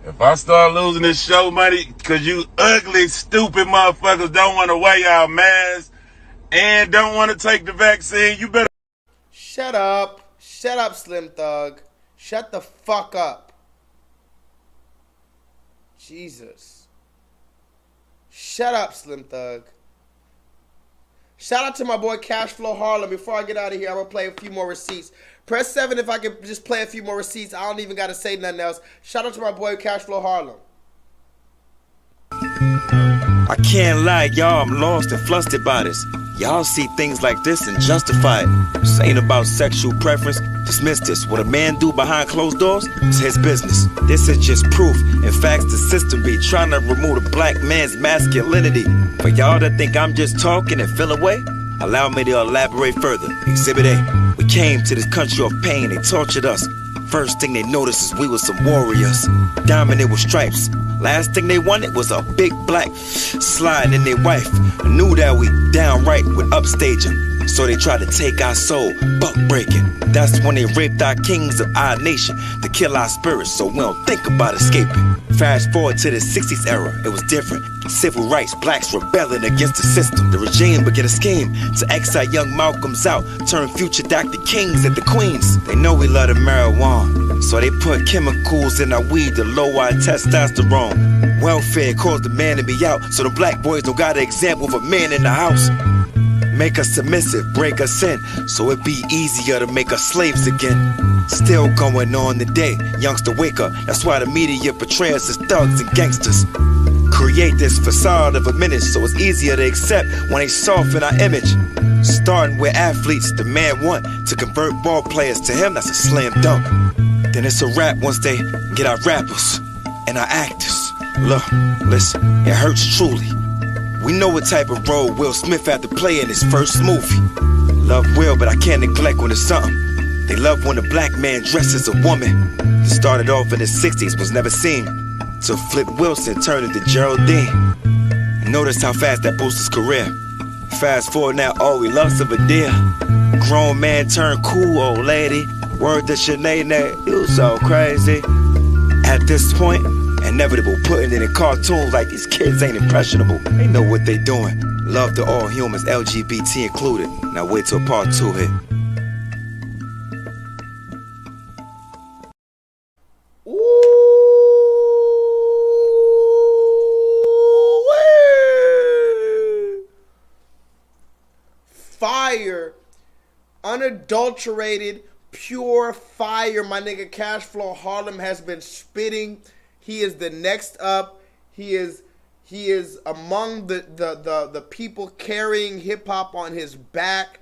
If I start losing this show money because you ugly, stupid motherfuckers don't want to wear y'all masks and don't want to take the vaccine, you better... Shut up. Shut up, Slim Thug. Shut the fuck up. Jesus. Shut up, Slim Thug. Shout out to my boy Cashflow Harlem. Before I get out of here, I'm going to play a few more receipts. Press 7 if I can just play a few more receipts. I don't even got to say nothing else. Shout out to my boy Cashflow Harlem. I can't lie, y'all, I'm lost and flustered by this. Y'all see things like this and justify it. This ain't about sexual preference. Dismiss this. What a man do behind closed doors is his business. This is just proof. In fact, the system be trying to remove the black man's masculinity. For y'all that think I'm just talking and feel away, allow me to elaborate further. Exhibit A. We came to this country of pain. They tortured us. First thing they noticed is we were some warriors. Dominant with stripes. Last thing they wanted was a big black slide in their wife. I knew that we downright would upstage them. So they tried to take our soul, buck breaking. That's when they raped our kings of our nation to kill our spirits, so we don't think about escaping. Fast forward to the 60s era, it was different. Civil rights, blacks rebelling against the system. The regime began a scheme to exile young Malcolms out, turn future Dr. Kings into queens. They know we love the marijuana, so they put chemicals in our weed to lower our testosterone. Welfare caused the man to be out, so the black boys don't got an example of a man in the house. Make us submissive, break us in, so it be easier to make us slaves again. Still going on today, youngster wake up. That's why the media portrays us as thugs and gangsters. Create this facade of a menace, so it's easier to accept when they soften our image. Starting with athletes, the man want to convert ball players to him, that's a slam dunk. Then it's a wrap once they get our rappers and our actors. Look, listen, it hurts truly. We know what type of role Will Smith had to play in his first movie. Love Will, but I can't neglect when it's something. They love when a black man dresses a woman. It started off in the 60s, was never seen, till Flip Wilson turned into Geraldine. And notice how fast that boosts his career. Fast forward now, all we love's of a deer. Grown man turned cool old lady. Word to Sinead, you so crazy. At this point, inevitable putting it in cartoons like these kids ain't impressionable. They know what they doing. Love to all humans, LGBT included. Now wait till part 2 hit. Fire, unadulterated, pure fire. My nigga Cashflow Harlem has been spitting. He is the next up. He is among the people carrying hip hop on his back.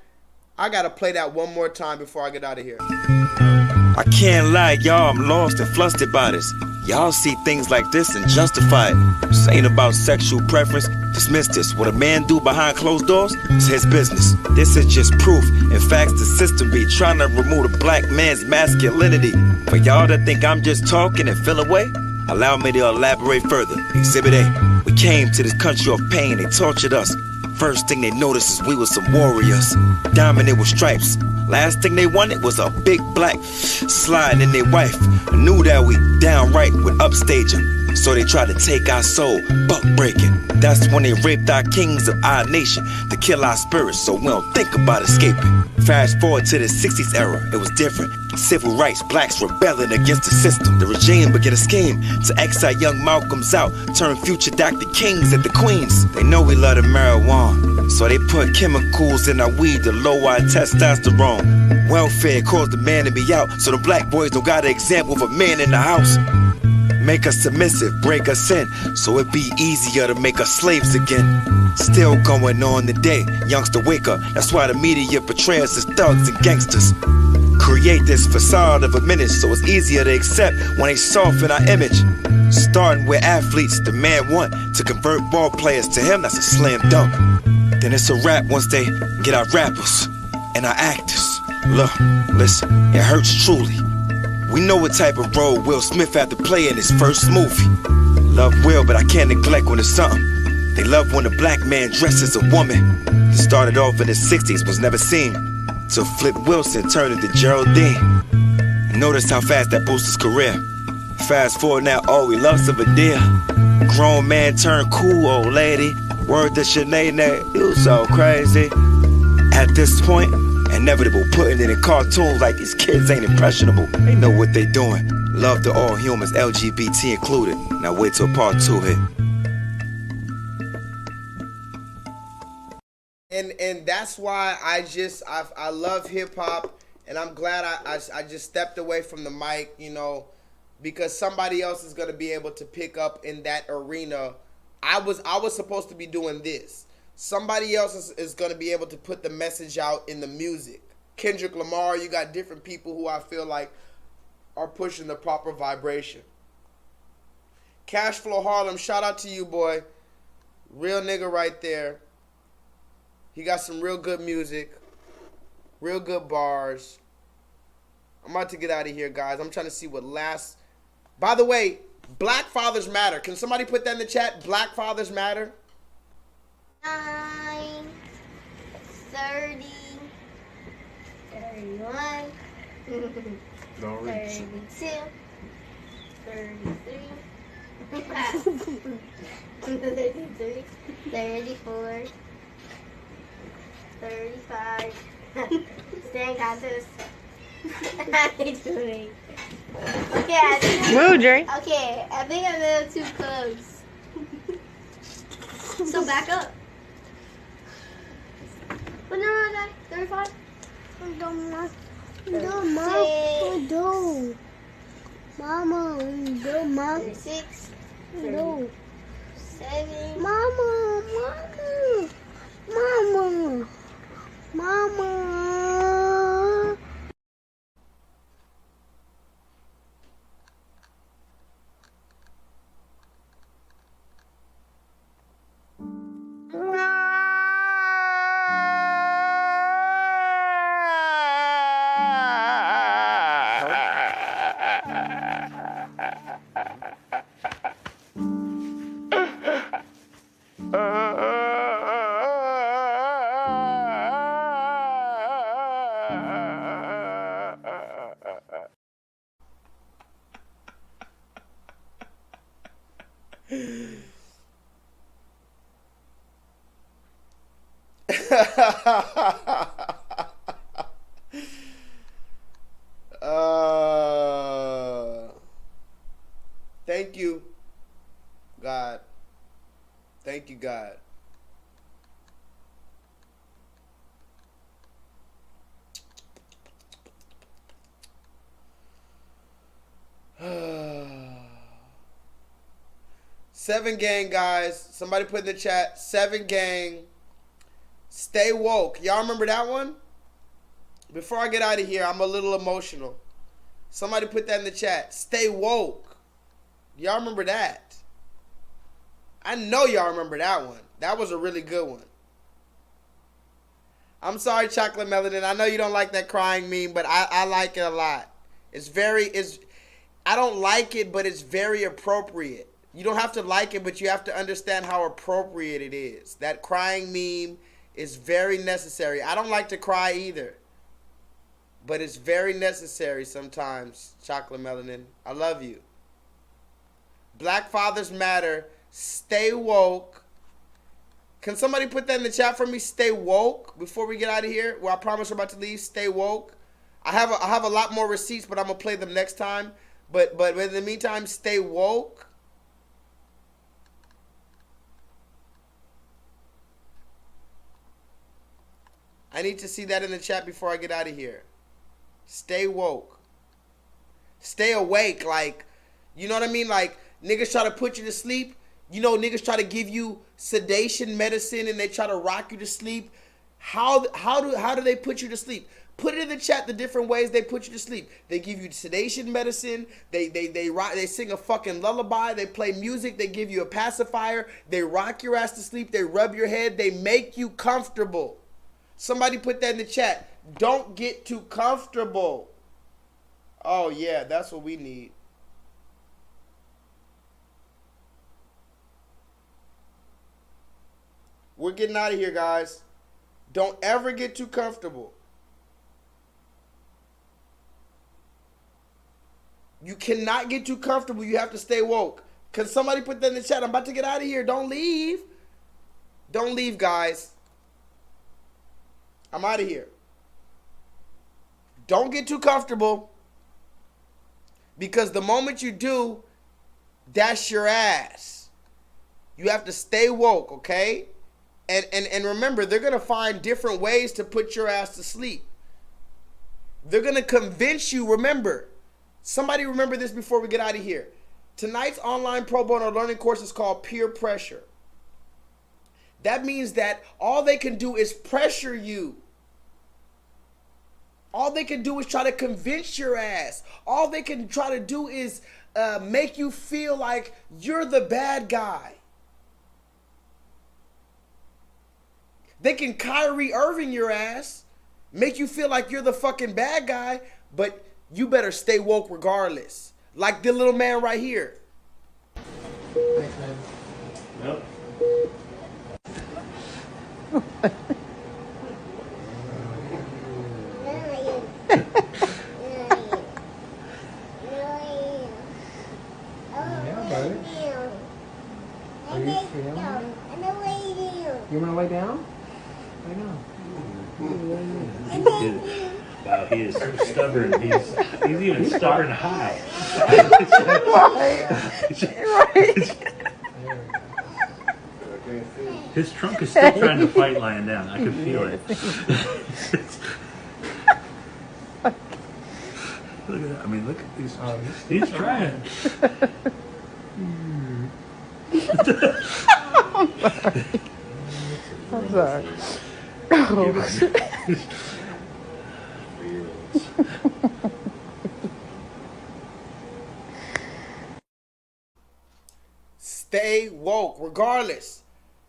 I gotta play that one more time before I get out of here. I can't lie, y'all, I'm lost and flustered by this. Y'all see things like this and justify it. This ain't about sexual preference. Dismiss this. What a man do behind closed doors is his business. This is just proof. In fact, the system be trying to remove the black man's masculinity. For y'all that think I'm just talking and feel away, allow me to elaborate further. Exhibit A. We came to this country of pain. They tortured us. First thing they noticed is we was some warriors, dominant with stripes. Last thing they wanted was a big black slide in their wife. Knew that we downright would upstage them, so they tried to take our soul, buck breaking. That's when they raped our kings of our nation to kill our spirits, so we don't think about escaping. Fast forward to the 60s era, it was different. Civil rights, blacks rebelling against the system. The regime began a scheme to exile young Malcolms out, turn future Dr. Kings into queens. They know we love the marijuana, so they put chemicals in our weed to lower our testosterone. Welfare caused the man to be out, so the black boys don't got an example of a man in the house. Make us submissive, break us in, so it be easier to make us slaves again. Still going on today, youngster wake up. That's why the media portrays us as thugs and gangsters. Create this facade of a menace, so it's easier to accept when they soften our image. Starting with athletes, the man want to convert ball players to him, that's a slam dunk. Then it's a rap once they get our rappers and our actors. Look, listen, it hurts truly. We know what type of role Will Smith had to play in his first movie. Love Will, but I can't neglect when it's something. They love when a black man dresses a woman. It started off in the 60s, was never seen, till Flip Wilson turned into Geraldine. And notice how fast that boosts his career. Fast forward now, oh, he loves of a deer. Grown man turned cool old lady. Word to Sinead, you so crazy. At this point, inevitable putting it in cartoons like these kids ain't impressionable. They know what they doing. Love to all humans, LGBT included. Now wait till part 2 hit. And that's why I love hip hop, and I'm glad I just stepped away from the mic, you know, because somebody else is gonna be able to pick up in that arena. I was supposed to be doing this. Somebody else is gonna be able to put the message out in the music. Kendrick Lamar, you got different people who I feel like are pushing the proper vibration. Cashflow Harlem, shout out to you, boy. Real nigga right there. He got some real good music, real good bars. I'm about to get out of here, guys. I'm trying to see what last. By the way, Black Fathers Matter. Can somebody put that in the chat? Black Fathers Matter. 9, 30, 31, 32, 33, 34, 35. Stand contest. Okay, I think Move, Dre. Okay, I think I'm a little too close. So back up. But no, 35. Mama. 36. 37. Mama. Thank you, God. Thank you, God. Seven Gang, guys. Somebody put in the chat. 7 Gang. Stay woke. Y'all remember that one? Before I get out of here, I'm a little emotional. Somebody put that in the chat. Stay woke. Y'all remember that? I know y'all remember that one. That was a really good one. I'm sorry, Chocolate Melanin. I know you don't like that crying meme, but I like it a lot. I don't like it, but it's very appropriate. You don't have to like it, but you have to understand how appropriate it is. That crying meme is very necessary. I don't like to cry either, but it's very necessary sometimes. Chocolate Melanin, I love you. Black Fathers Matter. Stay woke. Can somebody put that in the chat for me? Stay woke before we get out of here. Well, I promise we're about to leave. Stay woke. I have a lot more receipts, but I'm gonna play them next time. But in the meantime, stay woke. I need to see that in the chat before I get out of here. Stay woke. Stay awake. Like, you know what I mean? Like, niggas try to put you to sleep. You know, niggas try to give you sedation medicine and they try to rock you to sleep. How do they put you to sleep? Put it in the chat the different ways they put you to sleep. They give you sedation medicine. They sing a fucking lullaby. They play music. They give you a pacifier. They rock your ass to sleep. They rub your head. They make you comfortable. Somebody put that in the chat. Don't get too comfortable. Oh yeah, that's what we need. We're getting out of here, guys. Don't ever get too comfortable. You cannot get too comfortable. You have to stay woke. Can somebody put that in the chat? I'm about to get out of here. Don't leave. Don't leave, guys. I'm out of here. Don't get too comfortable. Because the moment you do, that's your ass. You have to stay woke, okay? And remember, they're going to find different ways to put your ass to sleep. They're going to convince you. Remember, somebody remember this before we get out of here. Tonight's online pro bono learning course is called Peer Pressure. That means that all they can do is pressure you. All they can do is try to convince your ass. All they can try to do is make you feel like you're the bad guy. They can Kyrie Irving your ass, make you feel like you're the fucking bad guy, but you better stay woke regardless. Like the little man right here. Thanks, man. Nope. Are you feeling it? You want to lay down? Lay down. Wow, he is so stubborn. He's even stubborn high. His trunk is still trying to fight lying down. I could feel it. Look at that. I mean, look at these. He's trying. I'm sorry. Stay woke regardless.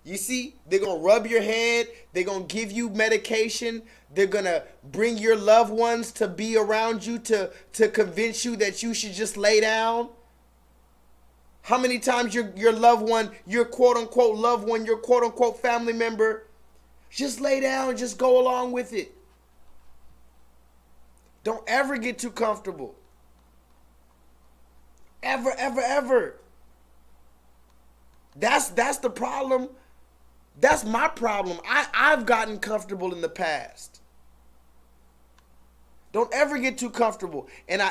You see, they're going to rub your head. They're going to give you medication. They're going to bring your loved ones to be around you to convince you that you should just lay down. How many times your loved one, your quote-unquote loved one, your quote-unquote family member, just lay down, just go along with it. Don't ever get too comfortable. Ever, ever, ever. That's the problem. That's my problem. I've gotten comfortable in the past. Don't ever get too comfortable. And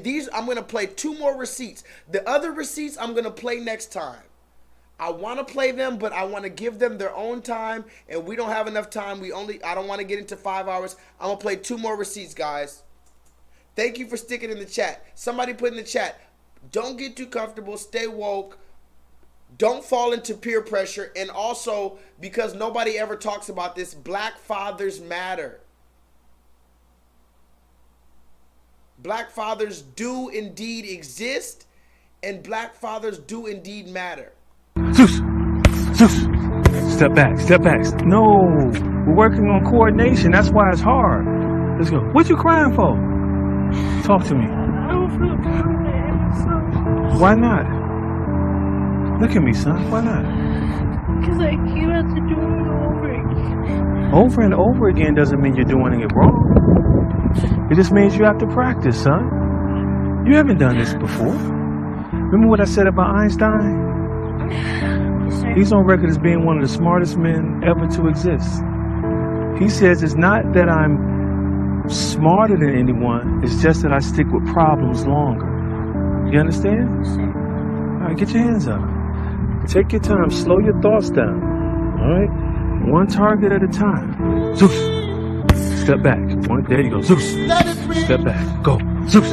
these, I'm gonna play 2 more receipts. The other receipts I'm gonna play next time. I want to play them, but I want to give them their own time, and we don't have enough time. I don't want to get into 5 hours. I'm gonna play 2 more receipts, guys. Thank you for sticking in the chat. Somebody put in the chat, don't get too comfortable, stay woke, don't fall into peer pressure, and also, because nobody ever talks about this, Black Fathers Matter. Black fathers do indeed exist, and black fathers do indeed matter. Zeus! Step back, step back. No, we're working on coordination. That's why it's hard. Let's go. What you crying for? Talk to me. I don't feel good. Why not? Look at me, son. Why not? Because I keep have to do it over again. Over and over again doesn't mean you're doing it wrong. It just means you have to practice, son. You haven't done this before. Remember what I said about Einstein? He's on record as being one of the smartest men ever to exist. He says it's not that I'm smarter than anyone, it's just that I stick with problems longer. You understand? All right, get your hands up. Take your time, slow your thoughts down. All right? One target at a time. Zeus. Step back. There you go. Zeus. Step back. Go. Zeus.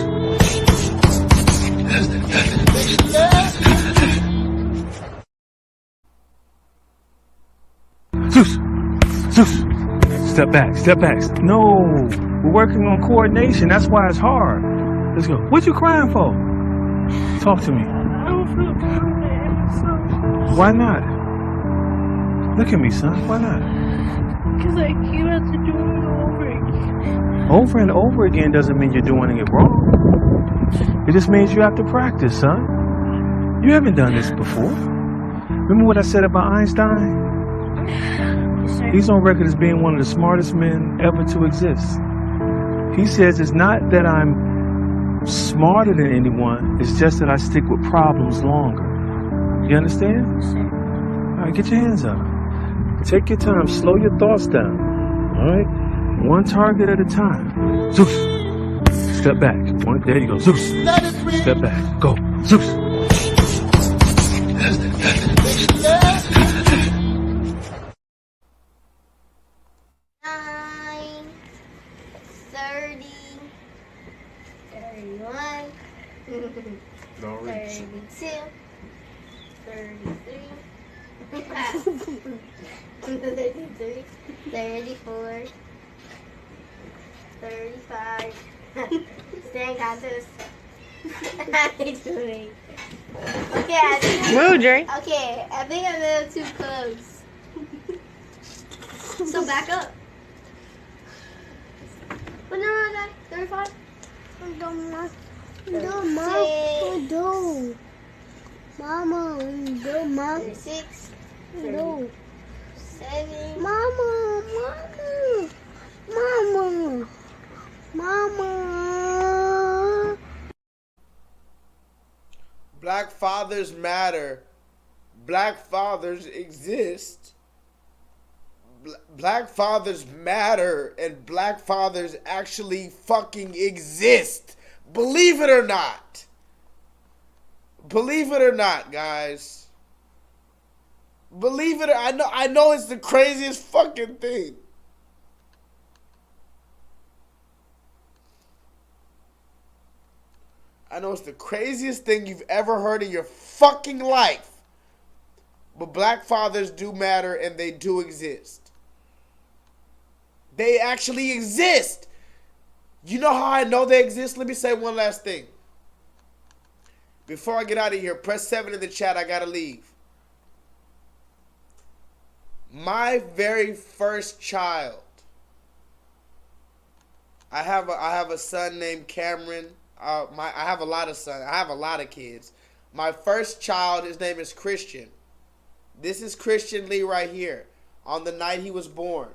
Zeus. Zeus. Step back. Step back. No. We're working on coordination. That's why it's hard. Let's go. What you crying for? Talk to me. I don't feel confident. Why not? Look at me, son. Why not? Because I keep have to do it over again. Over and over again doesn't mean you're doing it wrong. It just means you have to practice, son. You haven't done this before. Remember what I said about Einstein? He's on record as being one of the smartest men ever to exist. He says it's not that I'm smarter than anyone, it's just that I stick with problems longer. You understand? All right, get your hands up. Take your time, slow your thoughts down. All right? One target at a time. Zeus. Step back. There you go. Zeus. Step back. Go. Zeus. 30, 31, Don't reach. 32, 33, 34, 35. Stand contest. Okay, I think Move, Dre. Okay, I think I'm a little too close. So back up. But no, 35. Mama, 36. 7. Mama. Black fathers matter. Black fathers exist. Black fathers matter, and black fathers actually fucking exist. Believe it or not. Believe it or not, guys. Believe it or I know it's the craziest fucking thing. I know it's the craziest thing you've ever heard in your fucking life. But black fathers do matter, and they do exist. They actually exist. You know how I know they exist? Let me say one last thing. Before I get out of here, press 7 in the chat. I gotta leave. My very first child. I have a son named Cameron. I have a lot of sons. I have a lot of kids. My first child, his name is Christian. This is Christian Lee right here. On the night he was born.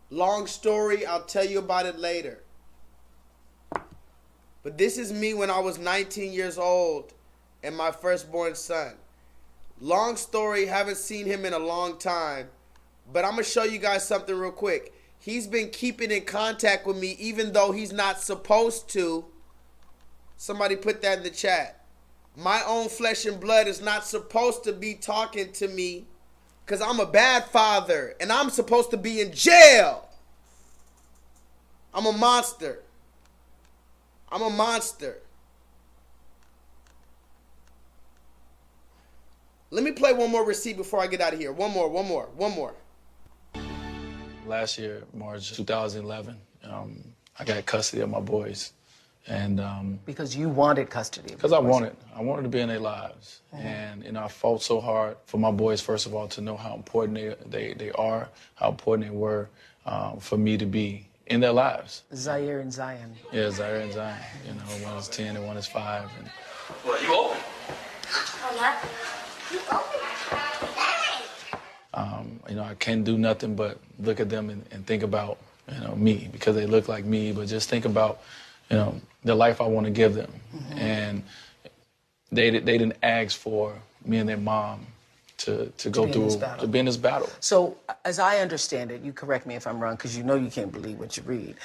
Long story, I'll tell you about it later. But this is me when I was 19 years old and my firstborn son. Long story, haven't seen him in a long time. But I'm going to show you guys something real quick. He's been keeping in contact with me even though he's not supposed to. Somebody put that in the chat. My own flesh and blood is not supposed to be talking to me because I'm a bad father and I'm supposed to be in jail. I'm a monster. I'm a monster. Let me play one more receipt before I get out of here. One more. Last year, March 2011, I got custody of my boys. And because you wanted custody. Because I wanted to be in their lives. And I fought so hard for my boys, first of all, to know how important they are, how important they were for me to be in their lives. Zaire and Zion. Yeah, Zaire and Zion. One is 10 and one is 5. And Well, you open. I'm not. You know, I can't do nothing but look at them and think about, you know, me, because they look like me, but just think about, you know, the life I want to give them. And they didn't ask for me and their mom to go through, to be in this battle. So, as I understand it, you correct me if I'm wrong, because you know you can't believe what you read,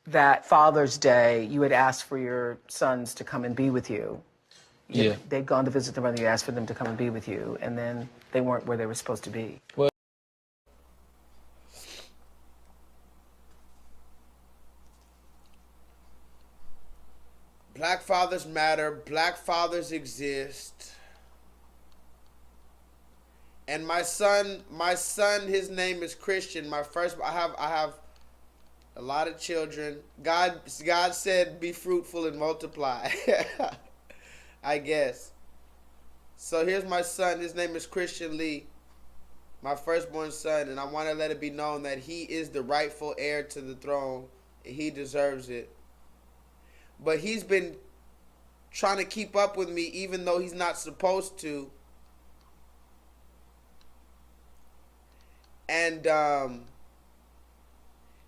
that Father's Day, you had asked for your sons to come and be with you. Yeah. They'd gone to visit their mother, you asked for them to come and be with you, and then they weren't where they were supposed to be. Well, Black fathers matter. Black fathers exist. And my son, his name is Christian. I have a lot of children. God said, be fruitful and multiply. I guess. So here's my son. His name is Christian Lee, my firstborn son, and I want to let it be known that he is the rightful heir to the throne, and he deserves it. But he's been trying to keep up with me even though he's not supposed to. And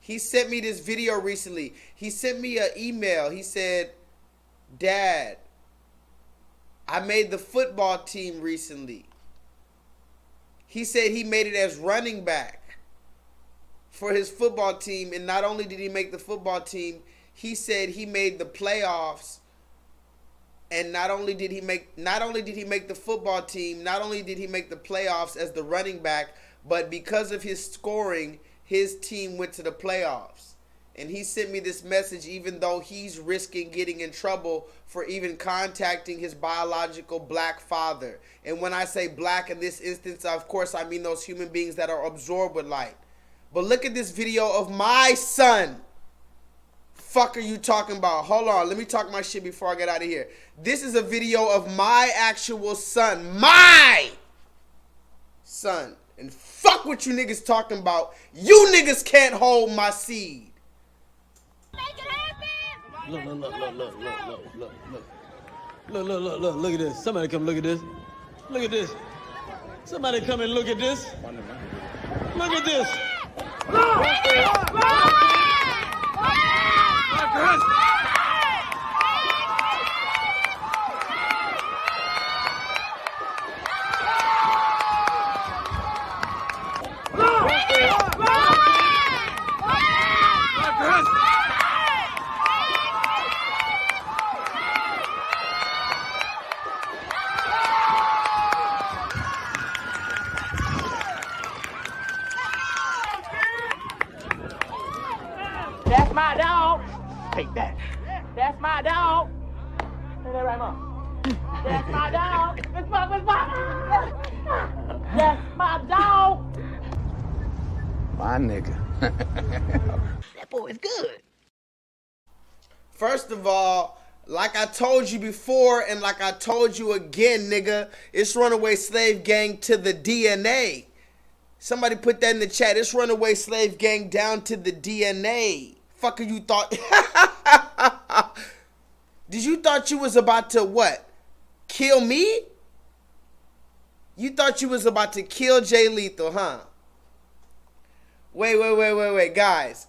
he sent me this video recently. He sent me an email. He said, Dad, I made the football team recently. He said he made it as running back for his football team. And not only did he make the football team, he said he made the playoffs. And not only did he make the football team, not only did he make the playoffs as the running back, but because of his scoring, his team went to the playoffs. And he sent me this message even though he's risking getting in trouble for even contacting his biological black father. And when I say black in this instance, of course, I mean those human beings that are absorbed with light. But look at this video of my son. Fuck are you talking about? Hold on, let me talk my shit before I get out of here. This is a video of my actual son. My son. And fuck what you niggas talking about. You niggas can't hold my seed. Look at this. Somebody come look at this. Look at this. Somebody come and look at this. Look at this. That's my dog. Take that. That's my dog. Say that right, Mom. That's my dog. That's my dog. My nigga. That boy is good. First of all, like I told you before and like I told you again, nigga, it's Runaway Slave Gang to the DNA. Somebody put that in the chat. It's Runaway Slave Gang down to the DNA. Fucker, you thought... Did you thought you was about to what? Kill me? You thought you was about to kill J-Lethal, huh? Wait, guys.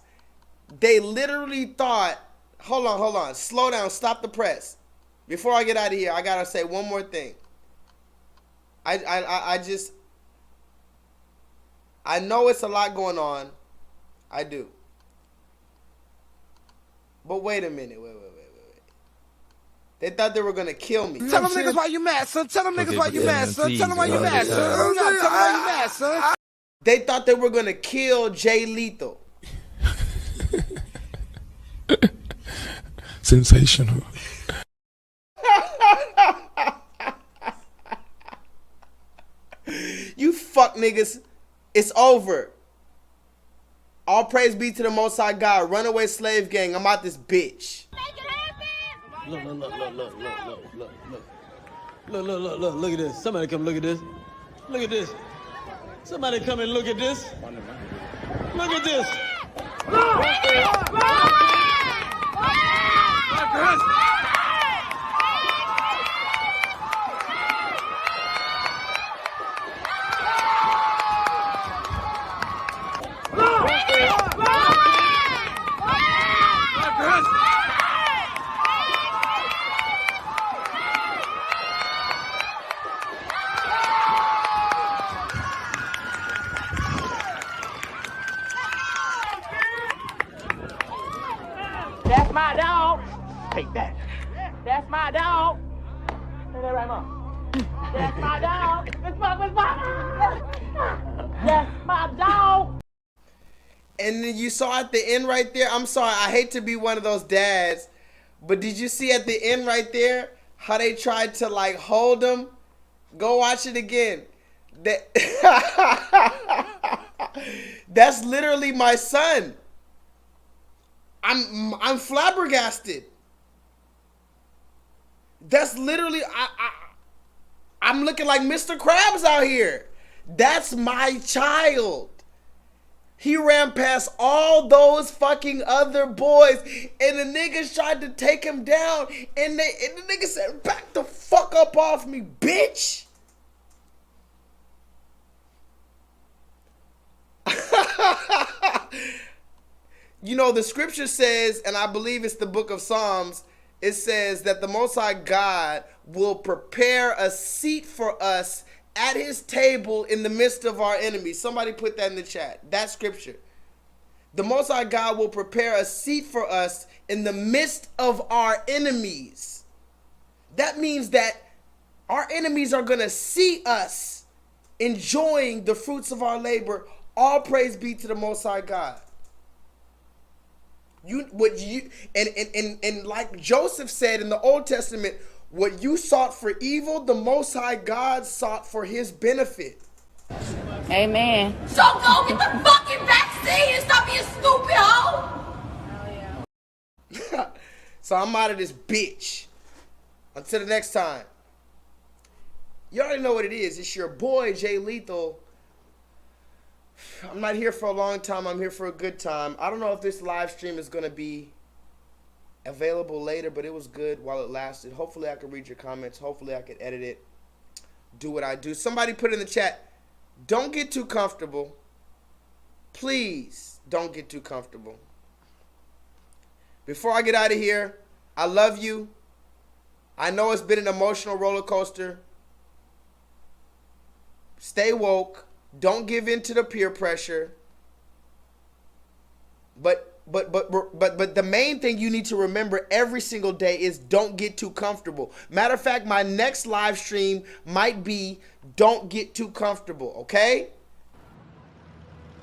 They literally thought... Hold on. Slow down. Stop the press. Before I get out of here, I gotta say one more thing. I know it's a lot going on. I do. But wait a minute. Wait. They thought they were gonna kill me. Tell them niggas why you mad, son. Tell them niggas why you mad, son. Tell them why you mad, son. Tell them why you mad, son. They thought they were gonna kill J-Lethal. Sensational. You fuck niggas. It's over. All praise be to the Most High God. Runaway Slave Gang. I'm out this bitch. Look at this. Somebody come look at this. Look at this. Somebody come and look at this. Look at this. Mom. That's my dog. Miss Mama. That's my dog. And then you saw at the end right there, I'm sorry, I hate to be one of those dads, but did you see at the end right there how they tried to like hold him? Go watch it again. That's literally my son. I'm flabbergasted. That's literally I'm looking like Mr. Krabs out here. That's my child. He ran past all those fucking other boys, and the niggas tried to take him down, and the nigga said, "Back the fuck up off me, bitch." You know, the scripture says, and I believe it's the book of Psalms, it says that the Most High God will prepare a seat for us at his table in the midst of our enemies. Somebody put that in the chat. That scripture. The Most High God will prepare a seat for us in the midst of our enemies. That means that our enemies are going to see us enjoying the fruits of our labor. All praise be to the Most High God. And like Joseph said in the Old Testament, what you sought for evil, the Most High God sought for his benefit. Amen. So go get the fucking vaccine and stop being stupid, hoe. So I'm out of this bitch. Until the next time. You already know what it is. It's your boy, J-Lethal. I'm not here for a long time. I'm here for a good time. I don't know if this live stream is going to be available later, but it was good while it lasted. Hopefully I can read your comments. Hopefully I can edit it. Do what I do. Somebody put in the chat, don't get too comfortable. Please don't get too comfortable. Before I get out of here, I love you. I know it's been an emotional roller coaster. Stay woke. Don't give in to the peer pressure. But the main thing you need to remember every single day is don't get too comfortable. Matter of fact, my next live stream might be don't get too comfortable, okay?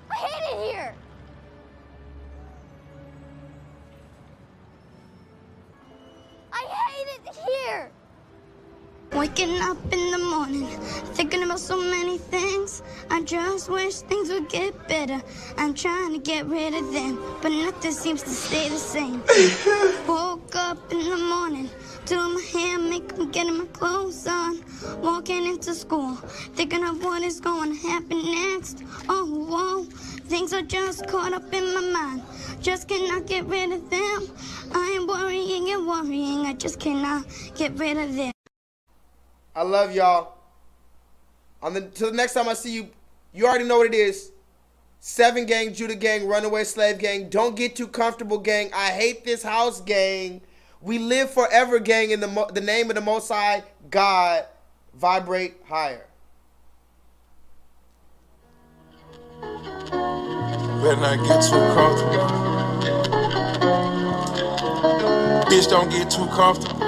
I hate it here. I hate it here. Waking up in the morning, thinking about so many things. I just wish things would get better. I'm trying to get rid of them, but nothing seems to stay the same. Woke up in the morning, doing my hair, makeup, getting my clothes on. Walking into school, thinking of what is going to happen next. Oh, whoa, things are just caught up in my mind. Just cannot get rid of them. I am worrying and worrying, I just cannot get rid of them. I love y'all. Till the next time I see you, you already know what it is. 7 gang, Judah gang, runaway slave gang. Don't get too comfortable gang. I hate this house gang. We live forever gang in the name of the Most High God. Vibrate higher. Better not get too comfortable. Bitch, don't get too comfortable.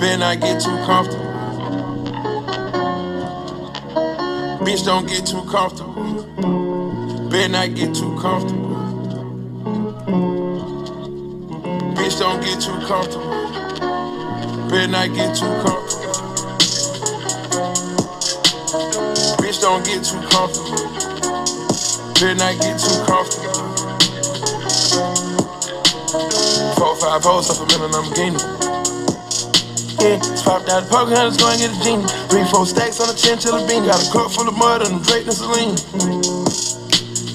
Better not get too comfortable. Bitch, don't get too comfortable. Better not get too comfortable. Bitch, don't get too comfortable. Better not get too comfortable. Bitch, don't get too comfortable. Better not get too comfortable. 4-5 hoes, supplemental Lamborghini. Yeah, it's popped out the poker, let's go and get a genie. 3-4 stacks on a chinchilla bean. Got a cup full of mud and a Drake and Celine.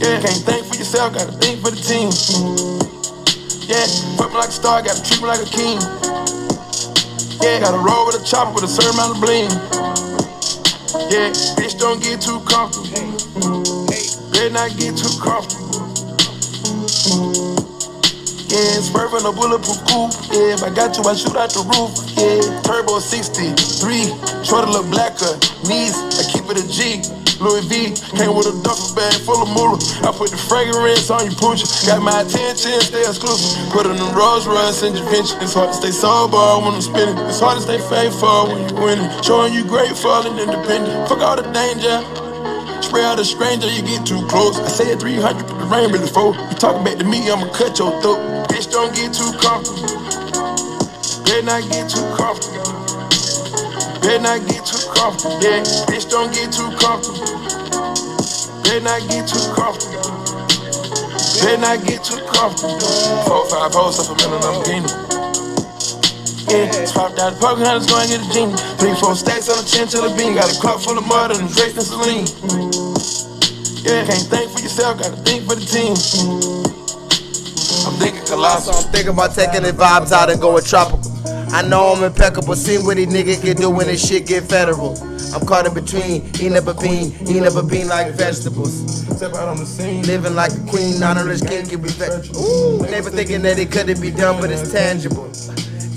Yeah, can't think for yourself, gotta think for the team. Yeah, put me like a star, gotta treat me like a king. Yeah, gotta roll with a chopper with a certain amount of bling. Yeah, bitch, don't get too comfortable. Better not get too comfortable. Yeah, swerving a bulletproof coupe. Yeah, if I got you, I shoot out the roof. Yeah, turbo 63, shorty look blacker. Knees, I keep it a G. Louis V, came with a duffel bag full of moolah. I put the fragrance on your pooch. Got my attention, stay exclusive. Put in the Rolls Royce intervention. It's hard to stay sober when I'm spinning. It's hard to stay faithful when you winning. Showing you grateful and independent. Fuck all the danger. Spray out a stranger, you get too close. I said 300, but the rain really full. You talking back to me, I'ma cut your throat. Bitch, don't get too comfortable. Better not get too comfortable. Better not get too comfortable. Yeah, bitch, don't get too comfortable. Better not get too comfortable. Better not get too comfortable. 4-5 hoes up a million Lamborghini. Yeah, swapped out the parking lot, let's go and get a genie. 3-4 stacks on a chinchilla bean. Got a cup full of mud and Drake and Celine. Yeah, can't think for yourself, gotta think for the team. I'm thinking colossal. I'm thinking about taking the vibes out and going tropical. I know I'm impeccable, see what these niggas can do when this shit get federal. I'm caught in between, eating up a bean like vegetables. Living like a queen, non-rich king can be Ooh, never thinking that it couldn't be done, but it's tangible.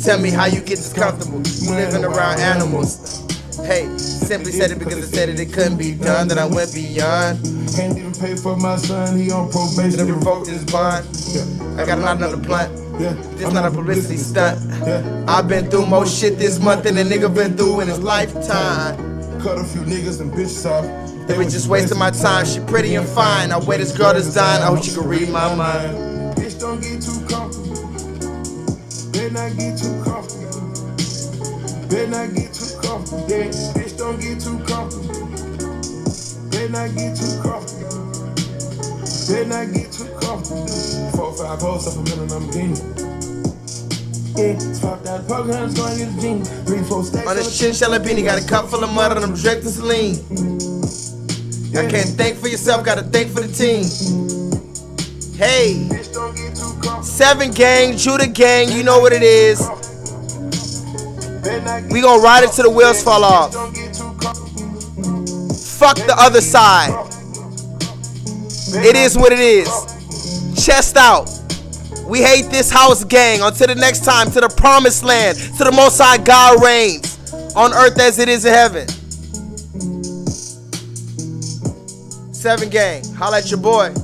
Tell me how you get this comfortable, you living around animals. Hey, simply said it because it said it couldn't be done, that I went beyond. Can't even pay for my son, he on probation. To revoke his bond. I got another blunt. This not a publicity stunt. I've been through more shit this month than a nigga been through in his lifetime. Cut a few niggas and bitches off. They was just wasting my time. She pretty and fine. I wear this girl that's dying. I hope she can read my mind. Bitch, don't get too comfortable. Better not get too comfortable. Better not get too comfortable. Yeah, bitch, don't get too comfortable. Better not get too comfortable. Better not get too comfortable. 4-5 hoes up a million Lamborghini. Yeah, swapped out the parking lot, let's go and get a genie. 3-4 stacks on this chinchilla beanie, got a cup full of mud and I'm Drake and Celine. I can't think for yourself, gotta think for the team. Hey, 7 gang, Judah gang, you know what it is. We gonna ride it till the wheels fall off. Fuck the other side. It is what it is. Chest out. We hate this house gang. Until the next time, to the promised land, to the Most High God reigns on earth as it is in heaven. 7 gang, holla at your boy.